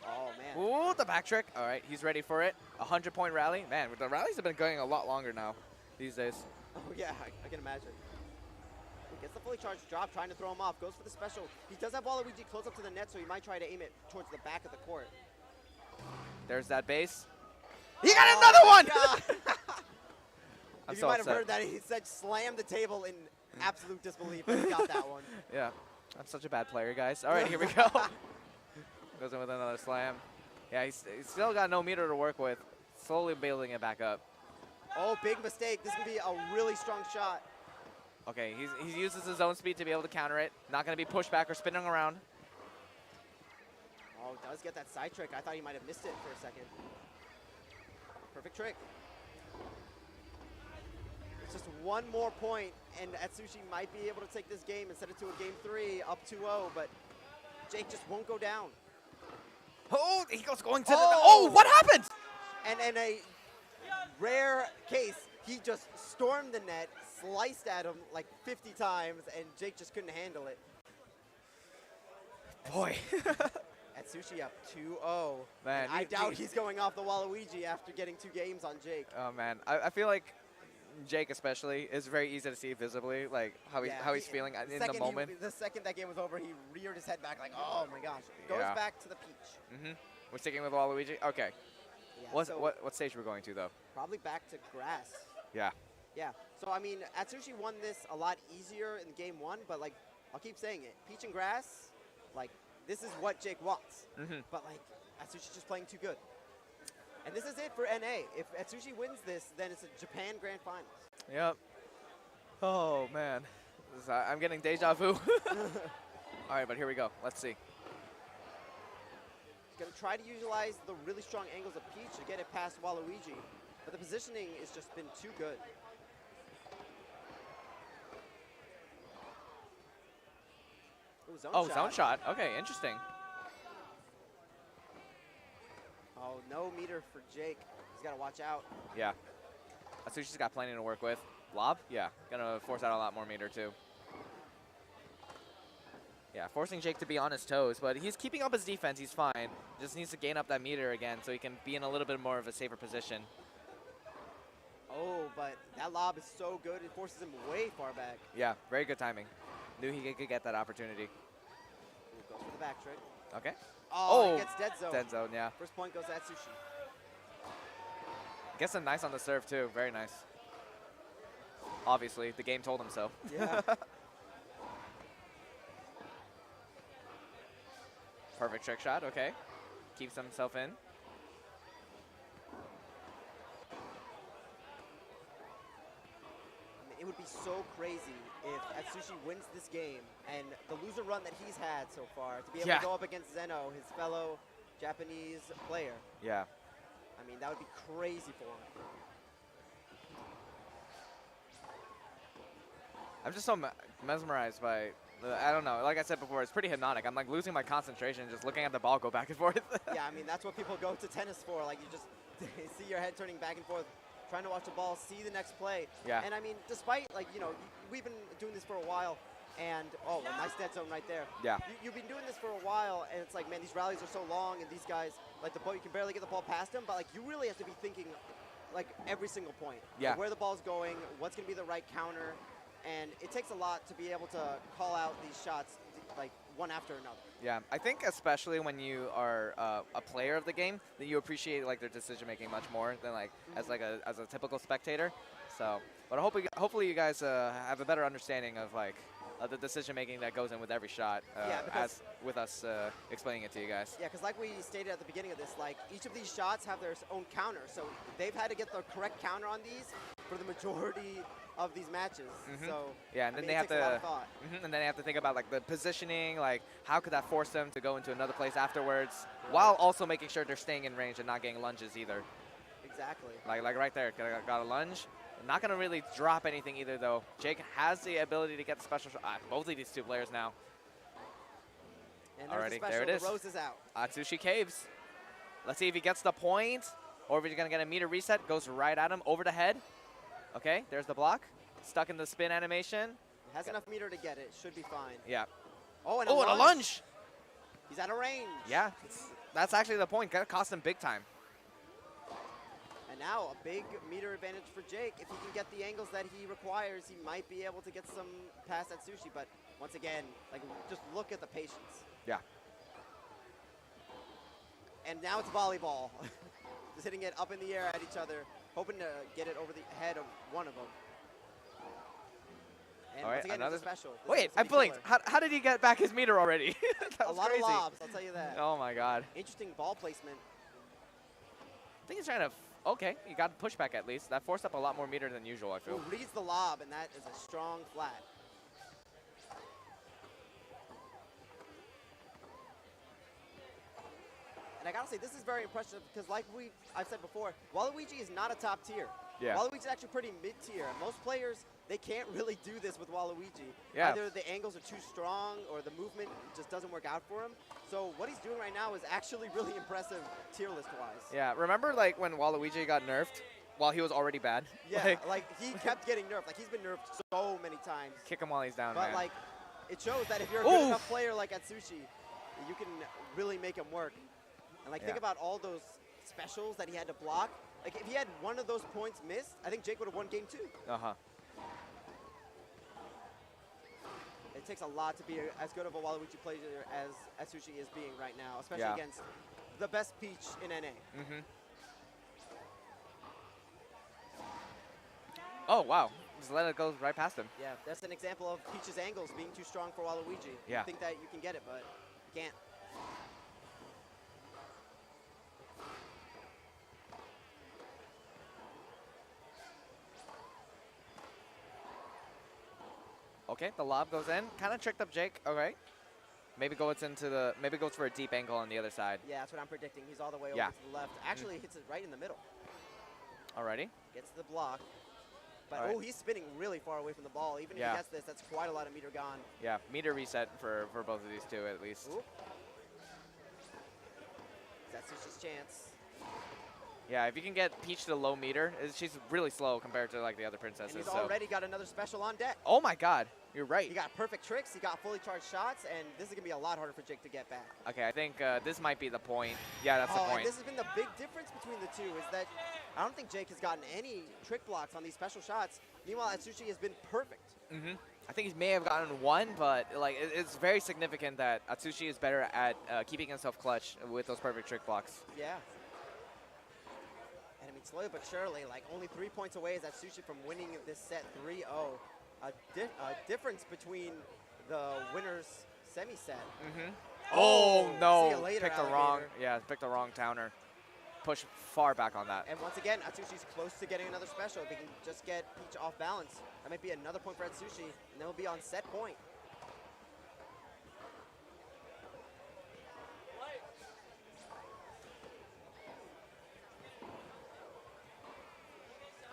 Oh, man. Ooh, the back trick. All right, he's ready for it. 100-point rally. Man, the rallies have been going a lot longer now these days. Oh, yeah, I can imagine. He gets the fully charged drop, trying to throw him off. Goes for the special. He does have Waluigi close up to the net, so he might try to aim it towards the back of the court. There's that base. He got another one! I'm If you so might have upset. heard that, he said slam the table in absolute disbelief that he got that one. Yeah, I'm such a bad player, guys. All right, here we go. Goes in with another slam. Yeah, he's still got no meter to work with. Slowly building it back up. Oh, big mistake. This can be a really strong shot. Okay, he uses his own speed to be able to counter it. Not going to be pushed back or spinning around. Oh, does get that side trick. I thought he might have missed it for a second. Perfect trick. It's just one more point, and Atsushi might be able to take this game and set it to a game 3, up 2-0, but Jake just won't go down. Oh, he goes going to the... Oh, what happened? And in a rare case, he just stormed the net, sliced at him like 50 times, and Jake just couldn't handle it. Boy. Atsushi up 2-0. Man, And I doubt he's going off the Waluigi after getting 2 games on Jake. Oh, man. I feel like Jake especially is very easy to see visibly, like how he's feeling in the moment. The second that game was over, he reared his head back like, oh my gosh. Goes Yeah. back to the peach. Mm-hmm. We're sticking with Waluigi? Okay. Yeah, so What stage we're going to, though? probably back to grass. Yeah. Yeah. So, I mean, Atsushi won this a lot easier in game 1, but, like, I'll keep saying it. Peach and grass, like, this is what Jake wants. Mm-hmm. But, like, Atsushi's just playing too good. And this is it for NA. If Atsushi wins this, then it's a Japan Grand Finals. Yep. Oh, man. I'm getting deja vu. All right, but here we go. Let's see. He's going to try to utilize the really strong angles of Peach to get it past Waluigi. But the positioning has just been too good. Ooh, Zone shot. Okay, interesting. Oh, no meter for Jake. He's got to watch out. Yeah. Atsushi's got plenty to work with. Lob? Yeah. Gonna force out a lot more meter, too. Yeah, forcing Jake to be on his toes, but he's keeping up his defense. He's fine. Just needs to gain up that meter again so he can be in a little bit more of a safer position. Oh, but that lob is so good, it forces him way far back. Yeah, very good timing. Knew he could get that opportunity. Ooh, goes for the back trick. Okay. Oh, he gets dead zone. Dead zone, yeah. First point goes to Atsushi. Gets him nice on the serve, too. Very nice. Obviously, the game told him so. Yeah. Perfect trick shot, okay. Keeps himself in. It would be so crazy if Atsushi wins this game and the loser run that he's had so far to be able to go up against Zeno, his fellow Japanese player. Yeah. I mean, that would be crazy for him. I'm just so mesmerized by, I don't know, like I said before, it's pretty hypnotic. I'm like losing my concentration just looking at the ball go back and forth. Yeah, I mean, that's what people go to tennis for. Like, you just see your head turning back and forth, trying to watch the ball, see the next play. Yeah. And I mean, despite, like, you know, we've been doing this for a while, and, oh, a nice dead zone right there. Yeah. You've been doing this for a while, and it's like, man, these rallies are so long, and these guys, like, the ball, you can barely get the ball past them, but, like, you really have to be thinking, like, every single point. Yeah. Like, where the ball's going, what's going to be the right counter, and it takes a lot to be able to call out these shots, like, one after another. Yeah, I think especially when you are a player of the game, that you appreciate like their decision making much more than like as a typical spectator. So, but hopefully you guys have a better understanding of like the decision making that goes in with every shot, as with us explaining it to you guys. Yeah, because like we stated at the beginning of this, like each of these shots have their own counter, so they've had to get the correct counter on these for the majority of these matches. So yeah, and then they have to, and then they have to think about like the positioning, like how could that force them to go into another place afterwards, while also making sure they're staying in range and not getting lunges either. Exactly. Like right there, got a lunge. Not gonna really drop anything either though. Jake has the ability to get the special shot. Both of these two players now. And already, there it is. The Rose is out. Atsushi caves. Let's see if he gets the point, or if he's gonna get a meter reset. Goes right at him, over the head. Okay, there's the block. Stuck in the spin animation. Has enough meter to get it. Should be fine. Yeah. Oh, and a lunge. He's out of range. Yeah. That's actually the point. Gonna cost him big time. And now a big meter advantage for Jake. If he can get the angles that he requires, he might be able to get some past Atsushi. But once again, like, just look at the patience. Yeah. And now it's volleyball. Just hitting it up in the air at each other, hoping to get it over the head of one of them. And All once right, again, another it's a special. This Wait, is I gonna be blinked. killer. How did he get back his meter already? That A was lot crazy. of lobs, I'll tell you that. Oh my god. Interesting ball placement. I think he's trying to. Okay, he got pushback at least. That forced up a lot more meter than usual, I feel. Who reads the lob, and that is a strong flat. And I gotta say, this is very impressive because, like I've said before, Waluigi is not a top tier. Yeah. Waluigi's actually pretty mid-tier. Most players, they can't really do this with Waluigi. Yeah. Either the angles are too strong or the movement just doesn't work out for him. So what he's doing right now is actually really impressive tier list-wise. Yeah, remember like when Waluigi got nerfed while he was already bad? Yeah, like he kept getting nerfed. Like he's been nerfed so many times. Kick him while he's down, But man. like, it shows that if you're a good enough player like Atsushi, you can really make him work. And like, think Yeah. about all those specials that he had to block. Like, if he had one of those points missed, I think Jake would have won game 2. Uh-huh. It takes a lot to be as good of a Waluigi player as Atsushi is being right now, especially Yeah. against the best Peach in NA. Mm-hmm. Oh, wow. Just let it go right past him. Yeah, that's an example of Peach's angles being too strong for Waluigi. Yeah. You think that you can get it, but you can't. Okay, the lob goes in. Kind of tricked up Jake. Okay. Maybe goes into the. Maybe goes for a deep angle on the other side. Yeah, that's what I'm predicting. He's all the way Yeah. over to the left. Actually, hits it right in the middle. Alrighty. Gets the block. But, All right. oh, he's spinning really far away from the ball. Even if Yeah. he gets this, that's quite a lot of meter gone. Yeah, meter reset for both of these two at least. Oop. That's Sushi's chance. Yeah, if you can get Peach to low meter, she's really slow compared to like the other princesses. And he's so. already got another special on deck. Oh my God, you're right. He got perfect tricks. He got fully charged shots, and this is going to be a lot harder for Jake to get back. Okay, I think this might be the point. Yeah, that's the And point. this has been the big difference between the two is that I don't think Jake has gotten any trick blocks on these special shots. Meanwhile, Atsushi has been perfect. Mm-hmm. I think he may have gotten one, but like it's very significant that Atsushi is better at keeping himself clutch with those perfect trick blocks. Yeah. And I mean, slowly but surely, like only 3 points away is Atsushi from winning this set 3-0. A difference between the winner's semi-set. Mm-hmm. Oh no! See you later, picked the alligator. wrong. Yeah, picked the wrong towner. Push far back on that. And once again, Atsushi's close to getting another special. If he can just get Peach off balance, that might be another point for Atsushi, and then we'll be on set point.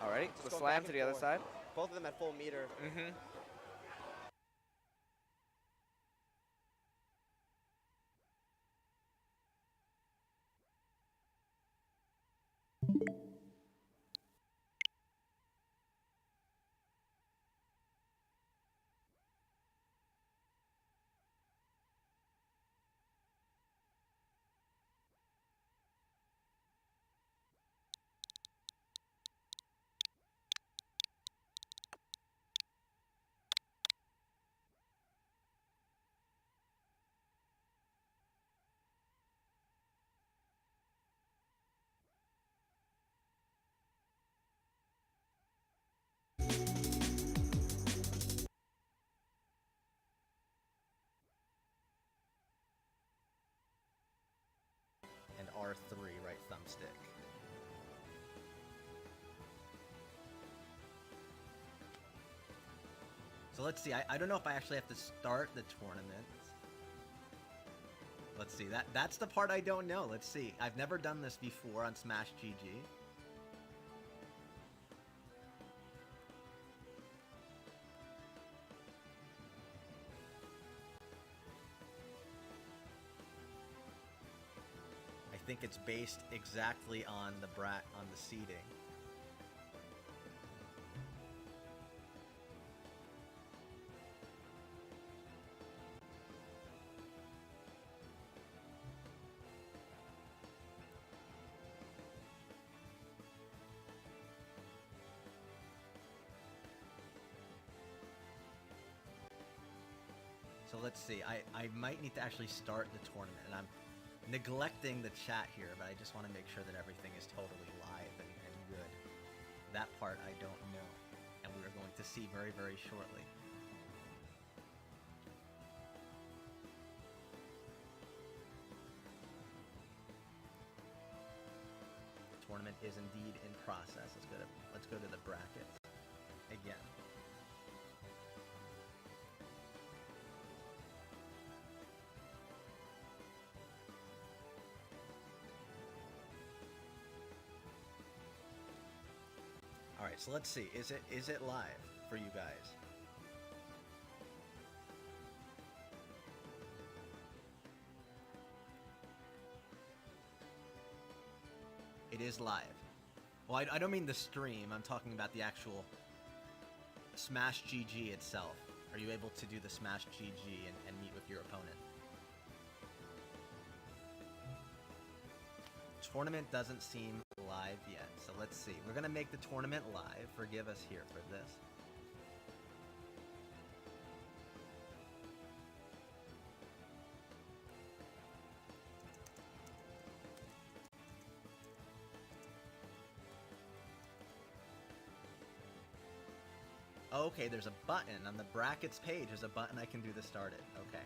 Alrighty, Just the going slam back to and the other forth. side. Both of them at full meter. Mm-hmm. And R3 right thumbstick. So let's see, I don't know if I actually have to start the tournament. Let's see, that's the part I don't know. Let's see. I've never done this before on Smash GG. I think it's based exactly on the seeding. So let's see. I might need to actually start the tournament, and I'm neglecting the chat here, but I just want to make sure that everything is totally live and good. That part I don't know, and we are going to see very, very shortly. The tournament is indeed in process. Let's go to the brackets again. All right, so let's see. Is it live for you guys? It is live. Well, I don't mean the stream. I'm talking about the actual Smash GG itself. Are you able to do the Smash GG and meet with your opponent? Tournament doesn't seem live yet, so let's see. We're gonna make the tournament live. Forgive us here for this. Okay, there's a button on the brackets page. There's a button I can do to start it. Okay.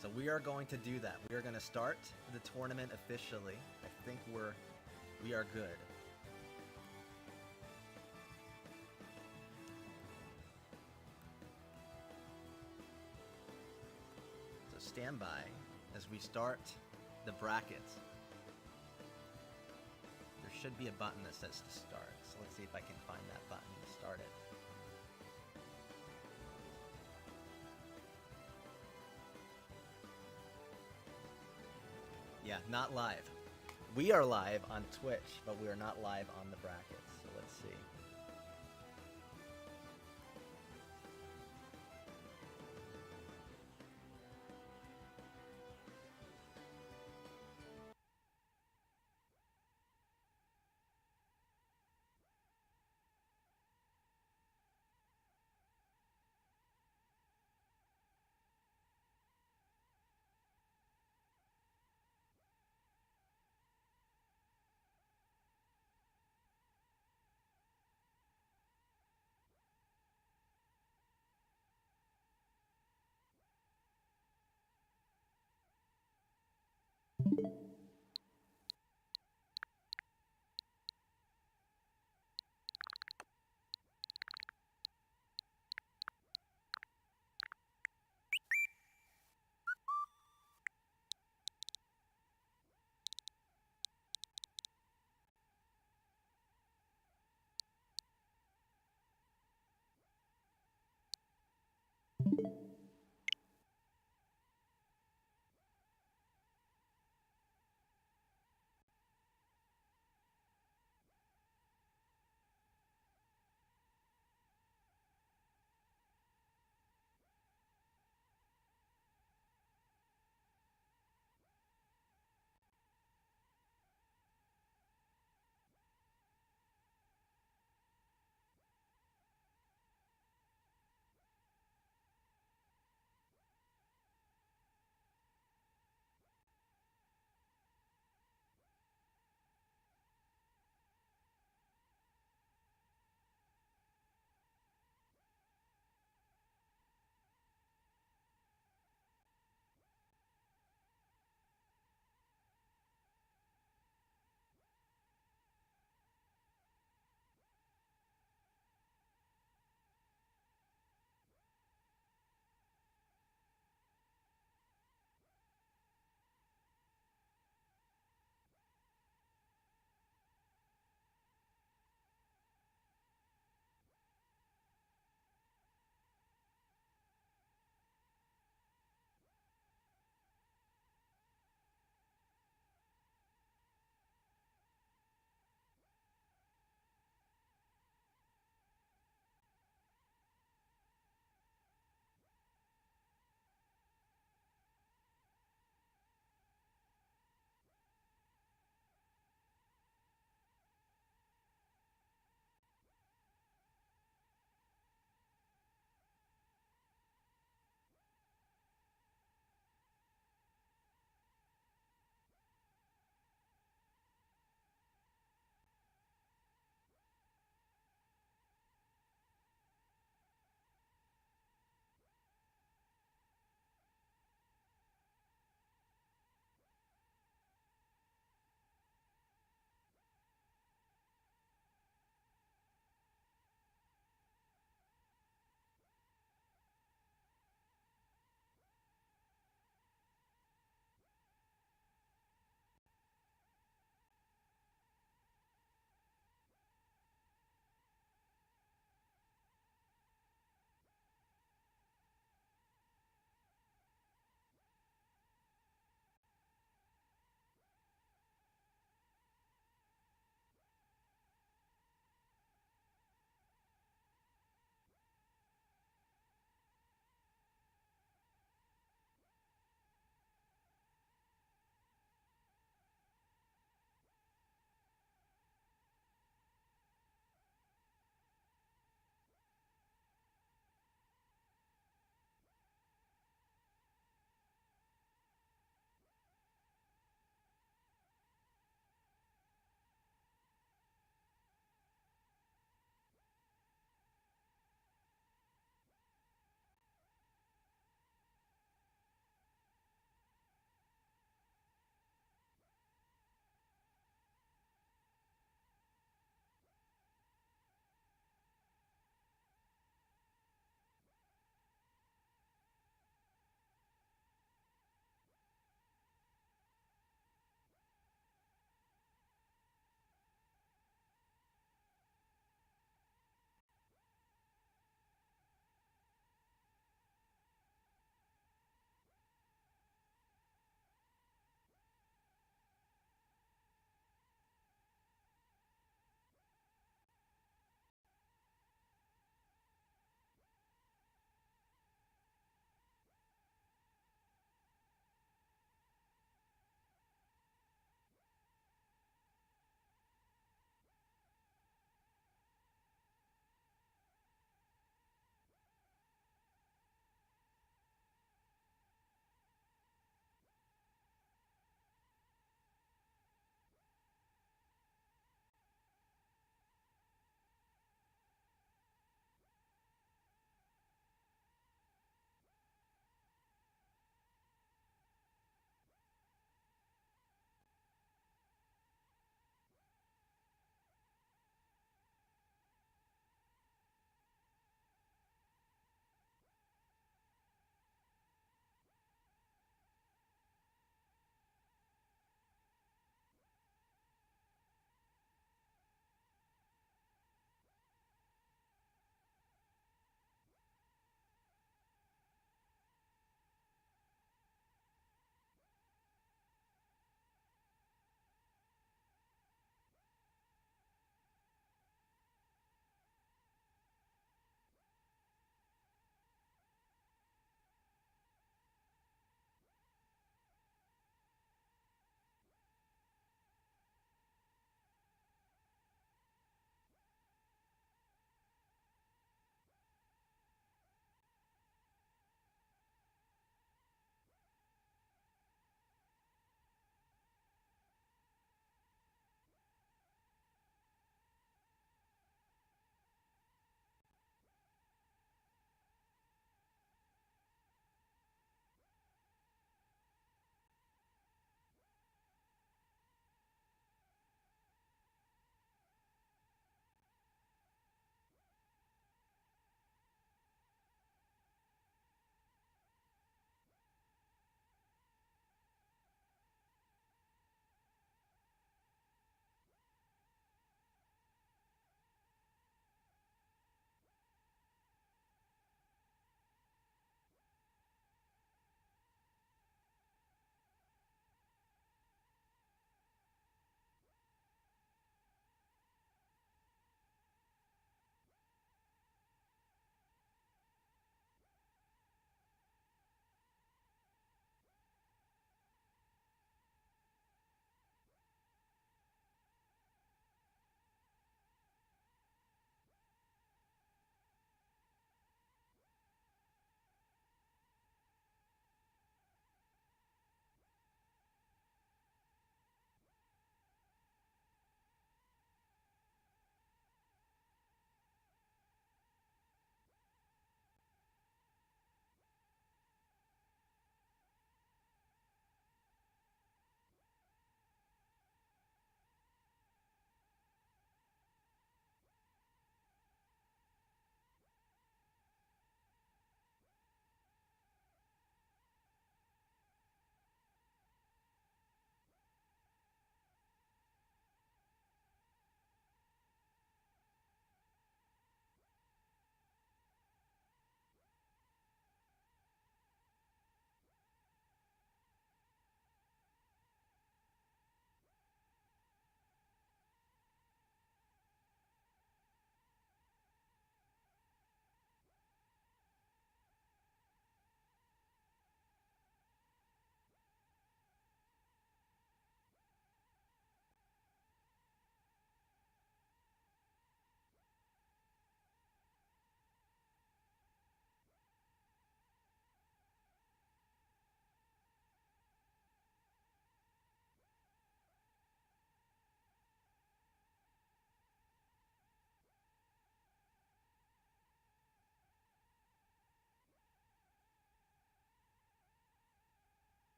So we are going to do that. We are going to start the tournament officially. I think we are good. So stand by as we start the brackets. There should be a button that says to start. So let's see if I can find that button to start it. Yeah, not live. We are live on Twitch, but we are not live on the brackets. So let's see.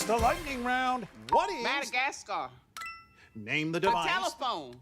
The lightning round. What is... Madagascar. Name the The device. telephone.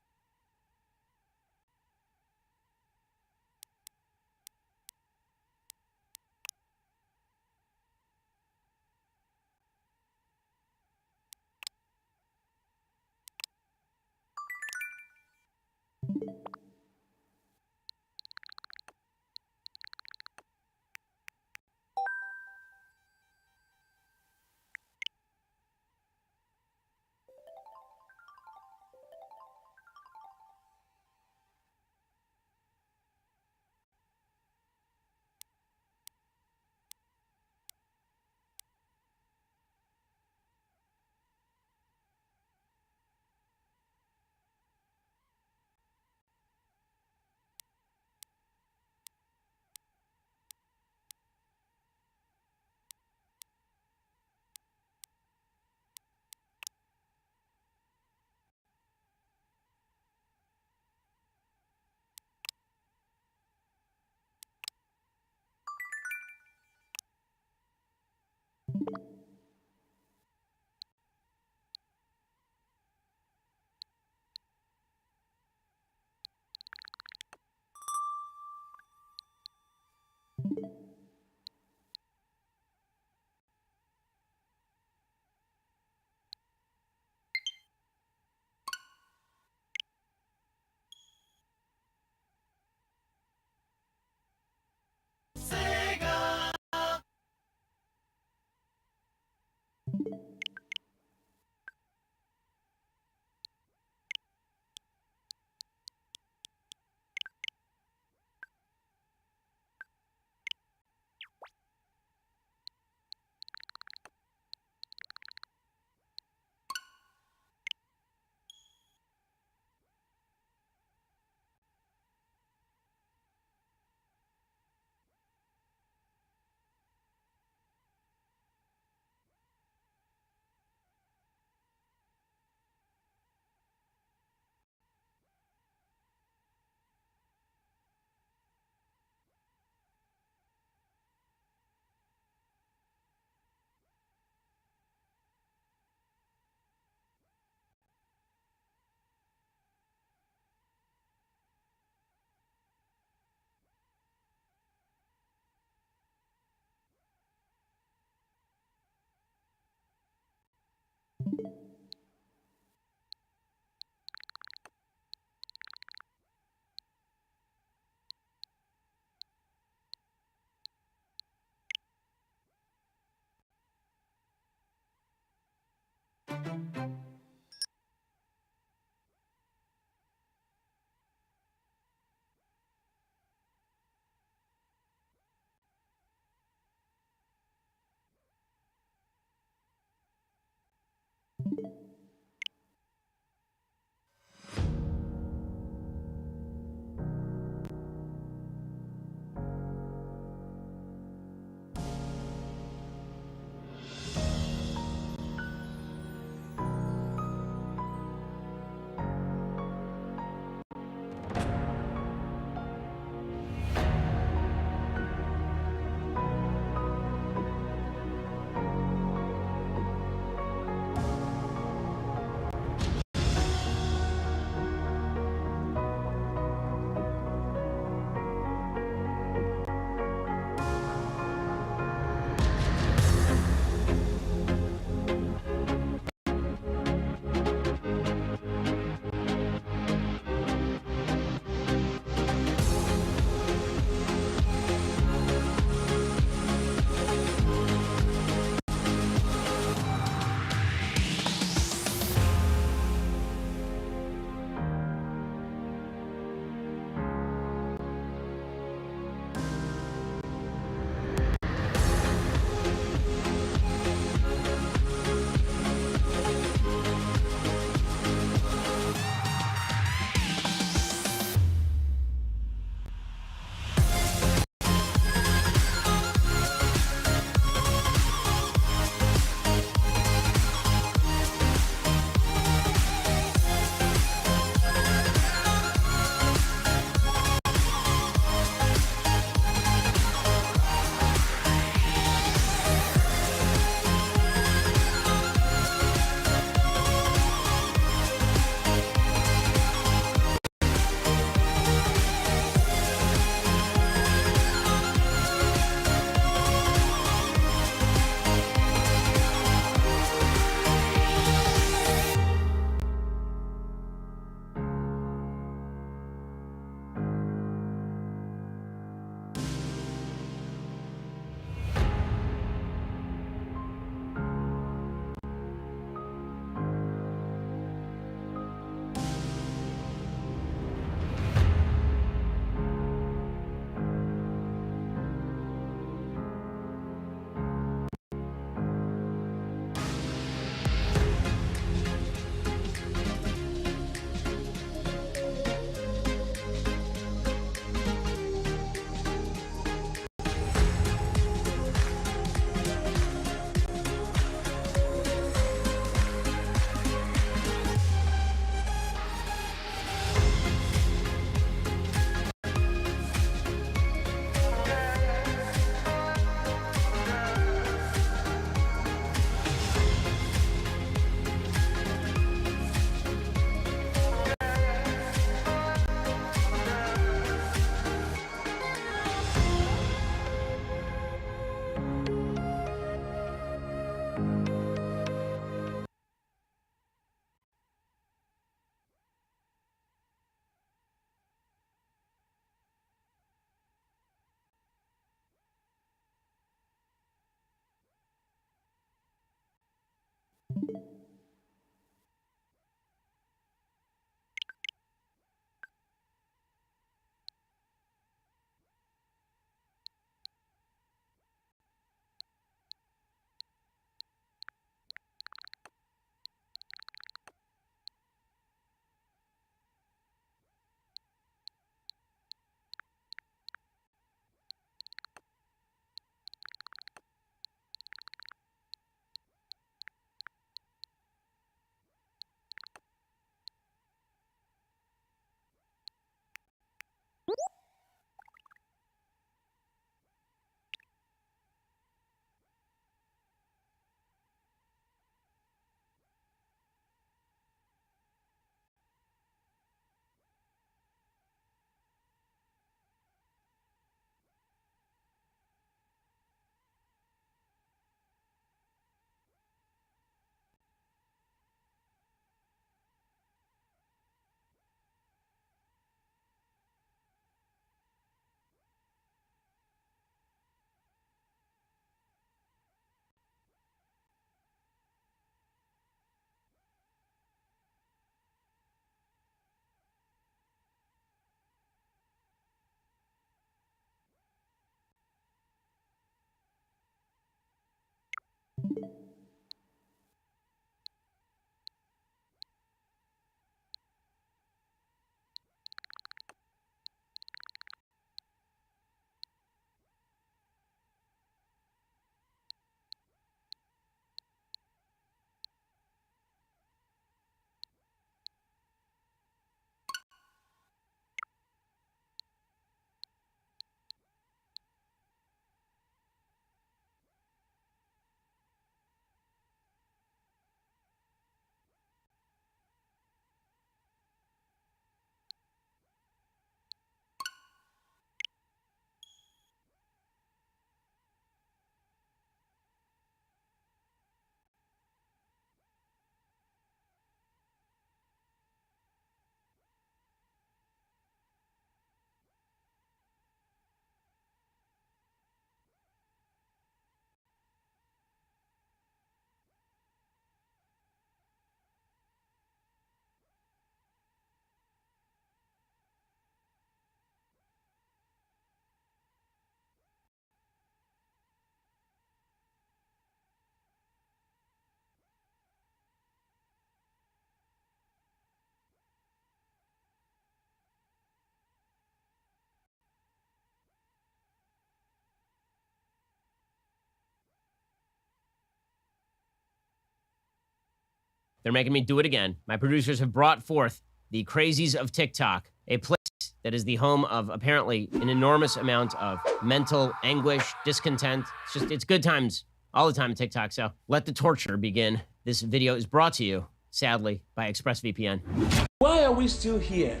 They're making me do it again. My producers have brought forth the crazies of TikTok, a place that is the home of apparently an enormous amount of mental anguish, discontent. It's good times all the time on TikTok. So let the torture begin. This video is brought to you, sadly, by ExpressVPN. Why are we still here?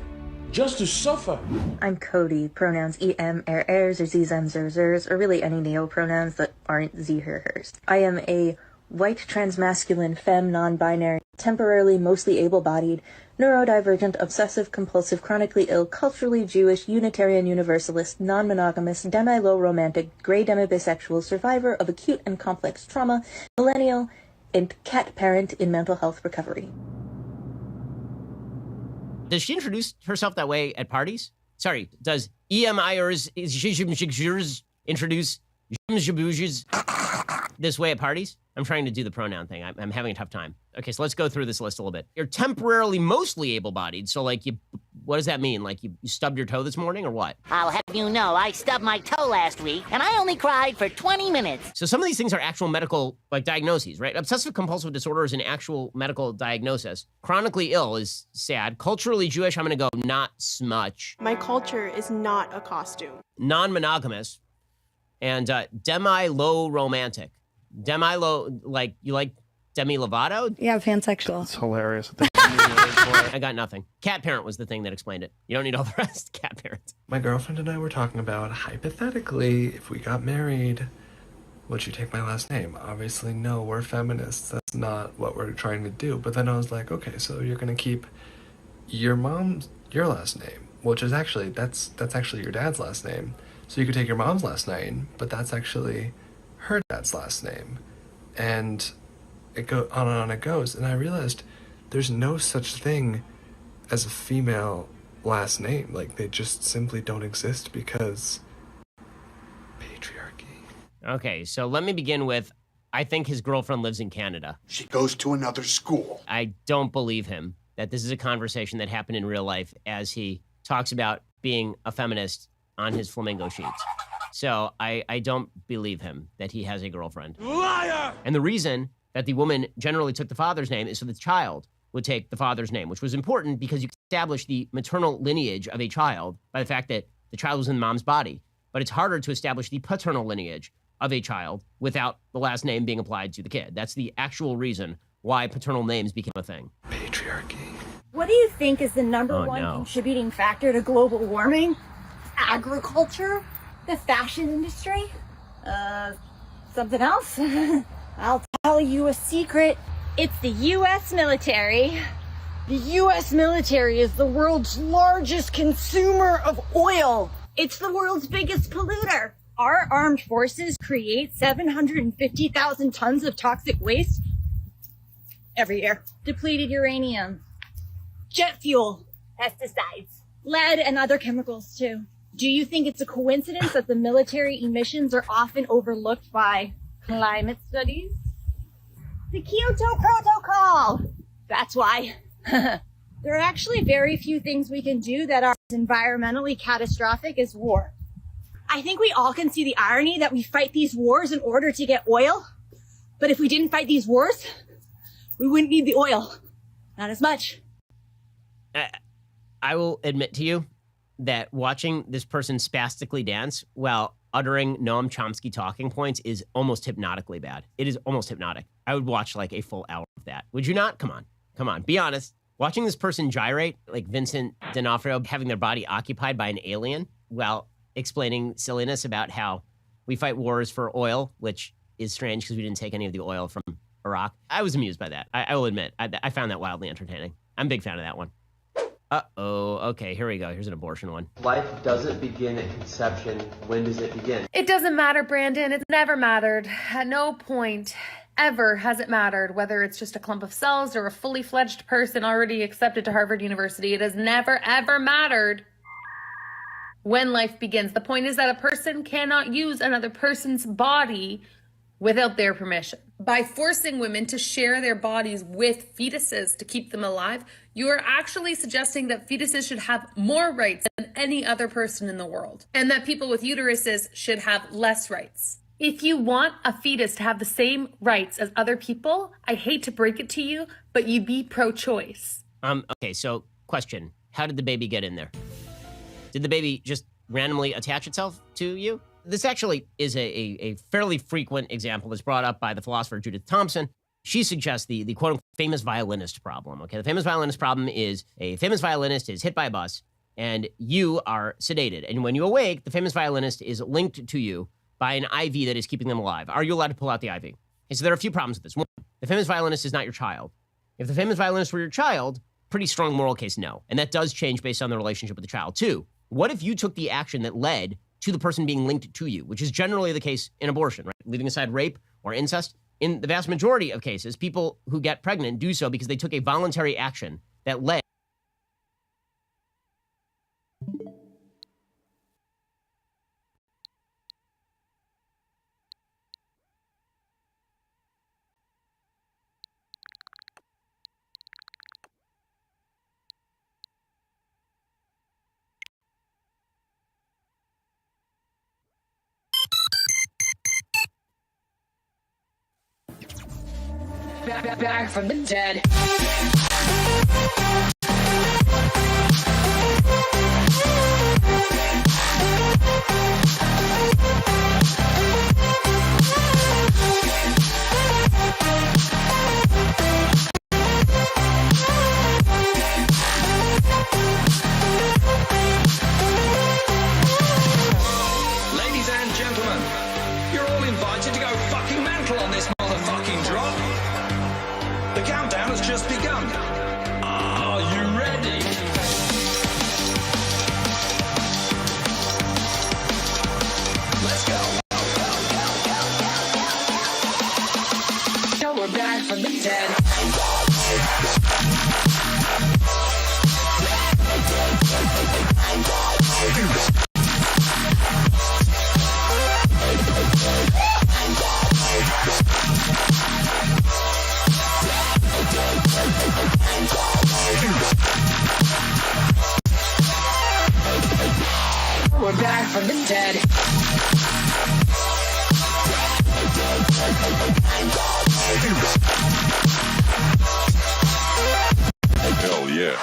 Just to suffer? I'm Cody, pronouns em, ers, or zem, zers, or really any neo-pronouns that aren't z, her, hers. I am a white, transmasculine, femme, non-binary, temporarily mostly able-bodied, neurodivergent, obsessive-compulsive, chronically ill, culturally Jewish, Unitarian Universalist, non-monogamous, demi-low romantic, gray demi-bisexual, survivor of acute and complex trauma, millennial, and cat parent in mental health recovery. Does she introduce herself that way at parties? Sorry, does EMIers introduce this way at parties? I'm trying to do the pronoun thing. I'm having a tough time. Okay, so let's go through this list a little bit. You're temporarily mostly able-bodied, so like what does that mean? Like you stubbed your toe this morning or what? I'll have you know I stubbed my toe last week, and I only cried for 20 minutes. So some of these things are actual medical, like, diagnoses, right? Obsessive-compulsive disorder is an actual medical diagnosis. Chronically ill is sad. Culturally Jewish, I'm gonna go not smudge. My culture is not a costume. Non-monogamous. And demi-low romantic. Demi-low, like, you like Demi Lovato? Yeah, pansexual. It's hilarious. I got nothing. Cat parent was the thing that explained it. You don't need all the rest. Cat parent. My girlfriend and I were talking about, hypothetically, if we got married, would you take my last name? Obviously, no, we're feminists. That's not what we're trying to do. But then I was like, okay, so you're going to keep your last name, which is actually, that's actually your dad's last name. So you could take your mom's last name, but that's actually her dad's last name. And it goes on and on it goes. And I realized there's no such thing as a female last name. Like, they just simply don't exist because patriarchy. Okay, so let me begin with, I think his girlfriend lives in Canada. She goes to another school. I don't believe him that this is a conversation that happened in real life as he talks about being a feminist on his flamingo sheets. So I don't believe him that he has a girlfriend. Liar! And the reason that the woman generally took the father's name is so the child would take the father's name, which was important because you could establish the maternal lineage of a child by the fact that the child was in the mom's body. But it's harder to establish the paternal lineage of a child without the last name being applied to the kid. That's the actual reason why paternal names became a thing. Patriarchy. What do you think is the number one contributing factor to global warming? Agriculture? The fashion industry? Something else? I'll tell you a secret. It's the U.S. military. The U.S. military is the world's largest consumer of oil. It's the world's biggest polluter. Our armed forces create 750,000 tons of toxic waste every year. Depleted uranium, jet fuel, pesticides, lead, and other chemicals too. Do you think it's a coincidence that the military emissions are often overlooked by climate studies? The Kyoto Protocol! That's why. There are actually very few things we can do that are as environmentally catastrophic as war. I think we all can see the irony that we fight these wars in order to get oil. But if we didn't fight these wars, we wouldn't need the oil. Not as much. I will admit to you that watching this person spastically dance while uttering Noam Chomsky talking points is almost hypnotically bad. It is almost hypnotic. I would watch like a full hour of that. Would you not? Come on, be honest. Watching this person gyrate, like Vincent D'Onofrio having their body occupied by an alien while explaining silliness about how we fight wars for oil, which is strange because we didn't take any of the oil from Iraq. I was amused by that. I will admit, I found that wildly entertaining. I'm a big fan of that one. Uh-oh, okay, here we go. Here's an abortion one. Life doesn't begin at conception. When does it begin? It doesn't matter, Brandon. It's never mattered. At no point ever has it mattered whether it's just a clump of cells or a fully fledged person already accepted to Harvard University. It has never, ever mattered when life begins. The point is that a person cannot use another person's body without their permission. By forcing women to share their bodies with fetuses to keep them alive, you are actually suggesting that fetuses should have more rights than any other person in the world, and that people with uteruses should have less rights. If you want a fetus to have the same rights as other people, I hate to break it to you, but you be pro-choice. Okay, so question. How did the baby get in there? Did the baby just randomly attach itself to you? This actually is a fairly frequent example that's brought up by the philosopher Judith Thomson. She suggests the quote-unquote famous violinist problem. Okay, the famous violinist problem is a famous violinist is hit by a bus, and you are sedated. And when you awake, the famous violinist is linked to you by an IV that is keeping them alive. Are you allowed to pull out the IV? Okay, so there are a few problems with this. One, the famous violinist is not your child. If the famous violinist were your child, pretty strong moral case, no. And that does change based on the relationship with the child. Two, what if you took the action that led to the person being linked to you, which is generally the case in abortion, right? Leaving aside rape or incest. In the vast majority of cases, people who get pregnant do so because they took a voluntary action that led. Back from the dead. Ladies and gentlemen, you're all invited to go fucking mental on this motherfucking drop. The countdown has just begun. Are you ready? Let's go. So we're back from the dead. We're back from the dead. Hell yeah.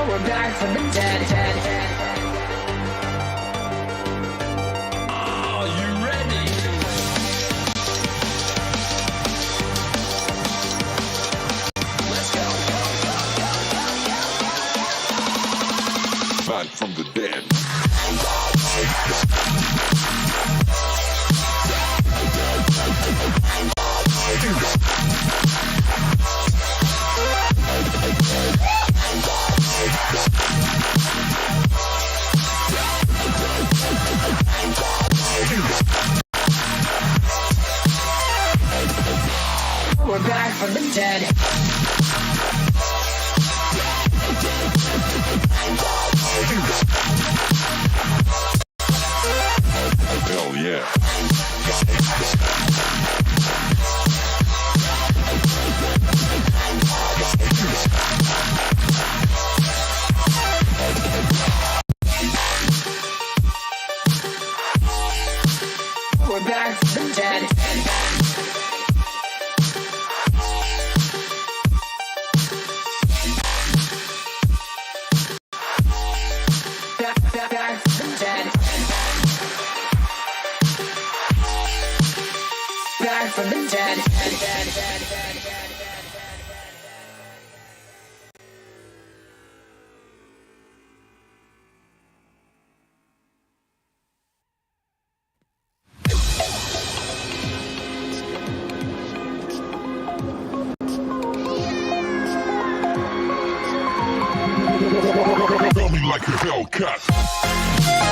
We're back from the dead. Are you ready? Let's go. Back from the dead. We're back from the dead. Hell yeah. We're back from the dead. Back from the dead. Back from the dead. like a Hellcat.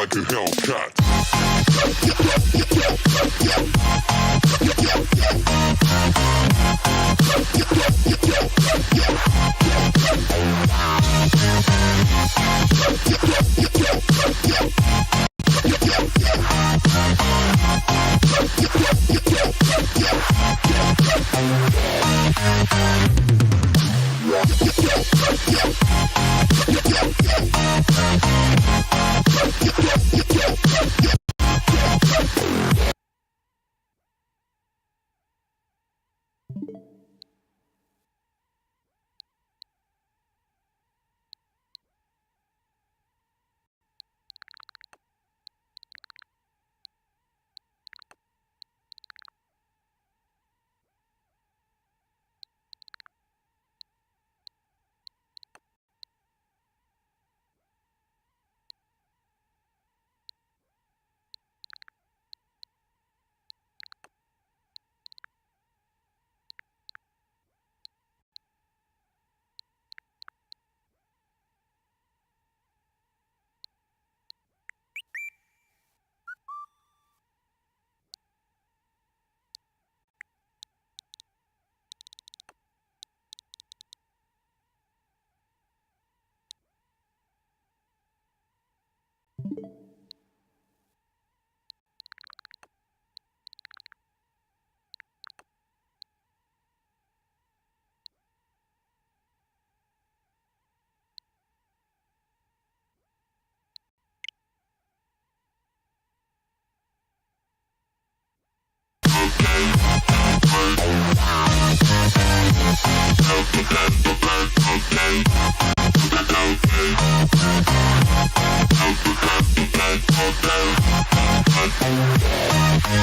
Like a Hellcat.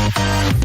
Hellcat.